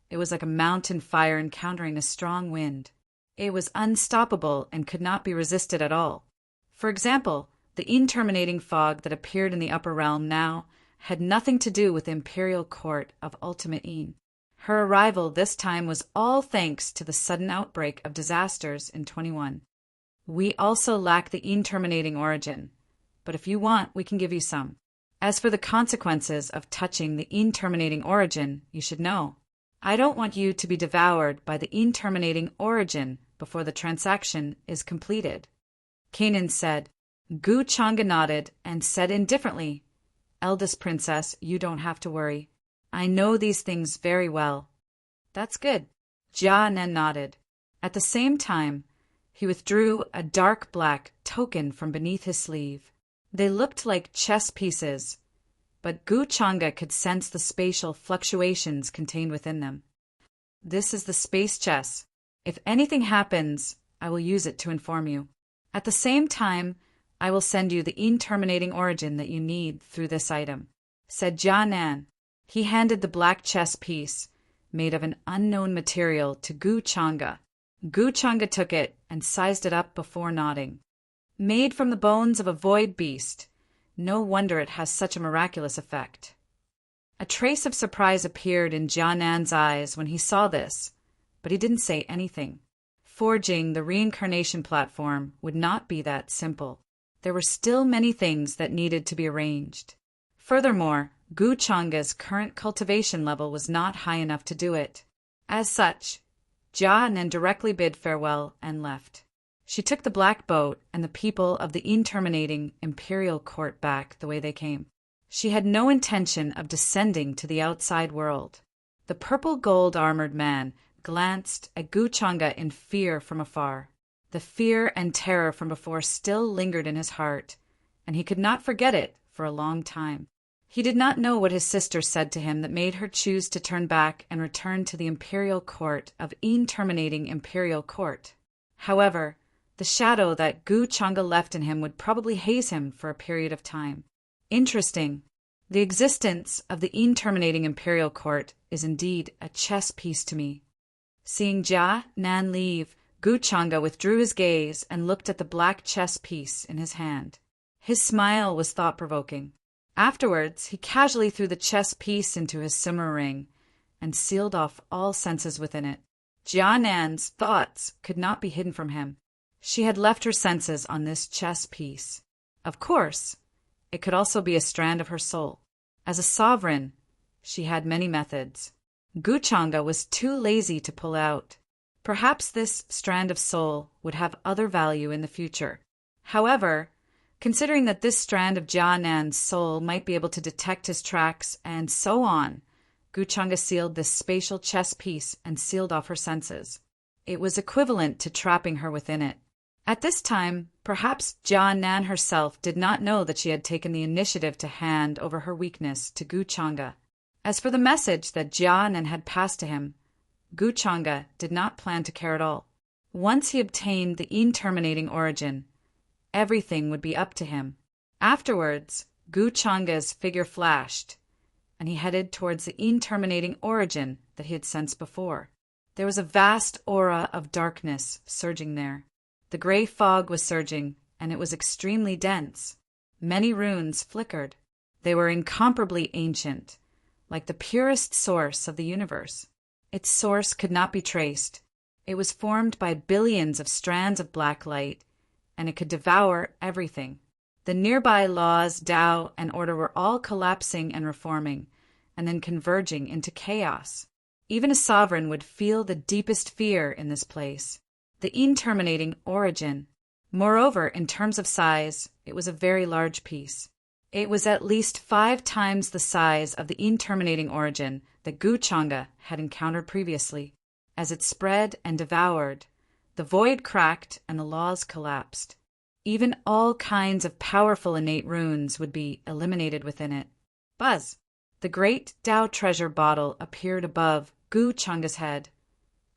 it was like a mountain fire encountering a strong wind. It was unstoppable and could not be resisted at all. For example, the in-terminating fog that appeared in the upper realm now had nothing to do with the imperial court of ultimate Een. Her arrival this time was all thanks to the sudden outbreak of disasters in 21. We also lack the in-terminating origin, but if you want, we can give you some. As for the consequences of touching the in-terminating origin, you should know. I don't want you to be devoured by the in-terminating origin before the transaction is completed. Kanan said. Guchanga nodded and said indifferently, Eldest princess, you don't have to worry. I know these things very well. That's good. Jia-nen nodded. At the same time, he withdrew a dark black token from beneath his sleeve. They looked like chess pieces, but Guchanga could sense the spatial fluctuations contained within them. This is the space chess. If anything happens, I will use it to inform you. At the same time, I will send you the in-terminating origin that you need through this item, said Jia-nen. He handed the black chess piece, made of an unknown material, to Guchanga. Guchanga took it and sized it up before nodding. Made from the bones of a void beast, no wonder it has such a miraculous effect. A trace of surprise appeared in Jia-nen's eyes when he saw this, but he didn't say anything. Forging the reincarnation platform would not be that simple. There were still many things that needed to be arranged. Furthermore, Guchanga's current cultivation level was not high enough to do it. As such, Jia-nen directly bid farewell and left. She took the black boat and the people of the in-terminating imperial court back the way they came. She had no intention of descending to the outside world. The purple-gold armored man glanced at Guchanga in fear from afar. The fear and terror from before still lingered in his heart, and he could not forget it for a long time. He did not know what his sister said to him that made her choose to turn back and return to the imperial court of in-terminating imperial court. However, the shadow that Guchanga left in him would probably haze him for a period of time. Interesting. The existence of the in-terminating imperial court is indeed a chess piece to me. Seeing Jia-nen leave, Guchanga withdrew his gaze and looked at the black chess piece in his hand. His smile was thought-provoking. Afterwards, he casually threw the chess piece into his simmer ring and sealed off all senses within it. Jia-nen's thoughts could not be hidden from him. She had left her senses on this chess piece. Of course, it could also be a strand of her soul. As a sovereign, she had many methods. Guchanga was too lazy to pull out. Perhaps this strand of soul would have other value in the future. However, considering that this strand of Jia-nen's soul might be able to detect his tracks and so on, Guchanga sealed this spatial chess piece and sealed off her senses. It was equivalent to trapping her within it. At this time, perhaps Jia-nen herself did not know that she had taken the initiative to hand over her weakness to Guchanga. As for the message that Jia-nen had passed to him, Guchanga did not plan to care at all. Once he obtained the in-terminating origin, everything would be up to him. Afterwards, Guchanga's figure flashed, and he headed towards the in-terminating origin that he had sensed before. There was a vast aura of darkness surging there. The gray fog was surging, and it was extremely dense. Many runes flickered. They were incomparably ancient, like the purest source of the universe. Its source could not be traced. It was formed by billions of strands of black light, and it could devour everything. The nearby laws, Tao, and order were all collapsing and reforming, and then converging into chaos. Even a sovereign would feel the deepest fear in this place. The interminating origin. Moreover, in terms of size, it was a very large piece. It was at least 5 times the size of the interminating origin that Guchanga had encountered previously. As it spread and devoured, the void cracked and the laws collapsed. Even all kinds of powerful innate runes would be eliminated within it. Buzz! The great Tao treasure bottle appeared above Guchanga's head,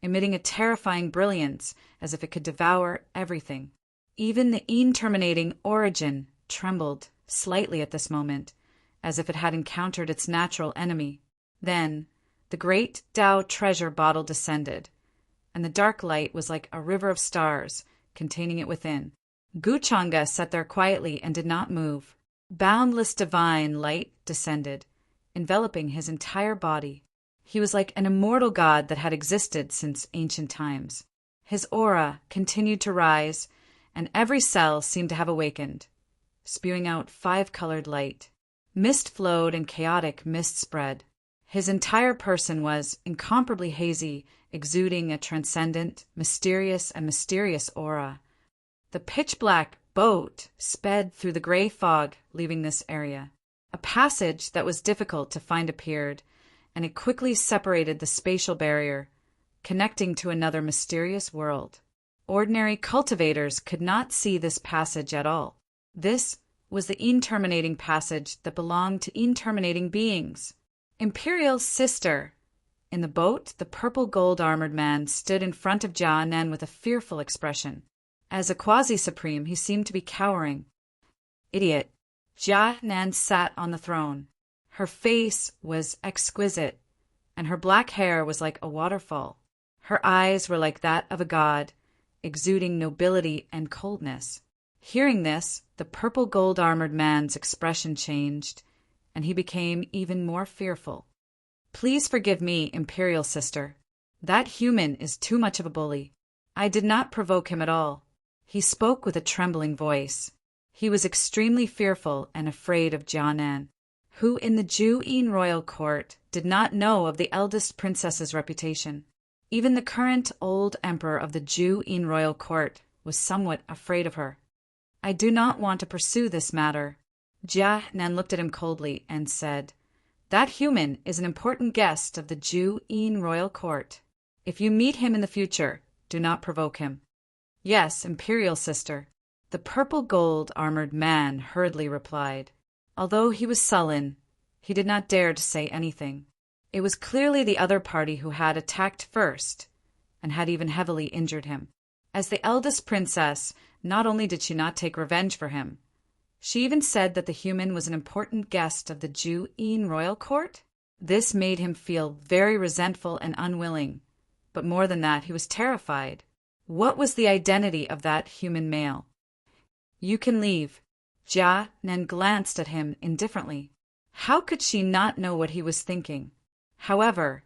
emitting a terrifying brilliance as if it could devour everything. Even the interminating origin trembled slightly at this moment, as if it had encountered its natural enemy. Then, the great Tao treasure bottle descended, and the dark light was like a river of stars, containing it within. Guchanga sat there quietly and did not move. Boundless divine light descended, enveloping his entire body. He was like an immortal god that had existed since ancient times. His aura continued to rise, and every cell seemed to have awakened, spewing out 5-colored light. Mist flowed and chaotic mist spread. His entire person was incomparably hazy, exuding a transcendent, mysterious aura. The pitch-black boat sped through the gray fog, leaving this area. A passage that was difficult to find appeared, and it quickly separated the spatial barrier, connecting to another mysterious world. Ordinary cultivators could not see this passage at all. This was the interminating passage that belonged to interminating beings. Imperial sister! In the boat, the purple gold-armored man stood in front of Jia Nen with a fearful expression. As a quasi-supreme, he seemed to be cowering. Idiot! Jia Nen sat on the throne. Her face was exquisite, and her black hair was like a waterfall. Her eyes were like that of a god, exuding nobility and coldness. Hearing this, the purple gold-armored man's expression changed, and he became even more fearful. Please forgive me, Imperial sister. That human is too much of a bully. I did not provoke him at all. He spoke with a trembling voice. He was extremely fearful and afraid of Jia Nan, who in the Ju-Yin royal court did not know of the eldest princess's reputation. Even the current old emperor of the Ju-Yin royal court was somewhat afraid of her. I do not want to pursue this matter. Jia Nan looked at him coldly and said, That human is an important guest of the Ju-Yin royal court. If you meet him in the future, do not provoke him. Yes, Imperial sister, the purple gold-armored man hurriedly replied. Although he was sullen, he did not dare to say anything. It was clearly the other party who had attacked first, and had even heavily injured him. As the eldest princess, not only did she not take revenge for him, she even said that the human was an important guest of the Ju-Yin royal court. This made him feel very resentful and unwilling, but more than that, he was terrified. What was the identity of that human male? You can leave. Jia Nan glanced at him indifferently. How could she not know what he was thinking? However,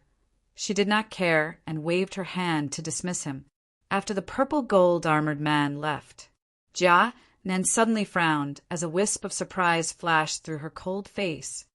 she did not care and waved her hand to dismiss him. After the purple gold-armored man left, Jia Nan suddenly frowned as a wisp of surprise flashed through her cold face.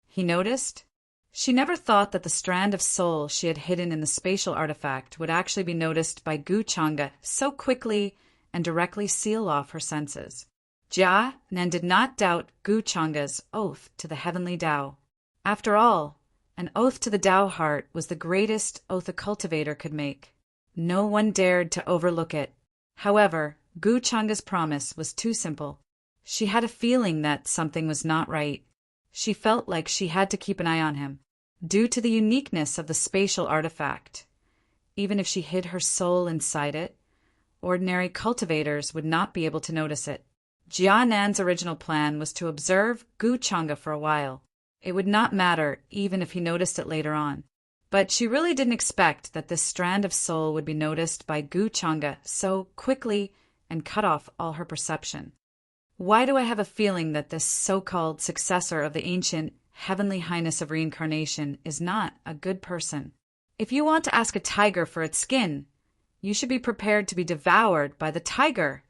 He noticed? She never thought that the strand of soul she had hidden in the spatial artifact would actually be noticed by Guchanga so quickly and directly seal off her senses. Jia Nan did not doubt Guchanga's oath to the heavenly Tao. After all, an oath to the Tao heart was the greatest oath a cultivator could make. No one dared to overlook it. However, Guchanga's promise was too simple. She had a feeling that something was not right. She felt like she had to keep an eye on him, due to the uniqueness of the spatial artifact. Even if she hid her soul inside it, ordinary cultivators would not be able to notice it. Jia Nan's original plan was to observe Guchanga for a while. It would not matter even if he noticed it later on. But she really didn't expect that this strand of soul would be noticed by Guchanga so quickly and cut off all her perception. Why do I have a feeling that this so-called successor of the ancient heavenly highness of reincarnation is not a good person? If you want to ask a tiger for its skin, you should be prepared to be devoured by the tiger.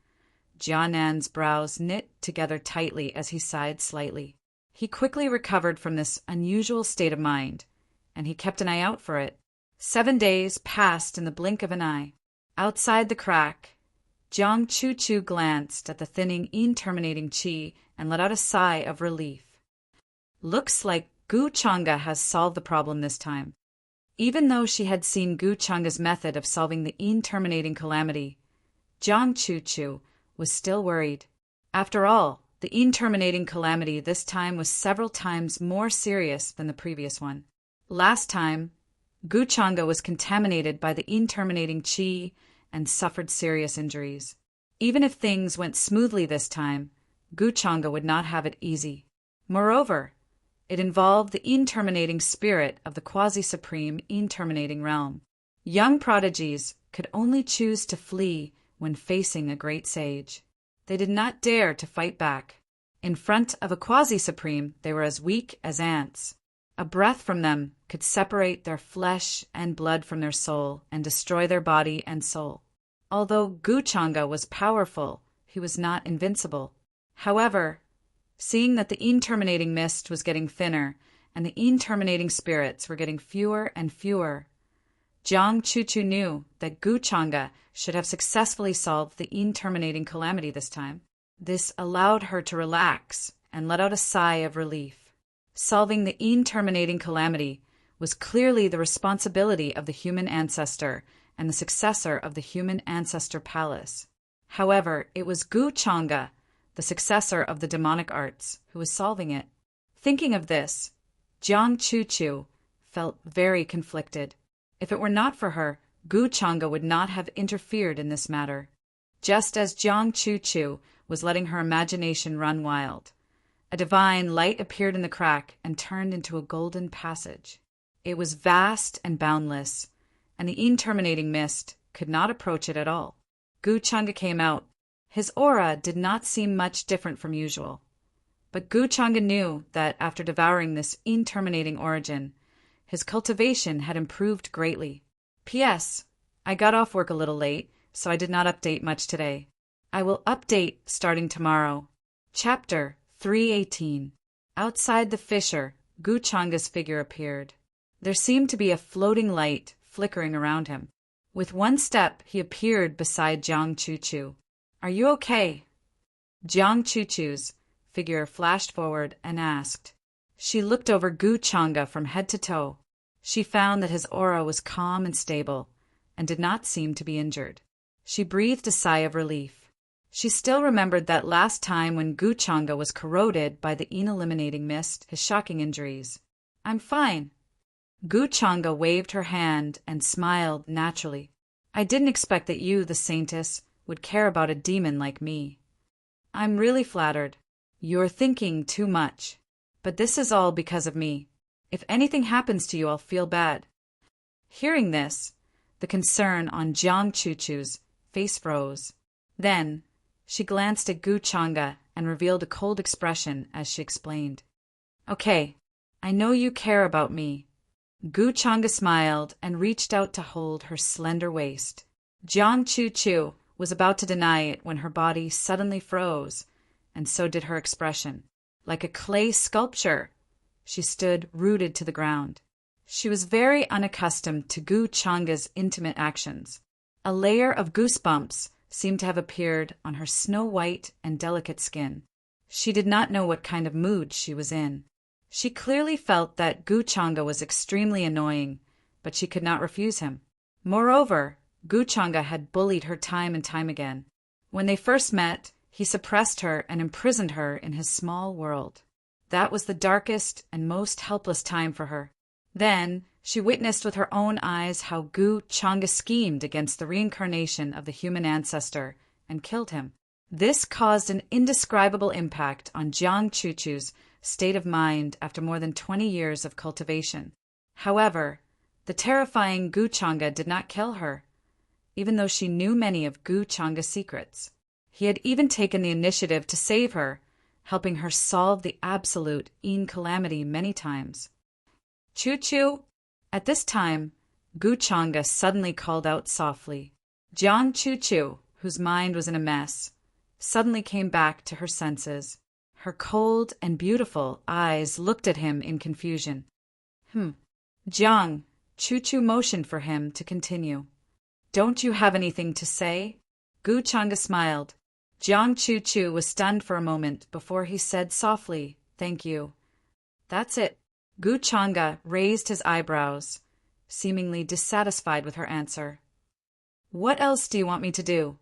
Jianan's brows knit together tightly as he sighed slightly. He quickly recovered from this unusual state of mind, and he kept an eye out for it. 7 days passed in the blink of an eye. Outside the crack, Jiang Chu glanced at the thinning, terminating qi and let out a sigh of relief. Looks like Gu Chang'e has solved the problem this time. Even though she had seen Gu Chang'e's method of solving the terminating calamity, Jiang Chu was still worried. After all, the terminating calamity this time was several times more serious than the previous one. Last time, Gu Chang'e was contaminated by the terminating qi and suffered serious injuries. Even if things went smoothly this time, Gu Chang'e would not have it easy. Moreover, it involved the terminating spirit of the quasi-supreme terminating realm. Young prodigies could only choose to flee when facing a great sage. They did not dare to fight back. In front of a quasi-supreme, they were as weak as ants. A breath from them could separate their flesh and blood from their soul and destroy their body and soul. Although Gu Chang'e was powerful, he was not invincible. However, seeing that the terminating mist was getting thinner and the terminating spirits were getting fewer and fewer, Jiang Chu knew that Gu Chang'e should have successfully solved the terminating calamity this time. This allowed her to relax and let out a sigh of relief. Solving the terminating calamity was clearly the responsibility of the human ancestor and the successor of the human ancestor palace. However, it was Gu Chang'e, the successor of the demonic arts, who was solving it. Thinking of this, Jiang Chu felt very conflicted. If it were not for her, Gu Chang'e would not have interfered in this matter. Just as Jiang Chu was letting her imagination run wild, a divine light appeared in the crack and turned into a golden passage. It was vast and boundless, and the terminating mist could not approach it at all. Gu Chang'e came out. His aura did not seem much different from usual. But Gu Chang'e knew that after devouring this terminating origin, his cultivation had improved greatly. P.S. I got off work a little late, so I did not update much today. I will update starting tomorrow. Chapter 318. Outside the fissure, Gu Chang'e's figure appeared. There seemed to be a floating light flickering around him. With one step, he appeared beside Jiang Chu. Are you okay? Jiang Chu's figure flashed forward and asked. She looked over Gu Chang'e from head to toe. She found that his aura was calm and stable, and did not seem to be injured. She breathed a sigh of relief. She still remembered that last time when Gu Chang'e was corroded by the eliminating mist, his shocking injuries. I'm fine. Gu Chang'e waved her hand and smiled naturally. I didn't expect that you, the saintess, would care about a demon like me. I'm really flattered. You're thinking too much. But this is all because of me. If anything happens to you, I'll feel bad. Hearing this, the concern on Jiang Chu's face froze. Then, she glanced at Gu Chang'e and revealed a cold expression as she explained. Okay, I know you care about me. Gu Chang'e smiled and reached out to hold her slender waist. Jiang Chu was about to deny it when her body suddenly froze, and so did her expression. Like a clay sculpture, she stood rooted to the ground. She was very unaccustomed to Gu Chang'e's intimate actions. A layer of goosebumps seemed to have appeared on her snow-white and delicate skin. She did not know what kind of mood she was in. She clearly felt that Gu Chang'e was extremely annoying, but she could not refuse him. Moreover, Gu Chang'e had bullied her time and time again. When they first met, he suppressed her and imprisoned her in his small world. That was the darkest and most helpless time for her. Then, she witnessed with her own eyes how Gu Chang'e schemed against the reincarnation of the human ancestor and killed him. This caused an indescribable impact on Jiang Chu's state of mind after more than 20 years of cultivation. However, the terrifying Gu Chang'e did not kill her, even though she knew many of Gu Chang'e's secrets. He had even taken the initiative to save her, helping her solve the absolute calamity many times. Chu. At this time, Gu Chang'e suddenly called out softly. Jiang Chu, whose mind was in a mess, suddenly came back to her senses. Her cold and beautiful eyes looked at him in confusion. Jiang, Chu motioned for him to continue. Don't you have anything to say? Gu Changa smiled. Jiang Chu was stunned for a moment before he said softly, Thank you. That's it. Gu Changa raised his eyebrows, seemingly dissatisfied with her answer. What else do you want me to do?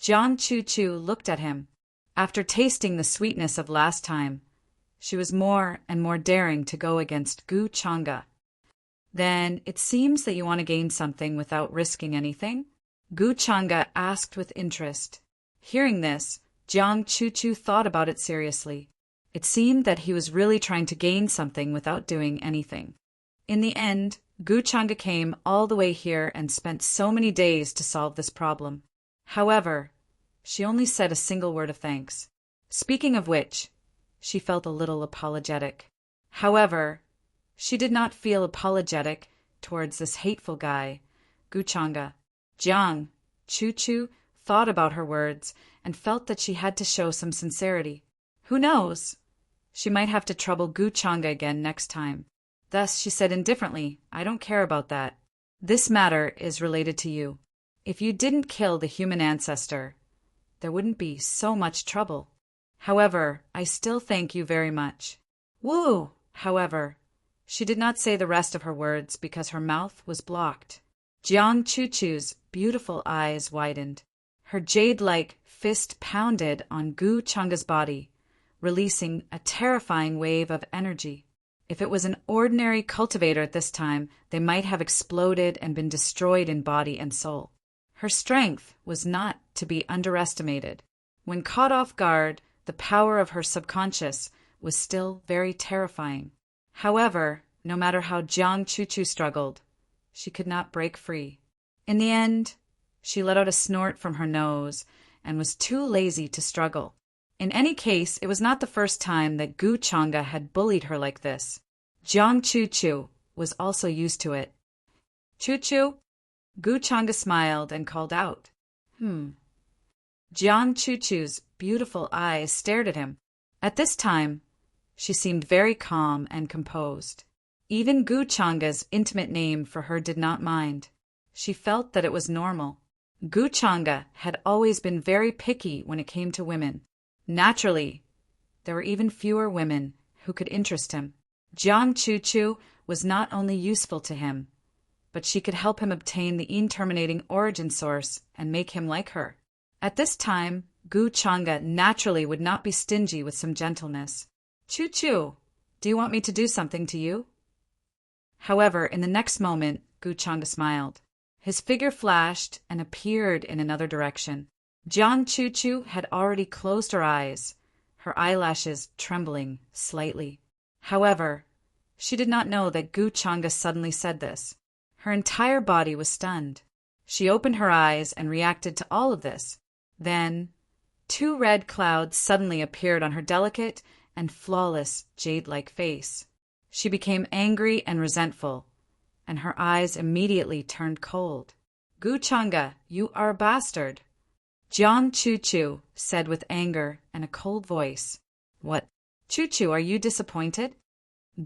Jiang Chu looked at him. After tasting the sweetness of last time, she was more and more daring to go against Gu Changa. Then it seems that you want to gain something without risking anything? Gu Changa asked with interest. Hearing this, Jiang Chu thought about it seriously. It seemed that he was really trying to gain something without doing anything. In the end, Gu Changa came all the way here and spent so many days to solve this problem. However, she only said a single word of thanks. Speaking of which, she felt a little apologetic. However, she did not feel apologetic towards this hateful guy, Gu Changa. Jiang Chu thought about her words and felt that she had to show some sincerity. Who knows? She might have to trouble Gu Changa again next time. Thus she said indifferently, I don't care about that. This matter is related to you. If you didn't kill the human ancestor, there wouldn't be so much trouble. However, I still thank you very much. Woo! However, she did not say the rest of her words because her mouth was blocked. Jiang Chu's beautiful eyes widened. Her jade-like fist pounded on Gu Changa's body, releasing a terrifying wave of energy. If it was an ordinary cultivator at this time, they might have exploded and been destroyed in body and soul. Her strength was not to be underestimated. When caught off guard, the power of her subconscious was still very terrifying. However, no matter how Jiang Chu struggled, she could not break free. In the end, she let out a snort from her nose and was too lazy to struggle. In any case, it was not the first time that Gu Changa had bullied her like this. Jiang Chu was also used to it. Chu? Gu Changa smiled and called out. Jiang Chu's beautiful eyes stared at him. At this time, she seemed very calm and composed. Even Gu Changa's intimate name for her did not mind. She felt that it was normal. Gu Changa had always been very picky when it came to women. Naturally, there were even fewer women who could interest him. Jiang Chu was not only useful to him, but she could help him obtain the interminating origin source and make him like her. At this time, Gu Changa naturally would not be stingy with some gentleness. Chu, do you want me to do something to you? However, in the next moment, Gu Changa smiled. His figure flashed and appeared in another direction. Jiang Chu had already closed her eyes, her eyelashes trembling slightly. However, she did not know that Gu Changa suddenly said this. Her entire body was stunned. She opened her eyes and reacted to all of this. Then, 2 red clouds suddenly appeared on her delicate and flawless jade-like face. She became angry and resentful, and her eyes immediately turned cold. Gu Changa, you are a bastard. Jiang Chu said with anger and a cold voice. What? Chu, are you disappointed?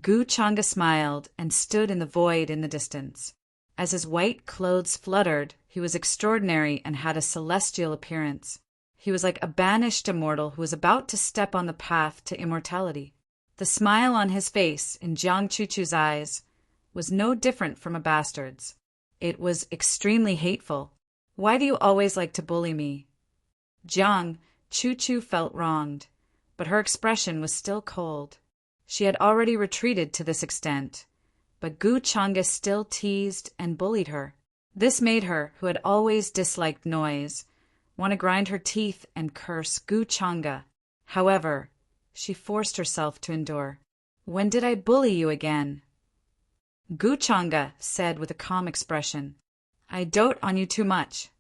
Gu Changa smiled and stood in the void in the distance. As his white clothes fluttered, he was extraordinary and had a celestial appearance. He was like a banished immortal who was about to step on the path to immortality. The smile on his face, in Jiang Chu's eyes, was no different from a bastard's. It was extremely hateful. Why do you always like to bully me? Jiang Chu felt wronged, but her expression was still cold. She had already retreated to this extent, but Gu Changa still teased and bullied her. This made her, who had always disliked noise, want to grind her teeth and curse Gu Changa. However, she forced herself to endure. When did I bully you again? Gu Changa said with a calm expression. I dote on you too much.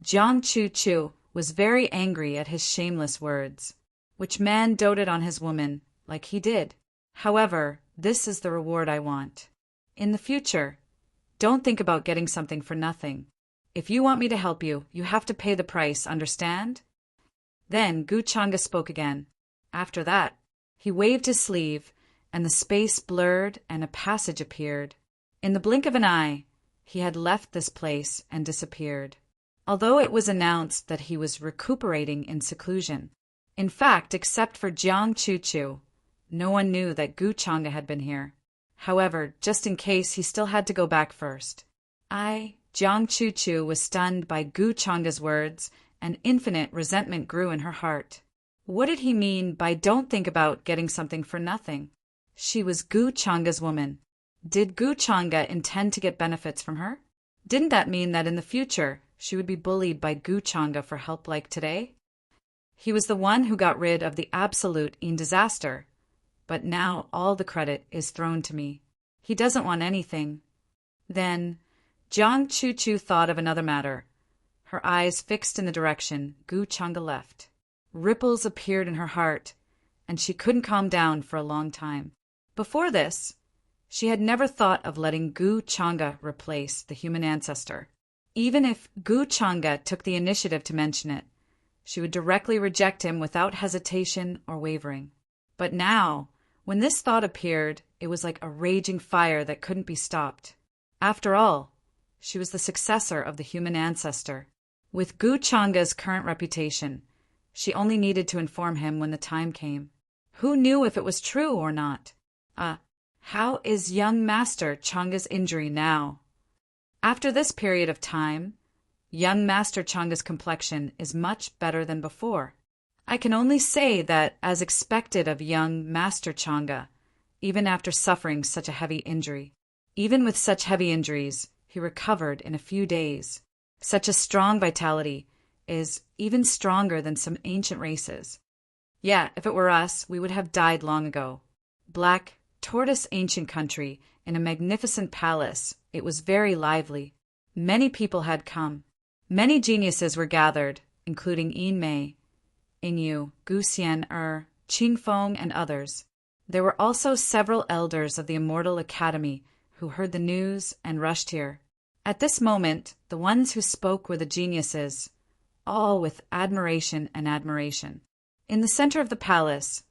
Jiang Chu was very angry at his shameless words. Which man doted on his woman like he did? However, this is the reward I want. In the future, don't think about getting something for nothing. If you want me to help you, you have to pay the price, understand? Then Gu Changa spoke again. After that, he waved his sleeve, and the space blurred and a passage appeared. In the blink of an eye, he had left this place and disappeared, although it was announced that he was recuperating in seclusion. In fact, except for Jiang Chuchu, no one knew that Gu Changa had been here. However, just in case, he still had to go back first. Jiang Chuchu was stunned by Gu Changa's words, and infinite resentment grew in her heart. What did he mean by don't think about getting something for nothing? She was Gu Changa's woman. Did Gu Changa intend to get benefits from her? Didn't that mean that in the future she would be bullied by Gu Changa for help like today? He was the one who got rid of the absolute in disaster, but now all the credit is thrown to me. He doesn't want anything. Then Jiang Chuchu thought of another matter. Her eyes fixed in the direction Gu Changa left. Ripples appeared in her heart, and she couldn't calm down for a long time. Before this, she had never thought of letting Gu Changa replace the human ancestor. Even if Gu Changa took the initiative to mention it, she would directly reject him without hesitation or wavering. But now, when this thought appeared, it was like a raging fire that couldn't be stopped. After all, she was the successor of the human ancestor. With Gu Changa's current reputation, she only needed to inform him when the time came. Who knew if it was true or not? How is young Master Changa's injury now? After this period of time, young Master Changa's complexion is much better than before. I can only say that, as expected of young Master Changa, even after suffering such a heavy injury, even with such heavy injuries, he recovered in a few days. Such a strong vitality is even stronger than some ancient races. Yeah, if it were us, we would have died long ago. Black, tortoise ancient country, in a magnificent palace, it was very lively. Many people had come. Many geniuses were gathered, including Yin Mei, Yu, Gu Xian Qing Feng, and others. There were also several elders of the Immortal Academy who heard the news and rushed here. At this moment, the ones who spoke were the geniuses, all with admiration and admiration. In the center of the palace,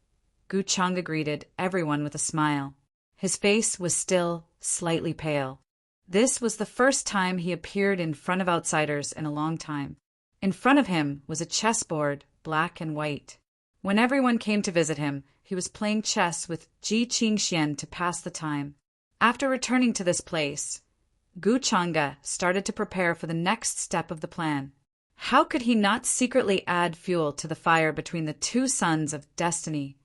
Gu Changa greeted everyone with a smile. His face was still slightly pale. This was the first time he appeared in front of outsiders in a long time. In front of him was a chessboard, black and white. When everyone came to visit him, he was playing chess with Ji Qingxian to pass the time. After returning to this place, Gu Changa started to prepare for the next step of the plan. How could he not secretly add fuel to the fire between the two sons of destiny,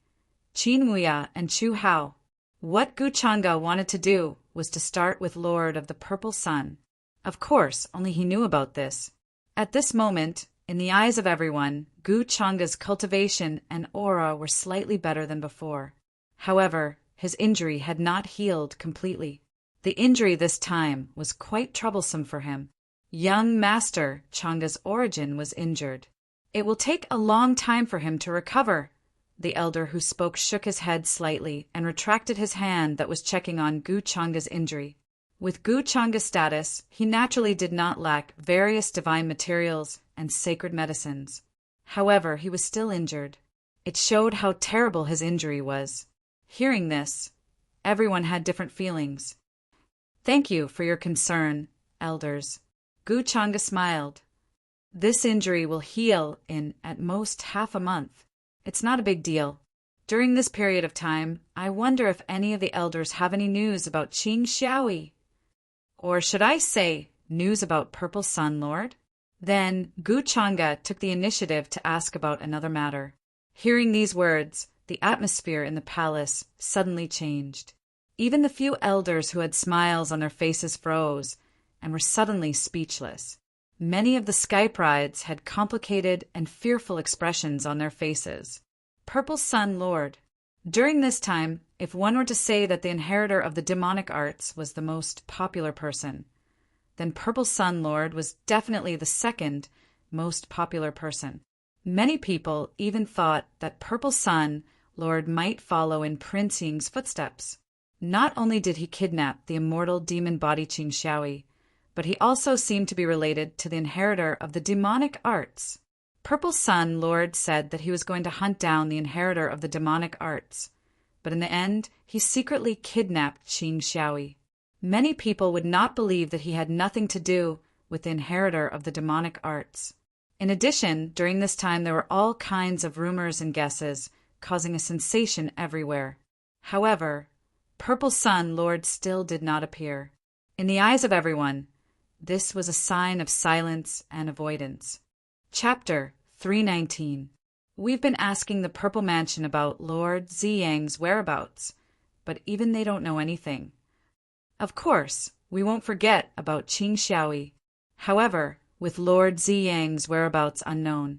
Qin Muya and Chu Hao? What Gu Changa wanted to do was to start with Lord of the Purple Sun. Of course, only he knew about this. At this moment, in the eyes of everyone, Gu Changa's cultivation and aura were slightly better than before. However, his injury had not healed completely. The injury this time was quite troublesome for him. Young Master Changa's origin was injured. It will take a long time for him to recover. The elder who spoke shook his head slightly and retracted his hand that was checking on Gu Changa's injury. With Gu Changa's status, he naturally did not lack various divine materials and sacred medicines. However, he was still injured. It showed how terrible his injury was. Hearing this, everyone had different feelings. Thank you for your concern, elders. Gu Changa smiled. This injury will heal in, at most, half a month. It's not a big deal. During this period of time, I wonder if any of the elders have any news about Qing Xiaoyi. Or should I say, news about Purple Sun Lord? Then Gu Changa took the initiative to ask about another matter. Hearing these words, the atmosphere in the palace suddenly changed. Even the few elders who had smiles on their faces froze and were suddenly speechless. Many of the Skype rides had complicated and fearful expressions on their faces. Purple Sun Lord. During this time, if one were to say that the inheritor of the demonic arts was the most popular person, then Purple Sun Lord was definitely the second most popular person. Many people even thought that Purple Sun Lord might follow in Prince Ying's footsteps. Not only did he kidnap the immortal demon body Qing Xiaoyi, but he also seemed to be related to the inheritor of the demonic arts. Purple Sun Lord said that he was going to hunt down the inheritor of the demonic arts, but in the end, he secretly kidnapped Qing Xiaoyi. Many people would not believe that he had nothing to do with the inheritor of the demonic arts. In addition, during this time there were all kinds of rumors and guesses, causing a sensation everywhere. However, Purple Sun Lord still did not appear. In the eyes of everyone, this was a sign of silence and avoidance. Chapter 319. We've been asking the Purple Mansion about Lord Ziyang's whereabouts, but even they don't know anything. Of course, we won't forget about Qing Xiaoyi. However, with Lord Ziyang's whereabouts unknown,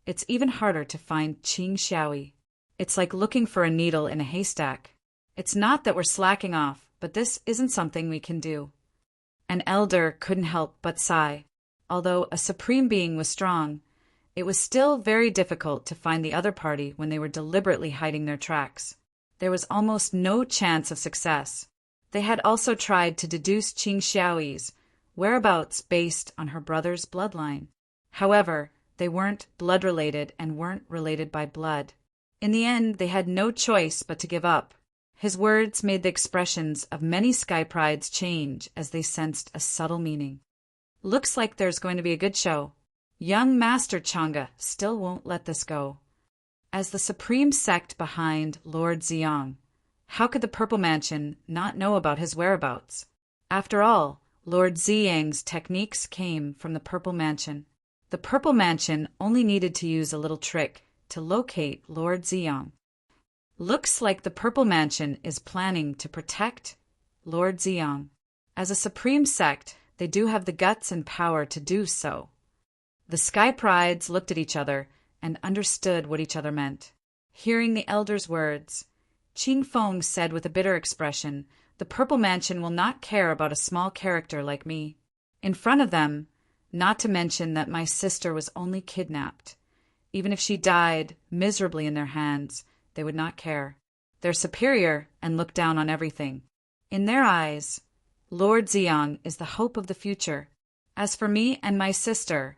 it's even harder to find Qing Xiaoyi. It's like looking for a needle in a haystack. It's not that we're slacking off, but this isn't something we can do. An elder couldn't help but sigh. Although a supreme being was strong, it was still very difficult to find the other party when they were deliberately hiding their tracks. There was almost no chance of success. They had also tried to deduce Qing Xiaoyi's whereabouts based on her brother's bloodline. However, they weren't blood-related and weren't related by blood. In the end, they had no choice but to give up. His words made the expressions of many Sky Prides change as they sensed a subtle meaning. Looks like there's going to be a good show. Young Master Chang'e still won't let this go. As the supreme sect behind Lord Ziyang, how could the Purple Mansion not know about his whereabouts? After all, Lord Ziyang's techniques came from the Purple Mansion. The Purple Mansion only needed to use a little trick to locate Lord Ziyang. Looks like the Purple Mansion is planning to protect Lord Ziyang. As a supreme sect, they do have the guts and power to do so. The Sky Prides looked at each other and understood what each other meant. Hearing the elder's words, Qing Feng said with a bitter expression, "The Purple Mansion will not care about a small character like me. In front of them, not to mention that my sister was only kidnapped. Even if she died miserably in their hands, they would not care. They're superior and look down on everything. In their eyes, Lord Ziyang is the hope of the future. As for me and my sister,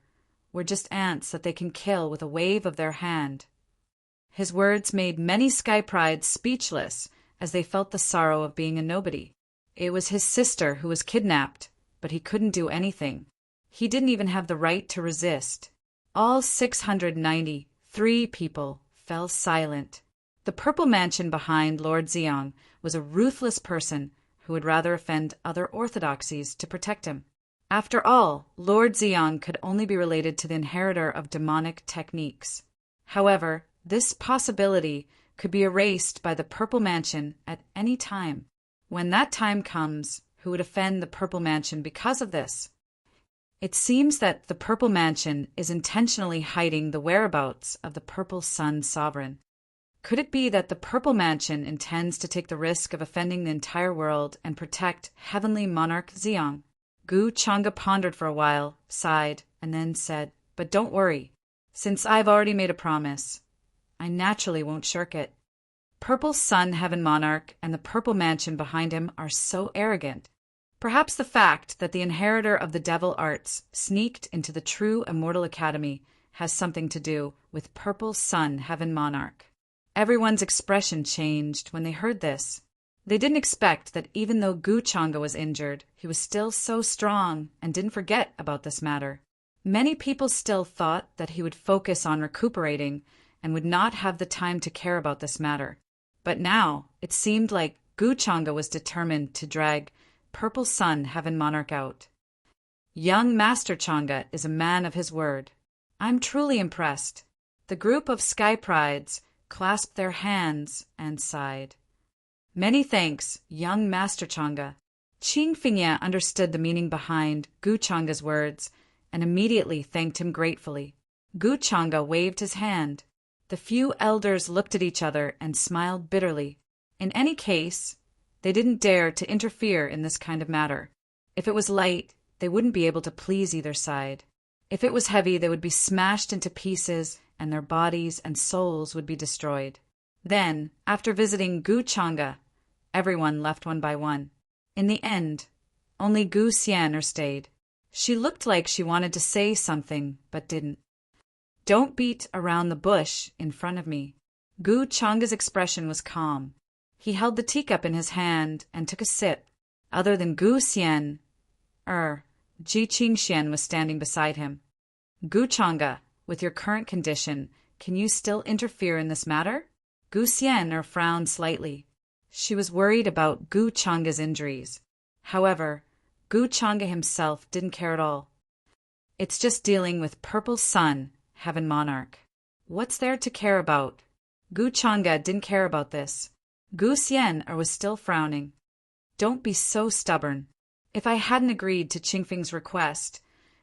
we're just ants that they can kill with a wave of their hand." His words made many Sky Prides speechless as they felt the sorrow of being a nobody. It was his sister who was kidnapped, but he couldn't do anything. He didn't even have the right to resist. All 693 people fell silent. The Purple Mansion behind Lord Ziyang was a ruthless person who would rather offend other orthodoxies to protect him. After all, Lord Ziyang could only be related to the inheritor of demonic techniques. However, this possibility could be erased by the Purple Mansion at any time. When that time comes, who would offend the Purple Mansion because of this? It seems that the Purple Mansion is intentionally hiding the whereabouts of the Purple Sun Sovereign. Could it be that the Purple Mansion intends to take the risk of offending the entire world and protect Heavenly Monarch Ziyang? Gu Chang'e pondered for a while, sighed, and then said, "But don't worry. Since I've already made a promise, I naturally won't shirk it. Purple Sun Heaven Monarch and the Purple Mansion behind him are so arrogant. Perhaps the fact that the inheritor of the devil arts sneaked into the true Immortal Academy has something to do with Purple Sun Heaven Monarch." Everyone's expression changed when they heard this. They didn't expect that even though Gu Chang'e was injured, he was still so strong and didn't forget about this matter. Many people still thought that he would focus on recuperating and would not have the time to care about this matter. But now it seemed like Gu Chang'e was determined to drag Purple Sun Heaven Monarch out. Young Master Chang'e is a man of his word. I'm truly impressed. The group of Sky Prides clasped their hands and sighed. Many thanks, young Master Chang'e. Qing Fengye understood the meaning behind Gu Chang'e's words and immediately thanked him gratefully. Gu Chang'e waved his hand. The few elders looked at each other and smiled bitterly. In any case, they didn't dare to interfere in this kind of matter. If it was light, they wouldn't be able to please either side. If it was heavy, they would be smashed into pieces and their bodies and souls would be destroyed. Then, after visiting Gu Chang'e, everyone left one by one. In the end, only Gu Xianer stayed. She looked like she wanted to say something, but didn't. Don't beat around the bush in front of me. Gu Changa's expression was calm. He held the teacup in his hand and took a sip. Other than Gu Xian, Ji Qingxian was standing beside him. Gu Changa, with your current condition, can you still interfere in this matter? Gu Xian frowned slightly. She was worried about Gu Changa's injuries. However, Gu Changa himself didn't care at all. It's just dealing with Purple Sun, Heaven Monarch. What's there to care about? Gu Changa didn't care about this. Gu Xian was still frowning. Don't be so stubborn. If I hadn't agreed to Qingfeng's request,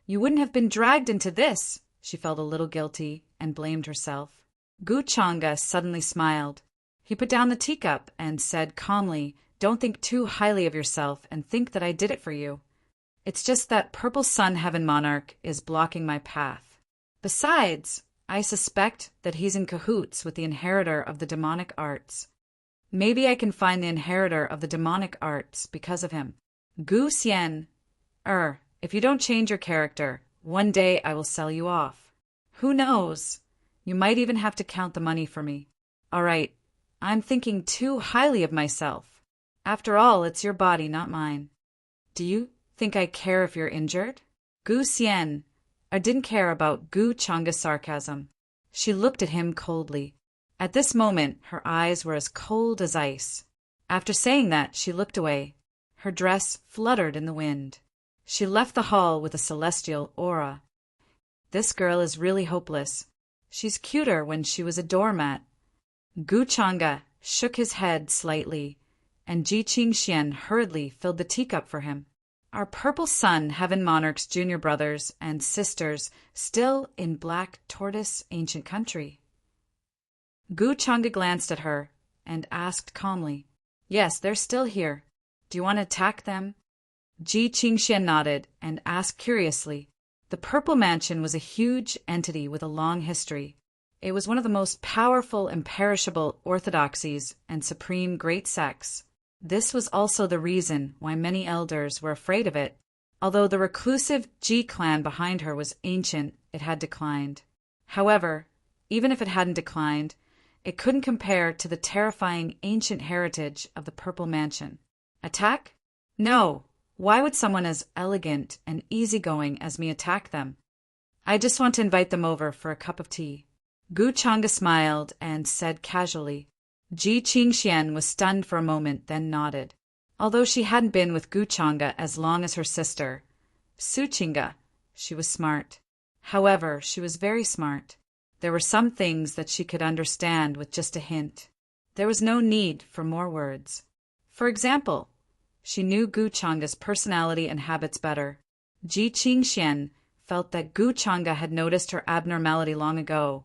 you wouldn't have been dragged into this. She felt a little guilty and blamed herself. Gu Changa suddenly smiled. He put down the teacup and said calmly, Don't think too highly of yourself and think that I did it for you. It's just that Purple Sun Heaven Monarch is blocking my path. Besides, I suspect that he's in cahoots with the inheritor of the demonic arts. Maybe I can find the inheritor of the demonic arts because of him. Gu Xian, if you don't change your character, one day I will sell you off. Who knows? You might even have to count the money for me. All right, I'm thinking too highly of myself. After all, it's your body, not mine. Do you think I care if you're injured? Gu Xian didn't care about Gu Changa's sarcasm. She looked at him coldly. At this moment, her eyes were as cold as ice. After saying that, she looked away. Her dress fluttered in the wind. She left the hall with a celestial aura. This girl is really hopeless. She's cuter when she was a doormat. Gu Changa shook his head slightly, and Ji Qingxian hurriedly filled the teacup for him. Are Purple Sun Heaven Monarch's junior brothers and sisters still in Black Tortoise Ancient Country? Gu Changa glanced at her and asked calmly, Yes, they're still here. Do you want to attack them? Ji Qingxian nodded and asked curiously. The Purple Mansion was a huge entity with a long history. It was one of the most powerful imperishable orthodoxies and supreme great sects. This was also the reason why many elders were afraid of it. Although the reclusive Ji clan behind her was ancient, it had declined. However, even if it hadn't declined, it couldn't compare to the terrifying ancient heritage of the Purple Mansion. Attack? No. Why would someone as elegant and easygoing as me attack them? I just want to invite them over for a cup of tea. Gu Changa smiled and said casually. Ji Qingxian was stunned for a moment, then nodded. Although she hadn't been with Gu Changa as long as her sister, Su Qinga, she was smart. However, she was very smart. There were some things that she could understand with just a hint. There was no need for more words. For example, she knew Gu Changa's personality and habits better. Ji Qingxian felt that Gu Changa had noticed her abnormality long ago,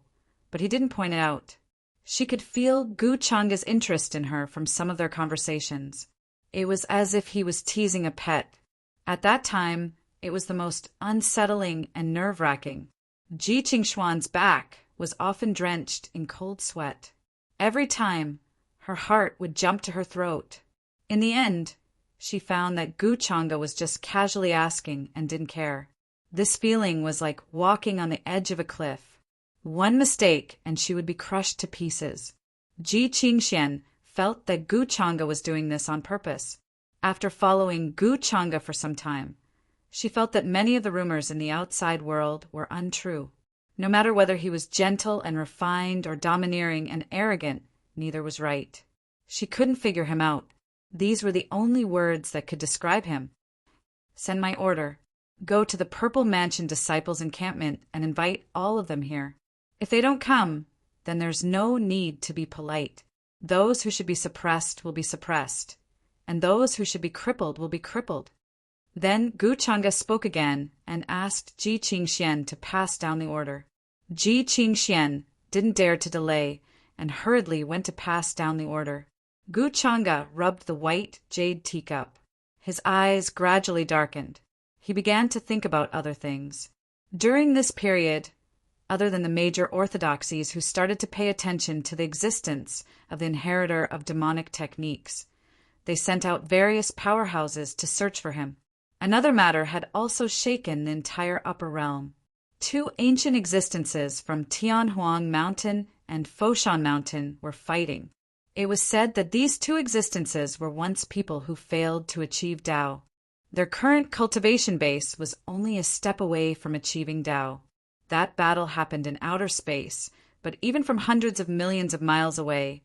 but he didn't point it out. She could feel Gu Changa's interest in her from some of their conversations. It was as if he was teasing a pet. At that time, it was the most unsettling and nerve-wracking. Ji Qingxuan's back was often drenched in cold sweat. Every time, her heart would jump to her throat. In the end, she found that Gu Changa was just casually asking and didn't care. This feeling was like walking on the edge of a cliff. One mistake and she would be crushed to pieces. Ji Qingxian felt that Gu Changa was doing this on purpose. After following Gu Changa for some time, she felt that many of the rumors in the outside world were untrue. No matter whether he was gentle and refined or domineering and arrogant, neither was right. She couldn't figure him out. These were the only words that could describe him. Send my order. Go to the Purple Mansion Disciples' encampment and invite all of them here. If they don't come, then there's no need to be polite. Those who should be suppressed will be suppressed, and those who should be crippled will be crippled. Then Gu Changa spoke again and asked Ji Qingxian to pass down the order. Ji Qingxian didn't dare to delay and hurriedly went to pass down the order. Gu Changa rubbed the white jade teacup. His eyes gradually darkened. He began to think about other things. During this period, other than the major orthodoxies who started to pay attention to the existence of the inheritor of demonic techniques, they sent out various powerhouses to search for him. Another matter had also shaken the entire upper realm. Two ancient existences from Tianhuang Mountain and Foshan Mountain were fighting. It was said that these two existences were once people who failed to achieve Tao. Their current cultivation base was only a step away from achieving Tao. That battle happened in outer space, but even from hundreds of millions of miles away,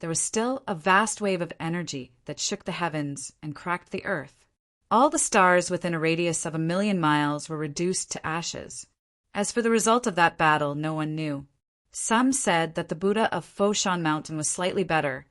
there was still a vast wave of energy that shook the heavens and cracked the earth. All the stars within a radius of 1,000,000 miles were reduced to ashes. As for the result of that battle, no one knew. Some said that the Buddha of Foshan Mountain was slightly better,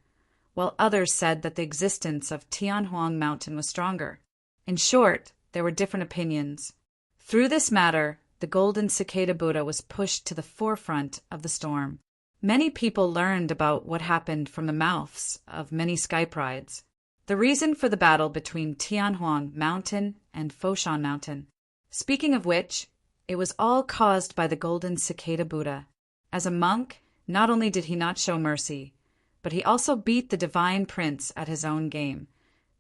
while others said that the existence of Tianhuang Mountain was stronger. In short, there were different opinions. Through this matter, the golden cicada Buddha was pushed to the forefront of the storm. Many people learned about what happened from the mouths of many sky prides. The reason for the battle between Tianhuang Mountain and Foshan Mountain. Speaking of which, it was all caused by the golden cicada Buddha. As a monk, not only did he not show mercy, but he also beat the divine prince at his own game,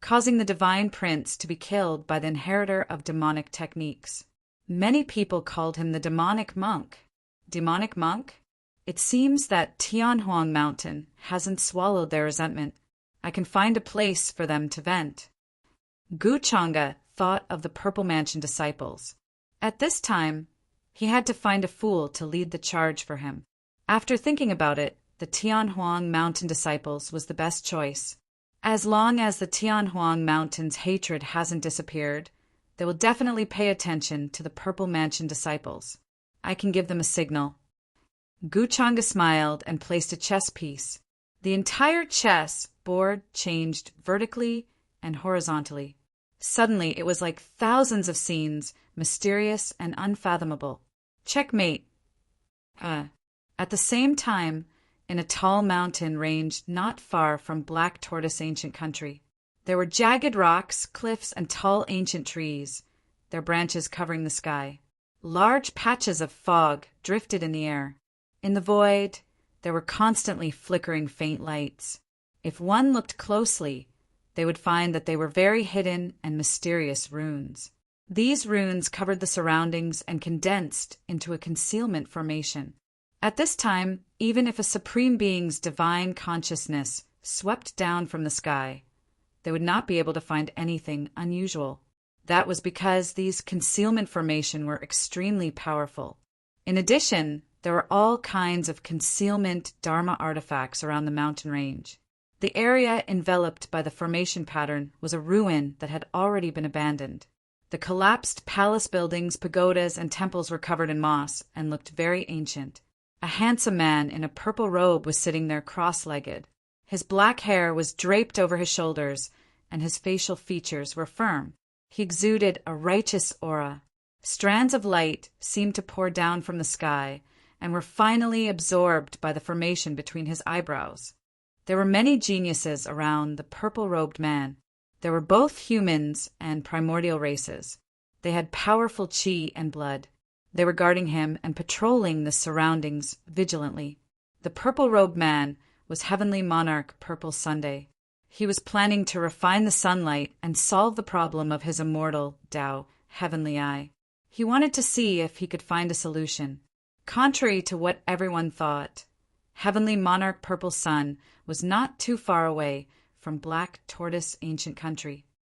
causing the divine prince to be killed by the inheritor of demonic techniques. Many people called him the demonic monk. Demonic monk? It seems that Tianhuang Mountain hasn't swallowed their resentment. I can find a place for them to vent. Guchanga thought of the Purple Mansion disciples. At this time, he had to find a fool to lead the charge for him. After thinking about it, the Tianhuang Mountain disciples was the best choice. As long as the Tianhuang Mountain's hatred hasn't disappeared, they will definitely pay attention to the Purple Mansion disciples. I can give them a signal. Guchanga smiled and placed a chess piece. The entire chess board changed vertically and horizontally. Suddenly, it was like thousands of scenes, mysterious and unfathomable. Checkmate. At the same time, in a tall mountain range not far from Black Tortoise Ancient Country, there were jagged rocks, cliffs, and tall ancient trees, their branches covering the sky. Large patches of fog drifted in the air. In the void, there were constantly flickering faint lights. If one looked closely, they would find that they were very hidden and mysterious runes. These runes covered the surroundings and condensed into a concealment formation. At this time, even if a supreme being's divine consciousness swept down from the sky, they would not be able to find anything unusual. That was because these concealment formations were extremely powerful. In addition, there were all kinds of concealment Dharma artifacts around the mountain range. The area enveloped by the formation pattern was a ruin that had already been abandoned. The collapsed palace buildings, pagodas, and temples were covered in moss and looked very ancient. A handsome man in a purple robe was sitting there cross-legged. His black hair was draped over his shoulders, and his facial features were firm. He exuded a righteous aura. Strands of light seemed to pour down from the sky and were finally absorbed by the formation between his eyebrows. There were many geniuses around the purple-robed man. There were both humans and primordial races. They had powerful chi and blood. They were guarding him and patrolling the surroundings vigilantly. The purple-robed man was Heavenly Monarch Purple Sunday. He was planning to refine the sunlight and solve the problem of his immortal Tao, Heavenly Eye. He wanted to see if he could find a solution. Contrary to what everyone thought, Heavenly Monarch Purple Sun was not too far away from Black Tortoise Ancient Country.